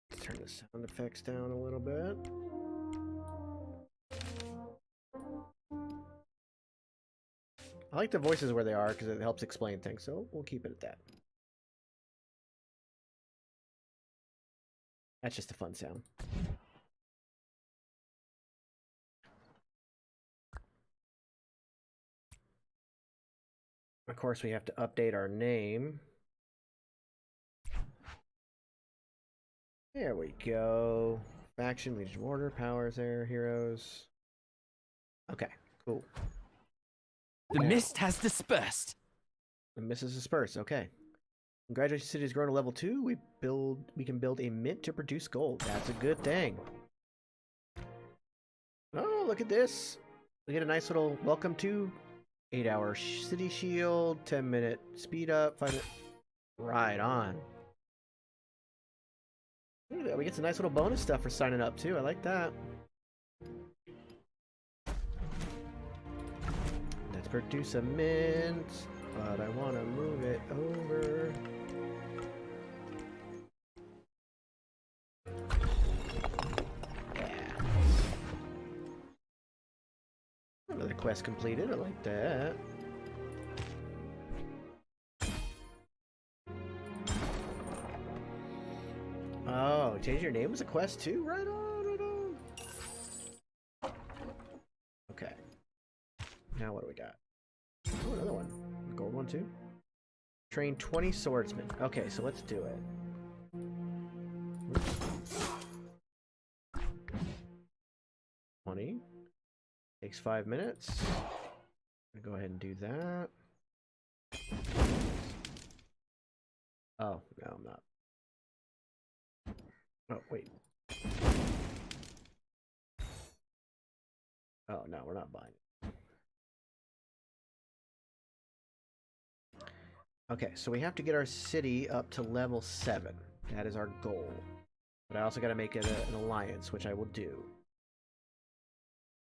Let's turn the sound effects down a little bit. I like the voices where they are because it helps explain things, so we'll keep it at that. That's just a fun sound. Of course, we have to update our name. There we go. Faction, Legion of Order, powers there, heroes. Okay, cool. The mist has dispersed. The mist is dispersed, okay. Congratulations, city has grown to level 2. We can build a mint to produce gold. That's a good thing. Oh, look at this. We get a nice little welcome to 8-hour city shield, 10-minute speed up, 5-minute. Right on. Look at that. We get some nice little bonus stuff for signing up too. I like that. Let's produce a mint, but I want to move it over. Yeah. Another quest completed. I like that. Oh, change your name was a quest too? Right on, right on. Okay. Now what do we got? Oh, another one. Gold one too? Train 20 swordsmen. Okay, so let's do it. Oops. 20. Takes 5 minutes. I'm gonna go ahead and do that. Oh, no, I'm not. Oh, wait. Oh, no, we're not buying it. Okay, so we have to get our city up to level 7. That is our goal. But I also got to make it an alliance, which I will do.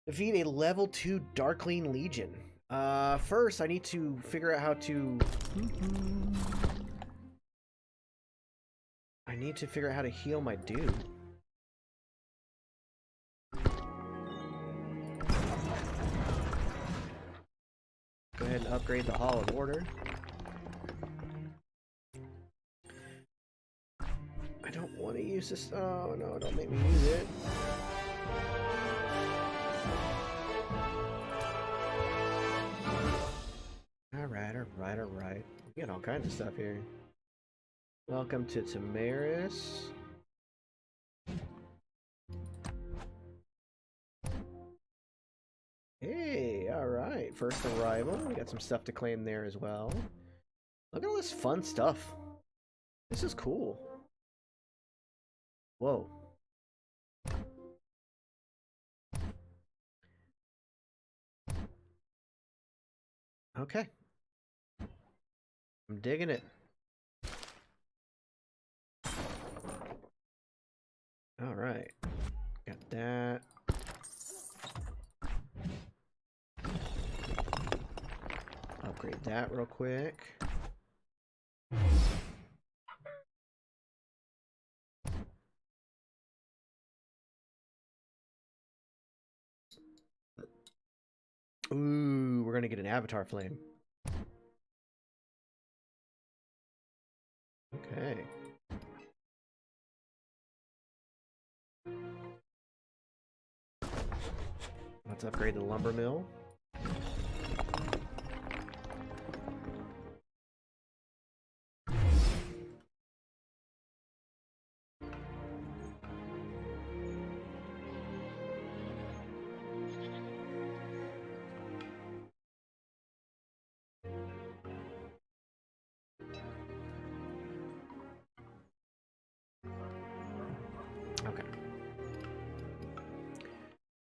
Defeat a level 2 Darkling Legion. First, I need to figure out how to I need to figure out how to heal my dude. Go ahead and upgrade the Hall of Order. I don't want to use this. Oh no, don't make me use it. Alright. We got all kinds of stuff here. Welcome to Tamaris. Hey, alright. First arrival. We got some stuff to claim there as well. Look at all this fun stuff. This is cool. Whoa. Okay. I'm digging it. Alright. Got that. Upgrade that real quick. Ooh, we're gonna get an avatar flame. Okay. Let's upgrade the lumber mill. Okay.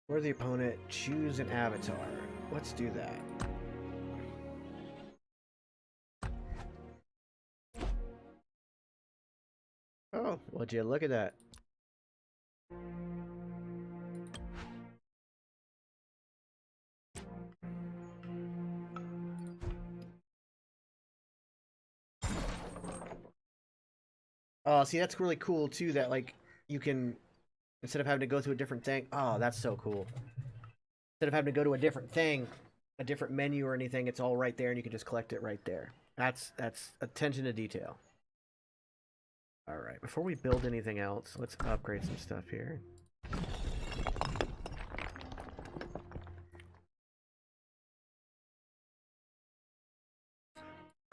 For the opponent, choose an avatar. Let's do that. Oh, would you look at that? Oh, see, that's really cool too, that like you can, instead of having to go to a different thing. Oh, that's so cool. Instead of having to go to a different thing, a different menu or anything, it's all right there and you can just collect it right there. That's attention to detail. All right, before we build anything else, let's upgrade some stuff here.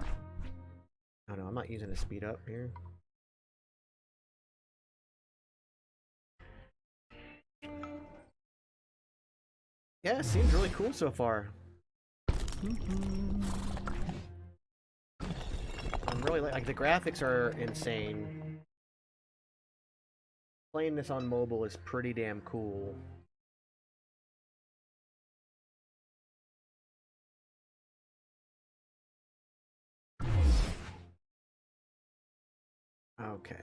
Oh no, I'm not using a speed up here. Yeah, it seems really cool so far. I'm really like the graphics are insane. Playing this on mobile is pretty damn cool. Okay.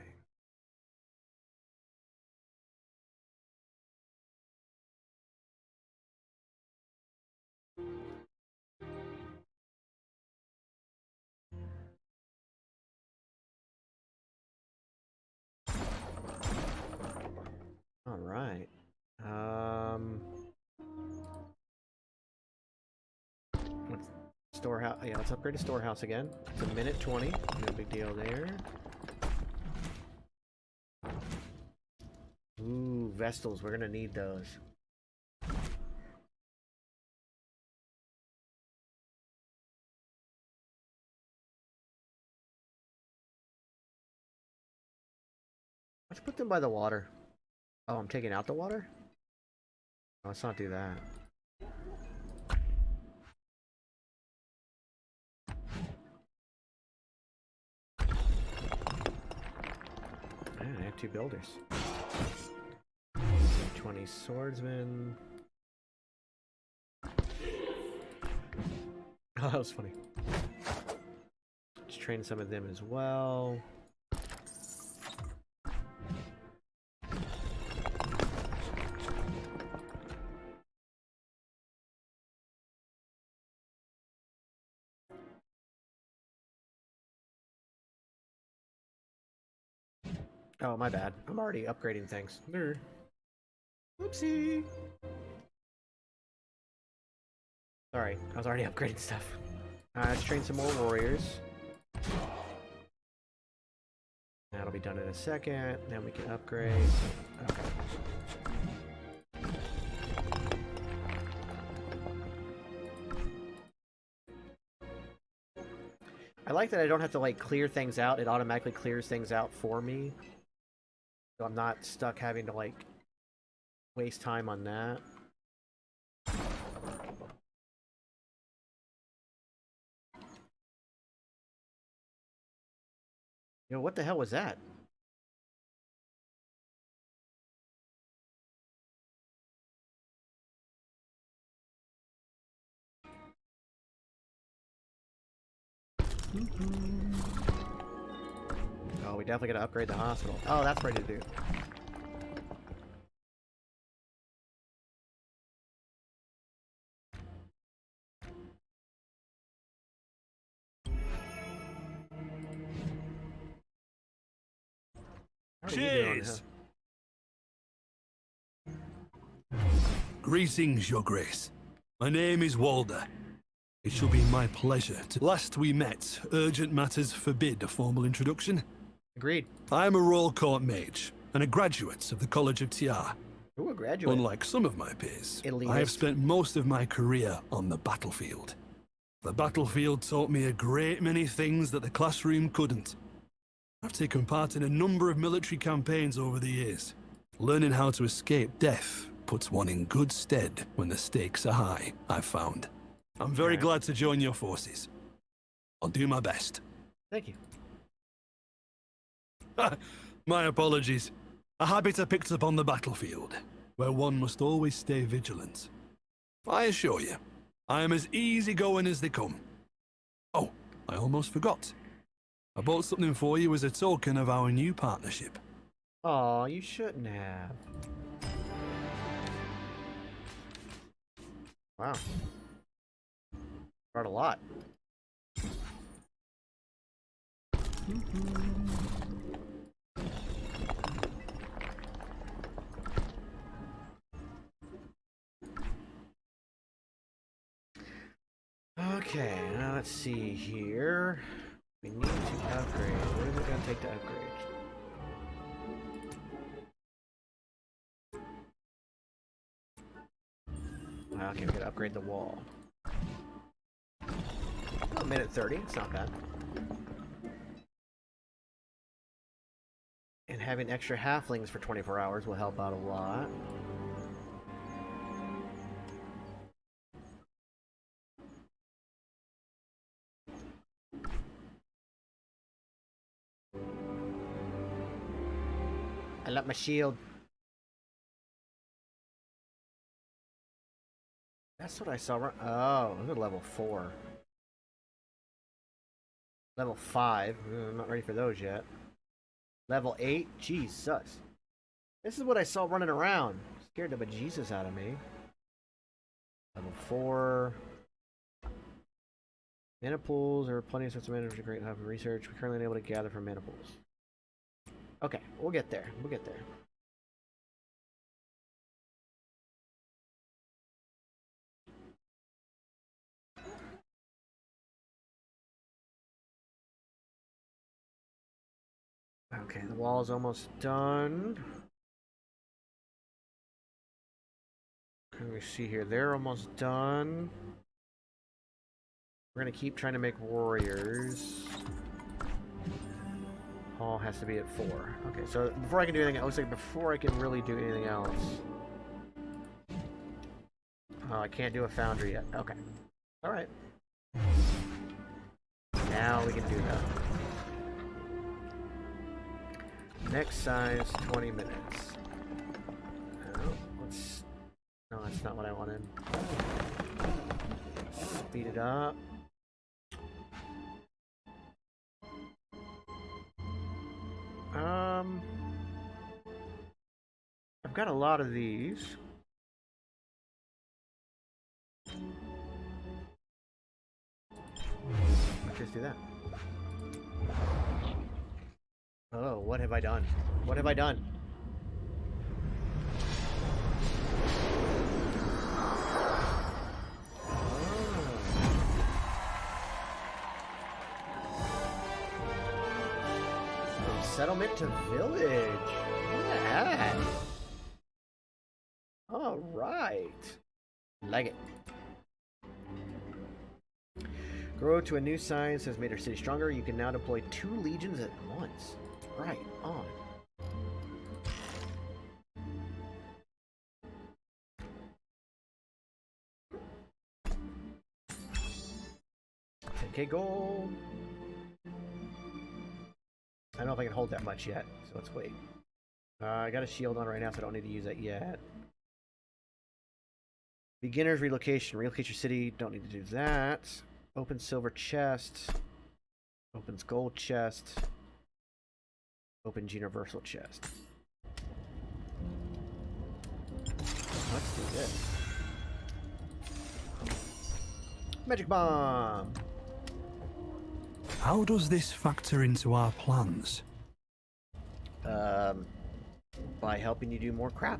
All right. Let's storehouse. Yeah, let's upgrade to storehouse again. It's a minute 20. No big deal there. Ooh, Vestals. We're gonna need those. Let's put them by the water. Oh, I'm taking out the water? Oh, let's not do that. I have 2 builders. 20 swordsmen. Oh, that was funny. Let's train some of them as well. Oh, my bad. I'm already upgrading things. Oopsie. Sorry, I was already upgrading stuff. Let's train some more warriors. That'll be done in a second. Then we can upgrade. Okay. I like that I don't have to like clear things out. It automatically clears things out for me. So I'm not stuck having to like waste time on that. Yo, what the hell was that? Oh, we definitely gotta upgrade the hospital. Oh, that's ready to do. How are you doing, Cheers! Greetings, Your Grace. My name is Walder. It shall be my pleasure to... Last we met, urgent matters forbid a formal introduction. Agreed. I am a Royal Court mage and a graduate of the College of Tiar. Ooh, a graduate. Unlike some of my peers, Elitist. I have spent most of my career on the battlefield. The battlefield taught me a great many things that the classroom couldn't. I've taken part in a number of military campaigns over the years. Learning how to escape death puts one in good stead when the stakes are high, I've found. I'm very glad to join your forces. I'll do my best. Thank you. My apologies. A habit I picked up on the battlefield, where one must always stay vigilant. I assure you, I am as easygoing as they come. Oh, I almost forgot. I bought something for you as a token of our new partnership. Aw, you shouldn't have. Wow. Brought a lot. Okay, now let's see here. We need to upgrade. What is it going to take to upgrade? Okay, we gotta upgrade the wall. Oh, minute 30, it's not bad. And having extra halflings for 24 hours will help out a lot. I love my shield. That's what I saw. Oh, look at level 4. Level 5. I'm not ready for those yet. Level 8. Jesus. This is what I saw running around. Scared the bejesus out of me. Level 4. Mana pools are plenty of sorts of mana for great help in research. We're currently unable to gather from mana pools. Okay, we'll get there. We'll get there. Okay, the wall is almost done. Let me see here. They're almost done. We're gonna keep trying to make warriors. Hall has to be at 4. Okay, so before I can do anything, it looks like before I can really do anything else. Oh, I can't do a foundry yet. Okay. Alright. Now we can do that. Next size, 20 minutes. Oh, let's... No, that's not what I wanted. Speed it up. I've got a lot of these. Let's just do that. Oh, what have I done? What have I done? From settlement to village. Look at that. All right. Like it. Grow to a new size has made our city stronger. You can now deploy 2 legions at once. Right on. $10K gold. I don't know if I can hold that much yet, so let's wait. I got a shield on right now, so I don't need to use that yet. Beginner's relocation. Relocate your city. Don't need to do that. Open silver chest. Opens gold chest. Opens universal chest. Let's do this. Magic bomb. How does this factor into our plans? By helping you do more crap.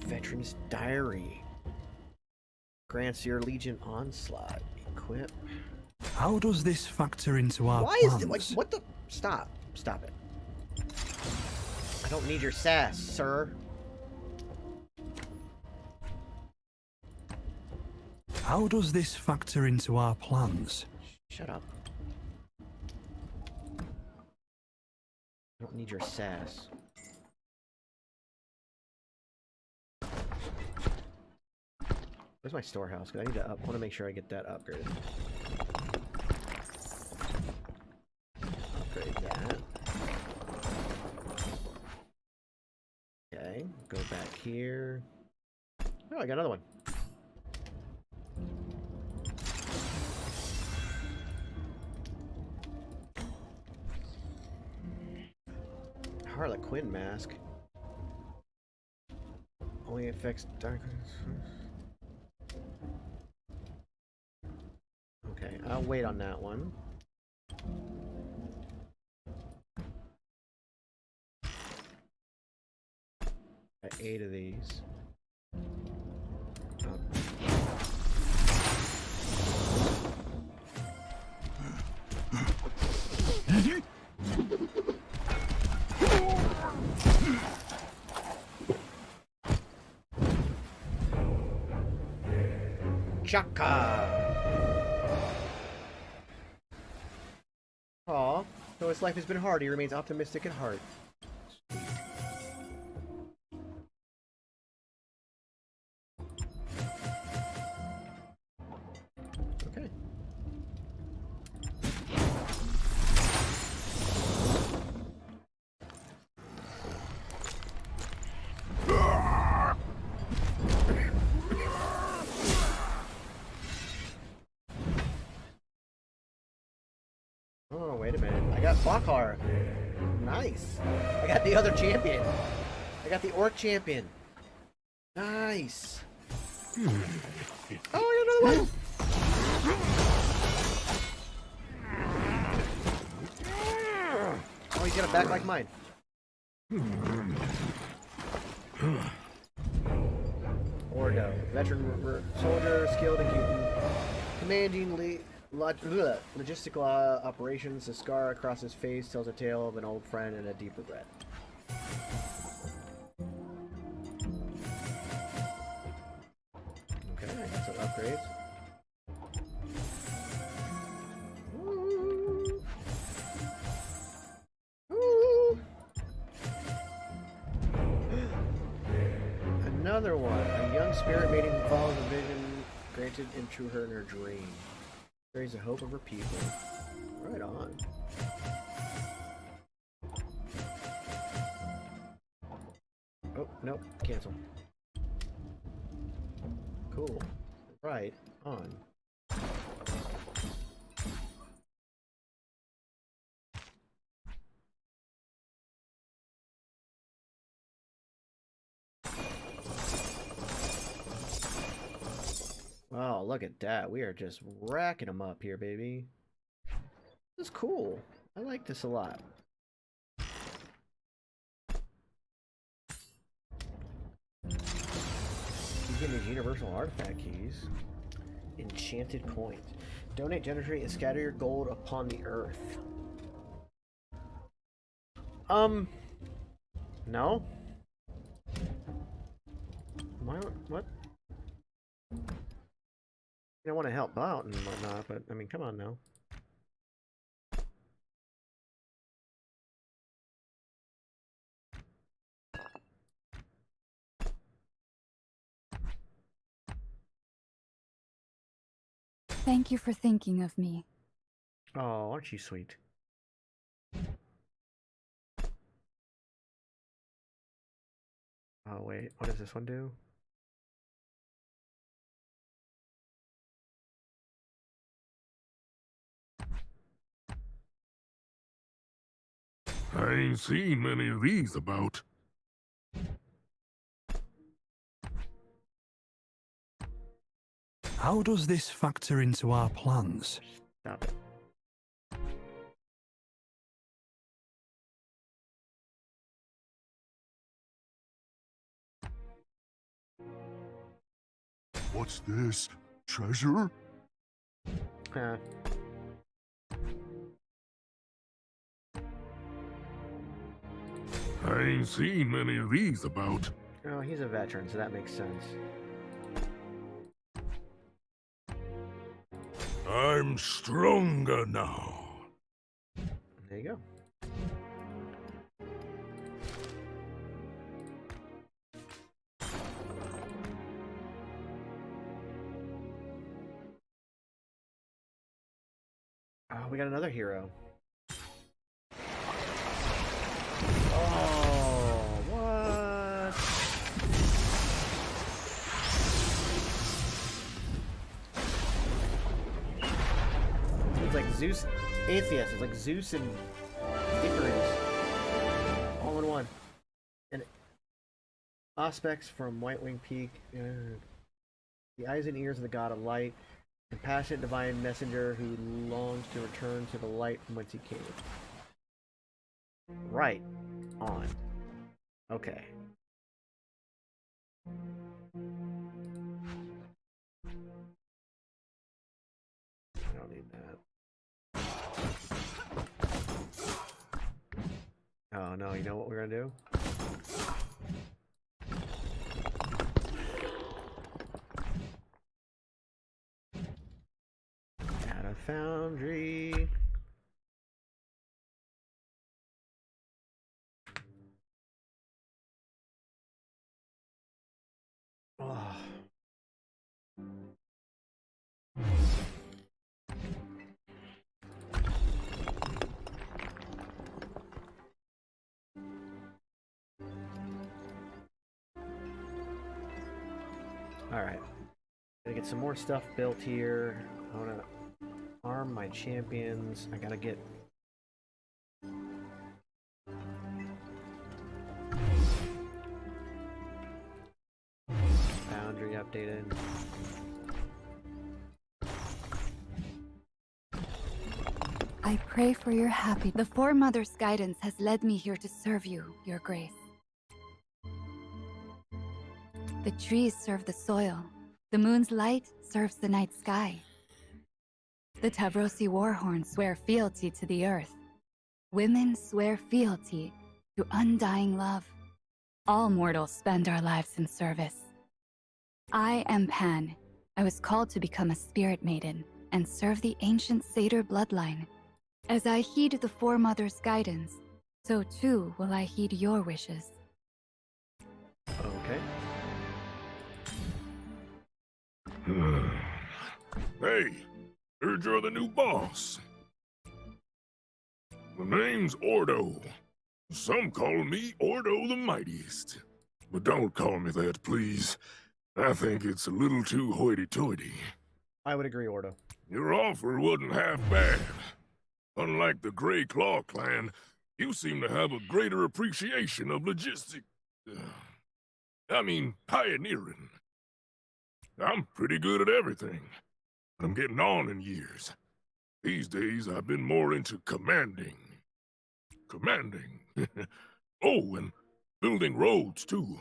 Veteran's Diary. Grants your Legion Onslaught. Equip. How does this factor into our Why plans? is it like what the? Stop! Stop it! I don't need your sass, sir. How does this factor into our plans? Shut up. I don't need your sass. Where's my storehouse? Because I need to want to make sure I get that upgraded. Upgrade that. Okay, go back here. Oh, I got another one. Harlequin mask. Only affects darkness. Okay, I'll wait on that one. Got 8 of these. Chaka! Aw, though his life has been hard, he remains optimistic at heart. Okay. Oh, wait a minute. I got Bakar. Nice. I got the other champion. I got the Orc champion. Nice. Oh, I got another one. Oh, he's got a back like mine. Ordo. Veteran soldier, skilled in commanding logistical operations. A scar across his face tells a tale of an old friend and a deep regret. Okay, I got some upgrades. Ooh. Ooh. Another one. A young spirit maiden who follows a vision granted into her in her dream. Carries the hope of her people. Right on. Oh, nope. Cancel. Cool. Right on. Oh, look at that. We are just racking them up here, baby. This is cool. I like this a lot. You get these universal artifact keys. Enchanted coins. Donate, generate, and scatter your gold upon the earth. No? Why, what? I want to help out and whatnot, but I mean, come on now. Thank you for thinking of me. Oh, aren't you sweet? Oh, wait. What does this one do? I ain't seen many of these about. How does this factor into our plans? Stop it. What's this? Treasure? Huh. I ain't seen many of these about. Oh, he's a veteran, so that makes sense. I'm stronger now. There you go. Oh, we got another hero. Oh, what? It's like Zeus, Atheist. It's like Zeus and Icarus, all in one. And aspects from White Wing Peak. The eyes and ears of the god of light. Compassionate divine messenger who longs to return to the light from whence he came. Right on. Okay. I don't need that. Oh no, you know what we're gonna do? At a foundry. Oh. Alright. Gotta get some more stuff built here. I wanna arm my champions. I gotta get boundary updated. I pray for your happiness. The Foremother's guidance has led me here to serve you, Your Grace. The trees serve the soil. The moon's light serves the night sky. The Tavrosi warhorns swear fealty to the earth. Women swear fealty to undying love. All mortals spend our lives in service. I am Pan. I was called to become a spirit maiden and serve the ancient satyr bloodline. As I heed the Foremother's guidance, so too will I heed your wishes. Okay. Hey, heard you're the new boss. My name's Ordo. Some call me Ordo the Mightiest. But don't call me that, please. I think it's a little too hoity-toity. I would agree, Ordo. Your offer wasn't half bad. Unlike the Grey Claw clan, you seem to have a greater appreciation of pioneering. I'm pretty good at everything. But I'm getting on in years. These days, I've been more into commanding. Commanding. Oh, and building roads, too.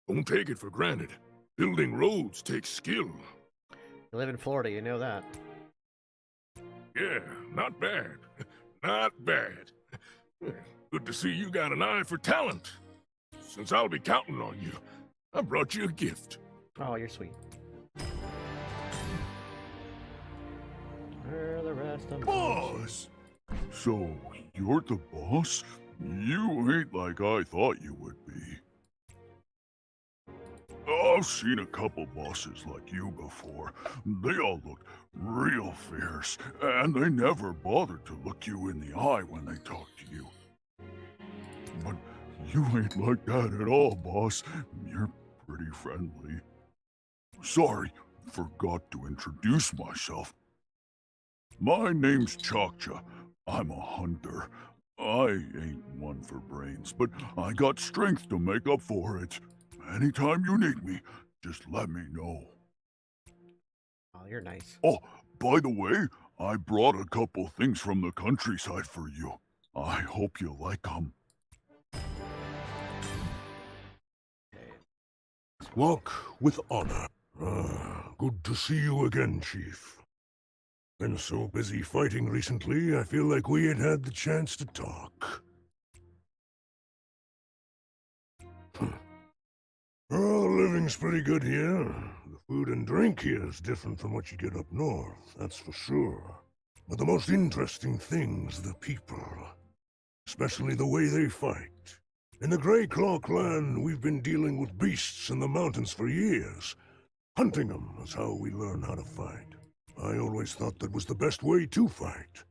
Don't take it for granted. Building roads takes skill. You live in Florida, you know that. Yeah, not bad. Not bad. Good to see you got an eye for talent. Since I'll be counting on you, I brought you a gift. Oh, you're sweet. Where the rest of Boss! So, you're the boss? You ain't like I thought you would be. I've seen a couple bosses like you before. They all looked real fierce, and they never bothered to look you in the eye when they talked to you. But you ain't like that at all, boss. You're pretty friendly. Sorry, forgot to introduce myself. My name's Chokcha. I'm a hunter. I ain't one for brains, but I got strength to make up for it. Anytime you need me, just let me know. Oh, you're nice. Oh, by the way, I brought a couple things from the countryside for you. I hope you like them. Walk with honor. Good to see you again, Chief. Been so busy fighting recently, I feel like we ain't had the chance to talk. Well, the living's pretty good here. The food and drink here is different from what you get up north, that's for sure. But the most interesting thing's the people. Especially the way they fight. In the Grey Claw clan, we've been dealing with beasts in the mountains for years. Hunting them is how we learn how to fight. I always thought that was the best way to fight.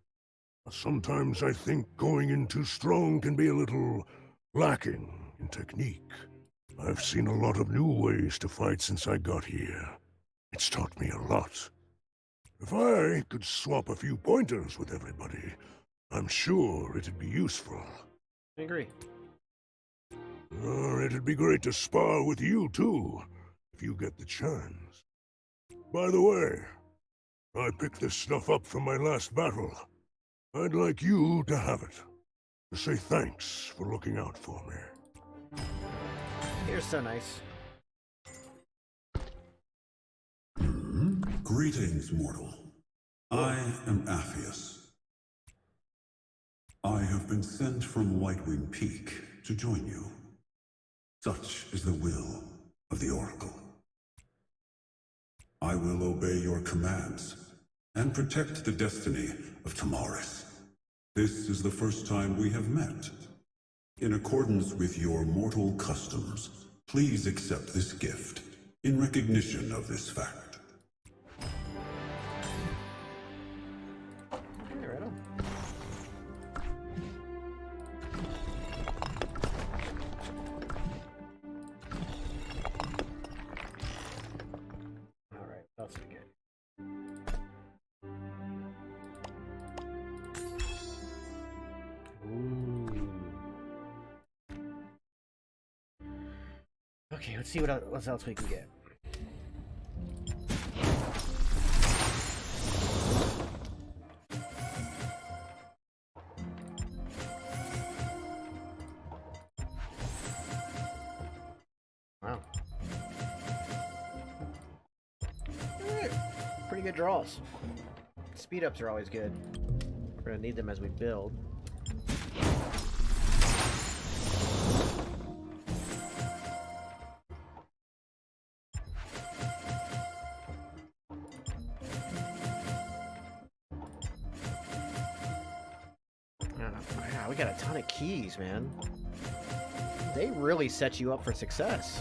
But sometimes I think going in too strong can be a little lacking in technique. I've seen a lot of new ways to fight since I got here. It's taught me a lot. If I could swap a few pointers with everybody, I'm sure it'd be useful. I agree. It'd be great to spar with you, too, if you get the chance. By the way, I picked this stuff up from my last battle. I'd like you to have it. To say thanks for looking out for me. You're so nice. Greetings, mortal. I am Aphius. I have been sent from Whitewing Peak to join you. Such is the will of the Oracle. I will obey your commands and protect the destiny of Tamaris. This is the first time we have met. In accordance with your mortal customs, please accept this gift in recognition of this fact. Okay, right on. Alright, that's okay. Okay, let's see what else we can get. Wow. Pretty good draws. Speed ups are always good. We're gonna need them as we build. Wow, we got a ton of keys, man. They really set you up for success.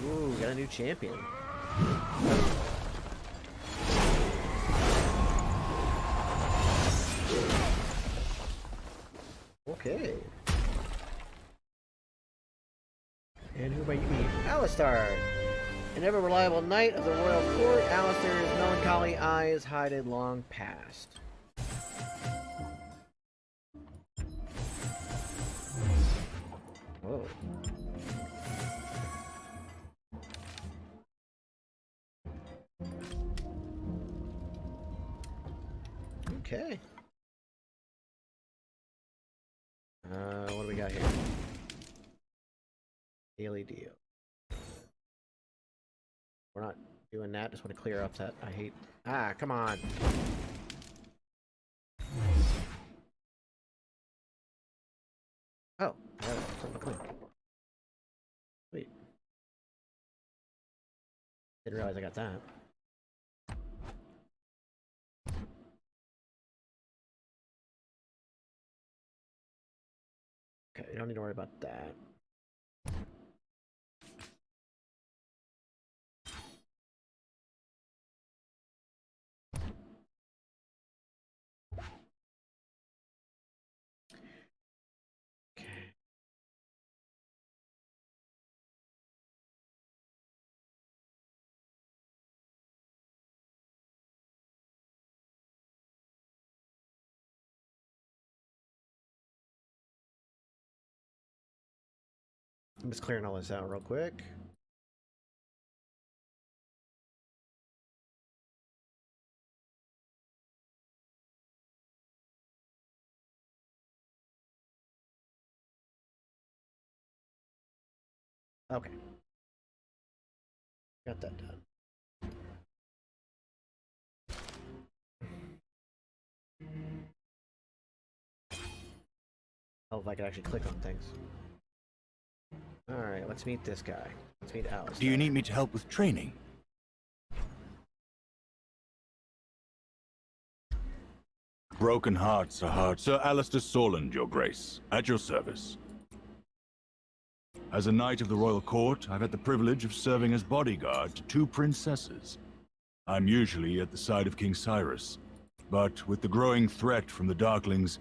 Ooh, got a new champion. Okay. And who might you meet? Alistar! An ever reliable knight of the royal court, Alistair's melancholy eyes hided long past. Whoa. Okay. What do we got here? Daily deal. We're not doing that. Just want to clear up that. I hate. Ah, come on. Oh, I got something to clean. Sweet. Didn't realize I got that. Okay, you don't need to worry about that. I'm just clearing all this out real quick. Okay. Got that done. Oh, if I could actually click on things. Alright, let's meet this guy. Let's meet Alice. Do you need me to help with training? Broken hearts are hard. Sir Alistair Sorland, your grace, at your service. As a knight of the royal court, I've had the privilege of serving as bodyguard to 2 princesses. I'm usually at the side of King Cyrus, but with the growing threat from the Darklings,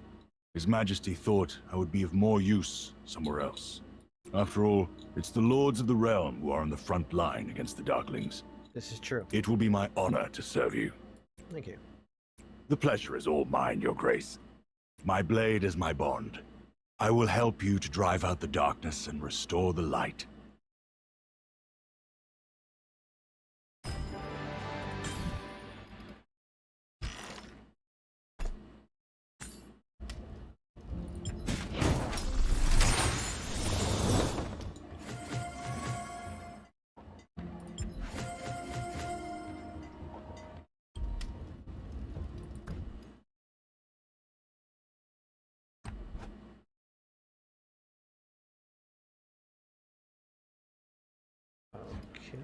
His Majesty thought I would be of more use somewhere else. After all, it's the Lords of the Realm who are on the front line against the Darklings. This is true. It will be my honor to serve you. Thank you. The pleasure is all mine, your grace. My blade is my bond. I will help you to drive out the darkness and restore the light. Okay.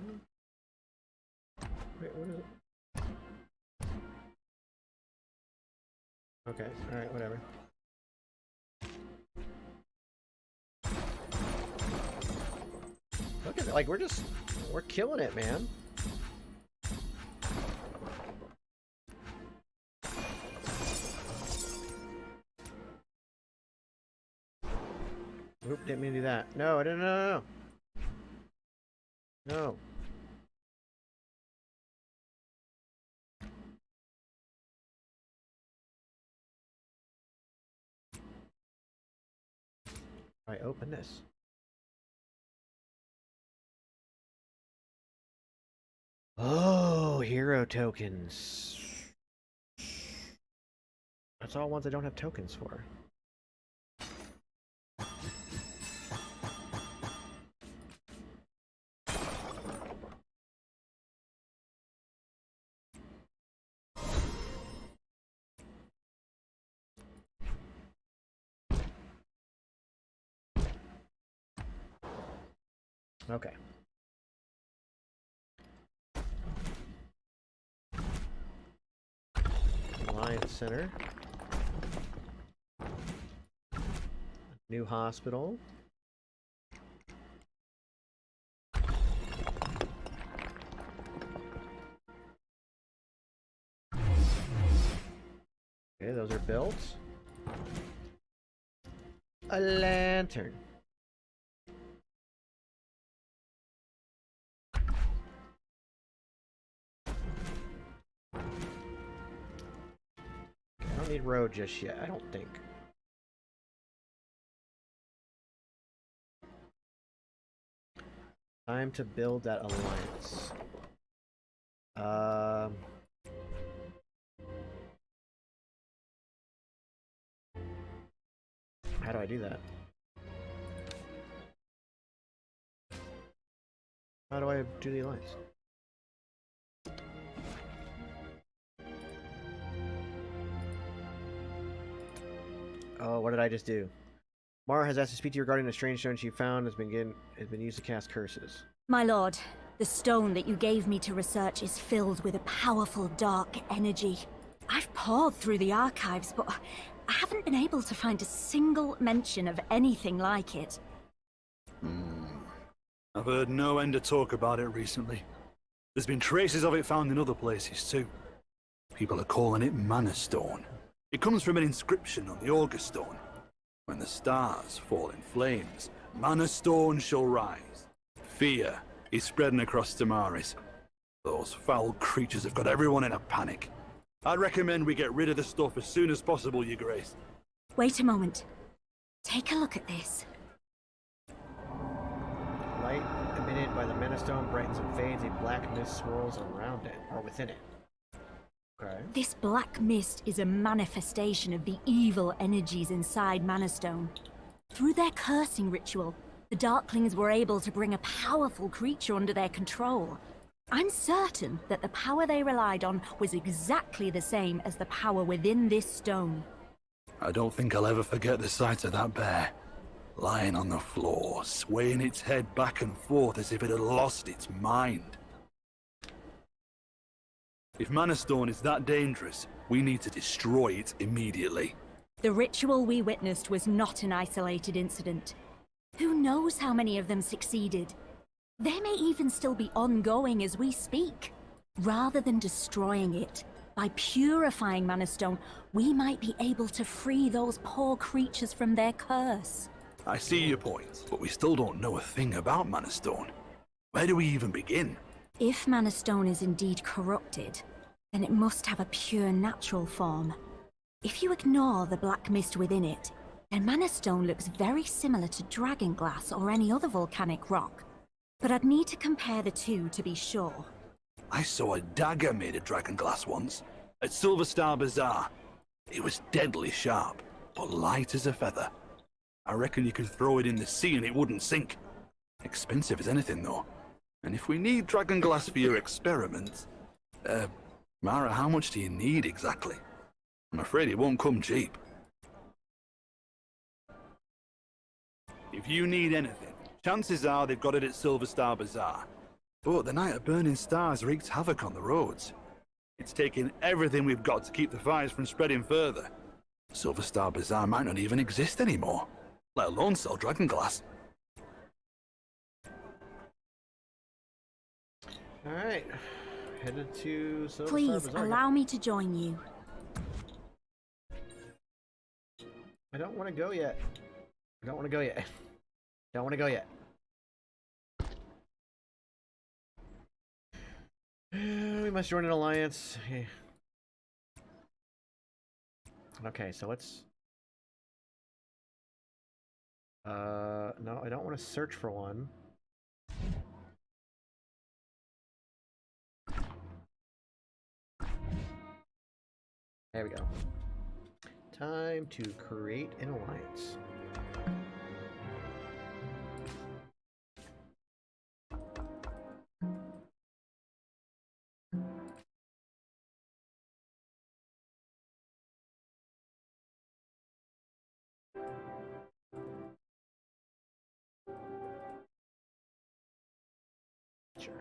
Wait, what is it? Okay, alright, whatever. Look at it, like, we're killing it, man. Oop, didn't mean to do that. No, I didn't, no. No. I open this. Oh, hero tokens. That's all ones I don't have tokens for. Okay. Alliance Center. New hospital. Okay, those are built. A lantern. I don't need road just yet, I don't think. Time to build that alliance. How do I do that? How do I do the alliance? Oh, what did I just do? Mara has asked to speak to you regarding a strange stone she found has been used to cast curses. My lord, the stone that you gave me to research is filled with a powerful dark energy. I've pored through the archives, but I haven't been able to find a single mention of anything like it. I've heard no end of talk about it recently. There's been traces of it found in other places too. People are calling it Mana Stone. It comes from an inscription on the Augur Stone. When the stars fall in flames, Mana Stone shall rise. Fear is spreading across Tamaris. Those foul creatures have got everyone in a panic. I'd recommend we get rid of the stuff as soon as possible, Your Grace. Wait a moment. Take a look at this. Light emitted by the Mana Stone brightens and fades. A black mist swirls around it, or within it. Okay. This black mist is a manifestation of the evil energies inside Mana Stone. Through their cursing ritual, the Darklings were able to bring a powerful creature under their control. I'm certain that the power they relied on was exactly the same as the power within this stone. I don't think I'll ever forget the sight of that bear. Lying on the floor, swaying its head back and forth as if it had lost its mind. If Mana Stone is that dangerous, we need to destroy it immediately. The ritual we witnessed was not an isolated incident. Who knows how many of them succeeded? They may even still be ongoing as we speak. Rather than destroying it, by purifying Mana Stone, we might be able to free those poor creatures from their curse. I see your point, but we still don't know a thing about Mana Stone. Where do we even begin? If Mana Stone is indeed corrupted, then it must have a pure natural form. If you ignore the black mist within it, then Mana Stone looks very similar to dragonglass or any other volcanic rock. But I'd need to compare the two to be sure. I saw a dagger made of dragonglass once, at Silver Star Bazaar. It was deadly sharp, but light as a feather. I reckon you could throw it in the sea and it wouldn't sink. Expensive as anything though. And if we need dragonglass for your experiment... Mara, how much do you need exactly? I'm afraid it won't come cheap. If you need anything, chances are they've got it at Silver Star Bazaar. But the Night of Burning Stars wreaked havoc on the roads. It's taken everything we've got to keep the fires from spreading further. Silver Star Bazaar might not even exist anymore, let alone sell dragonglass. Alright. Headed to Silver Star Please Bazaar. allow me to join you. I don't want to go yet. I don't want to go yet. Don't want to go yet. We must join an alliance. Okay, so let's... no, I don't want to search for one. There we go. Time to create an alliance. Sure.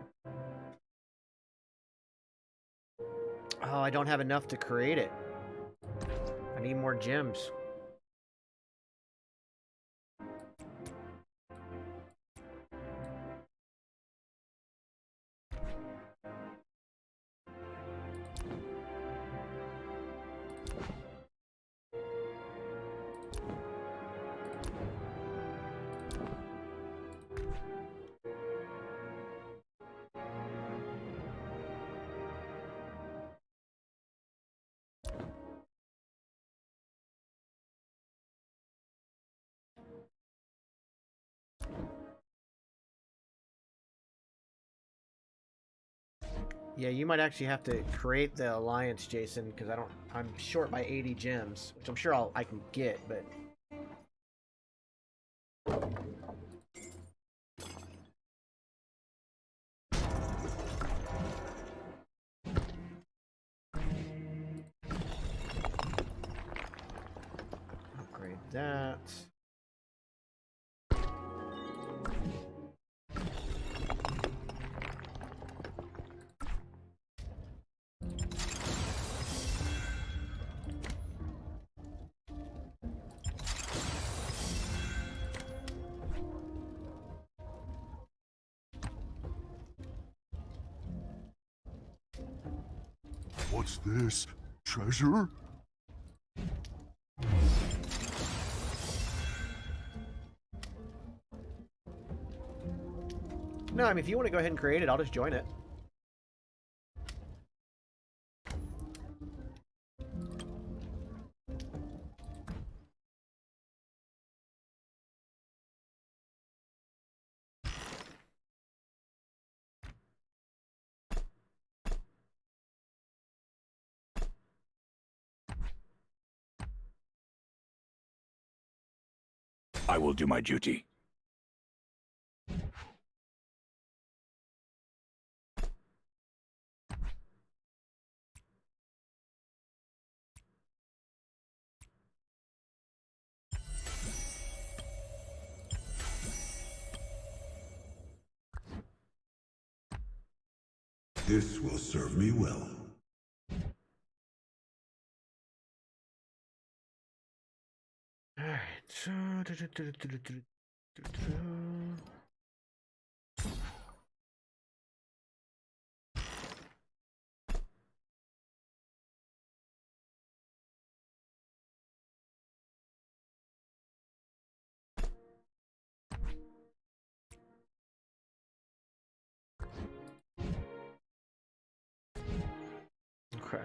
Oh, I don't have enough to create it. I need more gems. Yeah, you might actually have to create the alliance, Jason, because I'm short by 80 gems, which I'm sure I can get, but that. What's this? Treasure? No, I mean, if you want to go ahead and create it, I'll just join it. I will do my duty. This will serve me well. Alright, so... Okay.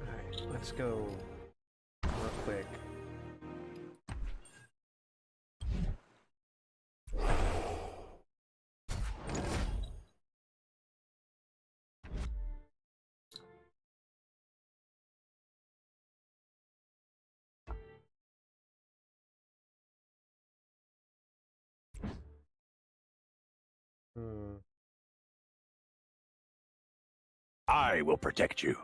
Alright, let's go real quick. I will protect you.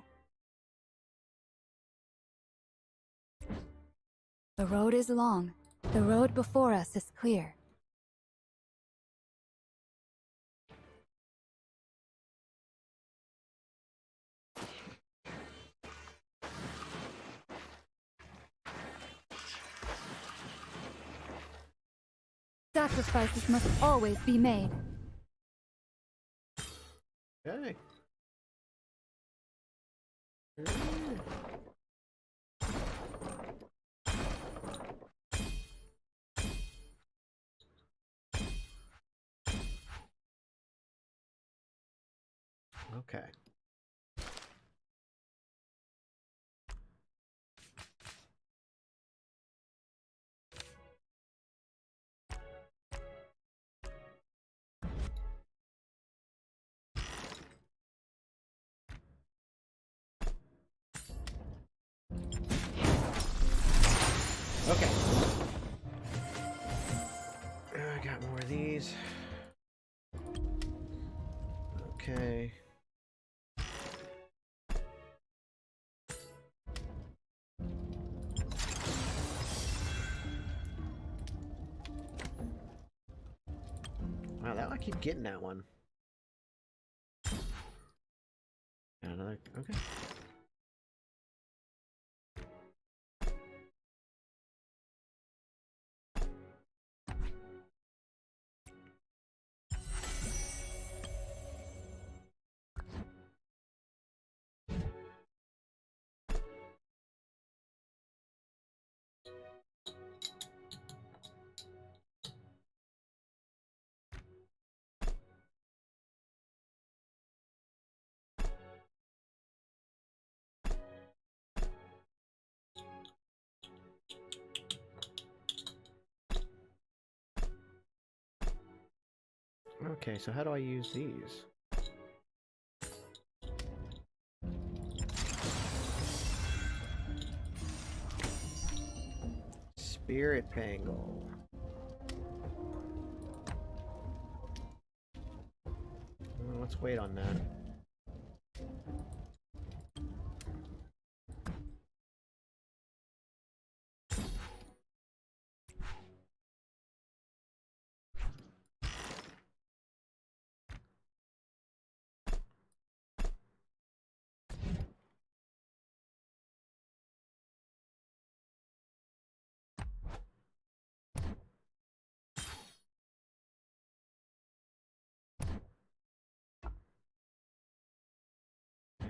The road is long. The road before us is clear. Sacrifices must always be made. Okay. Okay. Okay. I got more of these. Okay. Wow, that I keep getting that one. Got another. Okay. Okay, so how do I use these? Spirit Bangle. Let's wait on that.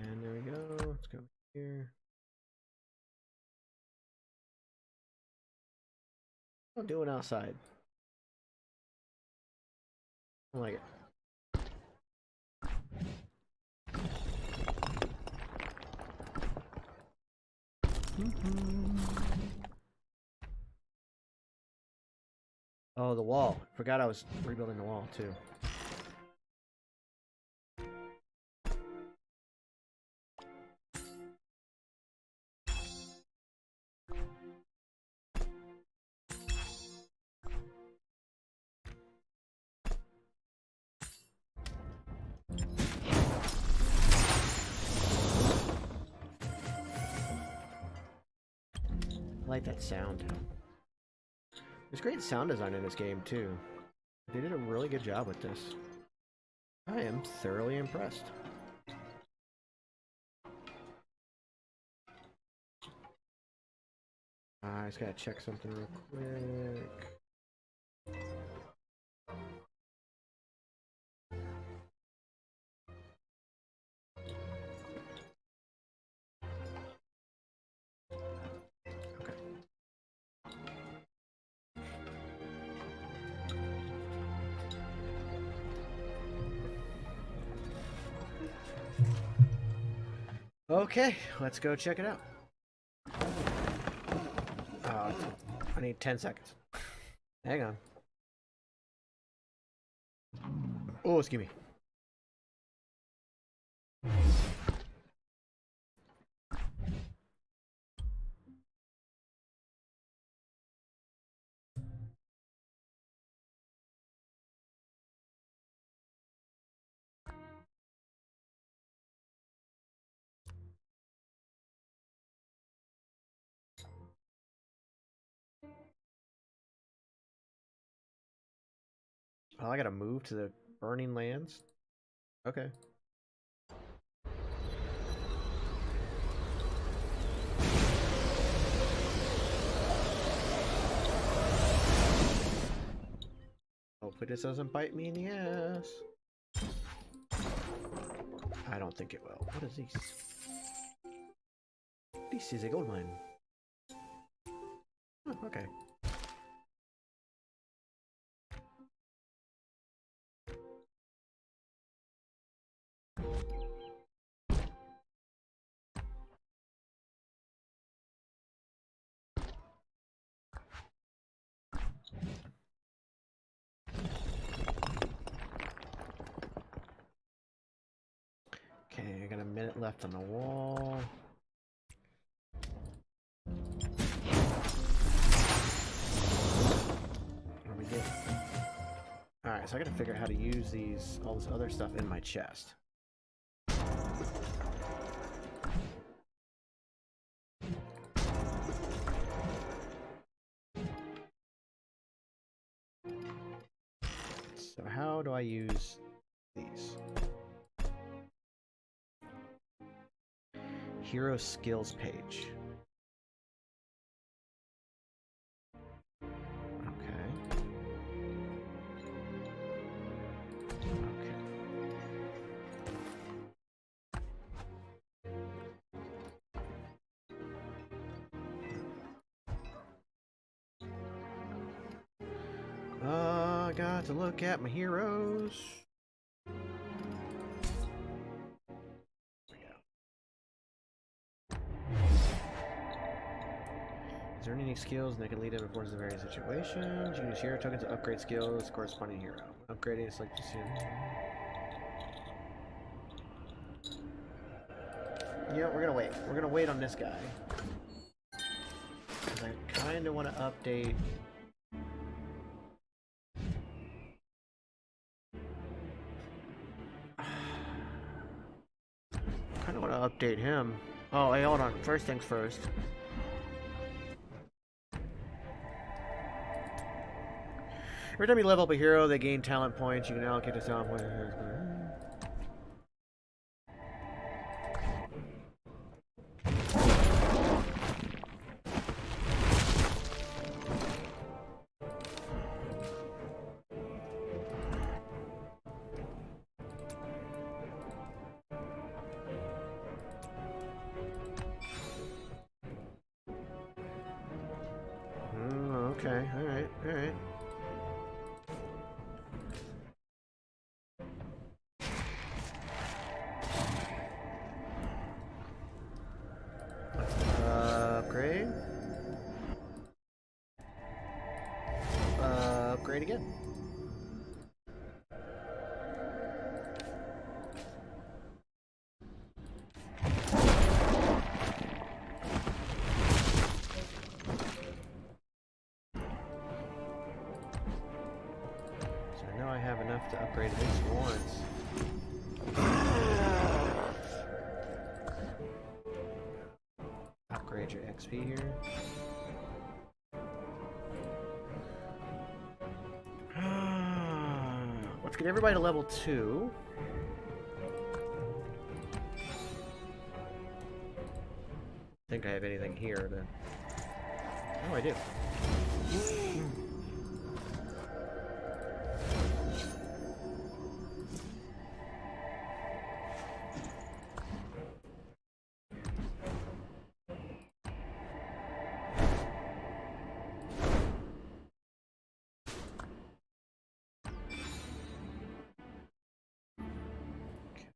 And there we go. Let's go here. What am I doing outside? I don't like it. Oh, the wall. Forgot I was rebuilding the wall too. I like that sound. There's great sound design in this game too. They did a really good job with this. I am thoroughly impressed. I just gotta check something real quick. Okay, let's go check it out. I need 10 seconds. Hang on. Oh, excuse me. Oh, I gotta move to the Burning Lands? Okay. Hopefully this doesn't bite me in the ass. I don't think it will. What is this? This is a gold mine. Oh, okay. Okay, I got a minute left on the wall. What do we get? Alright, so I gotta figure out how to use all this other stuff in my chest. So how do I use these? Hero skills page. Okay. I got to look at my heroes. Is there any skills and they can lead him towards the various situations? You can use hero tokens to upgrade skills corresponding hero. Upgrading is like to see. Yeah, we're gonna wait. We're gonna wait on this guy. Because I kinda wanna update. Kinda wanna update him. Oh, hey, hold on. First things first. Every time you level up a hero, they gain talent points. You can allocate the talent points. Okay, alright, alright. Upgrade. Upgrade again. So I know I have enough to upgrade at least once. Upgrade your XP here. Let's get everybody to level 2. I think I have anything here to... Oh, I do.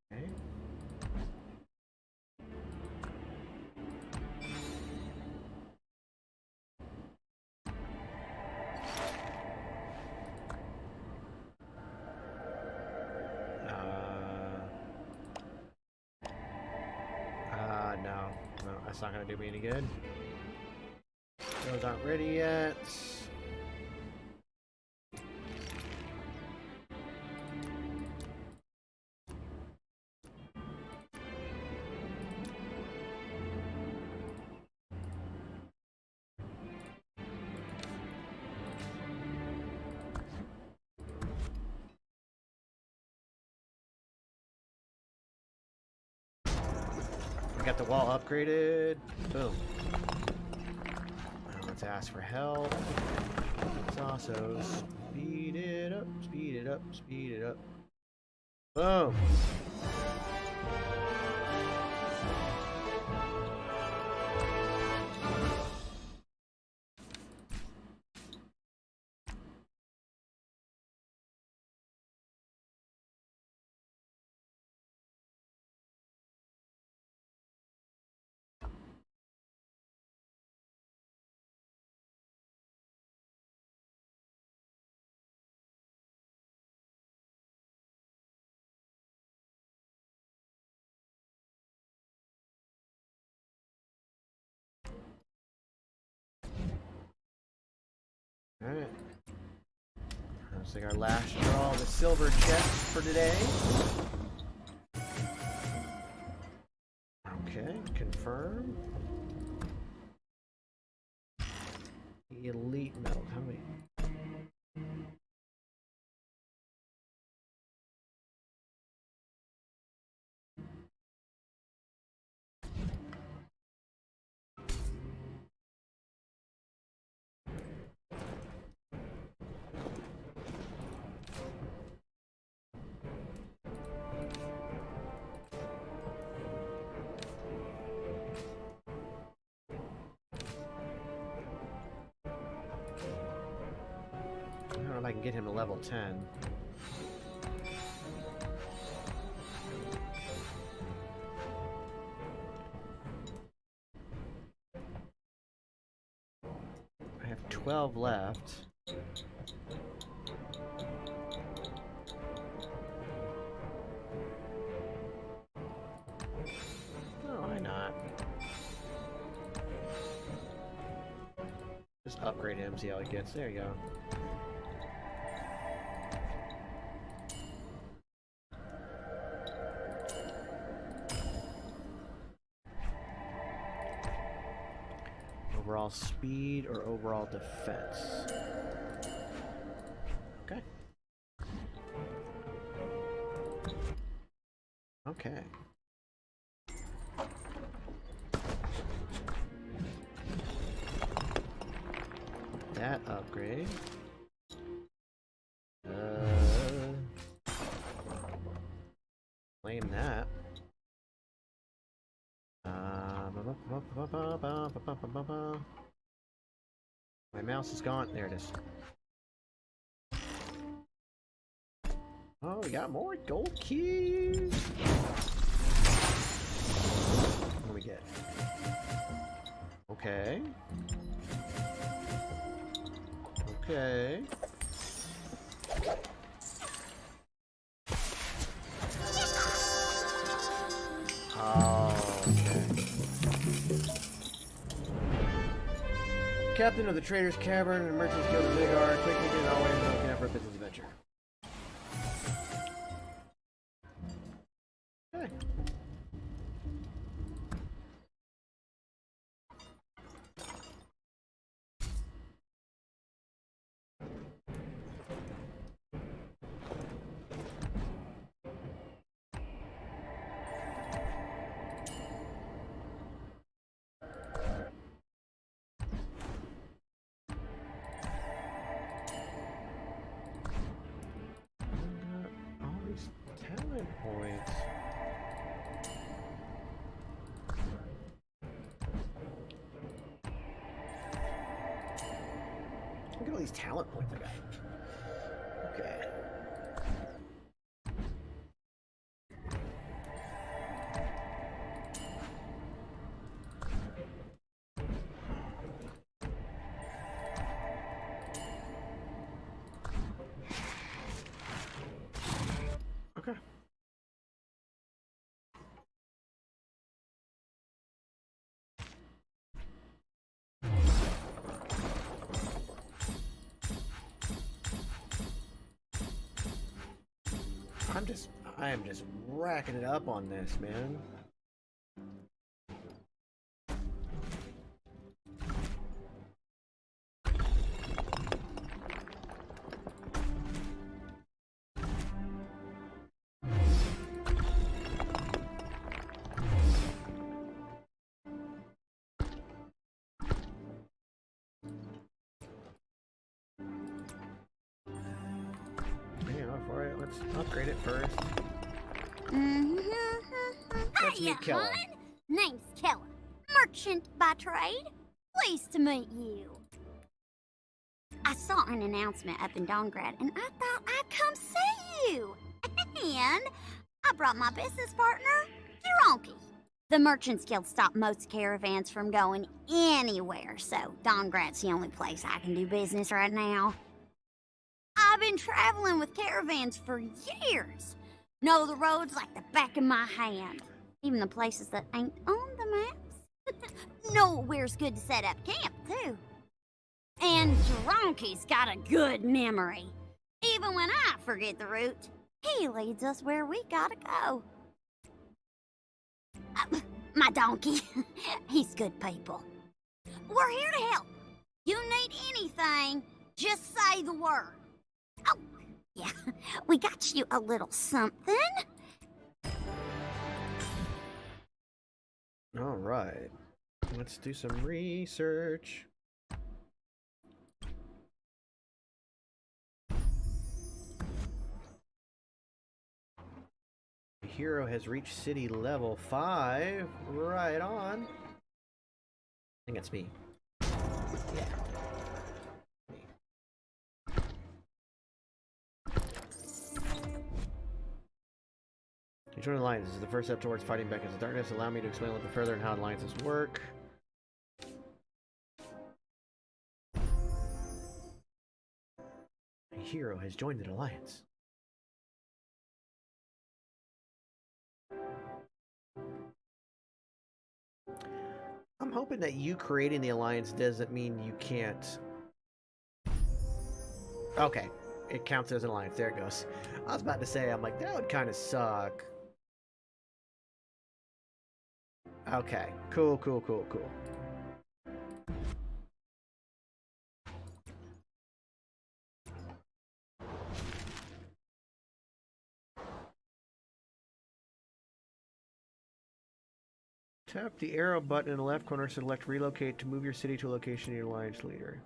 Okay. No. No, that's not gonna do me any good. Those aren't ready yet. I got the wall upgraded. Boom. Now let's ask for help. Let's also speed it up, speed it up, speed it up. Boom. Alright. Looks like our last draw, the silver chest for today. Okay, confirm. Elite medal, how many? I don't know if I can get him to level 10. 12 left. Oh, why not? Just upgrade him, see how it gets. There you go. Overall speed or overall defense? Okay. Okay. That upgrade. Claim that. My mouse is gone. There it is. Oh, we got more gold keys. What do we get? Okay. Okay. Oh, okay. Captain of the Trader's Cavern and Merchant's Guild of Midgard, quickly get always looking out for a business adventure. Okay. All these talent points. Look at all these talent points I got. Okay. Okay. I am just racking it up on this, man. Let's upgrade it first. Let's meet Keller. Name's Keller, merchant by trade. Pleased to meet you. I saw an announcement up in Dongrad, and I thought I'd come see you. And I brought my business partner, Geronki. The Merchants Guild stopped most caravans from going anywhere, so Dongrad's the only place I can do business right now. I've been traveling with caravans for years. Know the roads like the back of my hand. Even the places that ain't on the maps. Know where's good to set up camp, too. And Geronki's got a good memory. Even when I forget the route, he leads us where we gotta go. My donkey. He's good people. We're here to help. You need anything, just say the word. Oh, yeah, we got you a little something. All right, let's do some research. The hero has reached city level 5. Right on. I think it's me. Yeah. You join Alliance. This is the first step towards fighting back against the darkness. Allow me to explain a little bit further and how alliances work. A hero has joined an alliance. I'm hoping that you creating the alliance doesn't mean you can't. Okay, it counts as an alliance. There it goes. I was about to say, I'm like, that would kind of suck. Okay, cool. Tap the arrow button in the left corner, select relocate to move your city to a location near your alliance leader.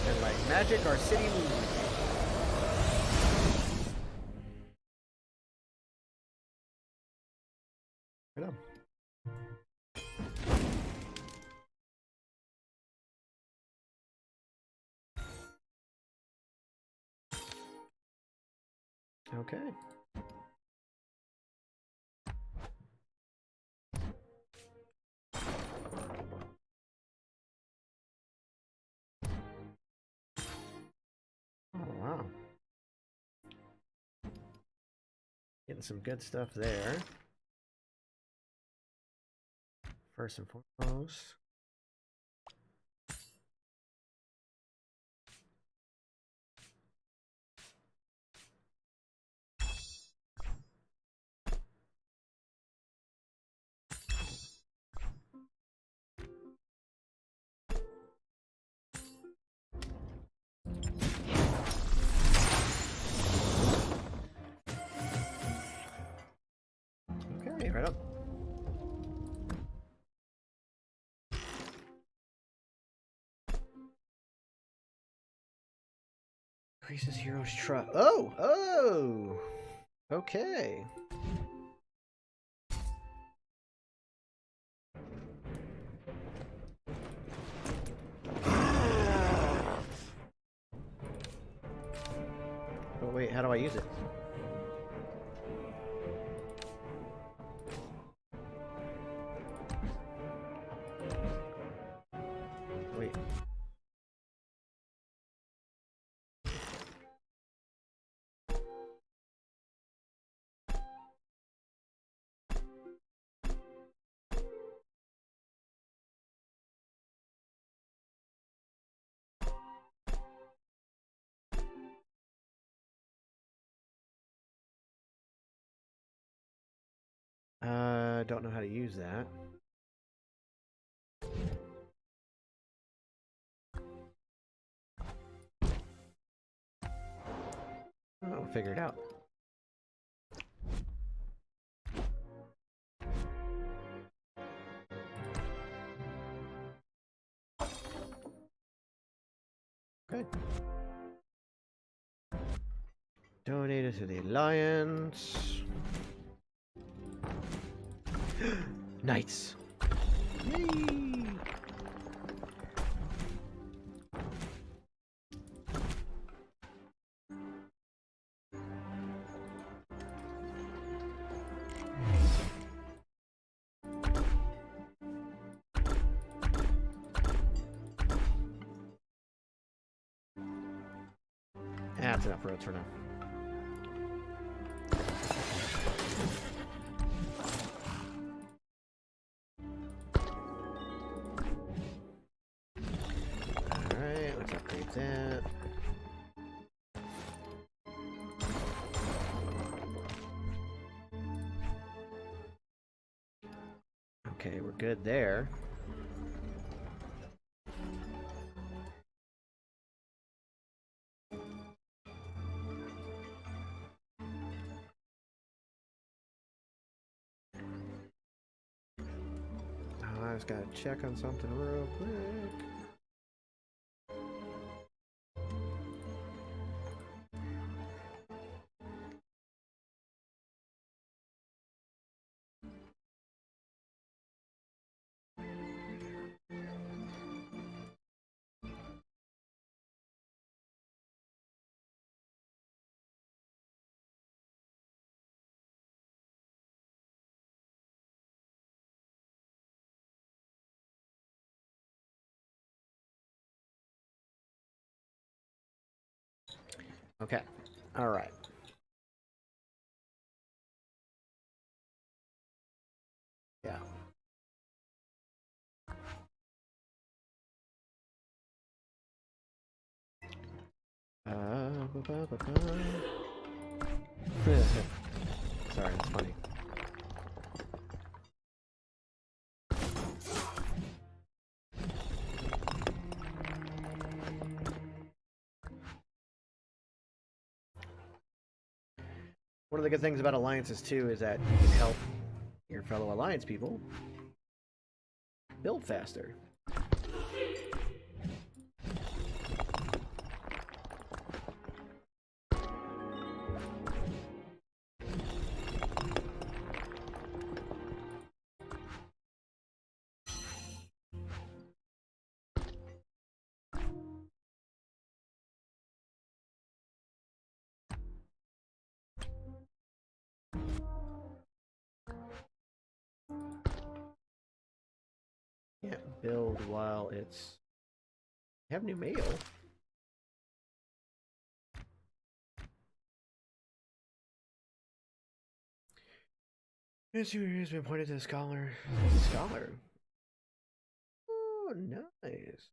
And like magic, our city moves. Right on. Okay. Oh, wow. Getting some good stuff there. First and foremost. Okay, right up. Increases heroes' trust. Oh! Okay. Oh, wait, how do I use it? Wait. Don't know how to use that. Oh, figure it out. Good. Donated to the Alliance. Knights. Yay! That's enough roads for now. Alright, let's upgrade that. Okay, we're good there. I just gotta check on something real quick. Okay. All right. Yeah. Sorry, that's funny. One of the good things about alliances too is that you can help your fellow alliance people build faster. Can't build while it's... have new mail. This has been pointed to the scholar. Scholar. Oh, nice.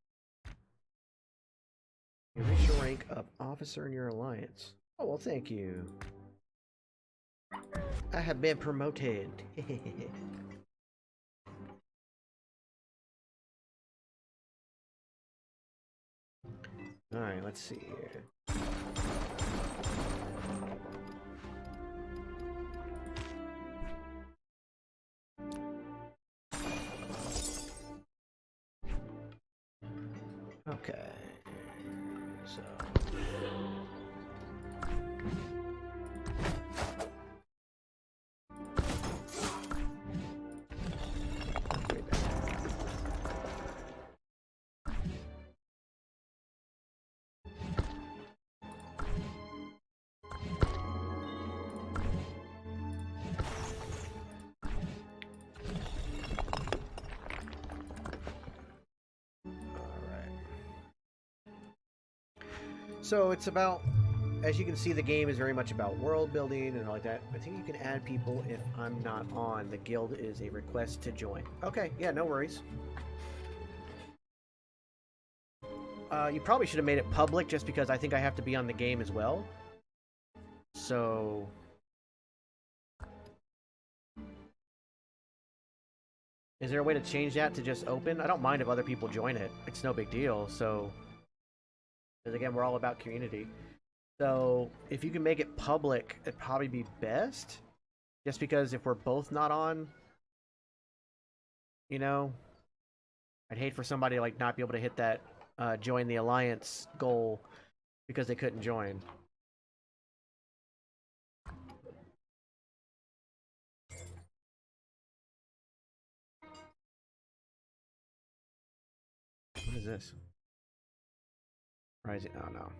You reach the rank of officer in your alliance. Oh, well, thank you. I have been promoted. Alright, let's see here. Okay. So... So it's about, as you can see, the game is very much about world building and all like that. I think you can add people if I'm not on. The guild is a request to join. Okay, yeah, no worries. You probably should have made it public just because I think I have to be on the game as well. So... is there a way to change that to just open? I don't mind if other people join it. It's no big deal, so... because again, we're all about community. So, if you can make it public, it'd probably be best. Just because if we're both not on, you know, I'd hate for somebody to, like, not be able to hit that join the alliance goal because they couldn't join. What is this? Rising. Oh no.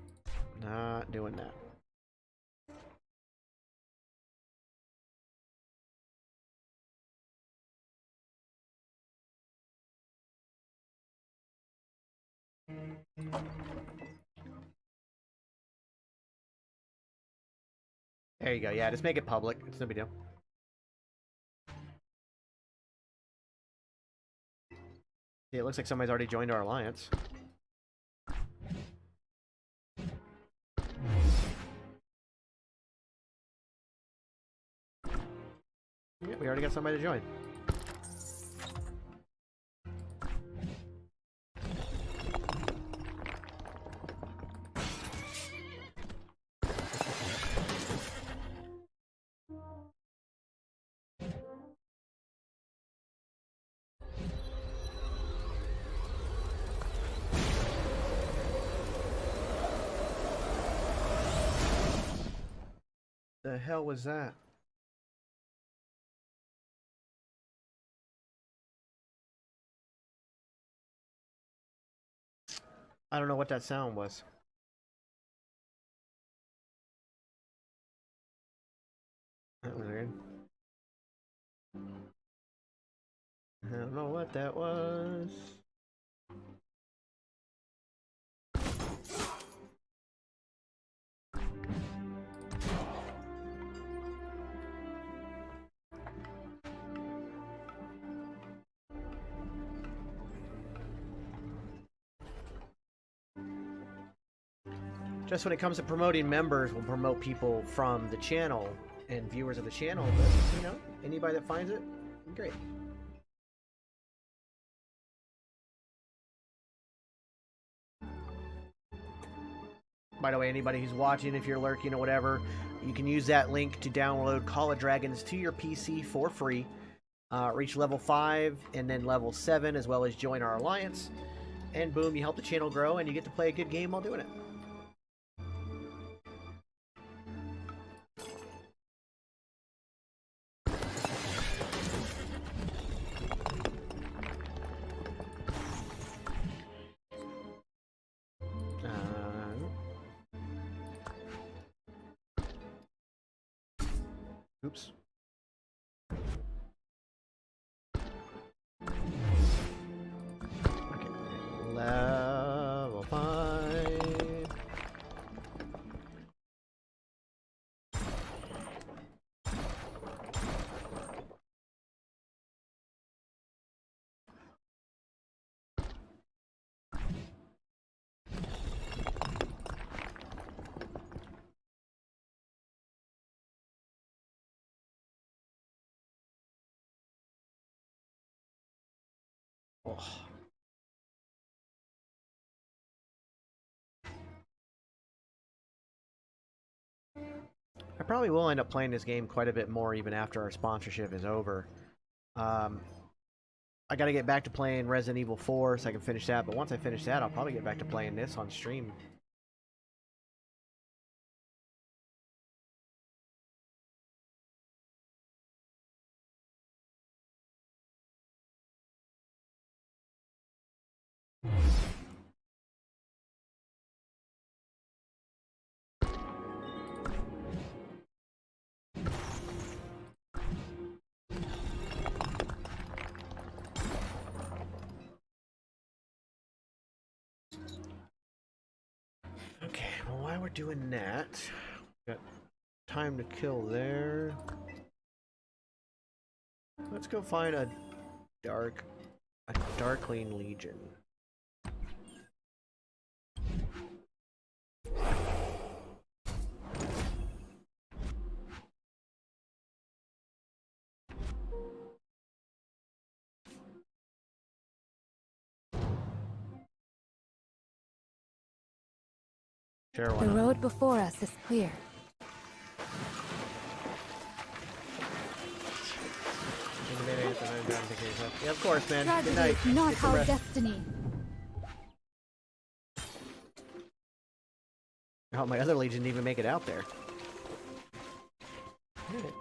Not doing that. There you go. Yeah, just make it public. It's no big deal. Yeah, it looks like somebody's already joined our alliance. Yeah, we already got somebody to join. The hell was that? I don't know what that sound was. That was weird. I don't know what that was. Just when it comes to promoting members, we'll promote people from the channel and viewers of the channel, but, you know, anybody that finds it, great. By the way, anybody who's watching, if you're lurking or whatever, you can use that link to download Call of Dragons to your PC for free. Reach level 5 and then level 7, as well as join our alliance. And boom, you help the channel grow and you get to play a good game while doing it. Oops. Okay, level 5. Oh. I probably will end up playing this game quite a bit more even after our sponsorship is over. I gotta get back to playing Resident Evil 4 so I can finish that, but once I finish that, I'll probably get back to playing this on stream. Okay, well, while we're doing that, got time to kill there. Let's go find a Darkling Legion. Sure, why The not? road before us is clear. Yeah, of course, man. Good Tragedy night. is not Get some our rest. destiny. Oh, my other Legion didn't even make it out there. Alright.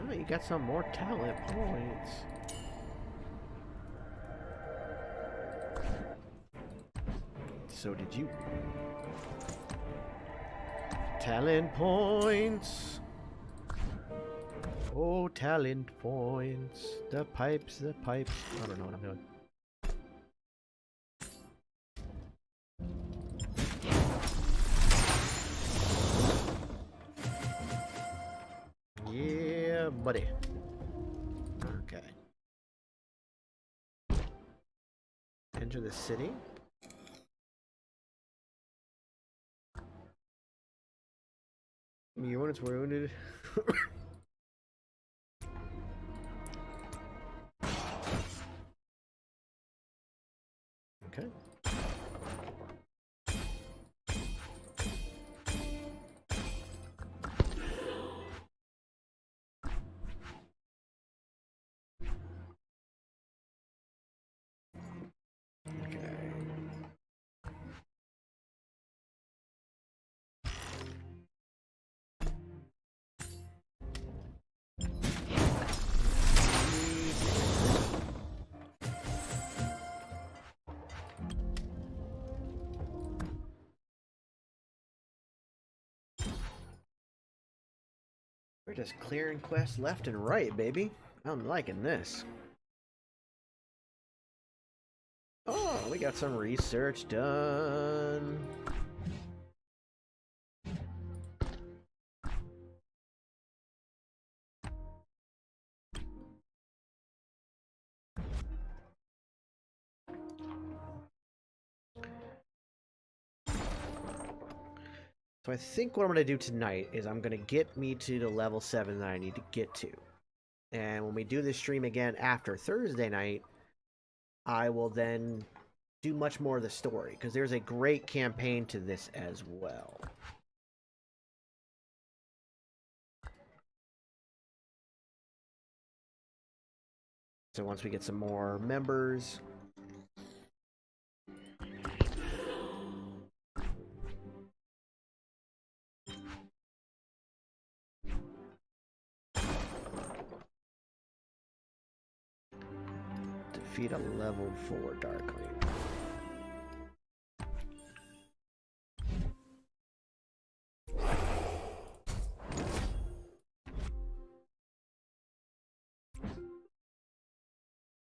Oh, you got some more talent points. So did you. Talent points. Oh, talent points. The pipes, the pipes. I don't know what I'm doing. Yeah, buddy. Okay. Enter the city. Your units were wounded. Okay. We're just clearing quests left and right, baby. I'm liking this. Oh, we got some research done. So I think what I'm going to do tonight is I'm going to get me to the level 7 that I need to get to. And when we do this stream again after Thursday night, I will then do much more of the story, because there's a great campaign to this as well. So once we get some more members... Defeat a level 4 Darkling.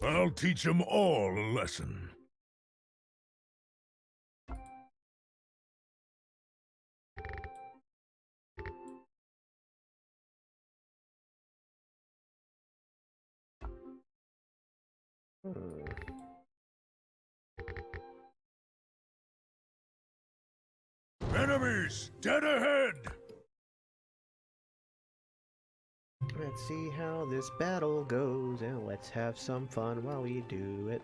I'll teach them all a lesson. Enemies, dead ahead! Let's see how this battle goes, and let's have some fun while we do it.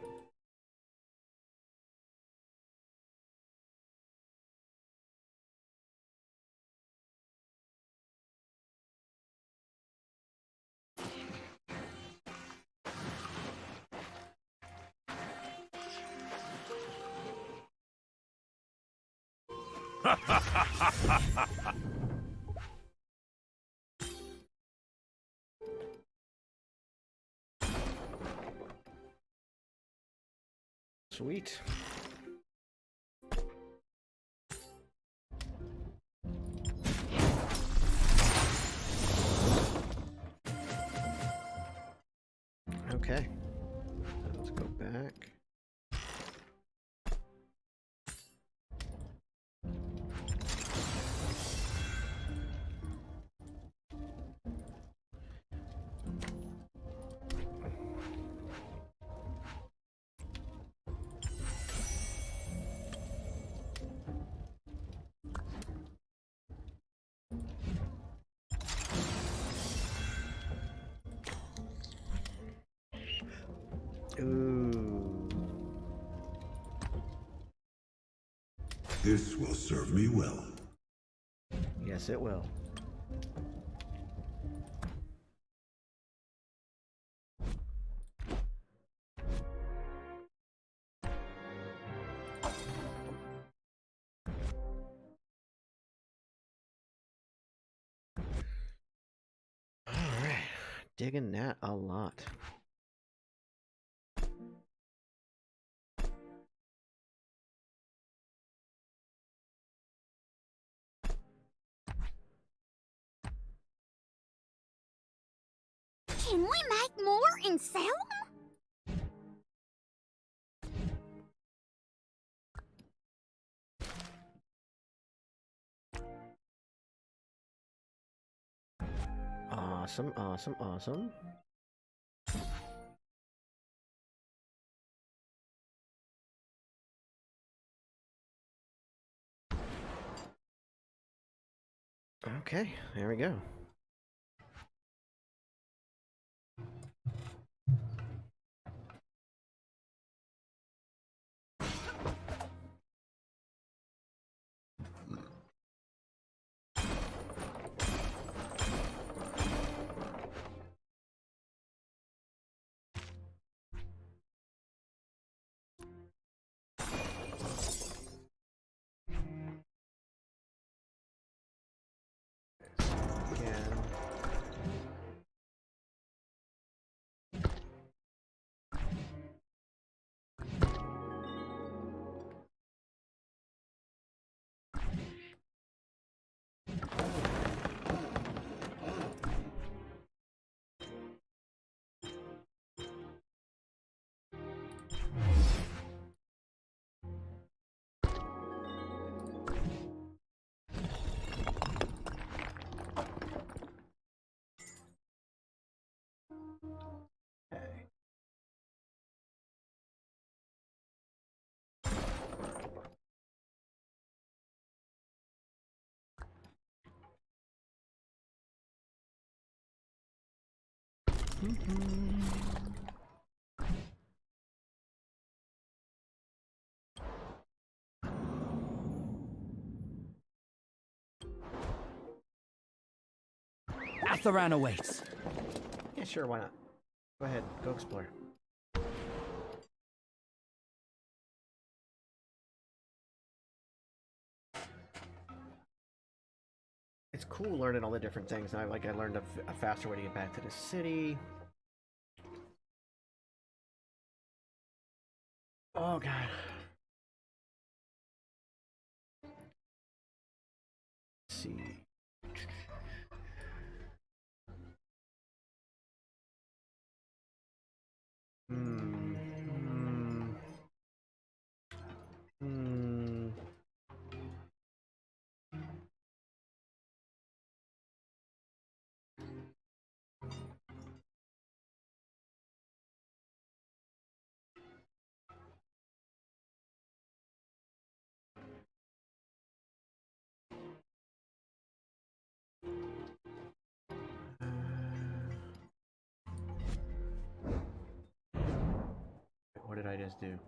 Sweet. Okay. Let's go back. Ooh. This will serve me well. Yes, it will. Alright. Digging that a lot. Can we make more and sell them? Awesome, awesome, awesome. Okay, there we go. Atharan awaits. Yeah, sure, why not? Go ahead, go explore. It's cool learning all the different things. Now, I learned a faster way to get back to the city. Oh god. Let's see. What did I just do?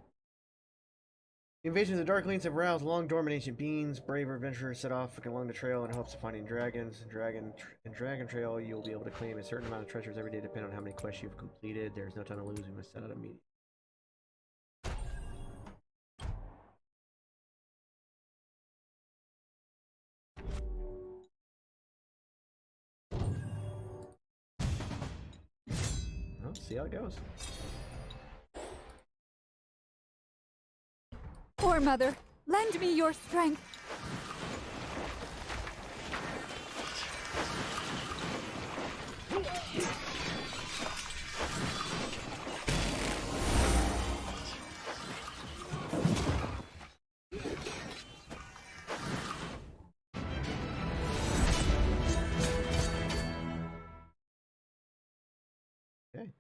The invasion of the Darklings have roused long-dormant ancient beings. Braver adventurers set off along the trail in hopes of finding dragons. Dragon Trail, you'll be able to claim a certain amount of treasures every day, depending on how many quests you've completed. There's no time to lose. We must set out immediately. Well, see how it goes. Poor mother, lend me your strength. Okay.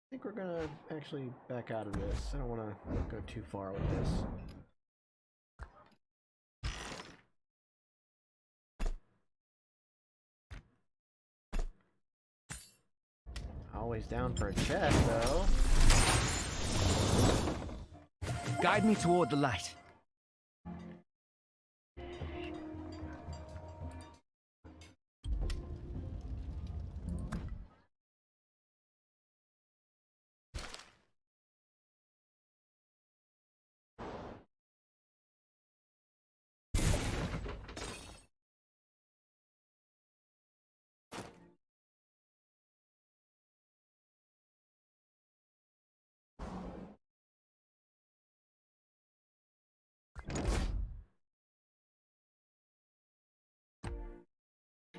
I think we're gonna actually back out of this. I don't want to go too far with this. Always down for a chest, though. Guide me toward the light.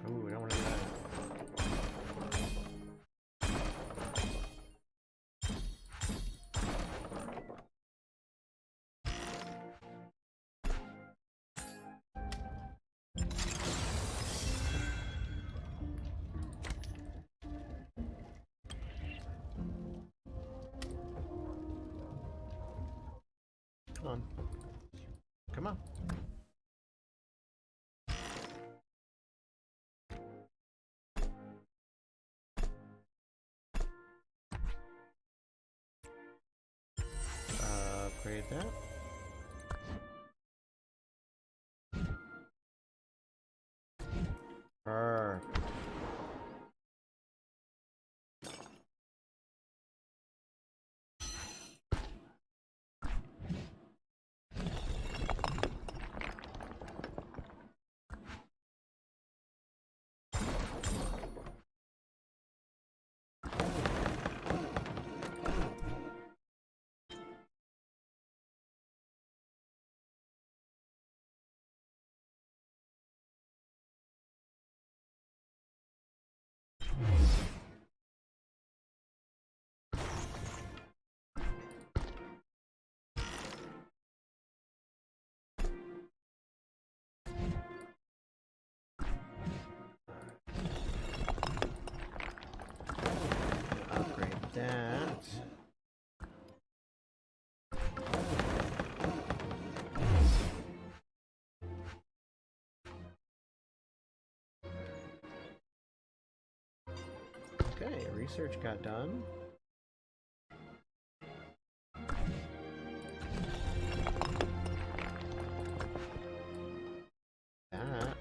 Ooh, I don't want to do that. Come on. Come on. Upgrade that. Perfect. Okay, research got done. That.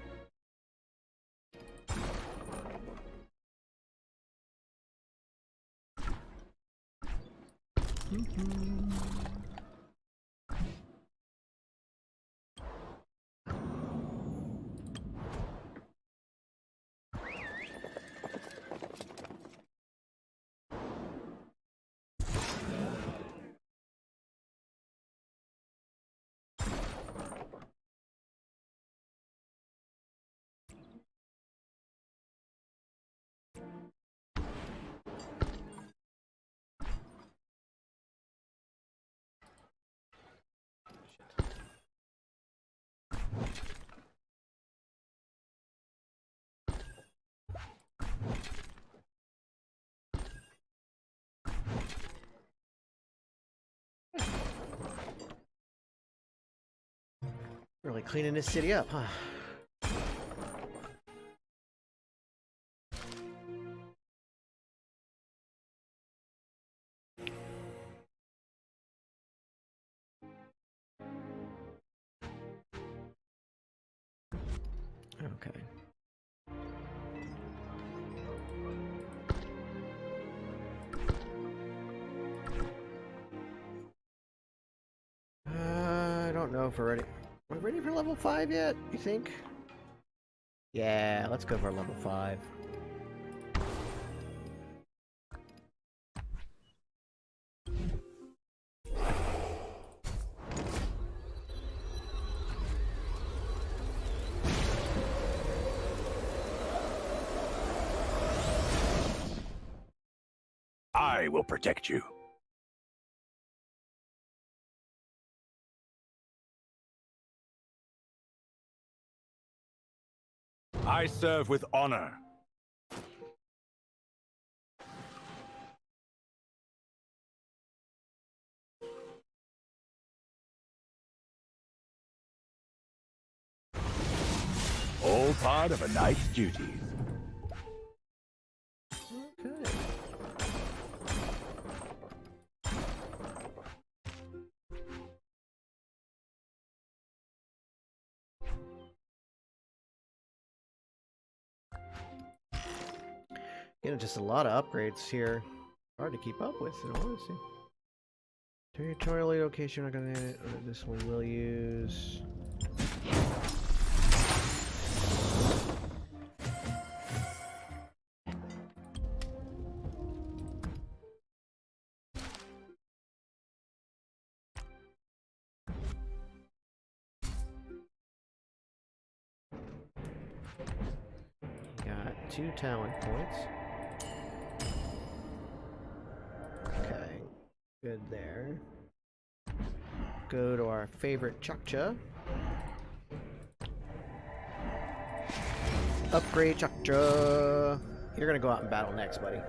Really cleaning this city up, huh? Okay. I don't know if we're ready. Are we ready for level 5 yet, you think? Yeah, let's go for level 5. I will protect you. I serve with honor. All part of a knight's duties. Okay. You know, just a lot of upgrades here. Hard to keep up with, in all honesty. Territorial location, not gonna. This one we'll use. Got 2 talent points. Okay, good there. Go to our favorite Chukcha. Upgrade Chukcha. You're gonna go out and battle next, buddy.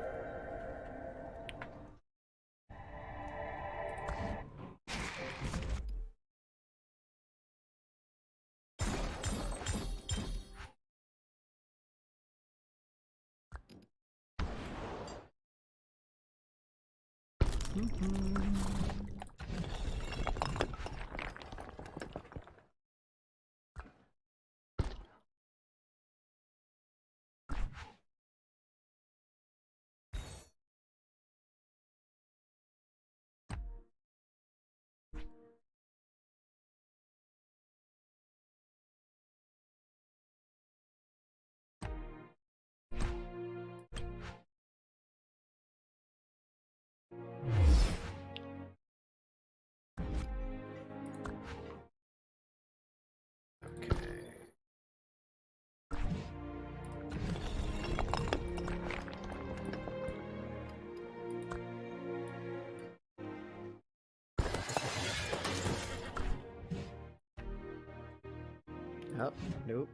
Oh, nope.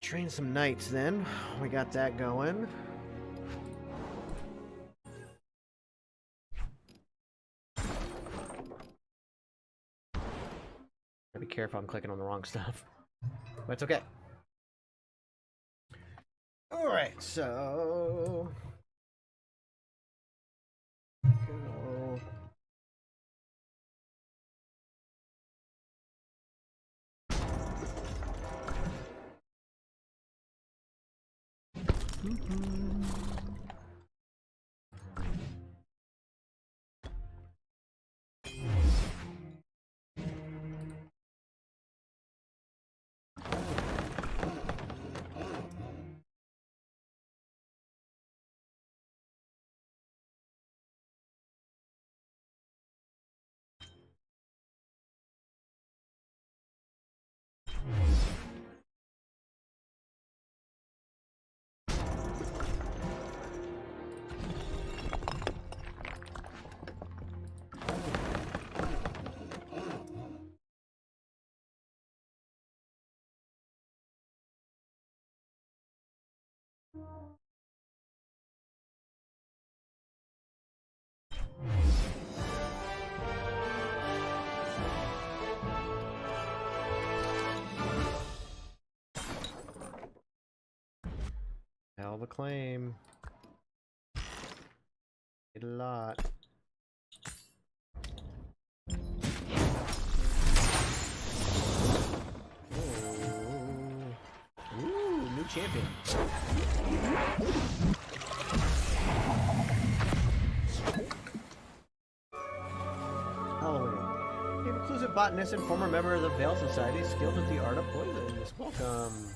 Train some knights then. We got that going. Gotta be careful, I'm clicking on the wrong stuff. But it's okay. Alright, so... Go. Hell of a claim. Did a lot. Ooh, new champion. Halloween. An inclusive botanist and former member of the Veil Society, skilled with the art of poisons. Welcome.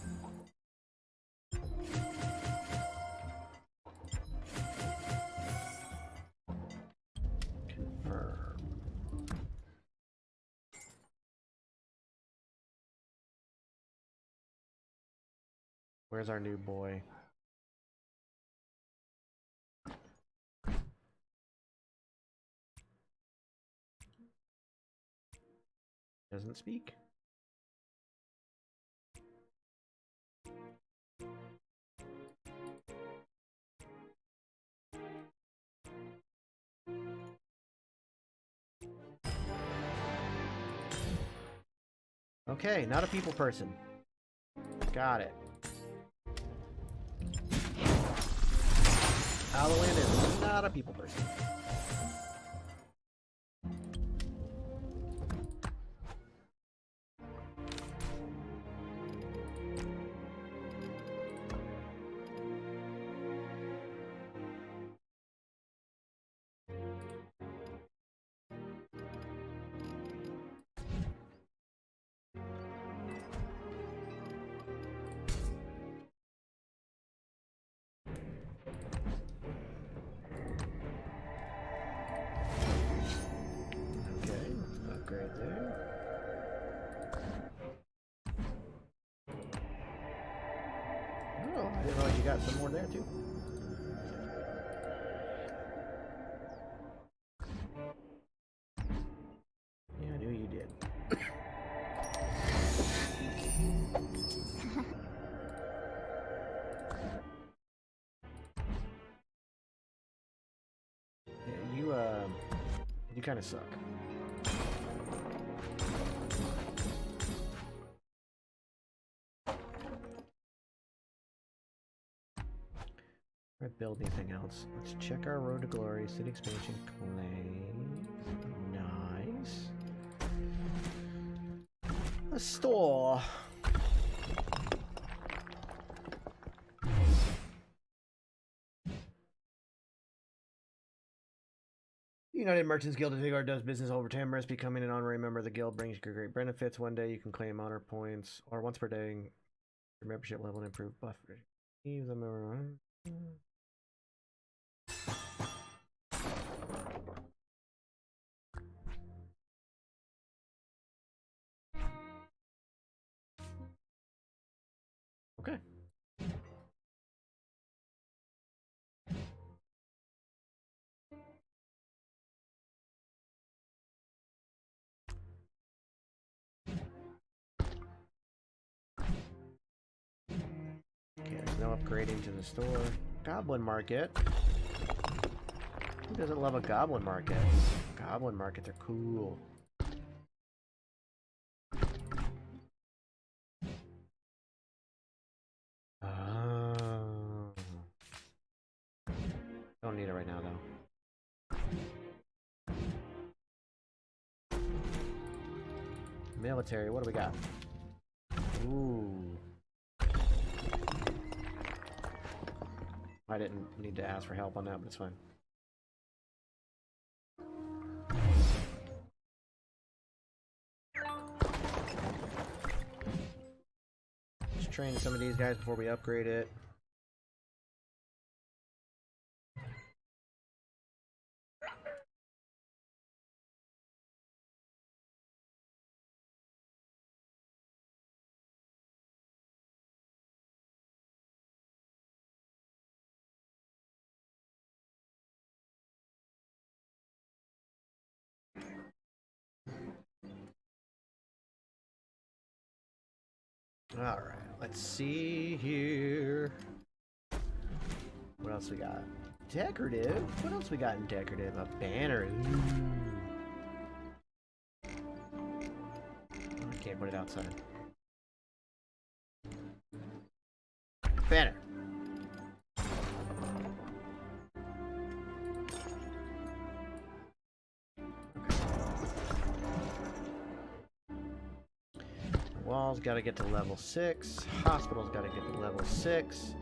Confirm. Where's our new boy? Doesn't speak. Okay, not a people person. Got it. Halloween is not a people person. Upgrade there. Oh, I didn't realize you got some more there too. Yeah, I knew you did. Yeah, you kind of suck. Build anything else. Let's check our Road to Glory, City Expansion claims. Nice. A store. United Merchants Guild of Vigor does business over Tamris. Becoming an honorary member of the guild brings you great benefits. One day you can claim honor points, or once per day, your membership level and improved buff. Okay. Okay, there's no upgrading to the store. Goblin Market. Who doesn't love a Goblin Market? Goblin Markets are cool. right now, though. Military, what do we got? Ooh. I didn't need to ask for help on that, but it's fine. Just train some of these guys before we upgrade it. Alright, let's see here. What else we got? Decorative? What else we got in decorative? A banner. Ooh. I can't put it outside. Banner. Walls gotta get to level 6. Hospital's gotta get to level 6.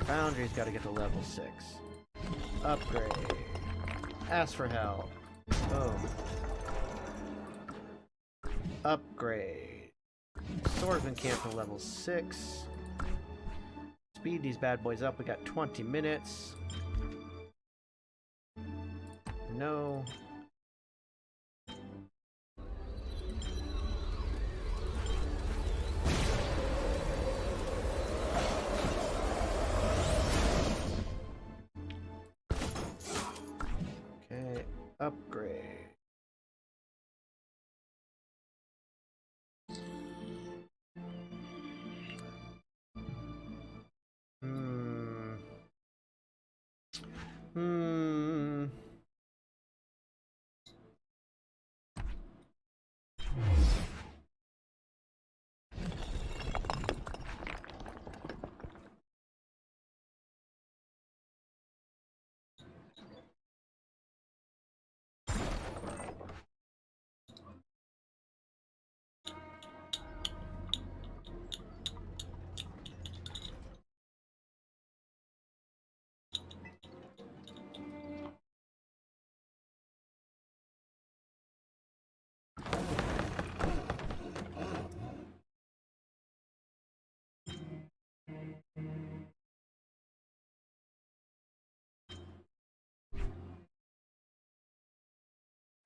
Foundry's gotta get to level 6. Upgrade. Ask for help. Boom. Upgrade. Swordsman camp to level 6. Speed these bad boys up. We got 20 minutes. No. Upgrade.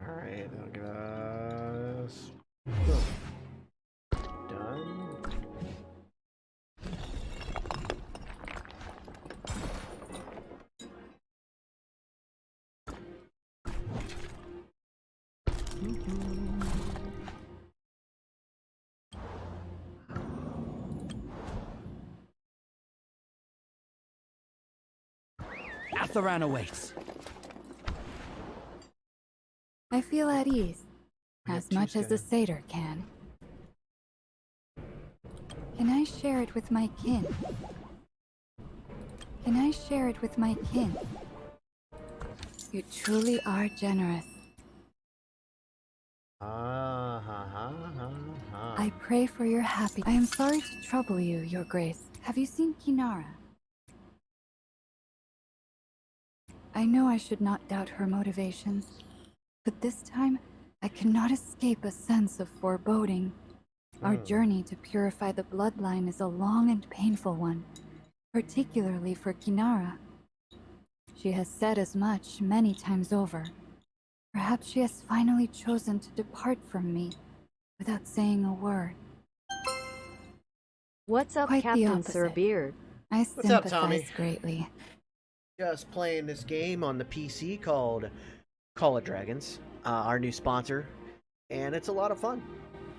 Alright, that'll give us... Boom. Done. Atharan awaits. I feel at ease, as much as a satyr can. Can I share it with my kin? Can I share it with my kin? You truly are generous. I pray for your happiness. I am sorry to trouble you, Your Grace. Have you seen Kinara? I know I should not doubt her motivations, but this time I cannot escape a sense of foreboding. Our journey to purify the bloodline is a long and painful one, particularly for Kinara. She has said as much many times over. Perhaps she has finally chosen to depart from me without saying a word. What's up, Quite the Captain Sir opposite. Beard? I What's up, sympathize Tommy? greatly. Just playing this game on the PC called Call of Dragons, our new sponsor, and it's a lot of fun,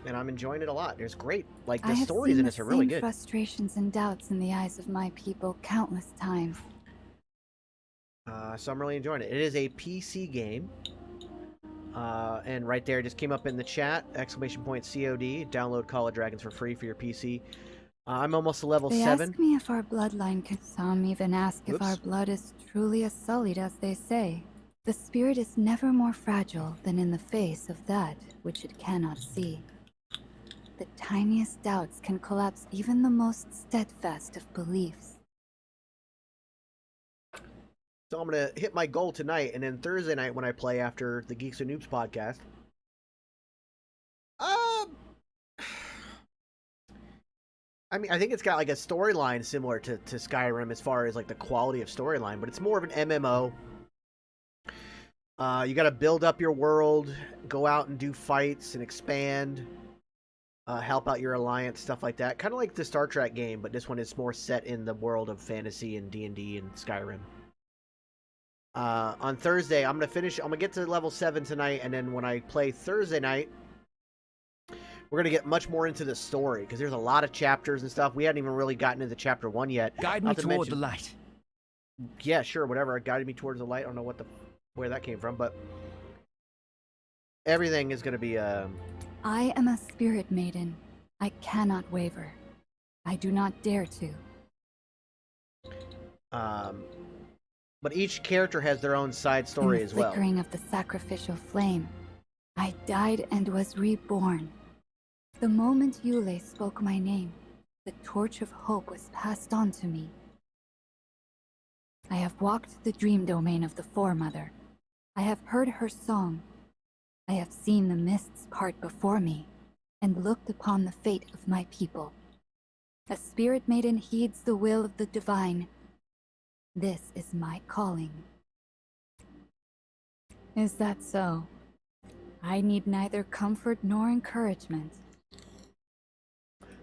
and I'm enjoying it a lot. It's great. Like, the stories in this are really good. Frustrations and doubts in the eyes of my people countless times. So I'm really enjoying it. It is a PC game, and right there, it just came up in the chat, !COD, download Call of Dragons for free for your PC. I'm almost to level They 7. ask me if our bloodline can. Some even ask if our Whoops. blood is truly as sullied as they say. The spirit is never more fragile than in the face of that which it cannot see. The tiniest doubts can collapse even the most steadfast of beliefs. So I'm going to hit my goal tonight, and then Thursday night when I play after the Geeks and Noobs podcast. I mean, I think it's got like a storyline similar to Skyrim as far as like the quality of storyline, but it's more of an MMO. You got to build up your world, go out and do fights and expand, help out your alliance, stuff like that. Kind of like the Star Trek game, but this one is more set in the world of fantasy and D&D and Skyrim. On Thursday, I'm gonna get to level 7 tonight, and then when I play Thursday night, we're gonna get much more into the story because there's a lot of chapters and stuff. We hadn't even really gotten into chapter 1 yet. Guide me toward the light. Yeah, sure, whatever. It guided me towards the light. I don't know where that came from, but everything is gonna be. I am a spirit maiden. I cannot waver. I do not dare to. But each character has their own side story In the as well. flickering of the sacrificial flame, I died and was reborn. The moment Yule spoke my name, the torch of hope was passed on to me. I have walked the dream domain of the Foremother. I have heard her song. I have seen the mists part before me, and looked upon the fate of my people. A spirit maiden heeds the will of the divine. This is my calling. Is that so? I need neither comfort nor encouragement.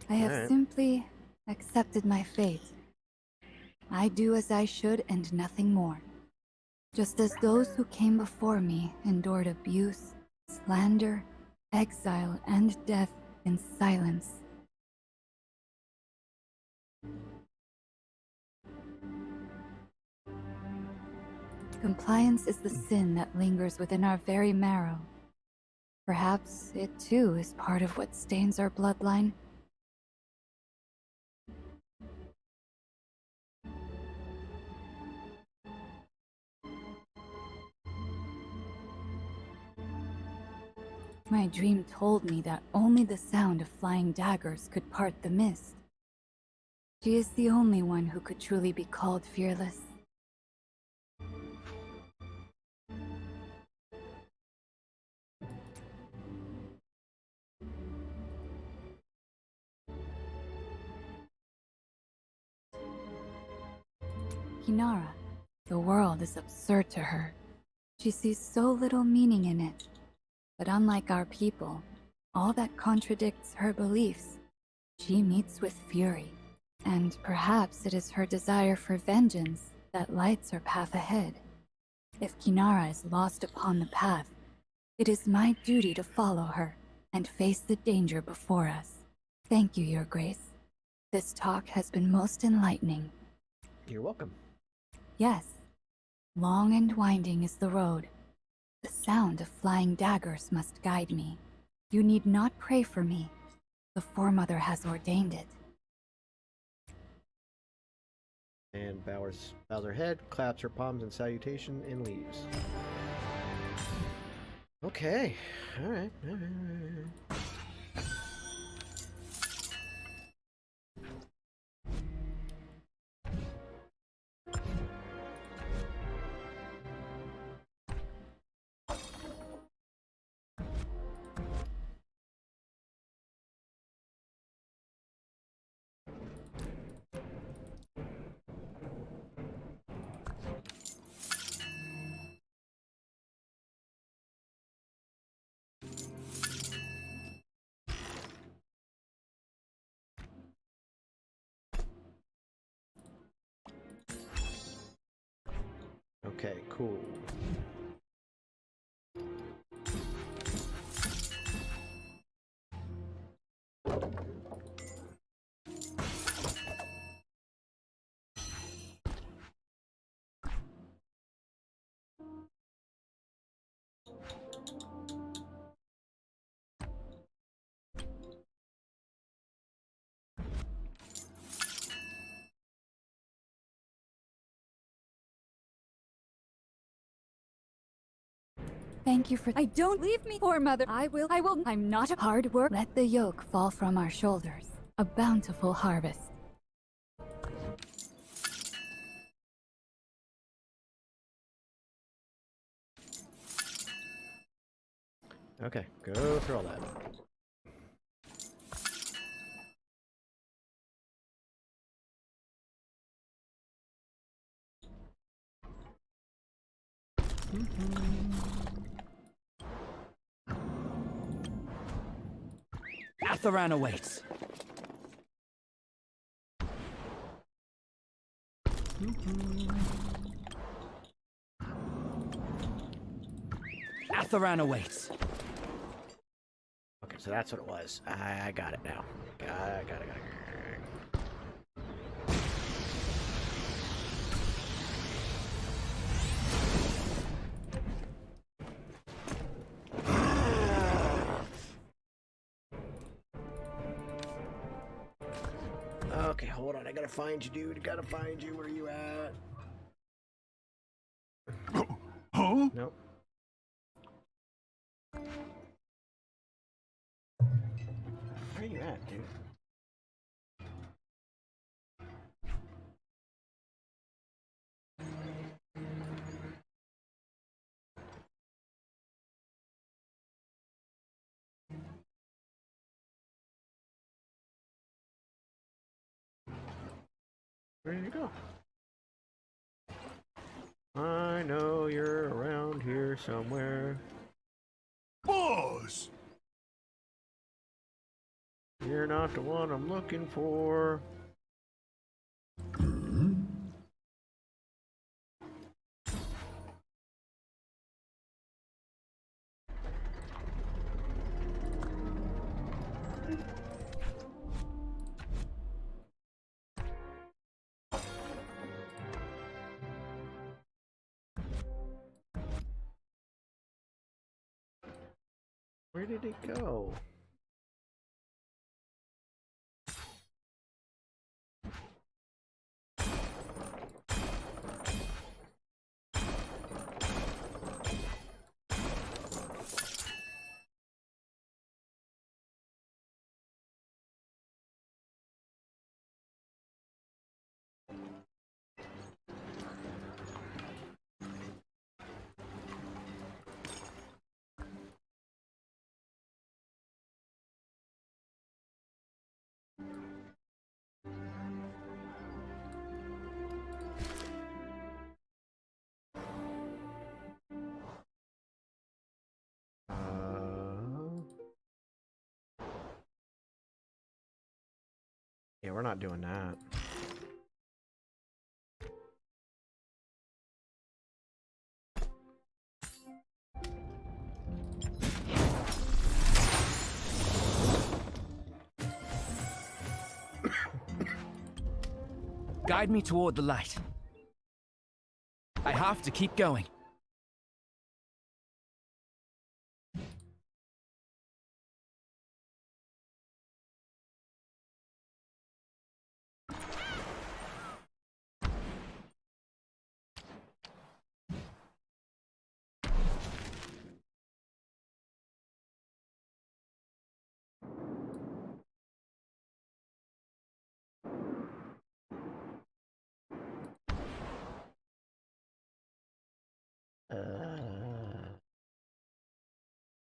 I have Alright. simply accepted my fate. I do as I should and nothing more. Just as those who came before me endured abuse, slander, exile, and death in silence. Compliance is the sin that lingers within our very marrow. Perhaps it too is part of what stains our bloodline. My dream told me that only the sound of flying daggers could part the mist. She is the only one who could truly be called fearless. Kinara, the world is absurd to her. She sees so little meaning in it. But unlike our people, all that contradicts her beliefs, she meets with fury. And perhaps it is her desire for vengeance that lights her path ahead. If Kinara is lost upon the path, it is my duty to follow her and face the danger before us. Thank you, Your Grace. This talk has been most enlightening. You're welcome. Yes, long and winding is the road. The sound of flying daggers must guide me. You need not pray for me. The Foremother has ordained it. And bows her head, claps her palms in salutation, and leaves. Okay. All right. Okay, cool. Thank you for. I don't leave me, poor mother. I will. I'm not a hard work. Let the yoke fall from our shoulders. A bountiful harvest. Okay, go through all that. Atharan awaits. Atharan awaits. Okay, so that's what it was. I got it now. Got it. Okay, hold on. I gotta find you, dude. Gotta find you. Where you at? Huh? Nope. Where are you at, dude? Where did you go? I know you're around here somewhere. Boss! You're not the one I'm looking for. Where did it go? Yeah, we're not doing that. Guide me toward the light. I have to keep going.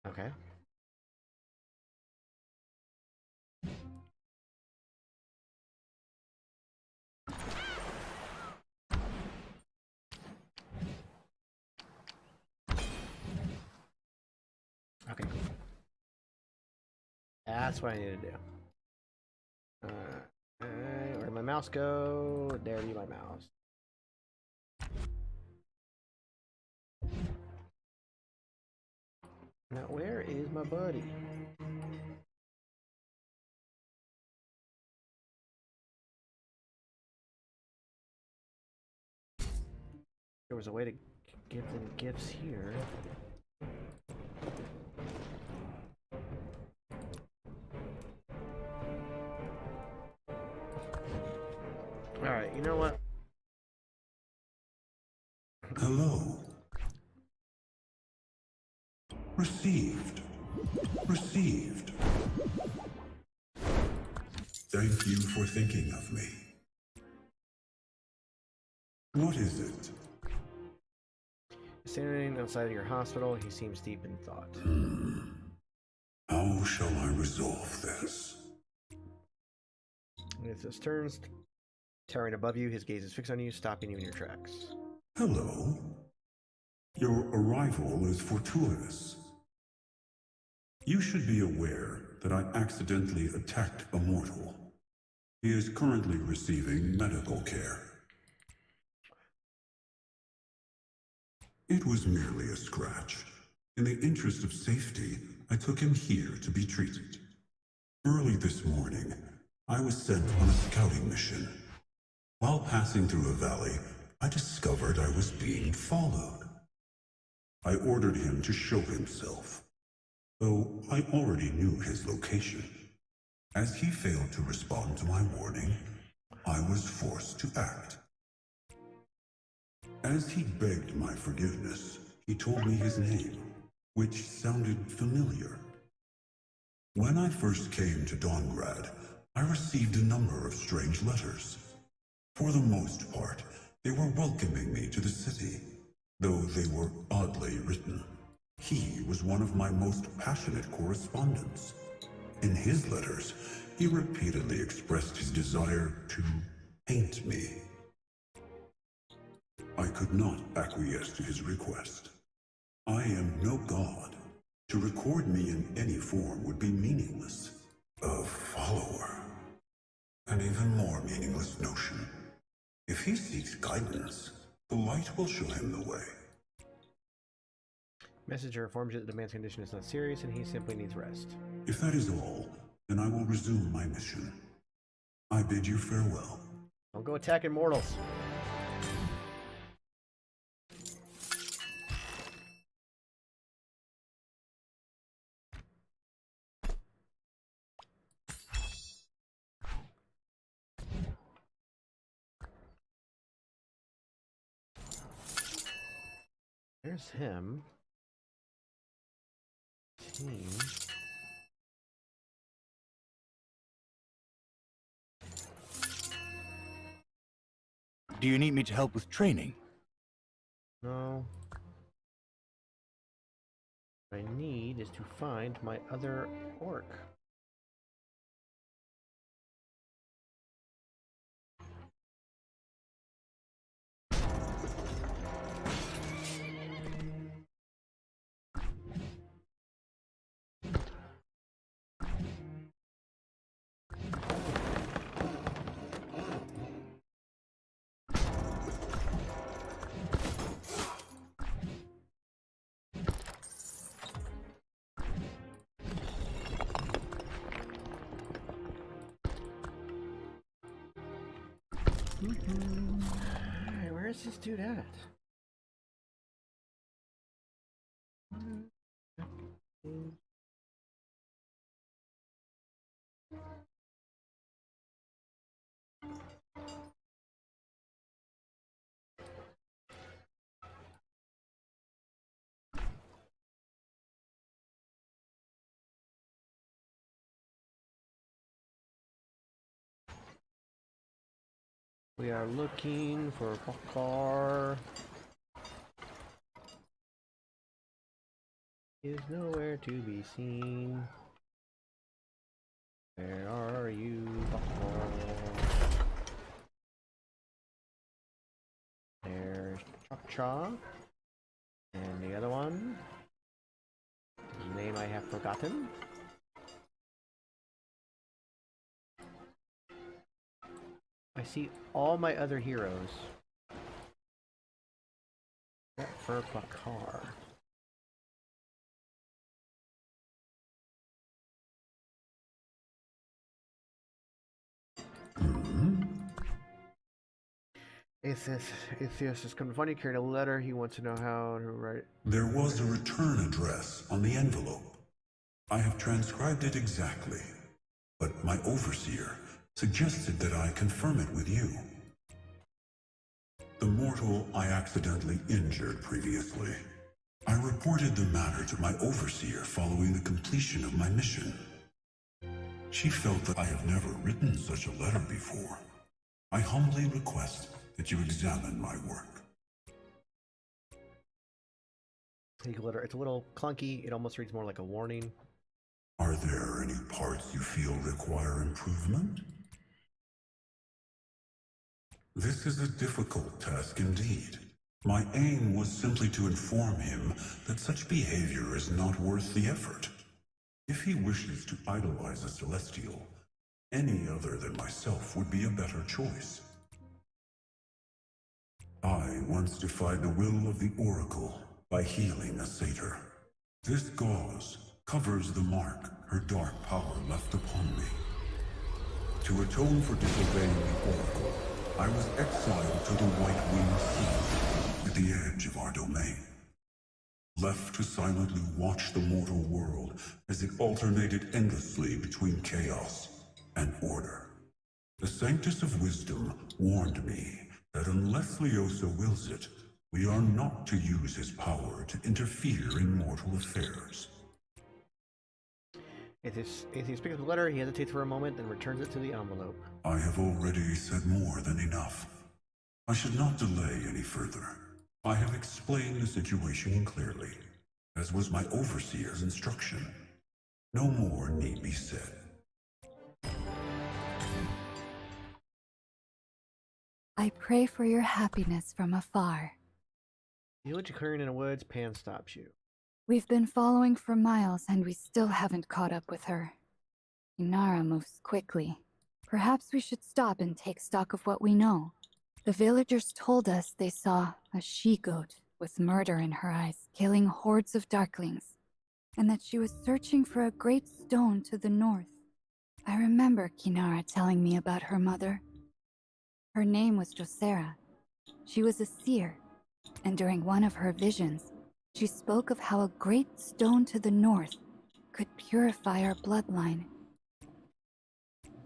Okay. Okay. That's what I need to do. Where'd my mouse go? There be my mouse. Now, where is my buddy? There was a way to give them gifts here. Alright, you know what? Hello. Received. Received. Thank you for thinking of me. What is it? Standing outside of your hospital, he seems deep in thought. How shall I resolve this? And as this turns, towering above you, his gaze is fixed on you, stopping you in your tracks. Hello. Your arrival is fortuitous. You should be aware that I accidentally attacked a mortal. He is currently receiving medical care. It was merely a scratch. In the interest of safety, I took him here to be treated. Early this morning, I was sent on a scouting mission. While passing through a valley, I discovered I was being followed. I ordered him to show himself, though I already knew his location. As he failed to respond to my warning, I was forced to act. As he begged my forgiveness, he told me his name, which sounded familiar. When I first came to Dawngrad, I received a number of strange letters. For the most part, they were welcoming me to the city, though they were oddly written. He was one of my most passionate correspondents. In his letters, he repeatedly expressed his desire to paint me. I could not acquiesce to his request. I am no god. To record me in any form would be meaningless. A follower. An even more meaningless notion. If he seeks guidance, the light will show him the way. Messenger informs you that the man's condition is not serious and he simply needs rest. If that is all, then I will resume my mission. I bid you farewell. Don't go attacking mortals. There's him. Team. Do you need me to help with training? No. What I need is to find my other orc. Alright, where is this dude at? We are looking for Bakar. He is nowhere to be seen. Where are you, Bakar? There's Cha-Cha. And the other one, whose name I have forgotten. I see all my other heroes except for Bakar. Atheist has come to find you, carried a letter. He wants to know how to write. There was a return address on the envelope. I have transcribed it exactly, but my overseer suggested that I confirm it with you. The mortal I accidentally injured previously. I reported the matter to my overseer following the completion of my mission. She felt that I have never written such a letter before. I humbly request that you examine my work. Take a letter. It's a little clunky. It almost reads more like a warning. Are there any parts you feel require improvement? This is a difficult task indeed. My aim was simply to inform him that such behavior is not worth the effort. If he wishes to idolize a celestial, any other than myself would be a better choice. I once defied the will of the Oracle by healing a satyr. This gauze covers the mark her dark power left upon me. To atone for disobeying the Oracle, I was exiled to the White Winged Sea at the edge of our domain. Left to silently watch the mortal world as it alternated endlessly between chaos and order. The Sanctus of Wisdom warned me that unless Leosa wills it, we are not to use his power to interfere in mortal affairs. Atheist picks up the letter, he hesitates for a moment, then returns it to the envelope. I have already said more than enough. I should not delay any further. I have explained the situation clearly, as was my overseer's instruction. No more need be said. I pray for your happiness from afar. Village occurring in the woods, Pan stops you. We've been following for miles and we still haven't caught up with her. Inara moves quickly. Perhaps we should stop and take stock of what we know. The villagers told us they saw a she-goat with murder in her eyes, killing hordes of darklings, and that she was searching for a great stone to the north. I remember Kinara telling me about her mother. Her name was Drosera. She was a seer, and during one of her visions, she spoke of how a great stone to the north could purify our bloodline.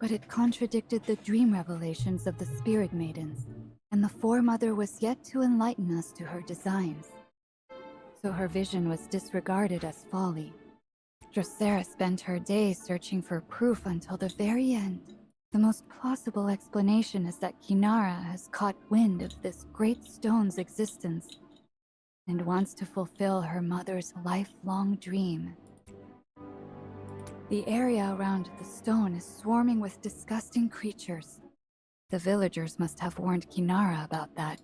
But it contradicted the dream revelations of the spirit maidens, and the Foremother was yet to enlighten us to her designs. So her vision was disregarded as folly. Drosera spent her days searching for proof until the very end. The most plausible explanation is that Kinara has caught wind of this great stone's existence and wants to fulfill her mother's lifelong dream. The area around the stone is swarming with disgusting creatures. The villagers must have warned Kinara about that.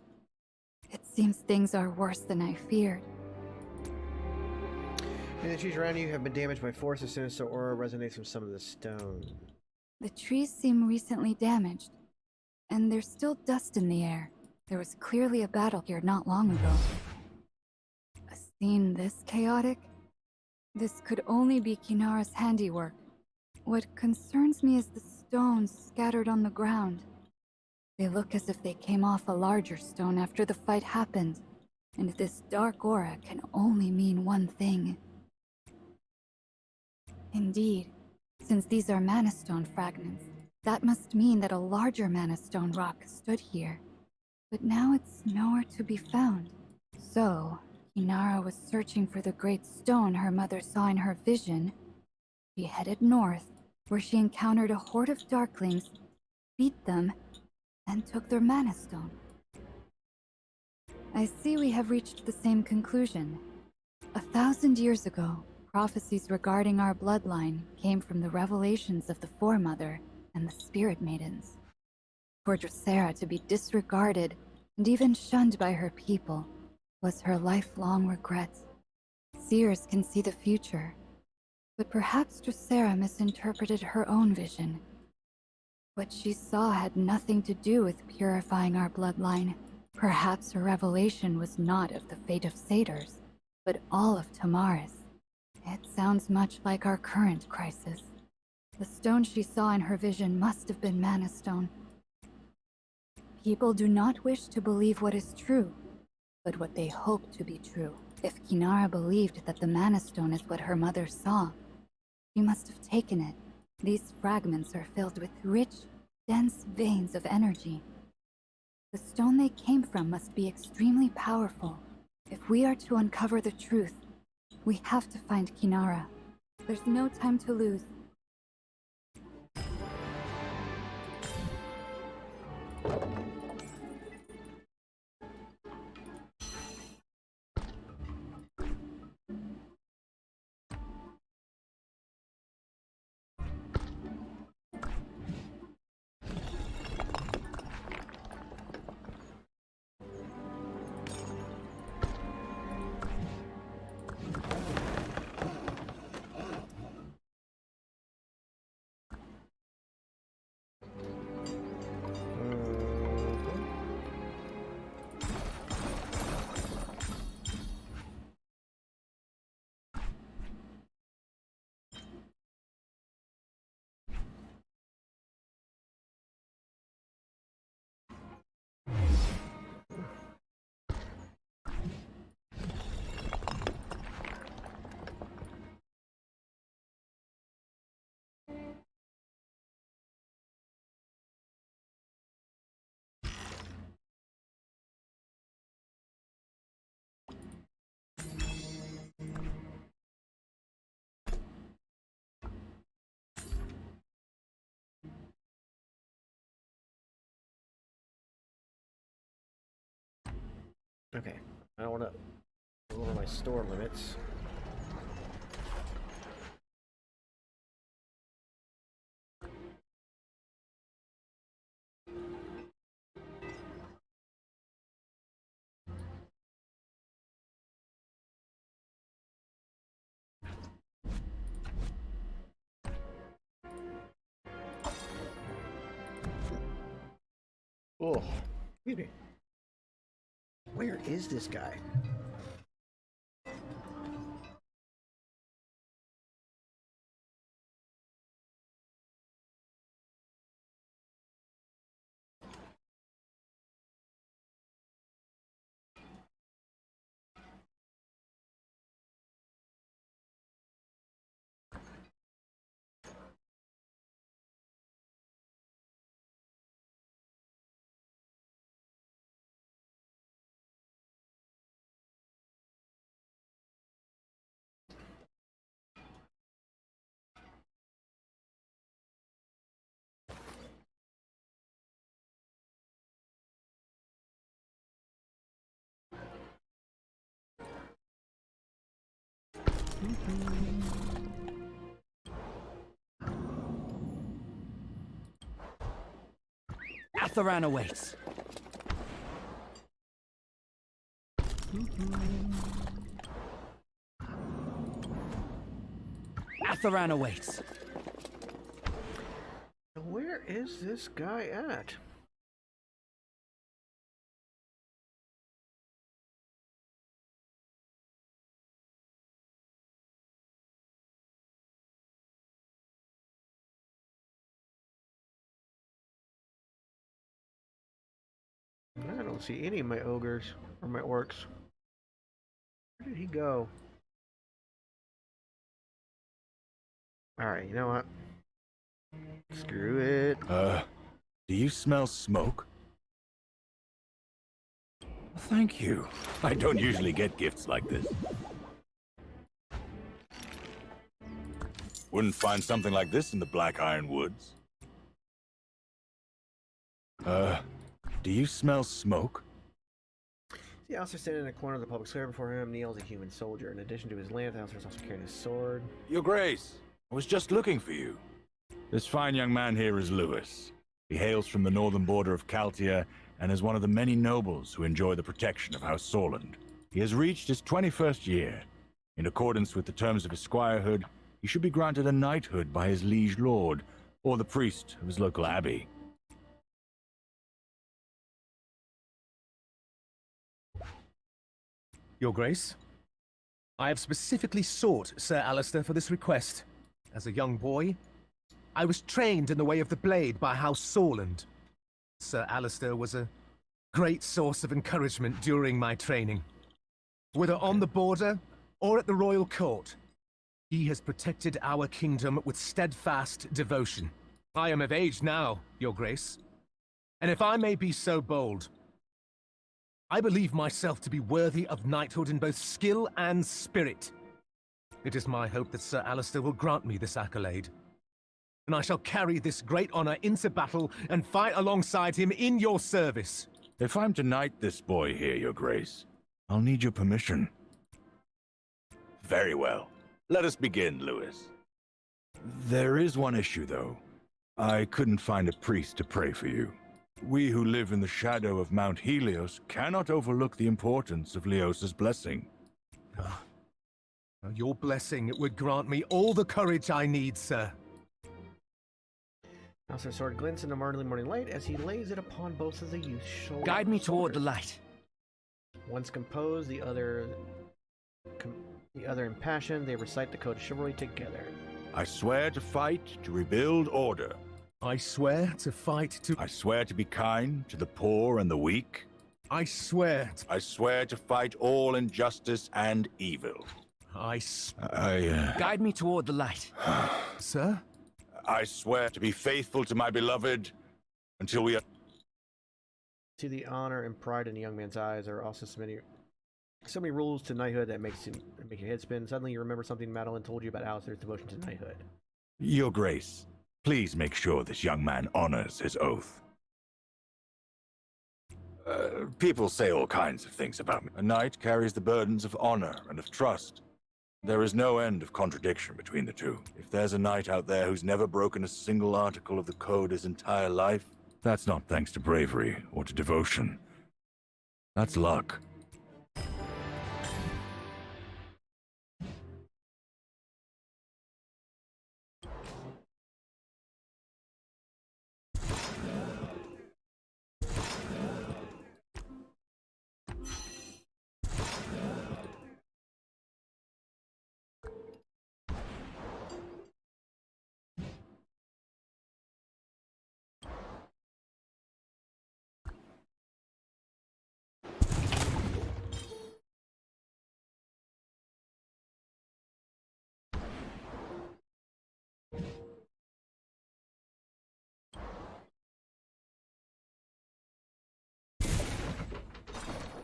It seems things are worse than I feared. And the trees around you have been damaged by force. A sinister aura resonates from some of the stone. The trees seem recently damaged, and there's still dust in the air. There was clearly a battle here not long ago. A scene this chaotic? This could only be Kinara's handiwork. What concerns me is the stones scattered on the ground. They look as if they came off a larger stone after the fight happened, and this dark aura can only mean one thing. Indeed, since these are Mana Stone fragments, that must mean that a larger Mana Stone rock stood here. But now it's nowhere to be found. So, Kinara was searching for the great stone her mother saw in her vision. She headed north, where she encountered a horde of darklings, beat them, and took their Mana Stone. I see we have reached the same conclusion. 1,000 years ago, prophecies regarding our bloodline came from the revelations of the Foremother and the Spirit Maidens. For Drosera to be disregarded and even shunned by her people was her lifelong regret. Seers can see the future, but perhaps Drosera misinterpreted her own vision. What she saw had nothing to do with purifying our bloodline. Perhaps her revelation was not of the fate of satyrs, but all of Tamaris. It sounds much like our current crisis. The stone she saw in her vision must have been Mana Stone. People do not wish to believe what is true, but what they hope to be true. If Kinara believed that the Mana Stone is what her mother saw, she must have taken it. These fragments are filled with rich, dense veins of energy. The stone they came from must be extremely powerful, If we are to uncover the truth, we have to find Kinara. There's no time to lose. Okay, I don't want to go over my store limits. Oh, excuse me. Where is this guy? Atharan awaits. Atharan awaits. Where is this guy at? I don't see any of my ogres or my orcs. Where did he go? Alright, you know what? Screw it. Do you smell smoke? Thank you. I don't usually get gifts like this. Wouldn't find something like this in the Black Iron Woods. Do you smell smoke? See Alistair standing in a corner of the public square. Before him kneels a human soldier. In addition to his lance, Alistair is also carrying his sword. Your Grace, I was just looking for you. This fine young man here is Lewis. He hails from the northern border of Caltia and is one of the many nobles who enjoy the protection of House Sorland. He has reached his 21st year. In accordance with the terms of his squirehood, he should be granted a knighthood by his liege lord, or the priest of his local abbey. Your Grace, I have specifically sought Sir Alistair for this request. As a young boy, I was trained in the way of the blade by House Sorland. Sir Alistair was a great source of encouragement during my training. Whether on the border or at the royal court, he has protected our kingdom with steadfast devotion. I am of age now, Your Grace, and if I may be so bold, I believe myself to be worthy of knighthood in both skill and spirit. It is my hope that Sir Alistair will grant me this accolade. And I shall carry this great honor into battle and fight alongside him in your service. If I'm to knight this boy here, Your Grace, I'll need your permission. Very well. Let us begin, Lewis. There is one issue, though. I couldn't find a priest to pray for you. We who live in the shadow of Mount Helios cannot overlook the importance of Leosa's blessing. Your blessing would grant me all the courage I need, sir. Alistair's sword glints in the early morning light as he lays it upon both of the youth's shoulders. Guide me toward the light. Once composed, the other impassioned, they recite the code of chivalry together. I swear to fight to rebuild order. I swear to fight to... I swear to be kind to the poor and the weak. I swear to fight all injustice and evil. Guide me toward the light. Sir? I swear to be faithful to my beloved until we are... To the honor and pride in the young man's eyes are also so many rules to knighthood that make your head spin. Suddenly you remember something Madeline told you about Alistair's devotion to knighthood. Your Grace, please make sure this young man honors his oath. People say all kinds of things about me. A knight carries the burdens of honor and of trust. There is no end of contradiction between the two. If there's a knight out there who's never broken a single article of the code his entire life, that's not thanks to bravery or to devotion. That's luck.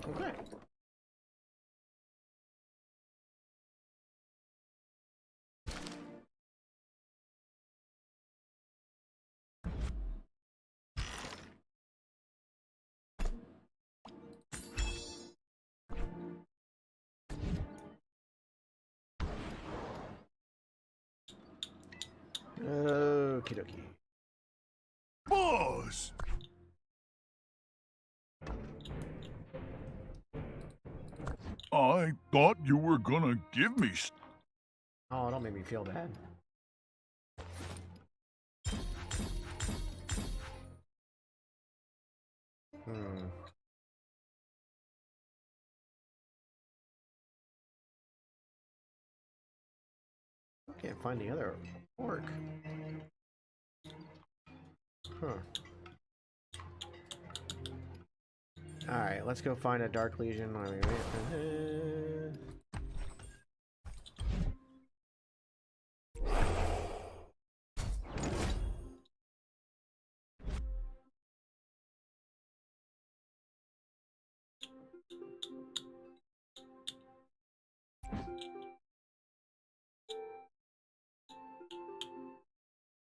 Okay. Okie dokie. Boss! I thought you were gonna give me Oh, don't make me feel bad. I can't find the other orc. Huh. Alright, let's go find a Dark Legion.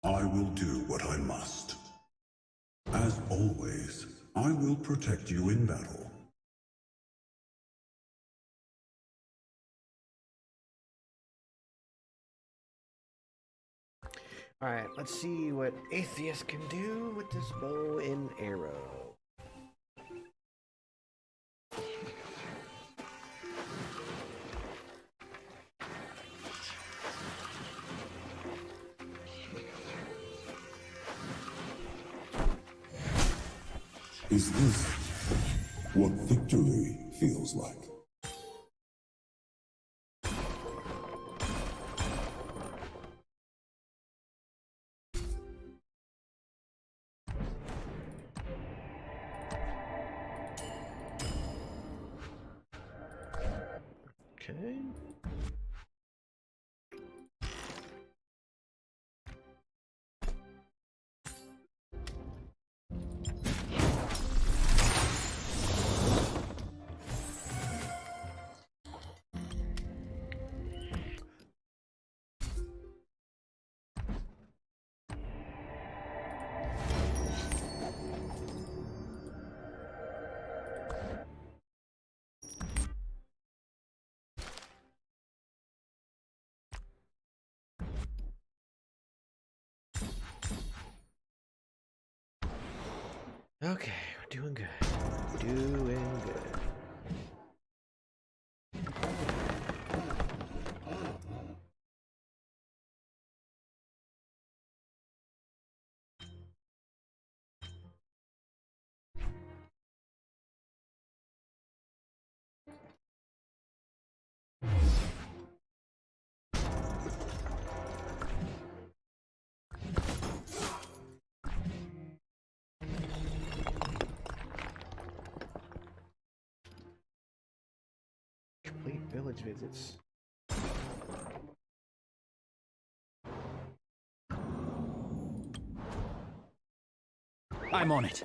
I will do what I must. As always, I will protect you in battle. Alright, let's see what Atheist can do with this bow and arrow. Is this what victory feels like? Okay. Okay, we're doing good. Doing good. Complete village visits. I'm on it.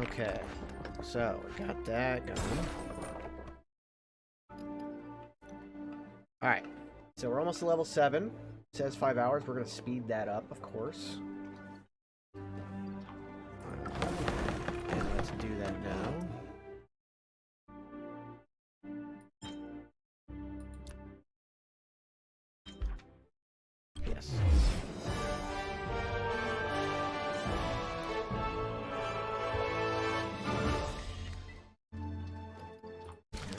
Okay, so we got that going. Alright, so we're almost to level 7. It says 5 hours. We're going to speed that up, of course. And let's do that now. Yes.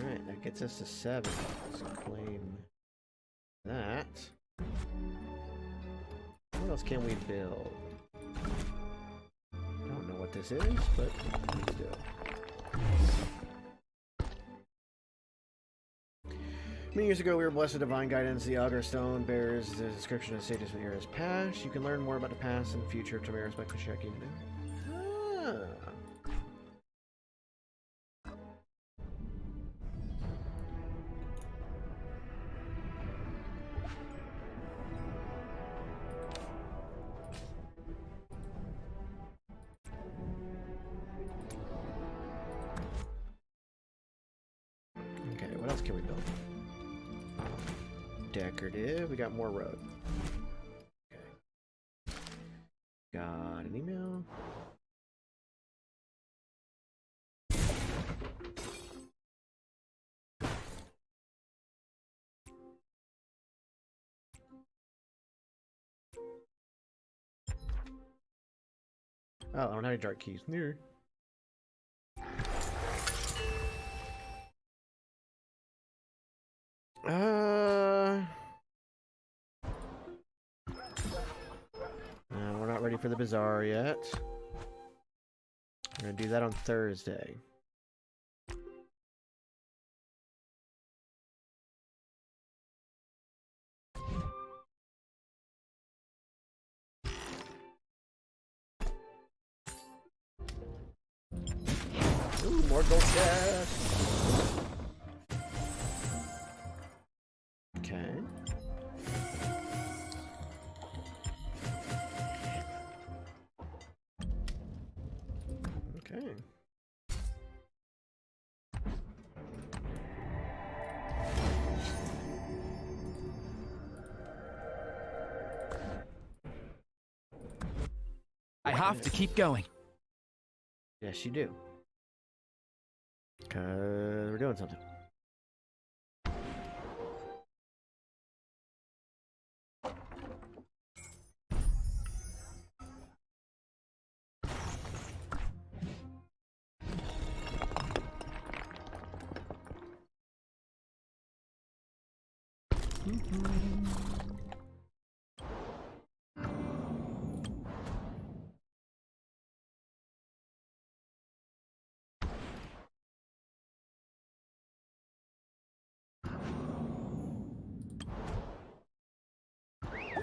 Alright, that gets us to 7. Let's claim that. What else can we build? Don't know what this is, but let's do it. Many years ago, we were blessed with divine guidance. The Augur Stone bears the description of sages from Era's past. You can learn more about the past and future of Tamara's by checking it. Okay, what else can we build? Decorative. We got more road. Okay. Got an email. Oh, I don't have any dark keys. Near. No, we're not ready for the bazaar yet. We're gonna do that on Thursday. Ooh, more gold chest. Okay. Okay. I have to keep going. Yes, you do. Because we're doing something.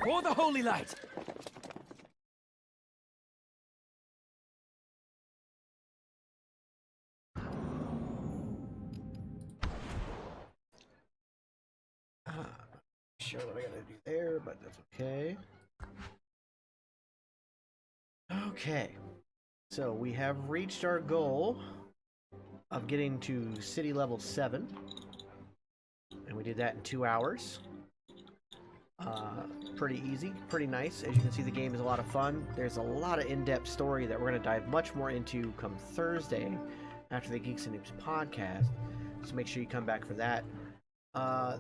For the holy light! Sure what I gotta do there, but that's okay. Okay. So we have reached our goal of getting to city level 7. And we did that in 2 hours. Pretty easy, pretty nice. As you can see, the game is a lot of fun. There's a lot of in-depth story that we're going to dive much more into come Thursday after the Geeks and Noobs podcast. So make sure you come back for that.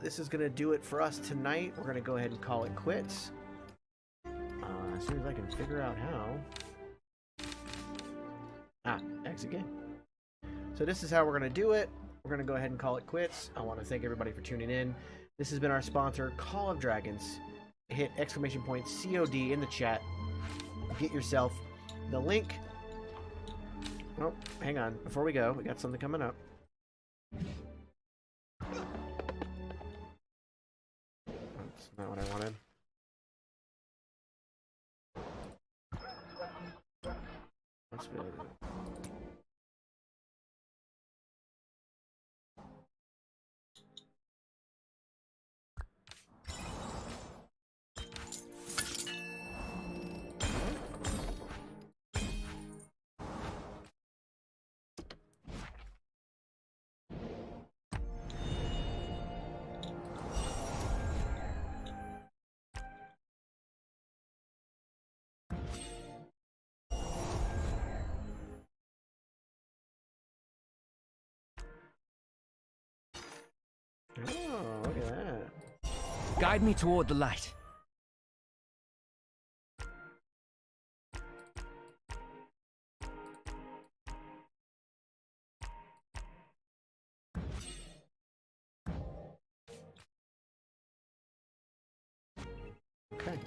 This is going to do it for us tonight. We're going to go ahead and call it quits. As soon as I can figure out how. Exit game. So this is how we're going to do it. We're going to go ahead and call it quits. I want to thank everybody for tuning in. This has been our sponsor, Call of Dragons. Hit exclamation point COD in the chat. Get yourself the link. Oh, hang on. Before we go, we got something coming up. That's not what I wanted. That's really good. Oh, look at that. Guide me toward the light. Okay.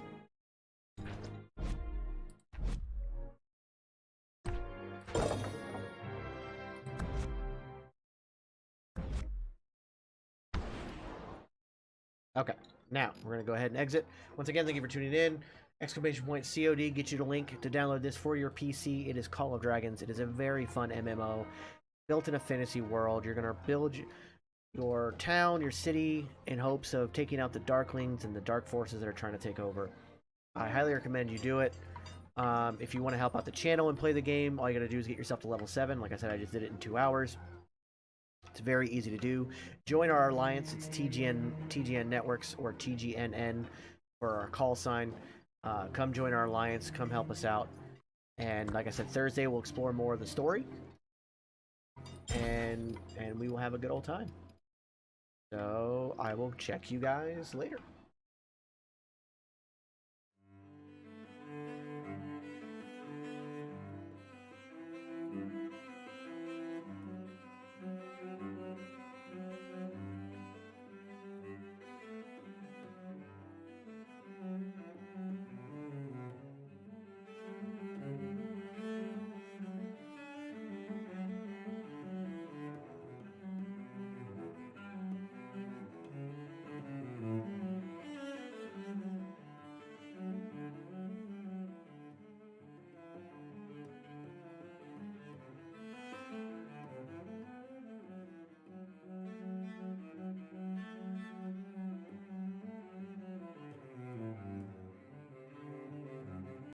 Okay, now we're going to go ahead and exit. Once again, thank you for tuning in. Exclamation point COD gets you the link to download this for your PC. It is Call of Dragons. It is a very fun MMO built in a fantasy world. You're going to build your town, your city, in hopes of taking out the Darklings and the Dark Forces that are trying to take over. I highly recommend you do it. If you want to help out the channel and play the game, all you got to do is get yourself to level 7. Like I said, I just did it in 2 hours. It's very easy to do. Join our alliance. It's TGN Networks, or TGNN for our call sign. Come join our alliance. Come help us out. And like I said, Thursday we'll explore more of the story, and we will have a good old time. So I will check you guys later.